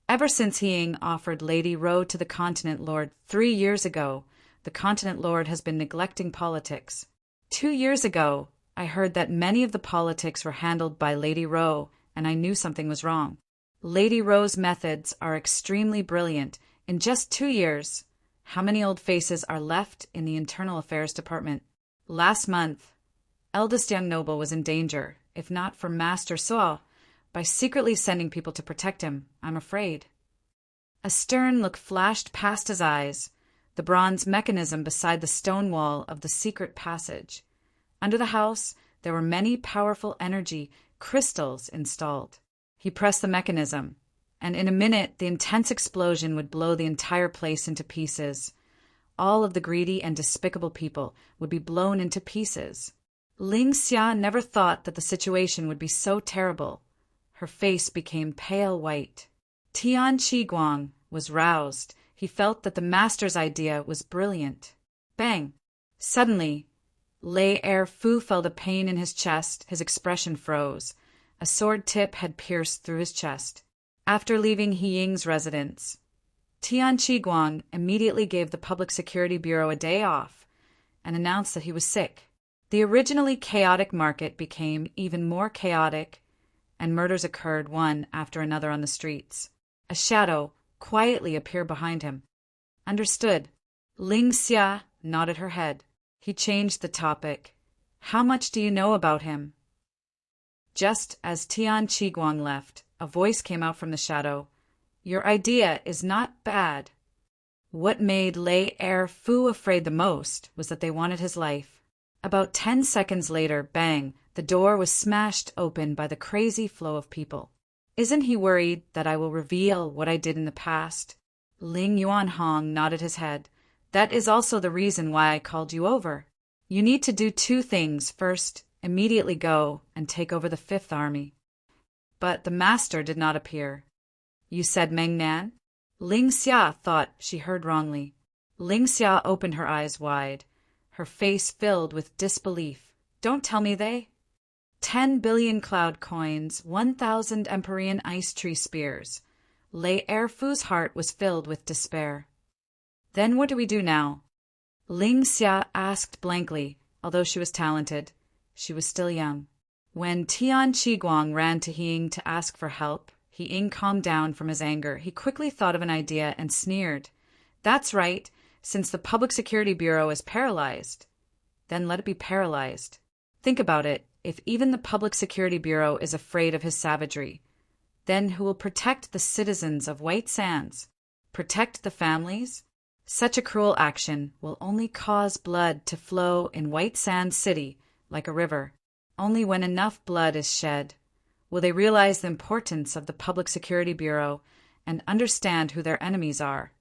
Ever since Ying offered Lady Ro to the Continent Lord 3 years ago, the Continent Lord has been neglecting politics. 2 years ago, I heard that many of the politics were handled by Lady Ro, and I knew something was wrong. Lady Ro's methods are extremely brilliant. In just 2 years, how many old faces are left in the Internal Affairs Department? Last month, eldest young noble was in danger, if not for Master Suo, by secretly sending people to protect him, I'm afraid. A stern look flashed past his eyes, the bronze mechanism beside the stone wall of the secret passage. Under the house, there were many powerful energy crystals installed. He pressed the mechanism, and in a minute the intense explosion would blow the entire place into pieces. All of the greedy and despicable people would be blown into pieces. Ling Xia never thought that the situation would be so terrible. Her face became pale white. Tian Qiguang was roused. He felt that the master's idea was brilliant. Bang! Suddenly, Lei Fu felt a pain in his chest. His expression froze. A sword tip had pierced through his chest. After leaving He Ying's residence, Tian Qiguang immediately gave the Public Security Bureau a day off and announced that he was sick. The originally chaotic market became even more chaotic, and murders occurred one after another on the streets. A shadow quietly appeared behind him. Understood. Ling Xia nodded her head. He changed the topic. How much do you know about him? Just as Tian Qiguang left, a voice came out from the shadow. Your idea is not bad. What made Lei Fu afraid the most was that they wanted his life. About 10 seconds later, bang, the door was smashed open by the crazy flow of people. Isn't he worried that I will reveal what I did in the past? Ling Yuanhong nodded his head. That is also the reason why I called you over. You need to do 2 things. First, immediately go and take over the 5th Army. But the master did not appear. You said Meng Nan? Ling Xia thought she heard wrongly. Ling Xia opened her eyes wide, her face filled with disbelief. Don't tell me they? 10 billion cloud coins, 1,000 Empyrean ice tree spears. Lei Fu's heart was filled with despair. Then what do we do now? Ling Xia asked blankly. Although she was talented, she was still young. When Tian Qiguang ran to Ying to ask for help, Ying calmed down from his anger. He quickly thought of an idea and sneered. That's right, since the Public Security Bureau is paralyzed. Then let it be paralyzed. Think about it. If even the Public Security Bureau is afraid of his savagery, then who will protect the citizens of White Sands? Protect the families? Such a cruel action will only cause blood to flow in White Sands City like a river. Only when enough blood is shed will they realize the importance of the Public Security Bureau and understand who their enemies are.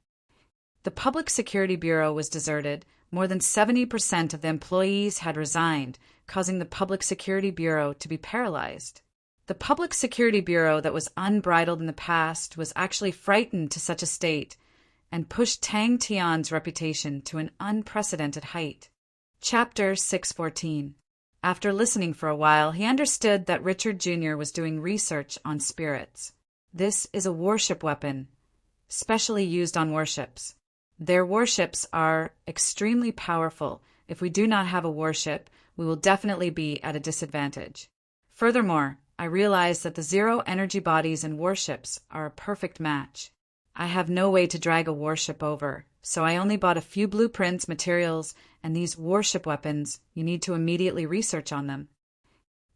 The Public Security Bureau was deserted. More than 70% of the employees had resigned, causing the Public Security Bureau to be paralyzed. The Public Security Bureau that was unbridled in the past was actually frightened to such a state and pushed Tang Tian's reputation to an unprecedented height. Chapter 614. After listening for a while, he understood that Richard Jr. was doing research on spirits. This is a worship weapon, specially used on warships. Their warships are extremely powerful. If we do not have a warship, we will definitely be at a disadvantage. Furthermore, I realize that the zero energy bodies in warships are a perfect match. I have no way to drag a warship over, so I only bought a few blueprints, materials, and these warship weapons. You need to immediately research on them.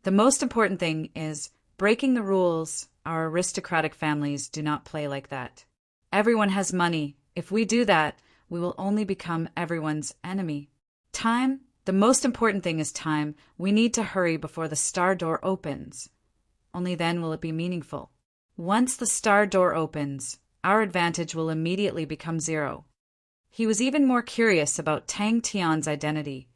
The most important thing is breaking the rules. Our aristocratic families do not play like that. Everyone has money. If we do that, we will only become everyone's enemy. Time? The most important thing is time. We need to hurry before the star door opens. Only then will it be meaningful. Once the star door opens, our advantage will immediately become 0. He was even more curious about Tang Tian's identity.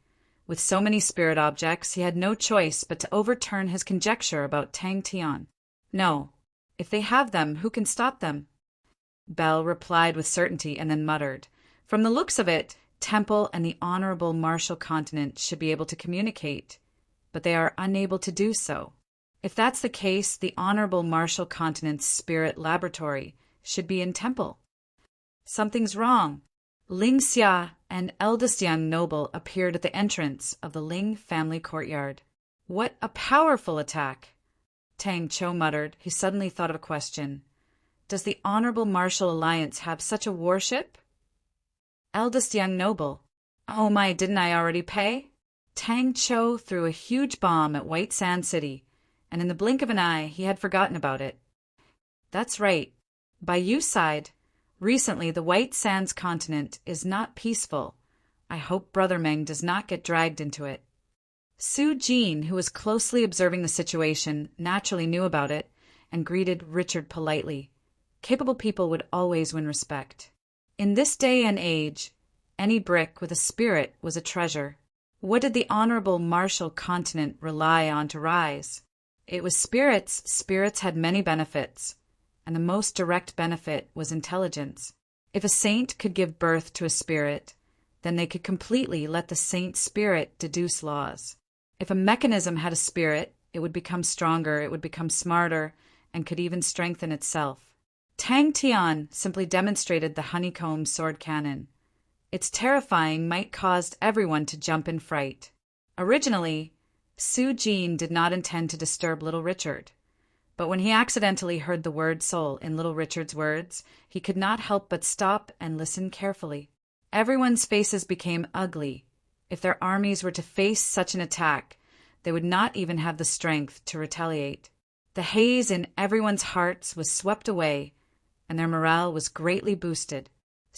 With so many spirit objects, he had no choice but to overturn his conjecture about Tang Tian. No. If they have them, who can stop them? Bell replied with certainty and then muttered. From the looks of it, Temple and the Honorable Martial Continent should be able to communicate, but they are unable to do so. If that's the case, the Honorable Martial Continent's spirit laboratory should be in Temple. Something's wrong. Ling Xia, an eldest young noble, appeared at the entrance of the Ling family courtyard. What a powerful attack! Tang Cho muttered. He suddenly thought of a question. Does the Honorable Martial Alliance have such a warship? Eldest young noble. Oh my, didn't I already pay? Tang Cho threw a huge bomb at White Sand City, and in the blink of an eye, he had forgotten about it. That's right. By Yu's side, recently the White Sands continent is not peaceful. I hope Brother Meng does not get dragged into it. Su Jin, who was closely observing the situation, naturally knew about it and greeted Richard politely. Capable people would always win respect. In this day and age, any brick with a spirit was a treasure. What did the Honorable Martial Continent rely on to rise? It was spirits. Spirits had many benefits, and the most direct benefit was intelligence. If a saint could give birth to a spirit, then they could completely let the saint's spirit deduce laws. If a mechanism had a spirit, it would become stronger, it would become smarter, and could even strengthen itself. Tang Tian simply demonstrated the honeycomb sword cannon. Its terrifying might caused everyone to jump in fright. Originally, Su Jin did not intend to disturb Little Richard, but when he accidentally heard the word soul in Little Richard's words, he could not help but stop and listen carefully. Everyone's faces became ugly. If their armies were to face such an attack, they would not even have the strength to retaliate. The haze in everyone's hearts was swept away, and their morale was greatly boosted.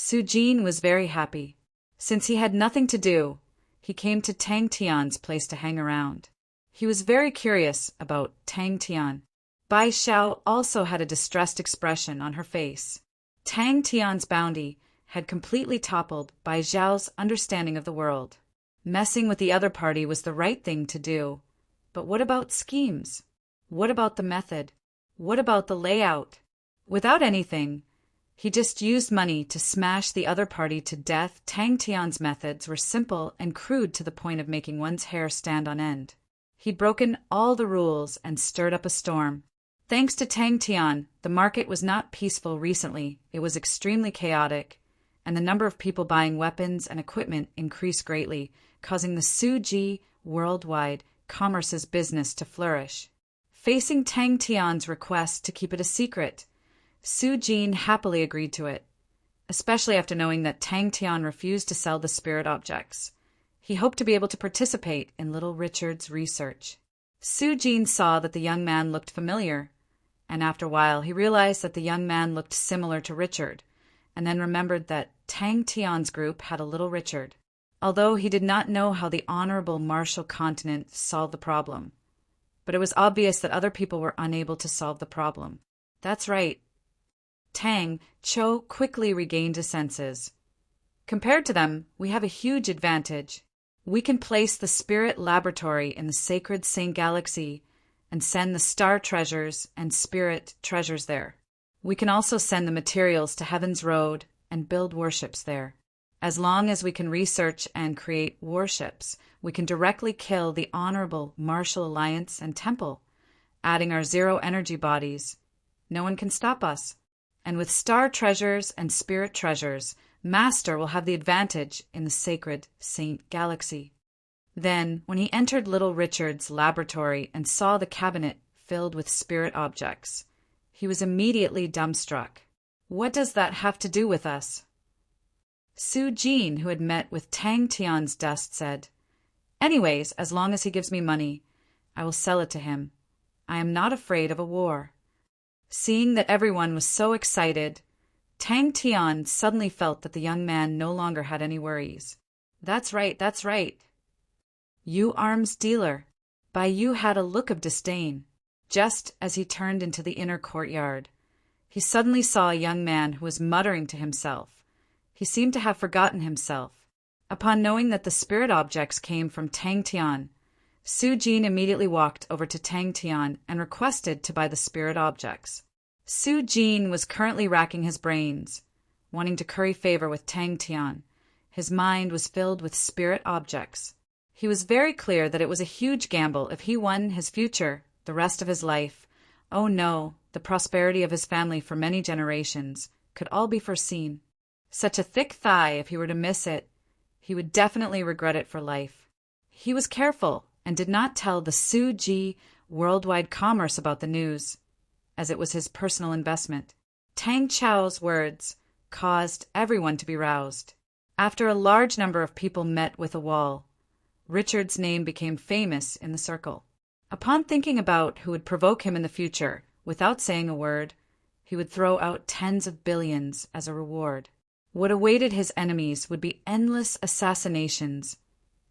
Su Jin was very happy. Since he had nothing to do, he came to Tang Tian's place to hang around. He was very curious about Tang Tian. Bai Xiao also had a distressed expression on her face. Tang Tian's bounty had completely toppled Bai Xiao's understanding of the world. Messing with the other party was the right thing to do. But what about schemes? What about the method? What about the layout? Without anything, he just used money to smash the other party to death. Tang Tian's methods were simple and crude to the point of making one's hair stand on end. He'd broken all the rules and stirred up a storm. Thanks to Tang Tian, the market was not peaceful recently. It was extremely chaotic, and the number of people buying weapons and equipment increased greatly, causing the Su Ji worldwide commerce's business to flourish. Facing Tang Tian's request to keep it a secret, Su Jin happily agreed to it, especially after knowing that Tang Tian refused to sell the spirit objects. He hoped to be able to participate in little Richard's research. Su Jin saw that the young man looked familiar, and after a while he realized that the young man looked similar to Richard, and then remembered that Tang Tian's group had a little Richard, although he did not know how the honorable Marshall Continent solved the problem. But it was obvious that other people were unable to solve the problem. That's right. Tang Cho quickly regained his senses. Compared to them, we have a huge advantage. We can place the spirit laboratory in the sacred Saint Galaxy and send the star treasures and spirit treasures there. We can also send the materials to Heaven's Road and build warships there. As long as we can research and create warships, we can directly kill the Honorable Marshall Alliance and Temple, adding our zero energy bodies. No one can stop us. And with star treasures and spirit treasures, Master will have the advantage in the sacred Saint Galaxy. Then, when he entered Little Richard's laboratory and saw the cabinet filled with spirit objects, he was immediately dumbstruck. What does that have to do with us? Su Jin, who had met with Tang Tian's dust, said, "Anyways, as long as he gives me money, I will sell it to him. I am not afraid of a war." Seeing that everyone was so excited, Tang Tian suddenly felt that the young man no longer had any worries. That's right. You arms dealer. Bai Yu had a look of disdain. Just as he turned into the inner courtyard, he suddenly saw a young man who was muttering to himself. He seemed to have forgotten himself. Upon knowing that the spirit objects came from Tang Tian, Su Jin immediately walked over to Tang Tian and requested to buy the spirit objects. Su Jin was currently racking his brains, wanting to curry favor with Tang Tian. His mind was filled with spirit objects. He was very clear that it was a huge gamble if he won his future, the rest of his life. Oh no, the prosperity of his family for many generations could all be foreseen. Such a thick thigh, if he were to miss it, he would definitely regret it for life. He was careful and did not tell the Su Ji worldwide commerce about the news, as it was his personal investment. Tang Chao's words caused everyone to be roused. After a large number of people met with a wall, Richard's name became famous in the circle. Upon thinking about who would provoke him in the future, without saying a word, he would throw out tens of billions as a reward. What awaited his enemies would be endless assassinations,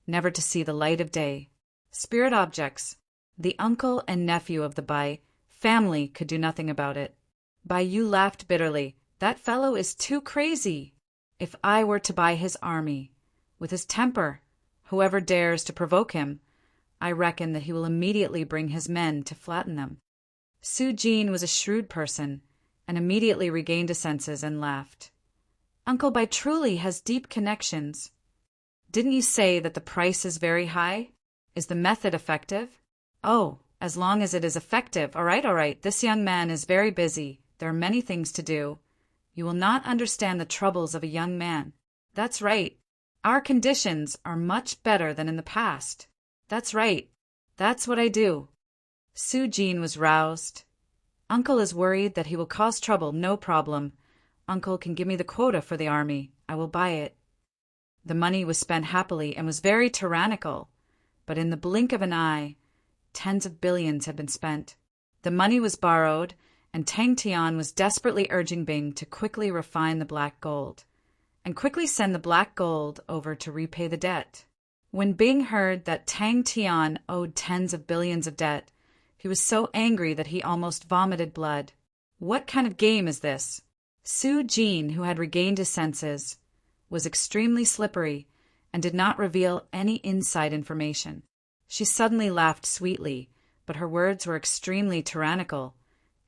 never to see the light of day. Spirit objects. The uncle and nephew of the Bai family could do nothing about it. Bai Yu laughed bitterly. That fellow is too crazy. If I were to buy his army, with his temper, whoever dares to provoke him, I reckon that he will immediately bring his men to flatten them. Su Jin was a shrewd person, and immediately regained his senses and laughed. Uncle Bai truly has deep connections. Didn't you say that the price is very high? Is the method effective? Oh, as long as it is effective. All right. This young man is very busy. There are many things to do. You will not understand the troubles of a young man. That's right. Our conditions are much better than in the past. That's right. That's what I do. Su Jin was roused. Uncle is worried that he will cause trouble. No problem. Uncle can give me the quota for the army. I will buy it. The money was spent happily and was very tyrannical, but in the blink of an eye, tens of billions had been spent. The money was borrowed, and Tang Tian was desperately urging Bing to quickly refine the black gold. and quickly send the black gold over to repay the debt. When Bing heard that Tang Tian owed tens of billions of debt, he was so angry that he almost vomited blood. What kind of game is this? Su Jin, who had regained his senses, was extremely slippery and did not reveal any inside information. She suddenly laughed sweetly, but her words were extremely tyrannical.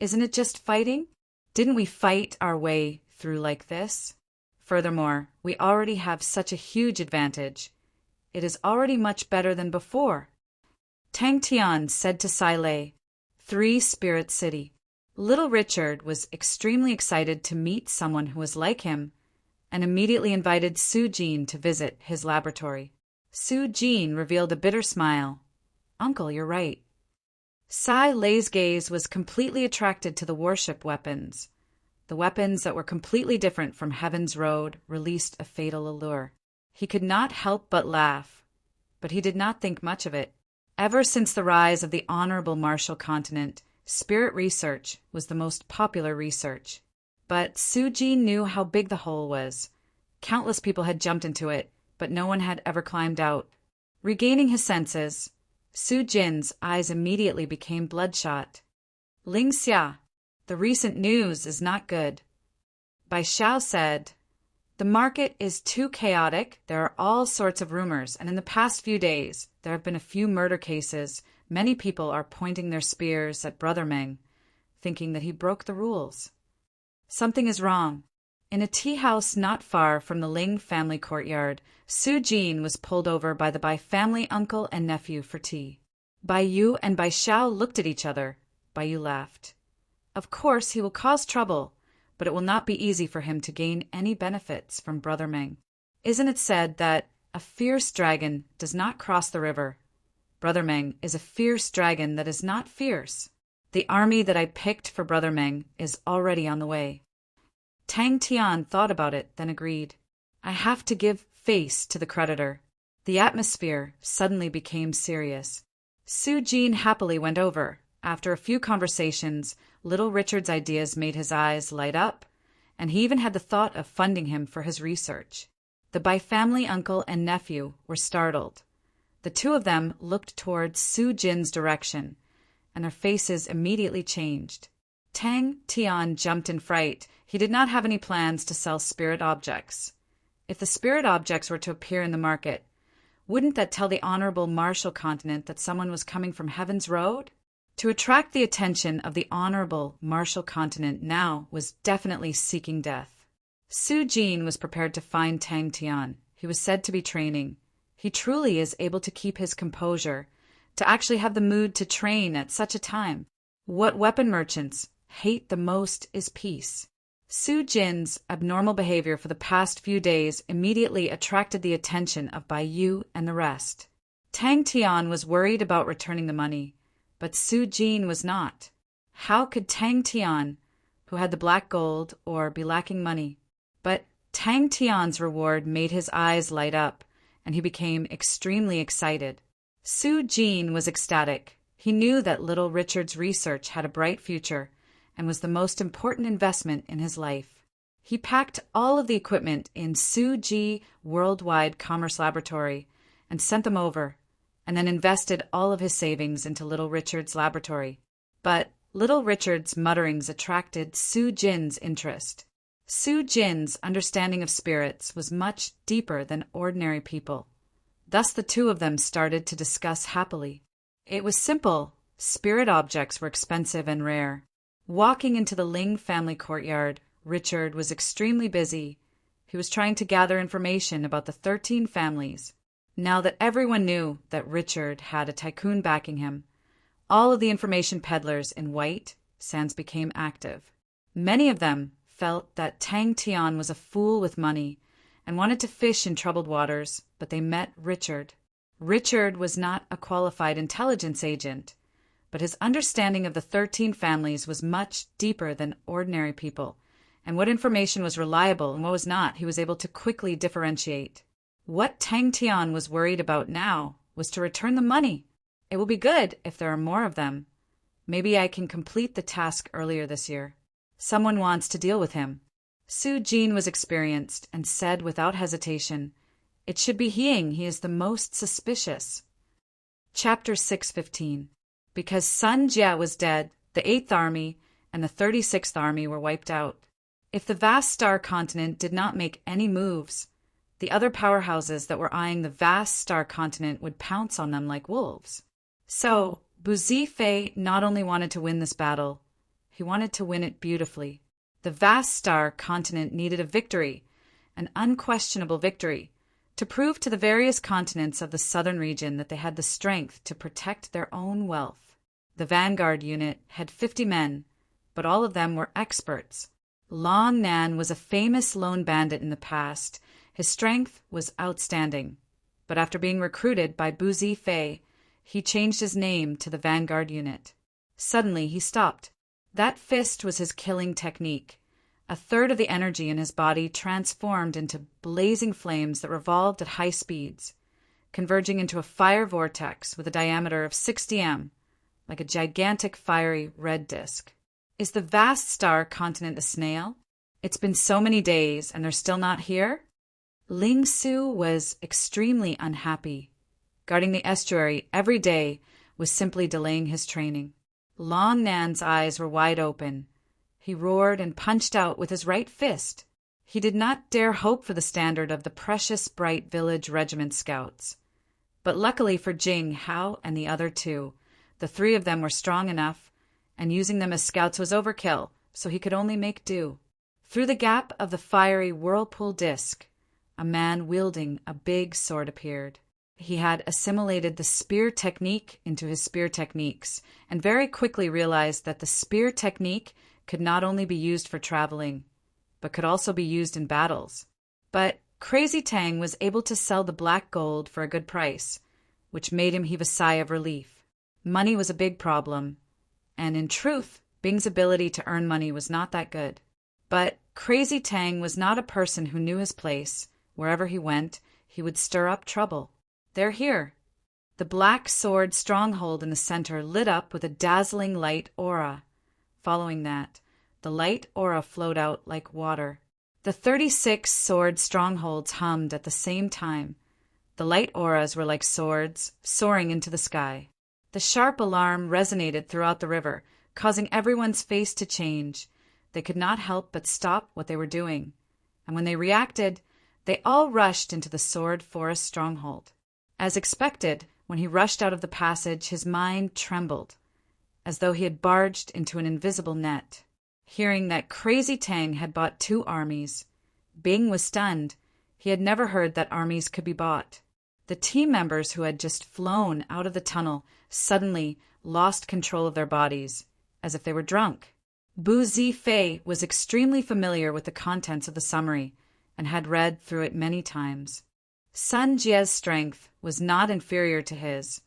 Isn't it just fighting? Didn't we fight our way through like this? Furthermore, we already have such a huge advantage. It is already much better than before. Tang Tian said to Sai Lei, 3 Spirit City. Little Richard was extremely excited to meet someone who was like him and immediately invited Su Jin to visit his laboratory. Su Jin revealed a bitter smile. Uncle, you're right. Sai Lei's gaze was completely attracted to the warship weapons. The weapons that were completely different from Heaven's Road released a fatal allure. He could not help but laugh, but he did not think much of it. Ever since the rise of the Honorable Marshall Continent, spirit research was the most popular research. But Su Jin knew how big the hole was. Countless people had jumped into it, but no one had ever climbed out. Regaining his senses, Su Jin's eyes immediately became bloodshot. Ling Xia, the recent news is not good. Bai Xiao said, the market is too chaotic, there are all sorts of rumors, and in the past few days, there have been a few murder cases. Many people are pointing their spears at Brother Meng, thinking that he broke the rules. Something is wrong. In a tea house not far from the Ling family courtyard, Su Jin was pulled over by the Bai family uncle and nephew for tea. Bai Yu and Bai Xiao looked at each other. Bai Yu laughed. Of course he will cause trouble, but it will not be easy for him to gain any benefits from Brother Meng. Isn't it said that a fierce dragon does not cross the river? Brother Meng is a fierce dragon that is not fierce. The army that I picked for Brother Meng is already on the way. Tang Tian thought about it, then agreed. I have to give face to the creditor. The atmosphere suddenly became serious. Su Jin happily went over. After a few conversations, Little Richard's ideas made his eyes light up, and he even had the thought of funding him for his research. The Bai family uncle and nephew were startled. The two of them looked toward Su Jin's direction, and their faces immediately changed. Tang Tian jumped in fright. He did not have any plans to sell spirit objects. If the spirit objects were to appear in the market, wouldn't that tell the Honorable Marshall Continent that someone was coming from Heaven's Road? To attract the attention of the Honorable Marshall Continent now was definitely seeking death. Su Jin was prepared to find Tang Tian. He was said to be training. He truly is able to keep his composure, to actually have the mood to train at such a time. What weapon merchants hate the most is peace. Su Jin's abnormal behavior for the past few days immediately attracted the attention of Bai Yu and the rest. Tang Tian was worried about returning the money, but Su Jin was not. How could Tang Tian, who had the black gold, or be lacking money? But Tang Tian's reward made his eyes light up, and he became extremely excited. Su Jin was ecstatic. He knew that Little Richard's research had a bright future and was the most important investment in his life. He packed all of the equipment in Su Ji Worldwide Commerce Laboratory and sent them over, and then invested all of his savings into Little Richard's laboratory. But Little Richard's mutterings attracted Su Jin's interest. Su Jin's understanding of spirits was much deeper than ordinary people. Thus the two of them started to discuss happily. It was simple. Spirit objects were expensive and rare. Walking into the Ling family courtyard, Richard was extremely busy. He was trying to gather information about the 13 families. Now that everyone knew that Richard had a tycoon backing him, all of the information peddlers in White Sands became active. Many of them felt that Tang Tian was a fool with money and wanted to fish in troubled waters, but they met Richard. Richard was not a qualified intelligence agent, but his understanding of the 13 families was much deeper than ordinary people, and what information was reliable and what was not, he was able to quickly differentiate. What Tang Tian was worried about now was to return the money. It will be good if there are more of them. Maybe I can complete the task earlier this year. Someone wants to deal with him. Su Jin was experienced and said without hesitation, "It should be he is the most suspicious." Chapter 6:15. Because Sun Jie was dead, the 8th Army and the 36th Army were wiped out. If the vast star continent did not make any moves, the other powerhouses that were eyeing the vast star continent would pounce on them like wolves. So, Bu Zifei not only wanted to win this battle, he wanted to win it beautifully. The vast star continent needed a victory, an unquestionable victory, to prove to the various continents of the southern region that they had the strength to protect their own wealth. The vanguard unit had 50 men, but all of them were experts. Long Nan was a famous lone bandit in the past. His strength was outstanding, but after being recruited by Bu Zifei, he changed his name to the vanguard unit. Suddenly he stopped. That fist was his killing technique. A third of the energy in his body transformed into blazing flames that revolved at high speeds, converging into a fire vortex with a diameter of 60 m, like a gigantic fiery red disk. Is the vast star continent a snail? It's been so many days and they're still not here? Ling Su was extremely unhappy. Guarding the estuary every day was simply delaying his training. Long Nan's eyes were wide open. He roared and punched out with his right fist. He did not dare hope for the standard of the precious bright village regiment scouts. But luckily for Jing, Hao, and the other two, the 3 of them were strong enough, and using them as scouts was overkill, so he could only make do. Through the gap of the fiery whirlpool disc, a man wielding a big sword appeared. He had assimilated the spear technique into his spear techniques, and very quickly realized that the spear technique could not only be used for traveling, but could also be used in battles. But Crazy Tang was able to sell the black gold for a good price, which made him heave a sigh of relief. Money was a big problem, and in truth, Bing's ability to earn money was not that good. But Crazy Tang was not a person who knew his place. Wherever he went, he would stir up trouble. They're here. The black sword stronghold in the center lit up with a dazzling light aura. Following that, the light aura flowed out like water. The 36 sword strongholds hummed at the same time. The light auras were like swords, soaring into the sky. The sharp alarm resonated throughout the river, causing everyone's face to change. They could not help but stop what they were doing. And when they reacted, they all rushed into the sword forest stronghold. As expected, when he rushed out of the passage, his mind trembled, as though he had barged into an invisible net. Hearing that Crazy Tang had bought 2 armies, Bing was stunned. He had never heard that armies could be bought. The team members who had just flown out of the tunnel suddenly lost control of their bodies, as if they were drunk. Bu Zifei was extremely familiar with the contents of the summary and had read through it many times. Sun Jie's strength was not inferior to his,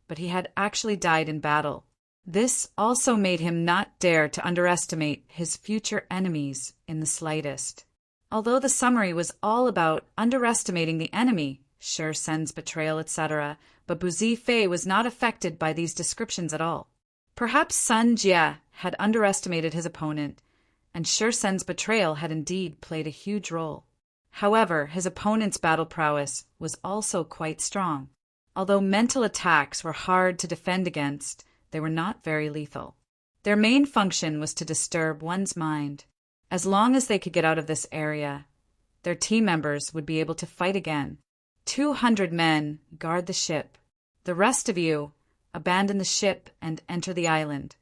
but he had actually died in battle. This also made him not dare to underestimate his future enemies in the slightest. Although the summary was all about underestimating the enemy, Shi Sen's betrayal, etc., but Bu Zifei was not affected by these descriptions at all. Perhaps Sun Jie had underestimated his opponent, and Shi Sen's betrayal had indeed played a huge role. However, his opponent's battle prowess was also quite strong. Although mental attacks were hard to defend against, they were not very lethal. Their main function was to disturb one's mind. As long as they could get out of this area, their team members would be able to fight again. 200 men guard the ship. The rest of you abandon the ship and enter the island.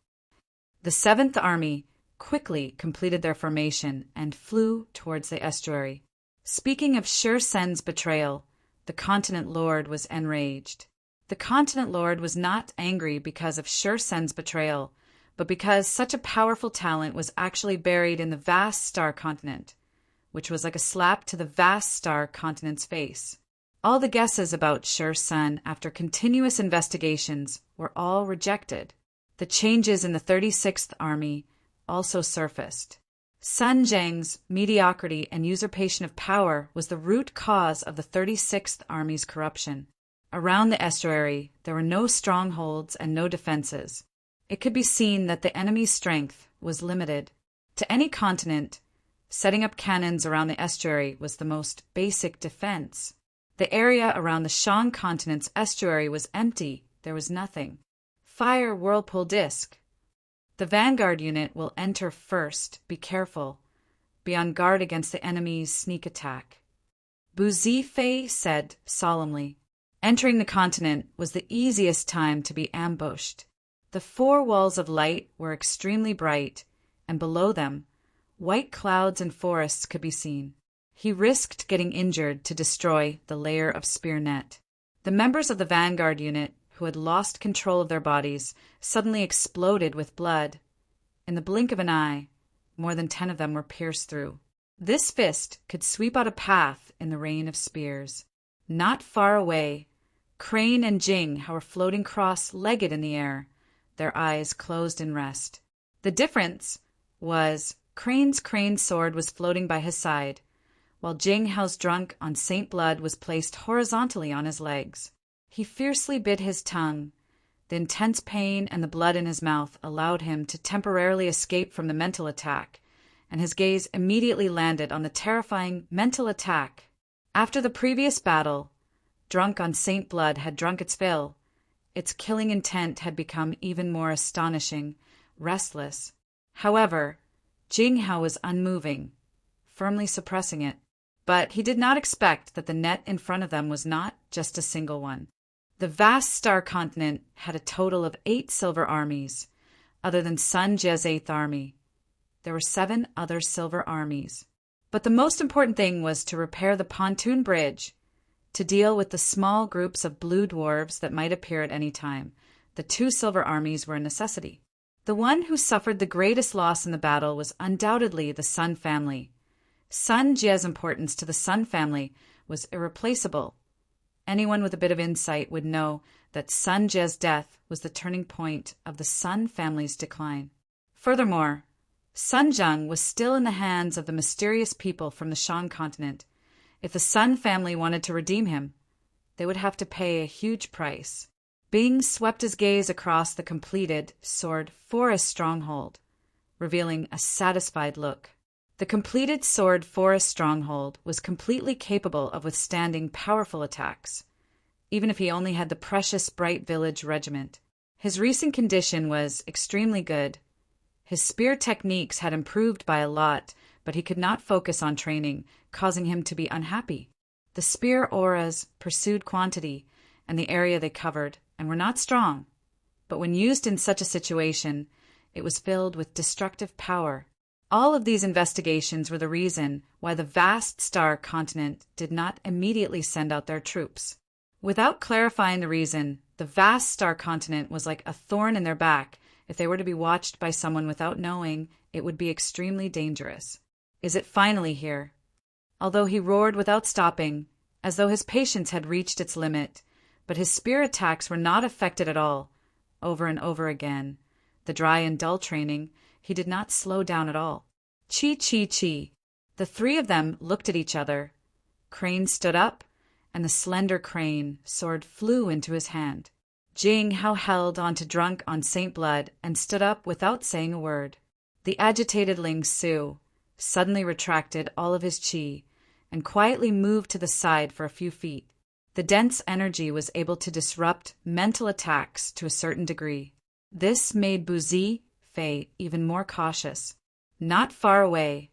The 7th Army quickly completed their formation and flew towards the estuary. Speaking of Shi Sen's betrayal, the Continent Lord was enraged. The Continent Lord was not angry because of Shi Sen's betrayal, but because such a powerful talent was actually buried in the vast star continent, which was like a slap to the vast star continent's face. All the guesses about Shi Sen after continuous investigations were all rejected. The changes in the 36th Army also surfaced. Sun Zheng's mediocrity and usurpation of power was the root cause of the 36th Army's corruption. Around the estuary, there were no strongholds and no defenses. It could be seen that the enemy's strength was limited. To any continent, Setting up cannons around the estuary was the most basic defense. The area around the Shan continent's estuary was empty. There was nothing. Fire whirlpool disc. The vanguard unit will enter first. Be careful. Be on guard against the enemy's sneak attack. Bu Zifei said solemnly. Entering the continent was the easiest time to be ambushed. The four walls of light were extremely bright, and below them, white clouds and forests could be seen. He risked getting injured to destroy the layer of spear net. The members of the vanguard unit, who had lost control of their bodies, suddenly exploded with blood. In the blink of an eye, more than 10 of them were pierced through. This fist could sweep out a path in the rain of spears. Not far away, Crane and Jing were floating cross-legged in the air, their eyes closed in rest. The difference was Crane's sword was floating by his side, while Jing Hao's drunk on Saint Blood was placed horizontally on his legs. He fiercely bit his tongue. The intense pain and the blood in his mouth allowed him to temporarily escape from the mental attack, and his gaze immediately landed on the terrifying mental attack. After the previous battle, drunk on Saint Blood had drunk its fill. Its killing intent had become even more astonishing, restless. However, Jing Hao was unmoving, firmly suppressing it. But he did not expect that the net in front of them was not just a single one. The vast star continent had a total of 8 silver armies, other than Sun Jie's 8th army. There were 7 other silver armies. But the most important thing was to repair the pontoon bridge, to deal with the small groups of blue dwarves that might appear at any time. The 2 silver armies were a necessity. The one who suffered the greatest loss in the battle was undoubtedly the Sun family. Sun Jie's importance to the Sun family was irreplaceable. Anyone with a bit of insight would know that Sun Jie's death was the turning point of the Sun family's decline. Furthermore, Sun Zheng was still in the hands of the mysterious people from the Shan continent. If the Sun family wanted to redeem him, they would have to pay a huge price. Bing swept his gaze across the completed sword forest stronghold, revealing a satisfied look. The completed sword forest stronghold was completely capable of withstanding powerful attacks, even if he only had the precious Bright Village regiment. His recent condition was extremely good. His spear techniques had improved by a lot, but he could not focus on training, causing him to be unhappy. The spear auras pursued quantity and the area they covered, and were not strong, but when used in such a situation, it was filled with destructive power. All of these investigations were the reason why the vast star continent did not immediately send out their troops. Without clarifying the reason, the vast star continent was like a thorn in their back. If they were to be watched by someone without knowing, it would be extremely dangerous. Is it finally here? Although he roared without stopping, as though his patience had reached its limit, but his spear attacks were not affected at all. Over and over again, the dry and dull training, he did not slow down at all. Chi, chi, chi. The 3 of them looked at each other. Crane stood up, and the slender Crane sword flew into his hand. Jing Hao held on to drunk on Saint Blood and stood up without saying a word. The agitated Ling Su suddenly retracted all of his chi and quietly moved to the side for a few feet. The dense energy was able to disrupt mental attacks to a certain degree. This made Bu Zifei even more cautious. Not far away,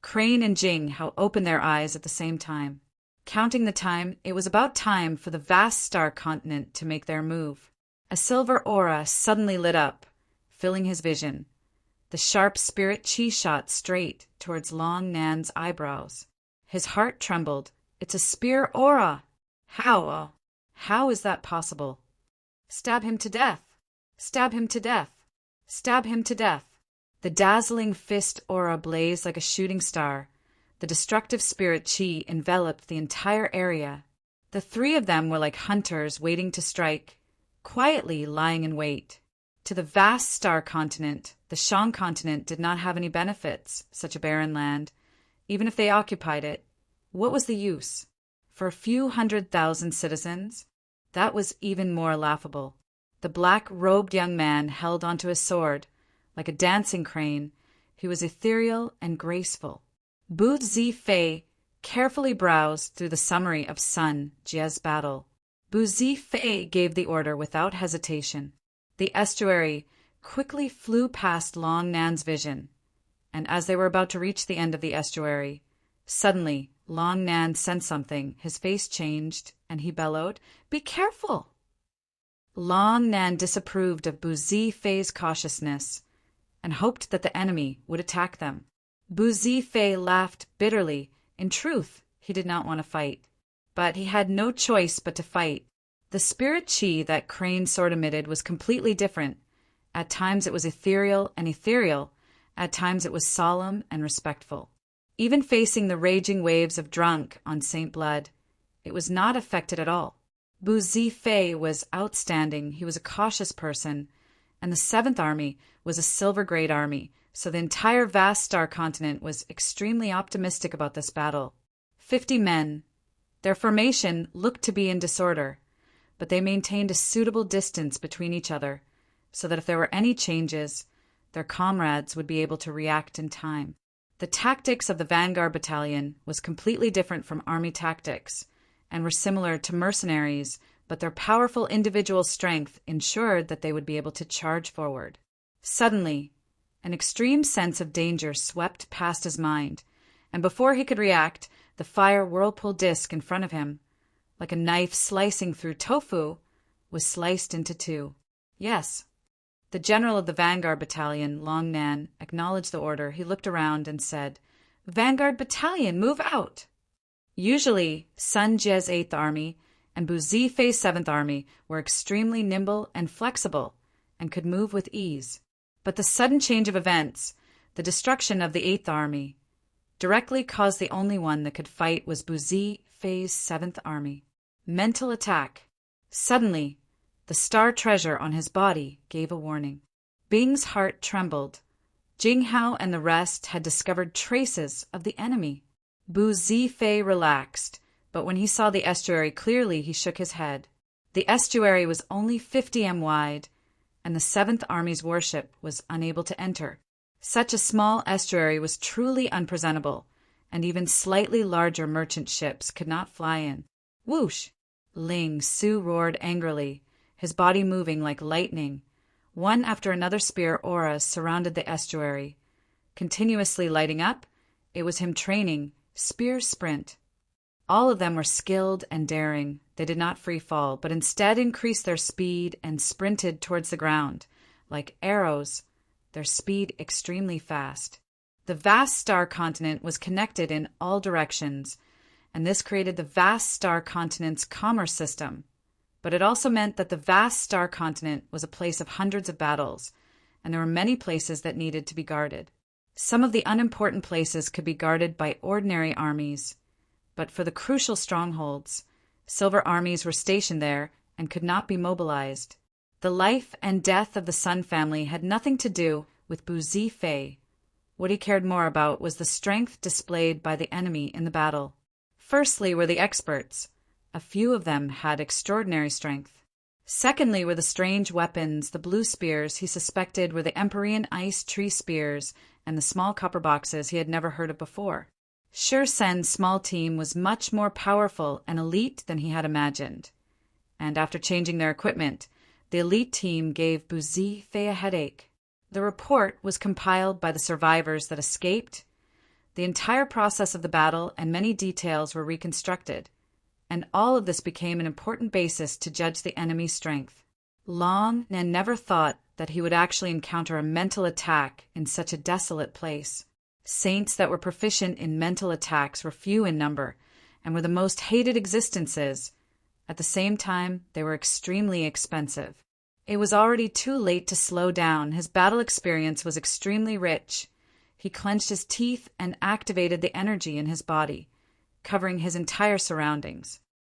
Crane and Jing Hao opened their eyes at the same time. Counting the time, it was about time for the vast star continent to make their move. A silver aura suddenly lit up, filling his vision. The sharp spirit chi shot straight towards Long Nan's eyebrows. His heart trembled. It's a spear aura! How is that possible? Stab him to death! Stab him to death! Stab him to death! The dazzling fist aura blazed like a shooting star. The destructive spirit chi enveloped the entire area. The 3 of them were like hunters waiting to strike, quietly lying in wait. To the vast star continent, the Shan continent did not have any benefits, such a barren land. Even if they occupied it, what was the use? For a few 100,000 citizens? That was even more laughable. The black-robed young man held onto his sword, like a dancing crane. He was ethereal and graceful. Bu Zifei carefully browsed through the summary of Sun Jie's battle. Bu Zifei gave the order without hesitation. The estuary quickly flew past Long Nan's vision, and as they were about to reach the end of the estuary, suddenly Long Nan sensed something. His face changed, and he bellowed, "Be careful!" Long Nan disapproved of Bu Zifei's cautiousness and hoped that the enemy would attack them. Bu Zifei laughed bitterly. In truth, he did not want to fight, but he had no choice but to fight. The spirit chi that Crane's sword emitted was completely different. At times it was ethereal, at times it was solemn and respectful. Even facing the raging waves of drunk on Saint Blood, it was not affected at all. Bu Zifei was outstanding. He was a cautious person, and the 7th Army was a silver grade army, so the entire vast star continent was extremely optimistic about this battle. 50 men. Their formation looked to be in disorder, but they maintained a suitable distance between each other, so that if there were any changes, their comrades would be able to react in time. The tactics of the Vanguard Battalion was completely different from army tactics, and were similar to mercenaries, but their powerful individual strength ensured that they would be able to charge forward. Suddenly, an extreme sense of danger swept past his mind, and before he could react, the fire whirlpool disc in front of him, like a knife slicing through tofu, was sliced into 2. Yes. The general of the Vanguard Battalion, Long Nan, acknowledged the order. He looked around and said, "Vanguard Battalion, move out!" Usually, Sun Jie's 8th Army and Bu Zifei's 7th Army were extremely nimble and flexible and could move with ease. But the sudden change of events, the destruction of the 8th Army, directly caused the only one that could fight was Bu Zifei's 7th Army. Mental attack. Suddenly, the star treasure on his body gave a warning. Bing's heart trembled. Jinghao and the rest had discovered traces of the enemy. Bu Zifei relaxed, but when he saw the estuary clearly, he shook his head. The estuary was only 50 m wide, and the 7th Army's warship was unable to enter. Such a small estuary was truly unpresentable, and even slightly larger merchant ships could not fly in. Whoosh! Ling Su roared angrily, his body moving like lightning. One after another spear auras surrounded the estuary. Continuously lighting up, it was him training spear sprint. All of them were skilled and daring. They did not free fall, but instead increased their speed and sprinted towards the ground. Like arrows, their speed extremely fast. The vast star continent was connected in all directions, and this created the vast star continent's commerce system. But it also meant that the vast star continent was a place of hundreds of battles, and there were many places that needed to be guarded. Some of the unimportant places could be guarded by ordinary armies, but for the crucial strongholds, silver armies were stationed there and could not be mobilized. The life and death of the Sun family had nothing to do with Bu Zifei. What he cared more about was the strength displayed by the enemy in the battle. Firstly were the experts. A few of them had extraordinary strength. Secondly were the strange weapons. The blue spears he suspected were the Empyrean ice tree spears, and the small copper boxes he had never heard of before. Shi Sen's small team was much more powerful and elite than he had imagined. And after changing their equipment, the elite team gave Bu Zifei a headache. The report was compiled by the survivors that escaped. The entire process of the battle and many details were reconstructed, and all of this became an important basis to judge the enemy's strength. Long Nan never thought that he would actually encounter a mental attack in such a desolate place. Saints that were proficient in mental attacks were few in number and were the most hated existences. At the same time, they were extremely expensive. It was already too late to slow down. His battle experience was extremely rich. He clenched his teeth and activated the energy in his body, covering his entire surroundings.